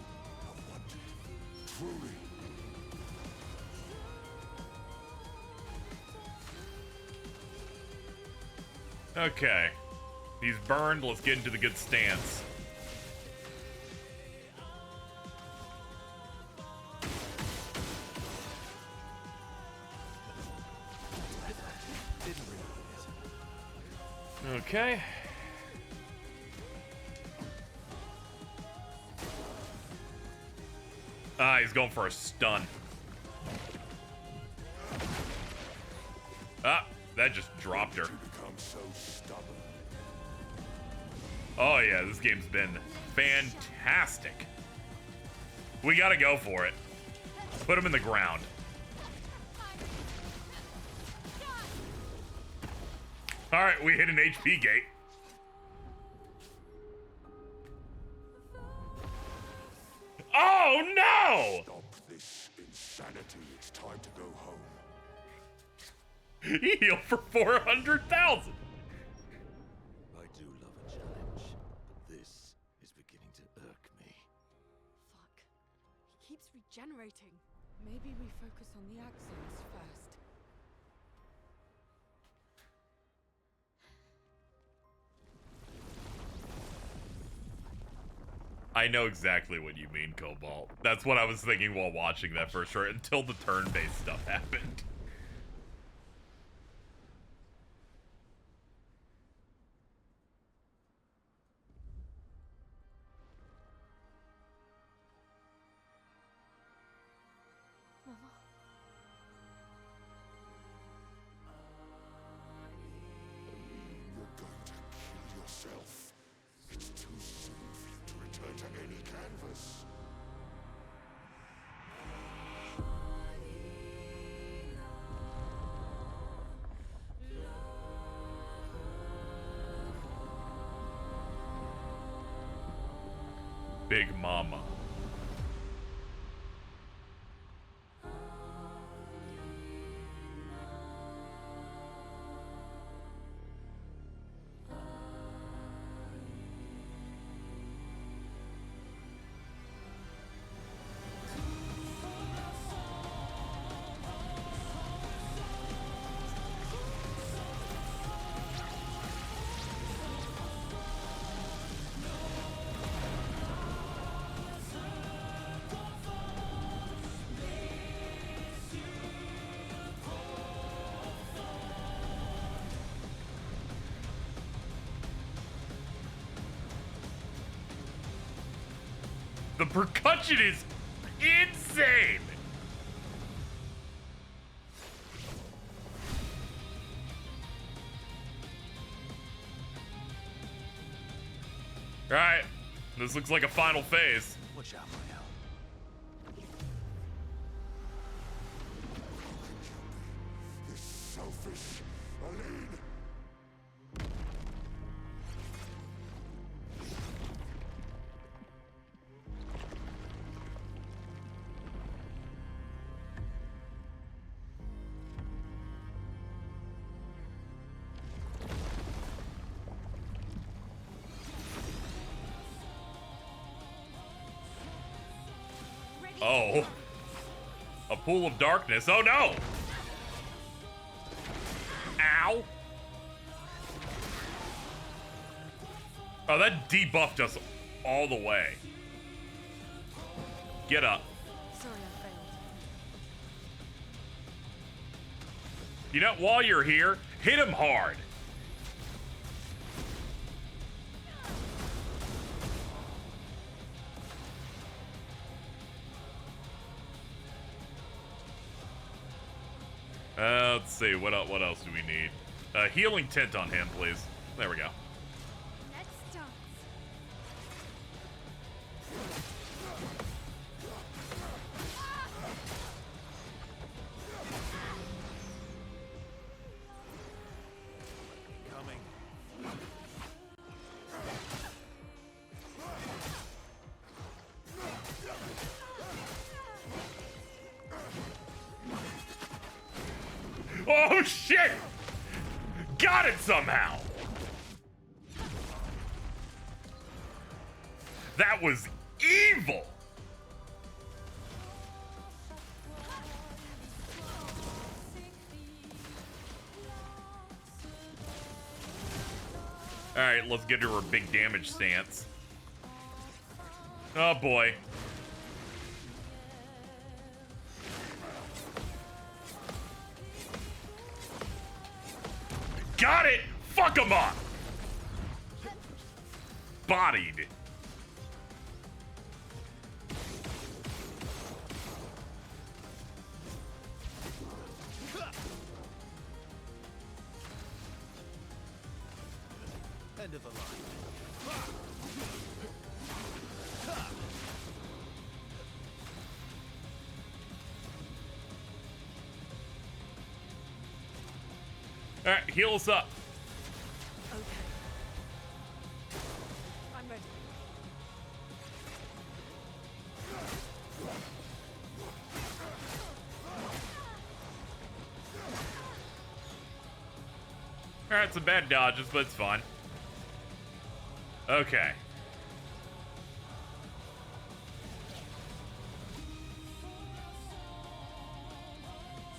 have wanted? Truly. Okay. He's burned. Let's get into the good stance. Didn't really hit. Okay. Ah, he's going for a stun. Ah, that just dropped her. You become so stubborn. Oh yeah, this game's been fantastic. We gotta go for it. Put him in the ground. Alright, we hit an HP gate. Oh no! Stop this insanity. It's time to go home. He healed for 400,000. I do love a challenge, but this is beginning to irk me. Fuck. He keeps regenerating. Maybe we focus on the axons first. I know exactly what you mean, Cobalt. That's what I was thinking while watching that for sure, until the turn-based stuff happened. Mama. You're going to kill yourself. It's too soon for you to return to any canvas. Big Mama. The percussion is insane! Alright, this looks like a final phase. Watch out, my hell. This selfish Aline. Oh. A pool of darkness. Oh no! Ow! Oh, that debuffed us all the way. Get up. Sorry, I failed. You know, while you're here, hit him hard. Let's see, what else do we need? Healing tint on him, please. There we go. Let's dance. Coming. Oh shit! Got it somehow! That was evil! Alright, let's get to her big damage stance. Oh boy. Got it! Fuck him up! Bodied. End of the line. Alright, heal us up. Okay. I'm ready. Alright, some bad dodges, but it's fine. Okay.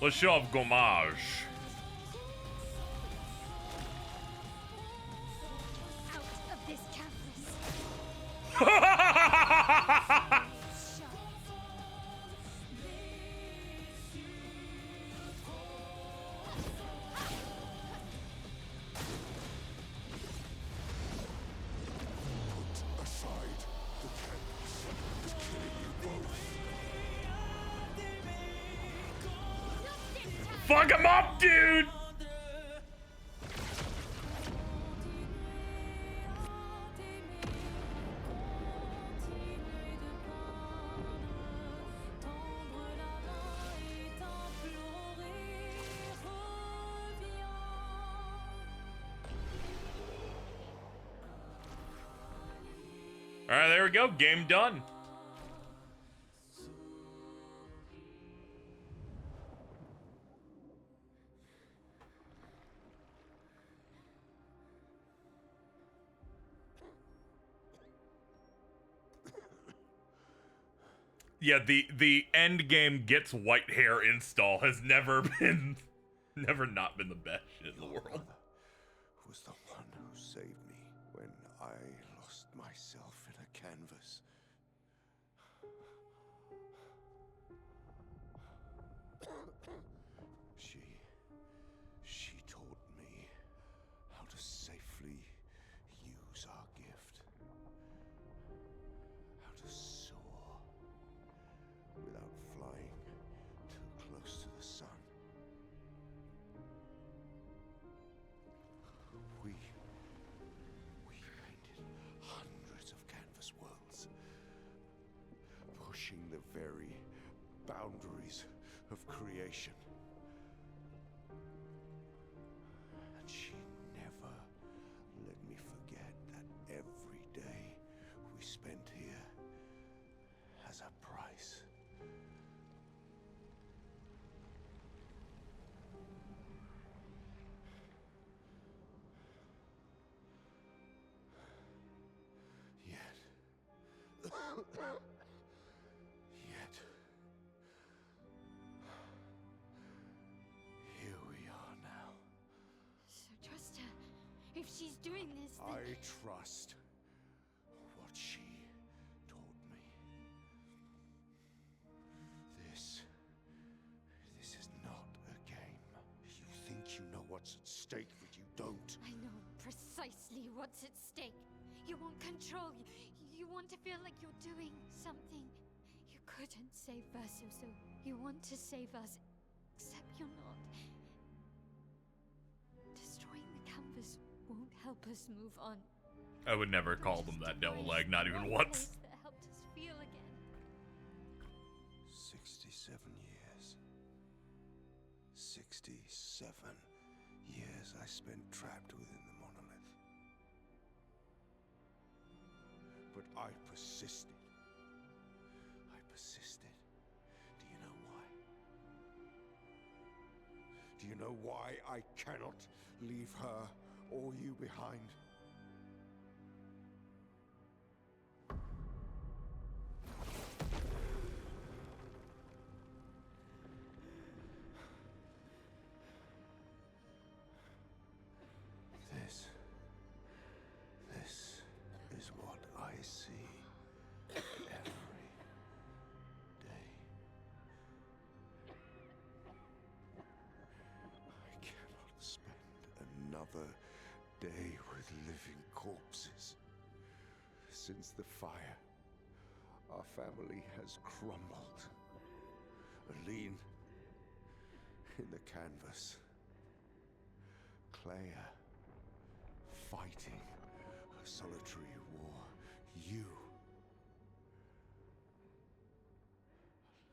Let's show off Gommage. Out of this canvas. Put aside the canvas. It's killing you both. Fuck him up, dude! All right, there we go. Game done. Yeah, the end game gets white hair install has never not been the best shit in the world. Brother was the one who saved me when I lost myself in a canvas. She taught me how to safely use our gift. How to soar without flying too close to the sun. We painted hundreds of canvas worlds, pushing the very boundaries of creation. And she never let me forget that every day we spent here has a price. Yet, here we are now. So trust her. If she's doing this, then... I trust what she taught me. This is not a game. You think you know what's at stake, but you don't. I know precisely what's at stake. You want control. You want to feel like you're doing something. You couldn't save Verso, so you want to save us. Except you're not. Destroying the canvas won't help us move on. I would never call them that devil leg, not even once. That helped us feel again. 67 years. 67 years I spent trapped within the monolith. But I persisted. I persisted. Do you know why? Do you know why I cannot leave her or you behind? This is what I see every day. I cannot spend another day with living corpses. Since the fire, our family has crumbled. Aline in the canvas. Clair fighting a solitary war. You,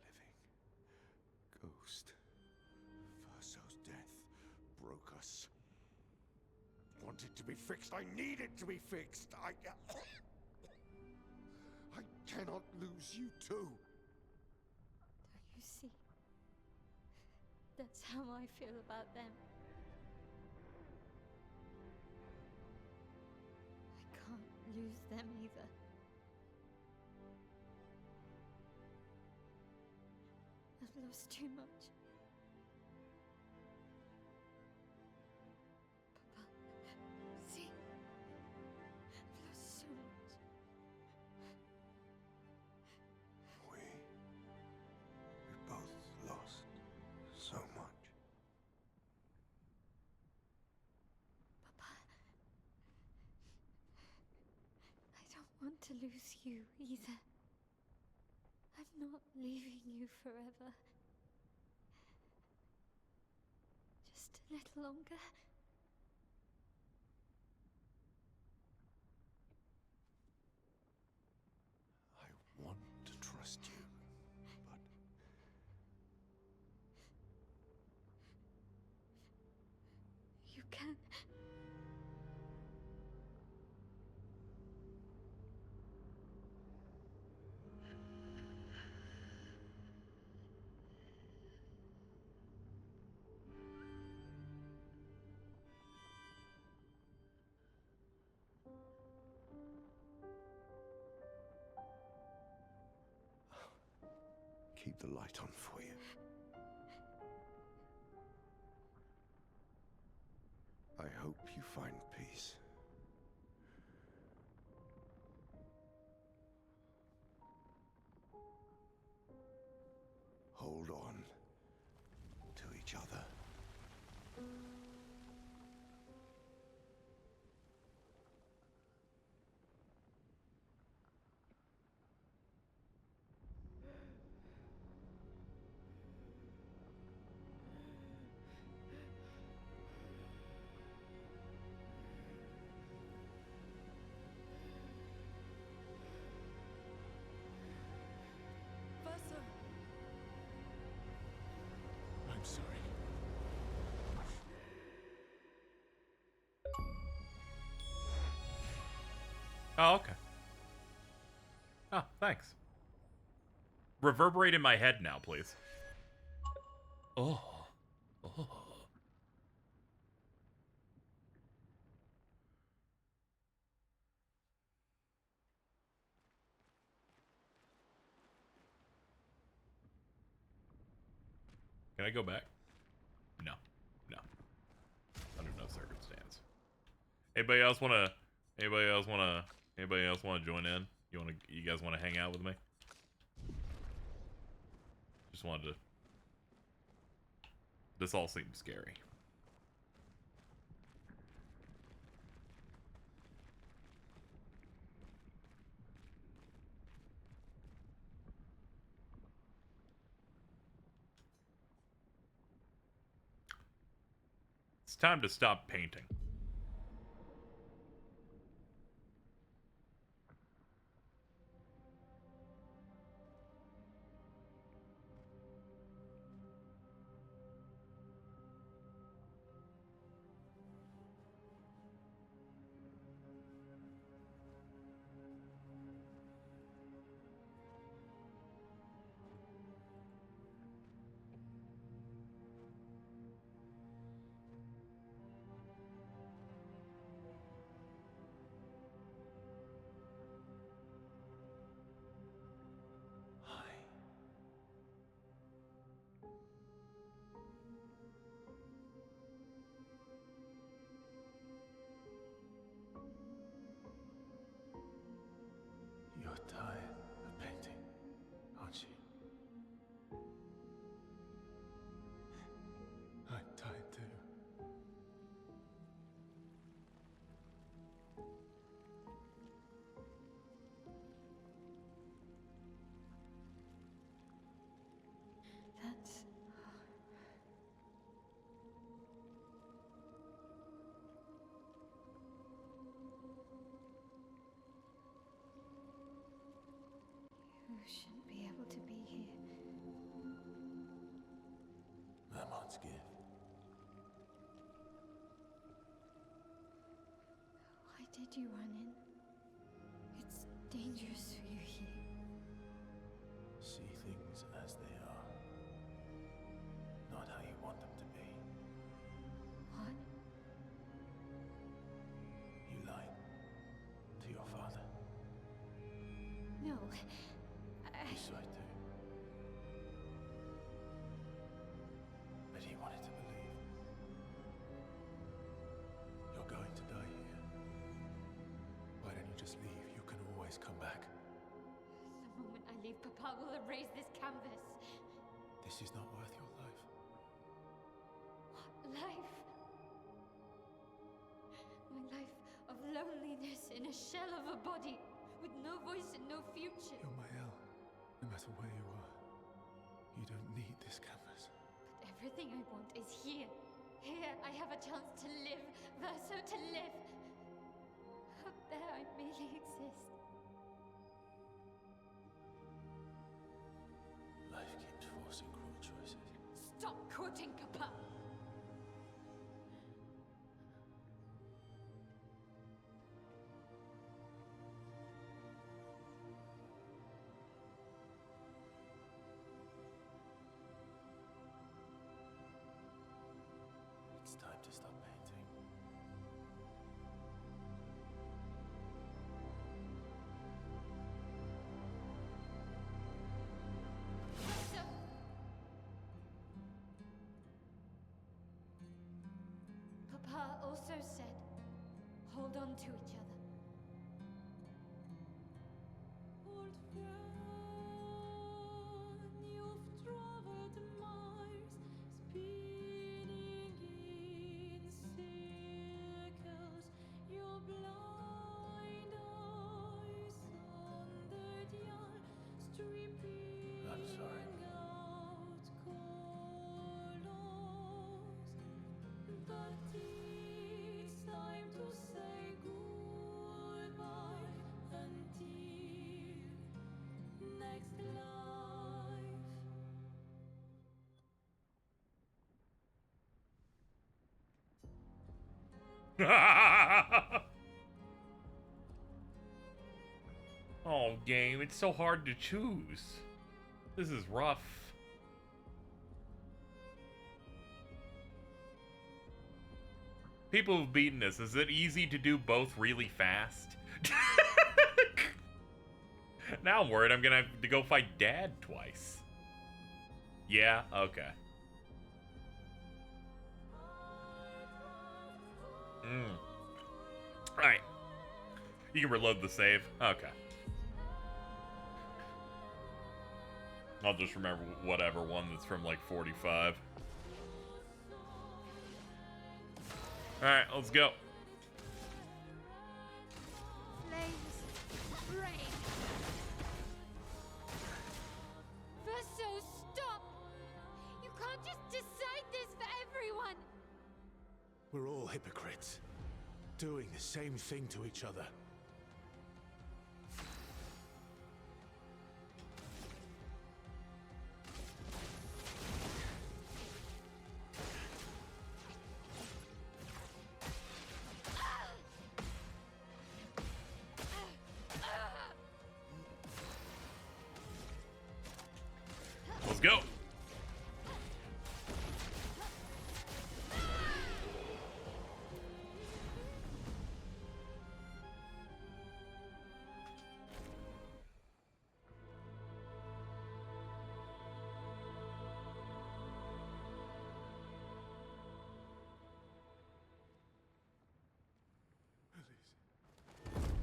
a living ghost. Verso's death broke us. Wanted to be fixed. I need it to be fixed. I cannot lose you too. Don't you see? That's how I feel about them. I can't lose them either. I've lost too much. Papa, see? I've lost so much. We both lost so much. Papa, I don't want to lose you either. I'm not leaving you forever. Just a little longer. I want to trust you, but You can. keep the light on for you. I hope you find peace. Hold on to each other. Verso! I'm sorry. Oh, okay. Oh, thanks. Reverberate in my head now, please. Oh. Oh. Can I go back? No. No. Under no circumstance. Anybody else wanna join in? You guys wanna hang out with me? Just wanted to. This all seems scary. It's time to stop painting. You're tired of painting, aren't you? I'm tired too. That's... You shouldn't be able to be here. Merman's gift. Why did you run in? It's dangerous for you here. See things as they are, not how you want them to be. What? You lied to your father. No. Yes, I do. But he wanted to believe. You're going to die here. Why don't you just leave? You can always come back. The moment I leave, Papa will erase this canvas. This is not worth your life. What life? My life of loneliness in a shell of a body, with no voice and no future. You're my El. No matter where you are, you don't need this canvas. But everything I want is here. Here I have a chance to live, Verso, to live. Up there I merely exist. Life keeps forcing cruel choices. Stop quoting Papa! It's time to stop painting. Verso! also said, hold on to each other. Old friend, you've traveled miles, spinning in circles. Your blind eyes on the dial, stripping I'm sorry. out colors. But it's time to say goodbye until next life. Oh, game, it's so hard to choose. This is rough. People who've beaten this, is it easy to do both really fast? Now I'm worried I'm gonna have to go fight Dad twice. Yeah, okay. Alright. You can reload the save. Okay. I'll just remember whatever one that's from like 45. Alright, let's go. Flames, rain. Verso, stop! You can't just decide this for everyone! We're all hypocrites, doing the same thing to each other. Let's go.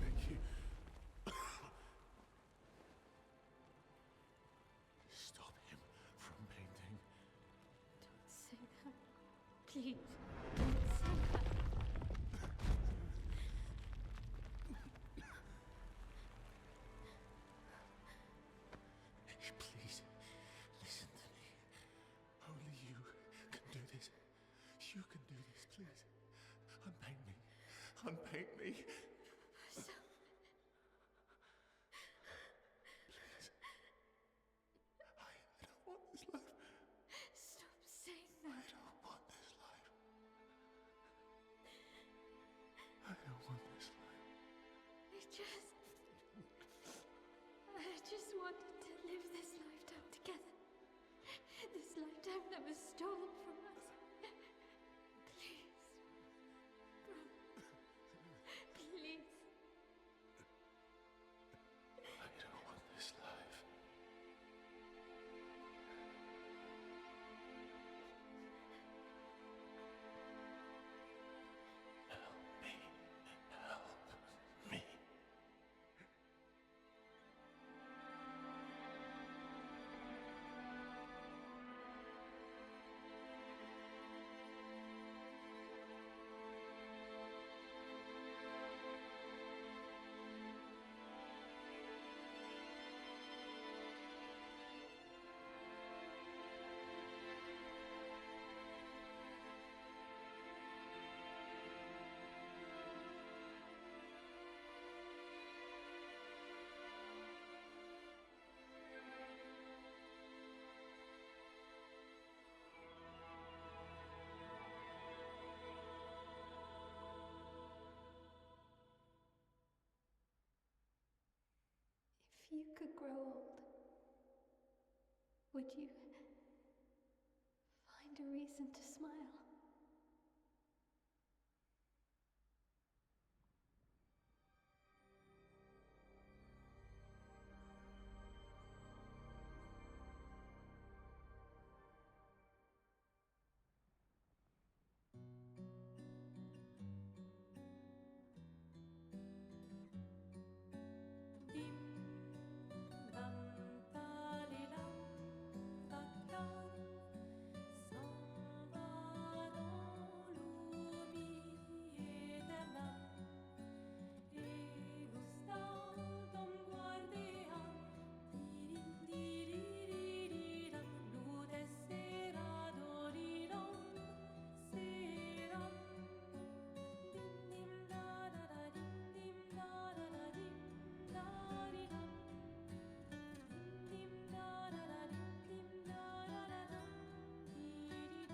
Thank you. Stop him from painting. Don't say that. Please, don't say that. Please, listen to me. Only you can do this. You can do this, please. Unpaint me. Unpaint me. So, Please. I don't want this life. stop saying I that. don't want this life. I don't want this life. I just wanted to live this lifetime together. This lifetime that was stolen from us. Please. Bro. Please. I don't want this life. Help me. Help me. If you could grow old, would you find a reason to smile?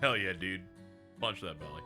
Hell yeah, dude. Punch that belly.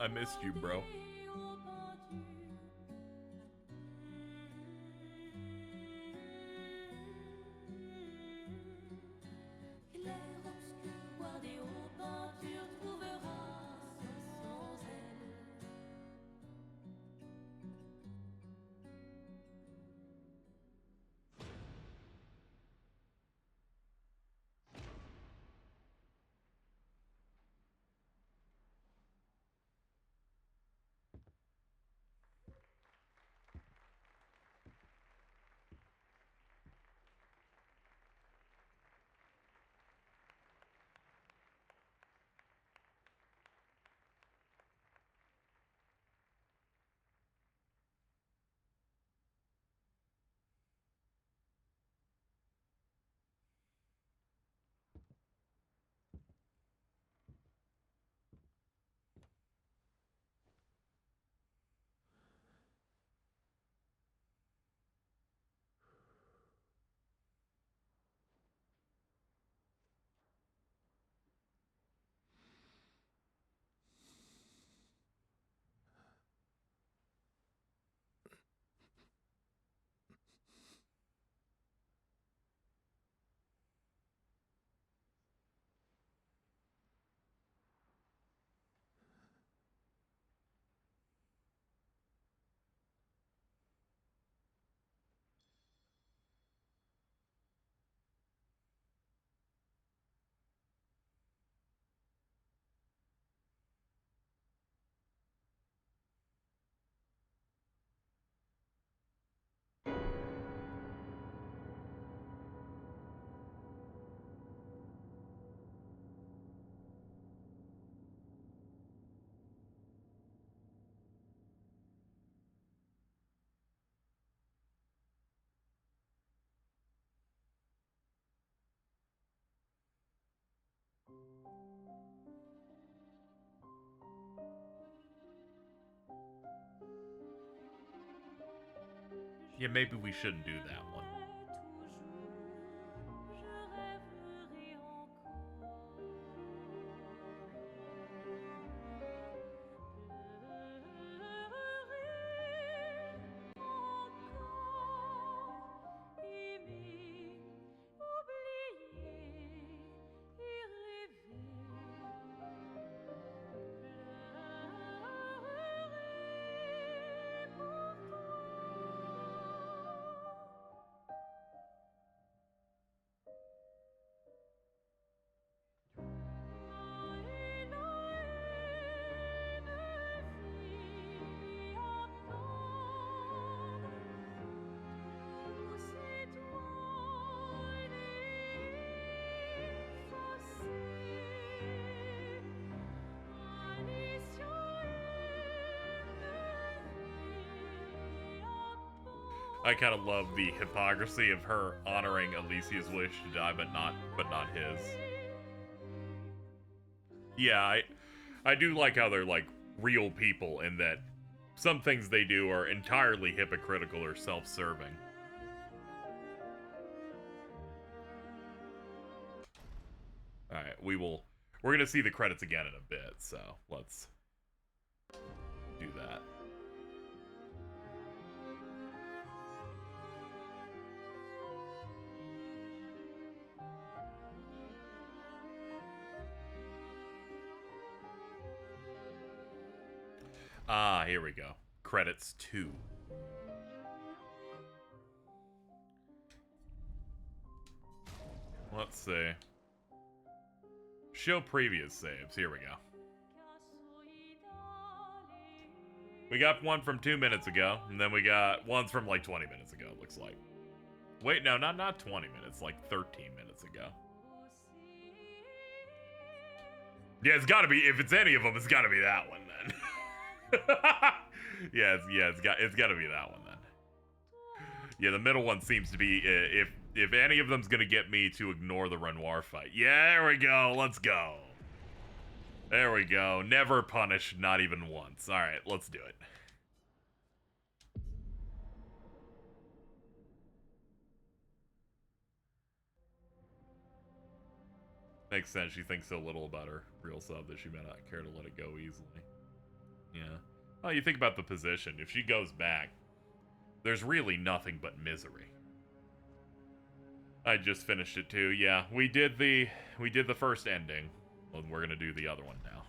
I missed you, bro. Yeah, maybe we shouldn't do that one. I kind of love the hypocrisy of her honoring Alicia's wish to die, but not his. Yeah, I do like how they're like real people in that some things they do are entirely hypocritical or self-serving. All right, we're gonna see the credits again in a bit, so let's do that. Ah, here we go. Credits 2. Let's see. Show previous saves. Here we go. We got one from 2 minutes ago, and then we got ones from like 20 minutes ago, it looks like. Wait, no, not 20 minutes, like 13 minutes ago. Yeah, it's gotta be, if it's any of them, it's gotta be that one then. it's gotta be that one then. Yeah, the middle one seems to be, if any of them's gonna get me to ignore the Renoir fight. Yeah, there we go, let's go. There we go, never punished, not even once. Alright, let's do it. Makes sense, she thinks so little about her real sub that she may not care to let it go easily. Yeah. Oh, you think about the position. If she goes back, there's really nothing but misery. I just finished it too. Yeah, we did the first ending. And we're gonna do the other one now.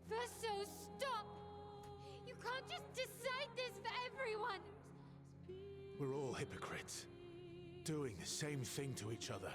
Verso, stop! You can't just decide this for everyone! We're all hypocrites, doing the same thing to each other.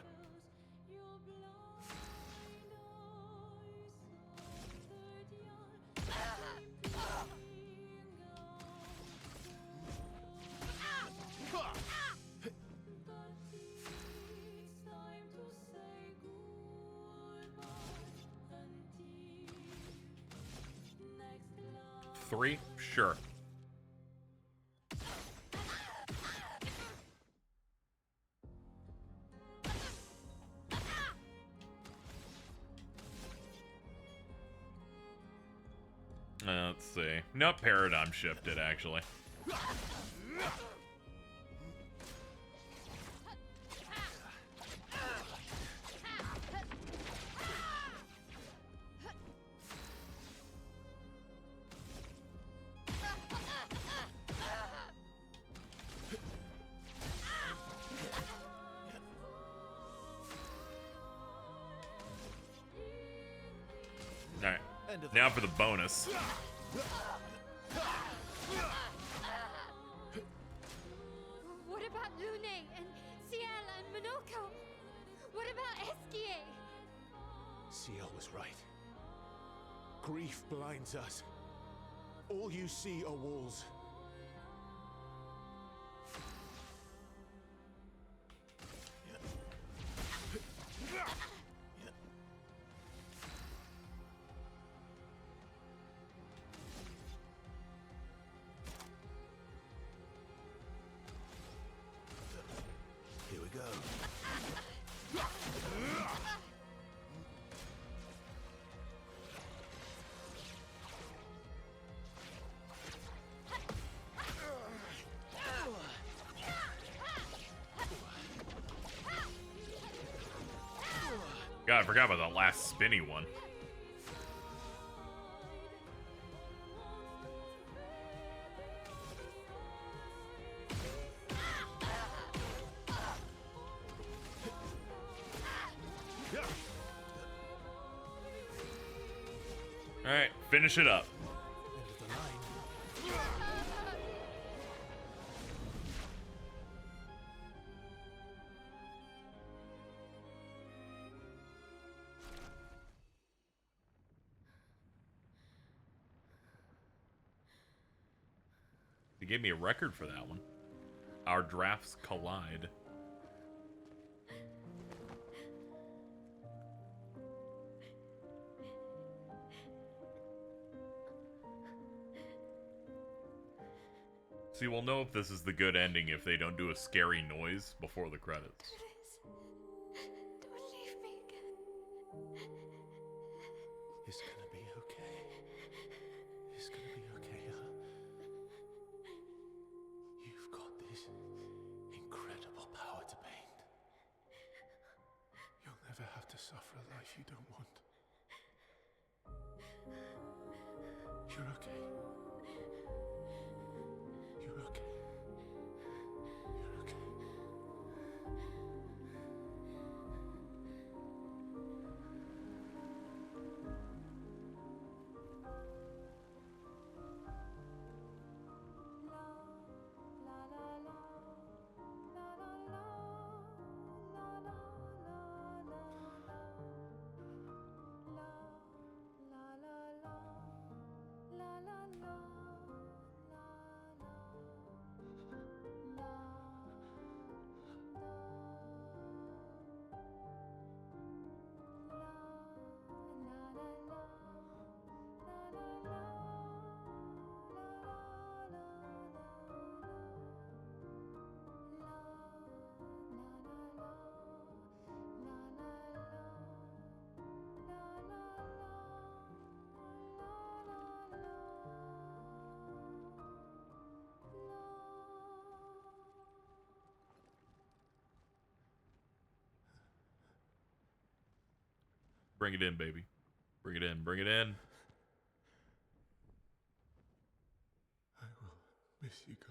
Three? Sure. Let's see. Nope, paradigm shifted, actually. Alright, now for the bonus. What about Lune and Ciel and Monoko? What about Esquier? Ciel was right. Grief blinds us. All you see are walls. Here we go. God, I forgot about the last spinny one. Alright, finish it up. End of the line. They gave me a record for that one. Our drafts collide. See, we'll know if this is the good ending if they don't do a scary noise before the credits. Don't leave me again. It's gonna be okay. It's gonna be okay, huh? You've got this incredible power to paint. You'll never have to suffer a life you don't want. You're okay. You're okay. You're okay. Bring it in, baby. Bring it in. Bring it in. I will miss you guys.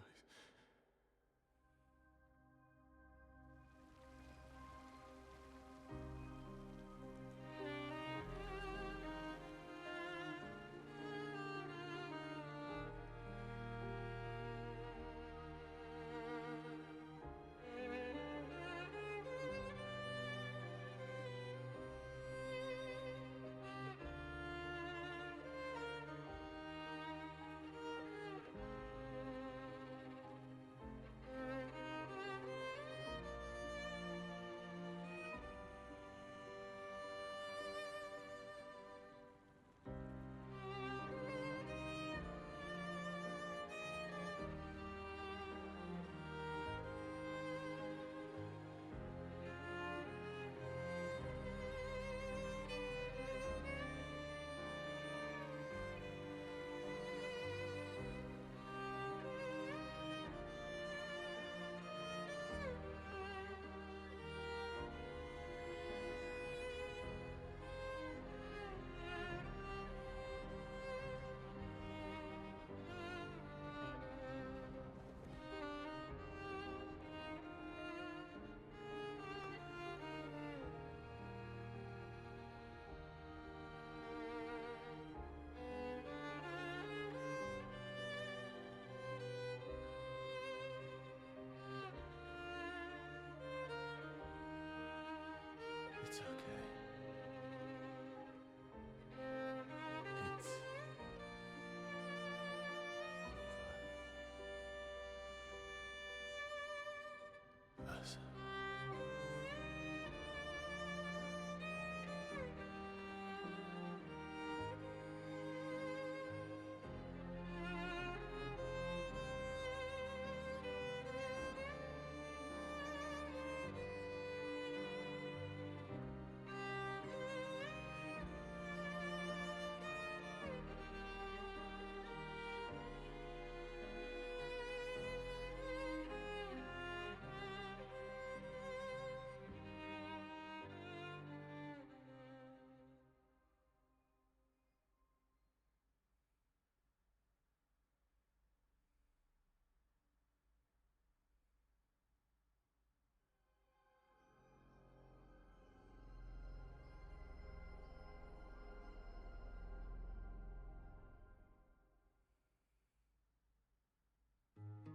It's okay. It's over. Us.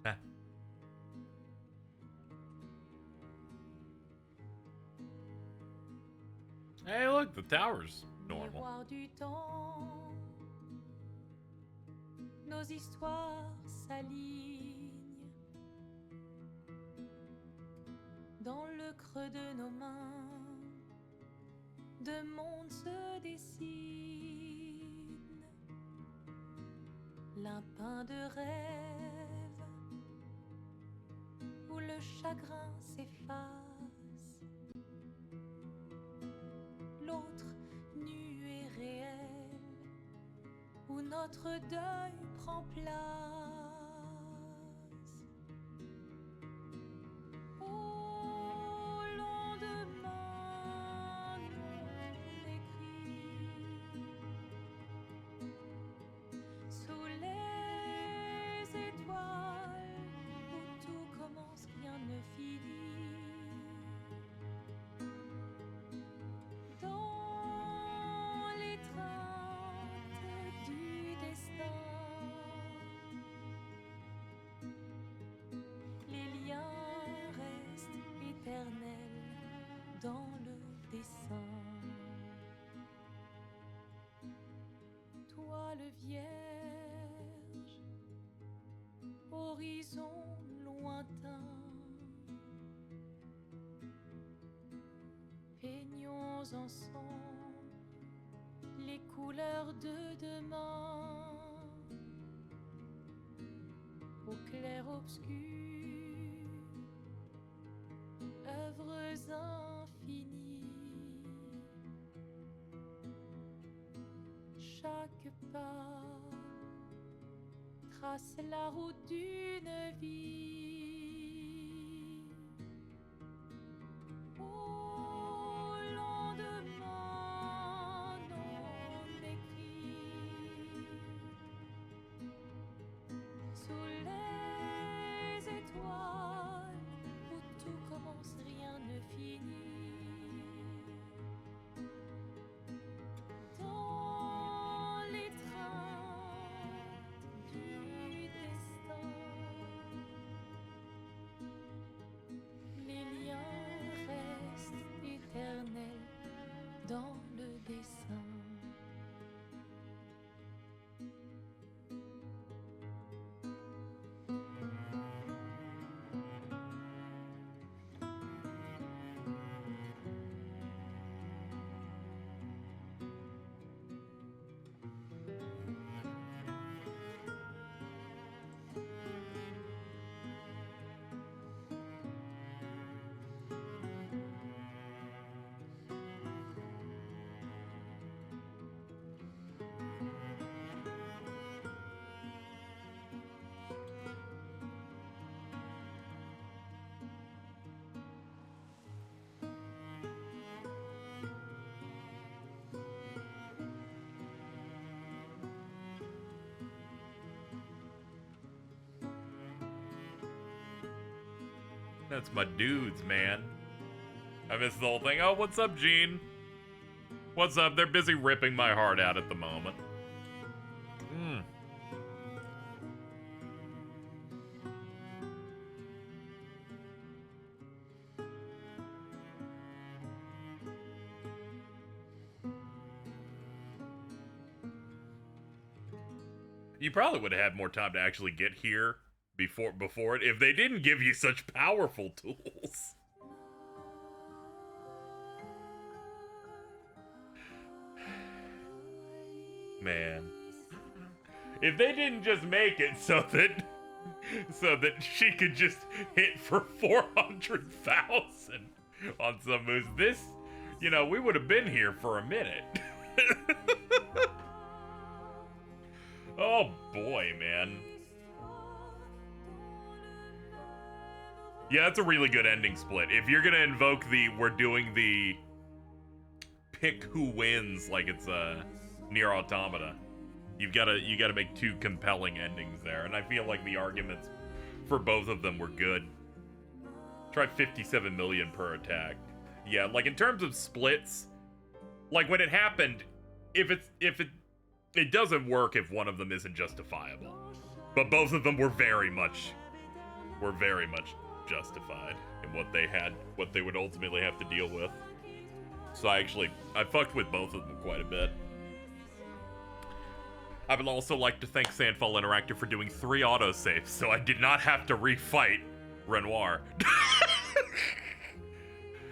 Ah. Hey, look, the tower's normal. Miroir du temps, nos histoires s'alignent dans le creux de nos mains. Deux mondes se dessinent, l'un peint de rêve où le chagrin s'efface, l'autre nu et réel où notre deuil prend place. Au lendemain non écrit, sous les étoiles où tout commence, rien ne finit. Dans l'étreinte du destin, les liens restent éternels dans le dessin. Toile vierge, horizon lointain, peignons ensemble les couleurs de demain. Au clair obscur, œuvres infinies. Chaque pas trace la route d'une vie. Au lendemain That's my dudes, man. I missed the whole thing. Oh, what's up, Gene? What's up? They're busy ripping my heart out at the moment. You probably would have had more time to actually get here before it if they didn't give you such powerful tools. Man. If they didn't just make it so that she could just hit for 400,000 on some moves, this, you know, we would have been here for a minute. Oh boy, man. Yeah, that's a really good ending split. If you're gonna invoke we're doing the pick who wins like it's Nier Automata, you gotta make two compelling endings there, and I feel like the arguments for both of them were good. Try 57 million per attack. Yeah, like in terms of splits, like when it happened, it doesn't work if one of them isn't justifiable. But both of them were very much justified in what they would ultimately have to deal with. So I fucked with both of them quite a bit. I would also like to thank Sandfall Interactive for doing 3 autosaves, so I did not have to refight Renoir.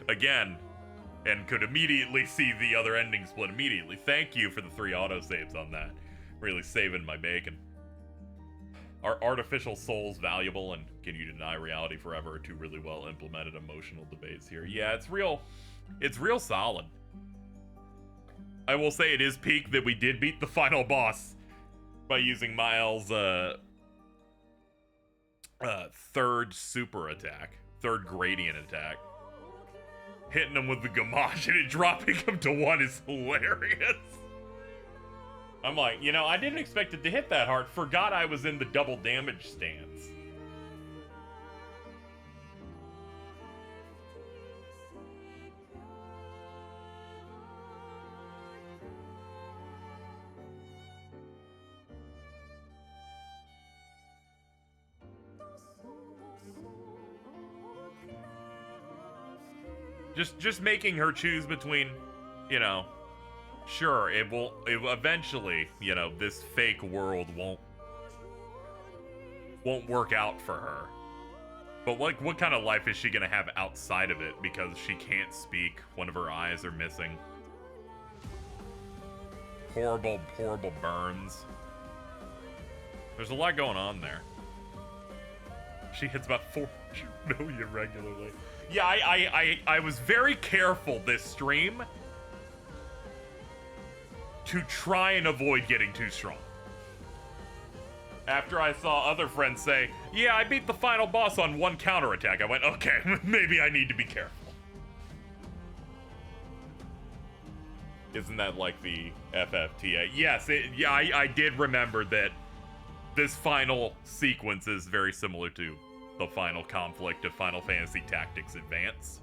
Again, and could immediately see the other ending split immediately. Thank you for the 3 autosaves on that. Really saving my bacon. Are artificial souls valuable, and can you deny reality forever? Are 2 really well implemented emotional debates here. Yeah, it's real solid. I will say it is peak that we did beat the final boss by using Miles' third super attack, third gradient attack. Hitting him with the Gamache and it dropping him to 1 is hilarious. I'm like, you know, I didn't expect it to hit that hard. Forgot I was in the double damage stance. Just making her choose between, you know, sure, it will eventually, you know, this fake world won't work out for her. But like, what kind of life is she gonna have outside of it because she can't speak? One of her eyes are missing. Horrible, horrible burns. There's a lot going on there. She hits about 400 million regularly. Yeah, I was very careful this stream to try and avoid getting too strong. After I saw other friends say, yeah, I beat the final boss on 1 counterattack, I went, okay, maybe I need to be careful. Isn't that like the FFTA? Yes, I did remember that this final sequence is very similar to the final conflict of Final Fantasy Tactics Advance.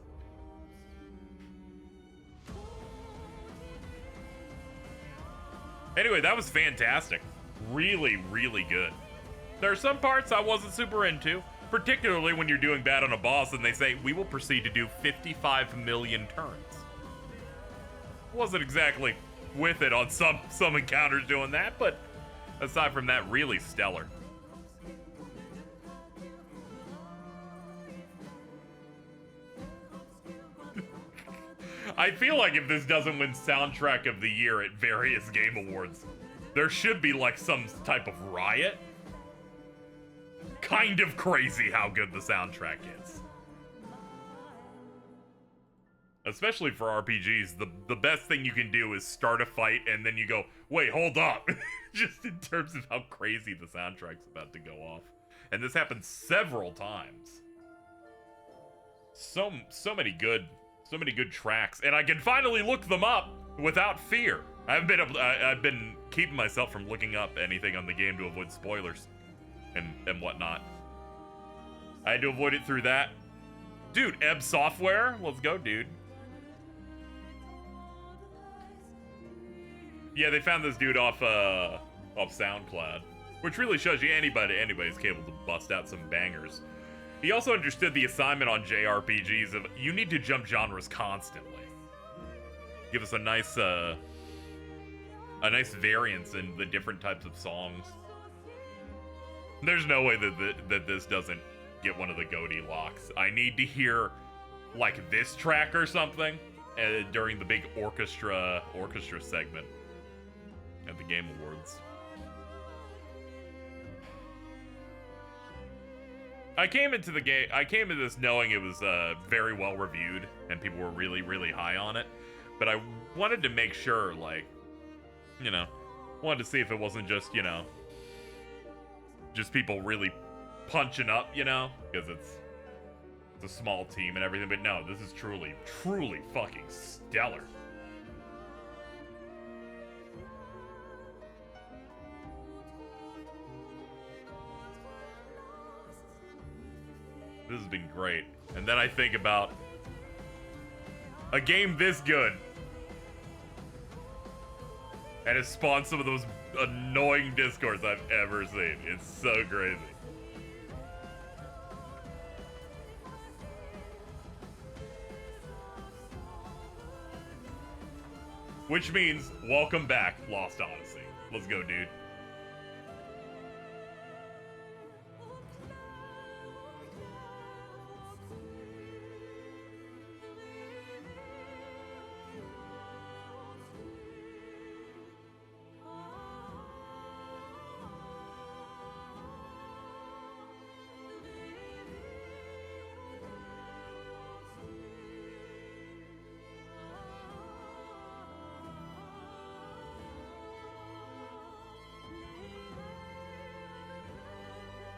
Anyway, that was fantastic. Really, really good. There are some parts I wasn't super into, particularly when you're doing bad on a boss and they say, we will proceed to do 55 million turns. Wasn't exactly with it on some encounters doing that, but aside from that, really stellar. I feel like if this doesn't win Soundtrack of the Year at various game awards, there should be like some type of riot. Kind of crazy how good the soundtrack is. Especially for RPGs, the best thing you can do is start a fight and then you go, wait, hold up. Just in terms of how crazy the soundtrack's about to go off. And this happened several times. So many good tracks, and I can finally look them up without fear. I've been keeping myself from looking up anything on the game to avoid spoilers and whatnot. I had to avoid it through that, Dude, Ebb Software? Let's go, dude. Yeah, they found this dude off SoundCloud, which really shows you anybody's capable to bust out some bangers. He also understood the assignment on JRPGs of you need to jump genres constantly. Give us a nice variance in the different types of songs. There's no way that this doesn't get one of the GOTY locks. I need to hear like this track or something during the big orchestra segment at the Game Awards. I came into this knowing it was very well reviewed and people were really, really high on it. But I wanted to make sure, like, you know, wanted to see if it wasn't just, you know, just people really punching up, you know, because it's a small team and everything. But no, this is truly, truly fucking stellar. This has been great. And then I think about a game this good. And it spawned some of those annoying discords I've ever seen. It's so crazy. Which means, welcome back, Lost Odyssey. Let's go, dude.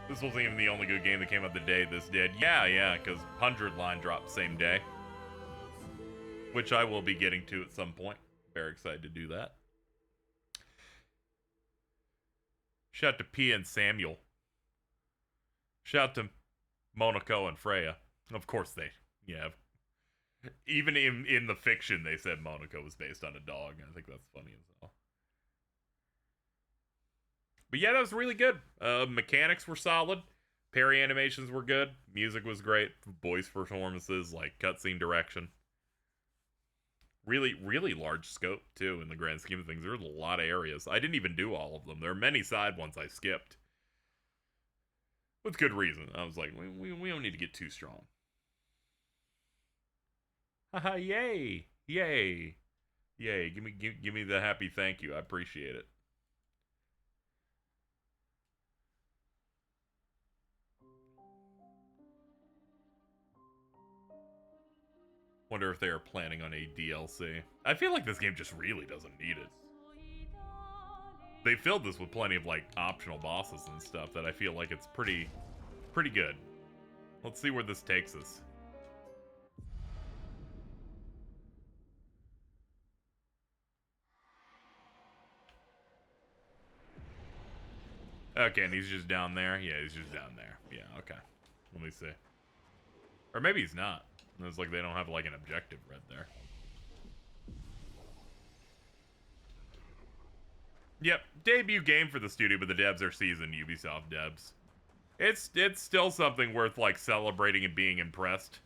This wasn't even the only good game that came out the day this did. Yeah, because 100 line dropped same day. Which I will be getting to at some point. Very excited to do that. Shout out to P and Samuel. Shout out to Monaco and Freya. Of course they, yeah. Even in the fiction, they said Monaco was based on a dog. I think that's funny as hell. But yeah, that was really good. Mechanics were solid. Parry animations were good. Music was great. Voice performances, like cutscene direction. Really, really large scope, too, in the grand scheme of things. There's a lot of areas. I didn't even do all of them. There are many side ones I skipped. With good reason. I was like, we don't need to get too strong. Haha, yay! Yay! Yay, give me the happy thank you. I appreciate it. Wonder if they are planning on a DLC. I feel like this game just really doesn't need it. They filled this with plenty of, like, optional bosses and stuff that I feel like it's pretty good. Let's see where this takes us. Okay, and he's just down there? Yeah, he's just down there. Yeah, okay. Let me see. Or maybe he's not. It's like they don't have, like, an objective right there. Yep, debut game for the studio, but the devs are seasoned Ubisoft devs. It's still something worth, like, celebrating and being impressed.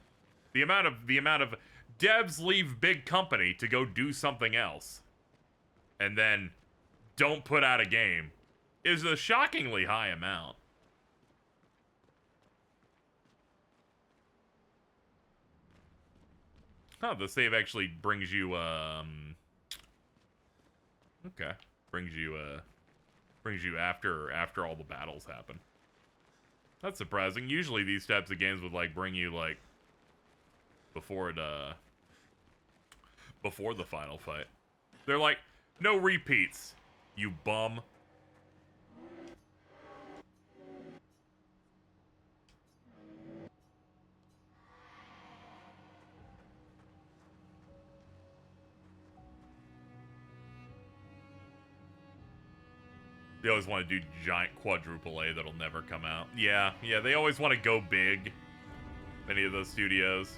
The amount of devs leave big company to go do something else and then don't put out a game is a shockingly high amount. Oh, the save actually brings you, okay. Brings you after all the battles happen. That's surprising. Usually these types of games would, like, bring you, like, before the final fight. They're like, no repeats, you bum. They always want to do giant quadruple A that'll never come out. Yeah, they always want to go big. Any of those studios.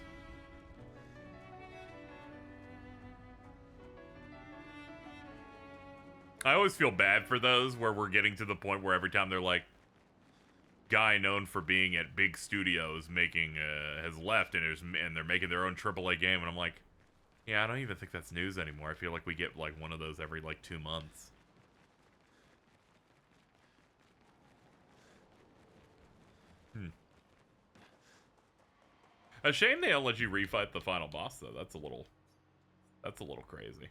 I always feel bad for those where we're getting to the point where every time they're like, guy known for being at big studios making has left and they're making their own AAA game, and I'm like, yeah, I don't even think that's news anymore. I feel like we get like one of those every like 2 months. A shame they don't let you refight the final boss though. That's a little crazy.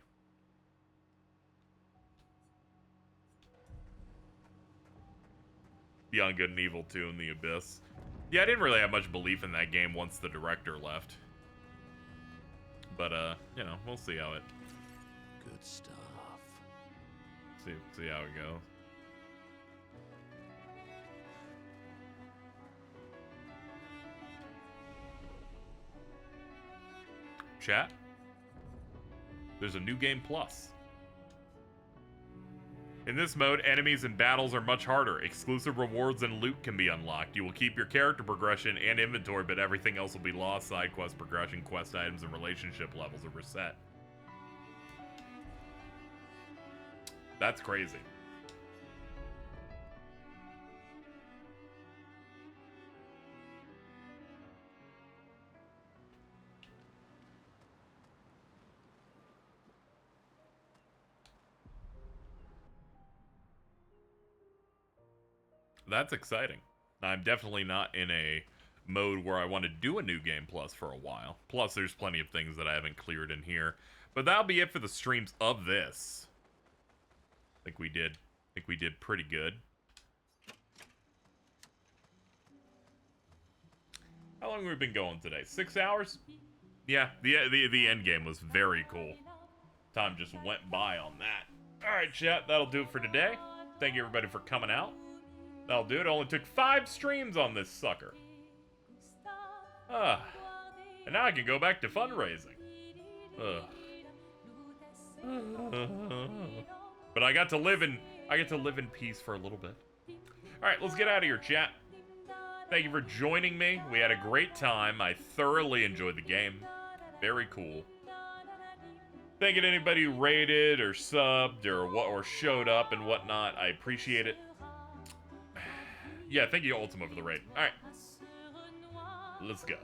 Beyond Good and Evil 2 and the Abyss. Yeah, I didn't really have much belief in that game once the director left. But, you know, we'll see how it... Good stuff. See how it goes. Chat? There's a new game plus. In this mode, enemies and battles are much harder. Exclusive rewards and loot can be unlocked. You will keep your character progression and inventory, but everything else will be lost. Side quest progression, quest items, and relationship levels are reset. That's crazy. That's exciting. I'm definitely not in a mode where I want to do a new game plus for a while. Plus, there's plenty of things that I haven't cleared in here. But that'll be it for the streams of this. I think we did pretty good. How long have we been going today? 6 hours? Yeah, the end game was very cool. Time just went by on that. Alright, chat, that'll do it for today. Thank you everybody for coming out. That'll do it. Only took 5 streams on this sucker. And now I can go back to fundraising. But I got to live in peace for a little bit. Alright, let's get out of here, chat. Thank you for joining me. We had a great time. I thoroughly enjoyed the game. Very cool. Thank you to anybody who rated or subbed or showed up and whatnot. I appreciate it. Yeah, thank you, Ultima, for the raid. Alright. Let's go.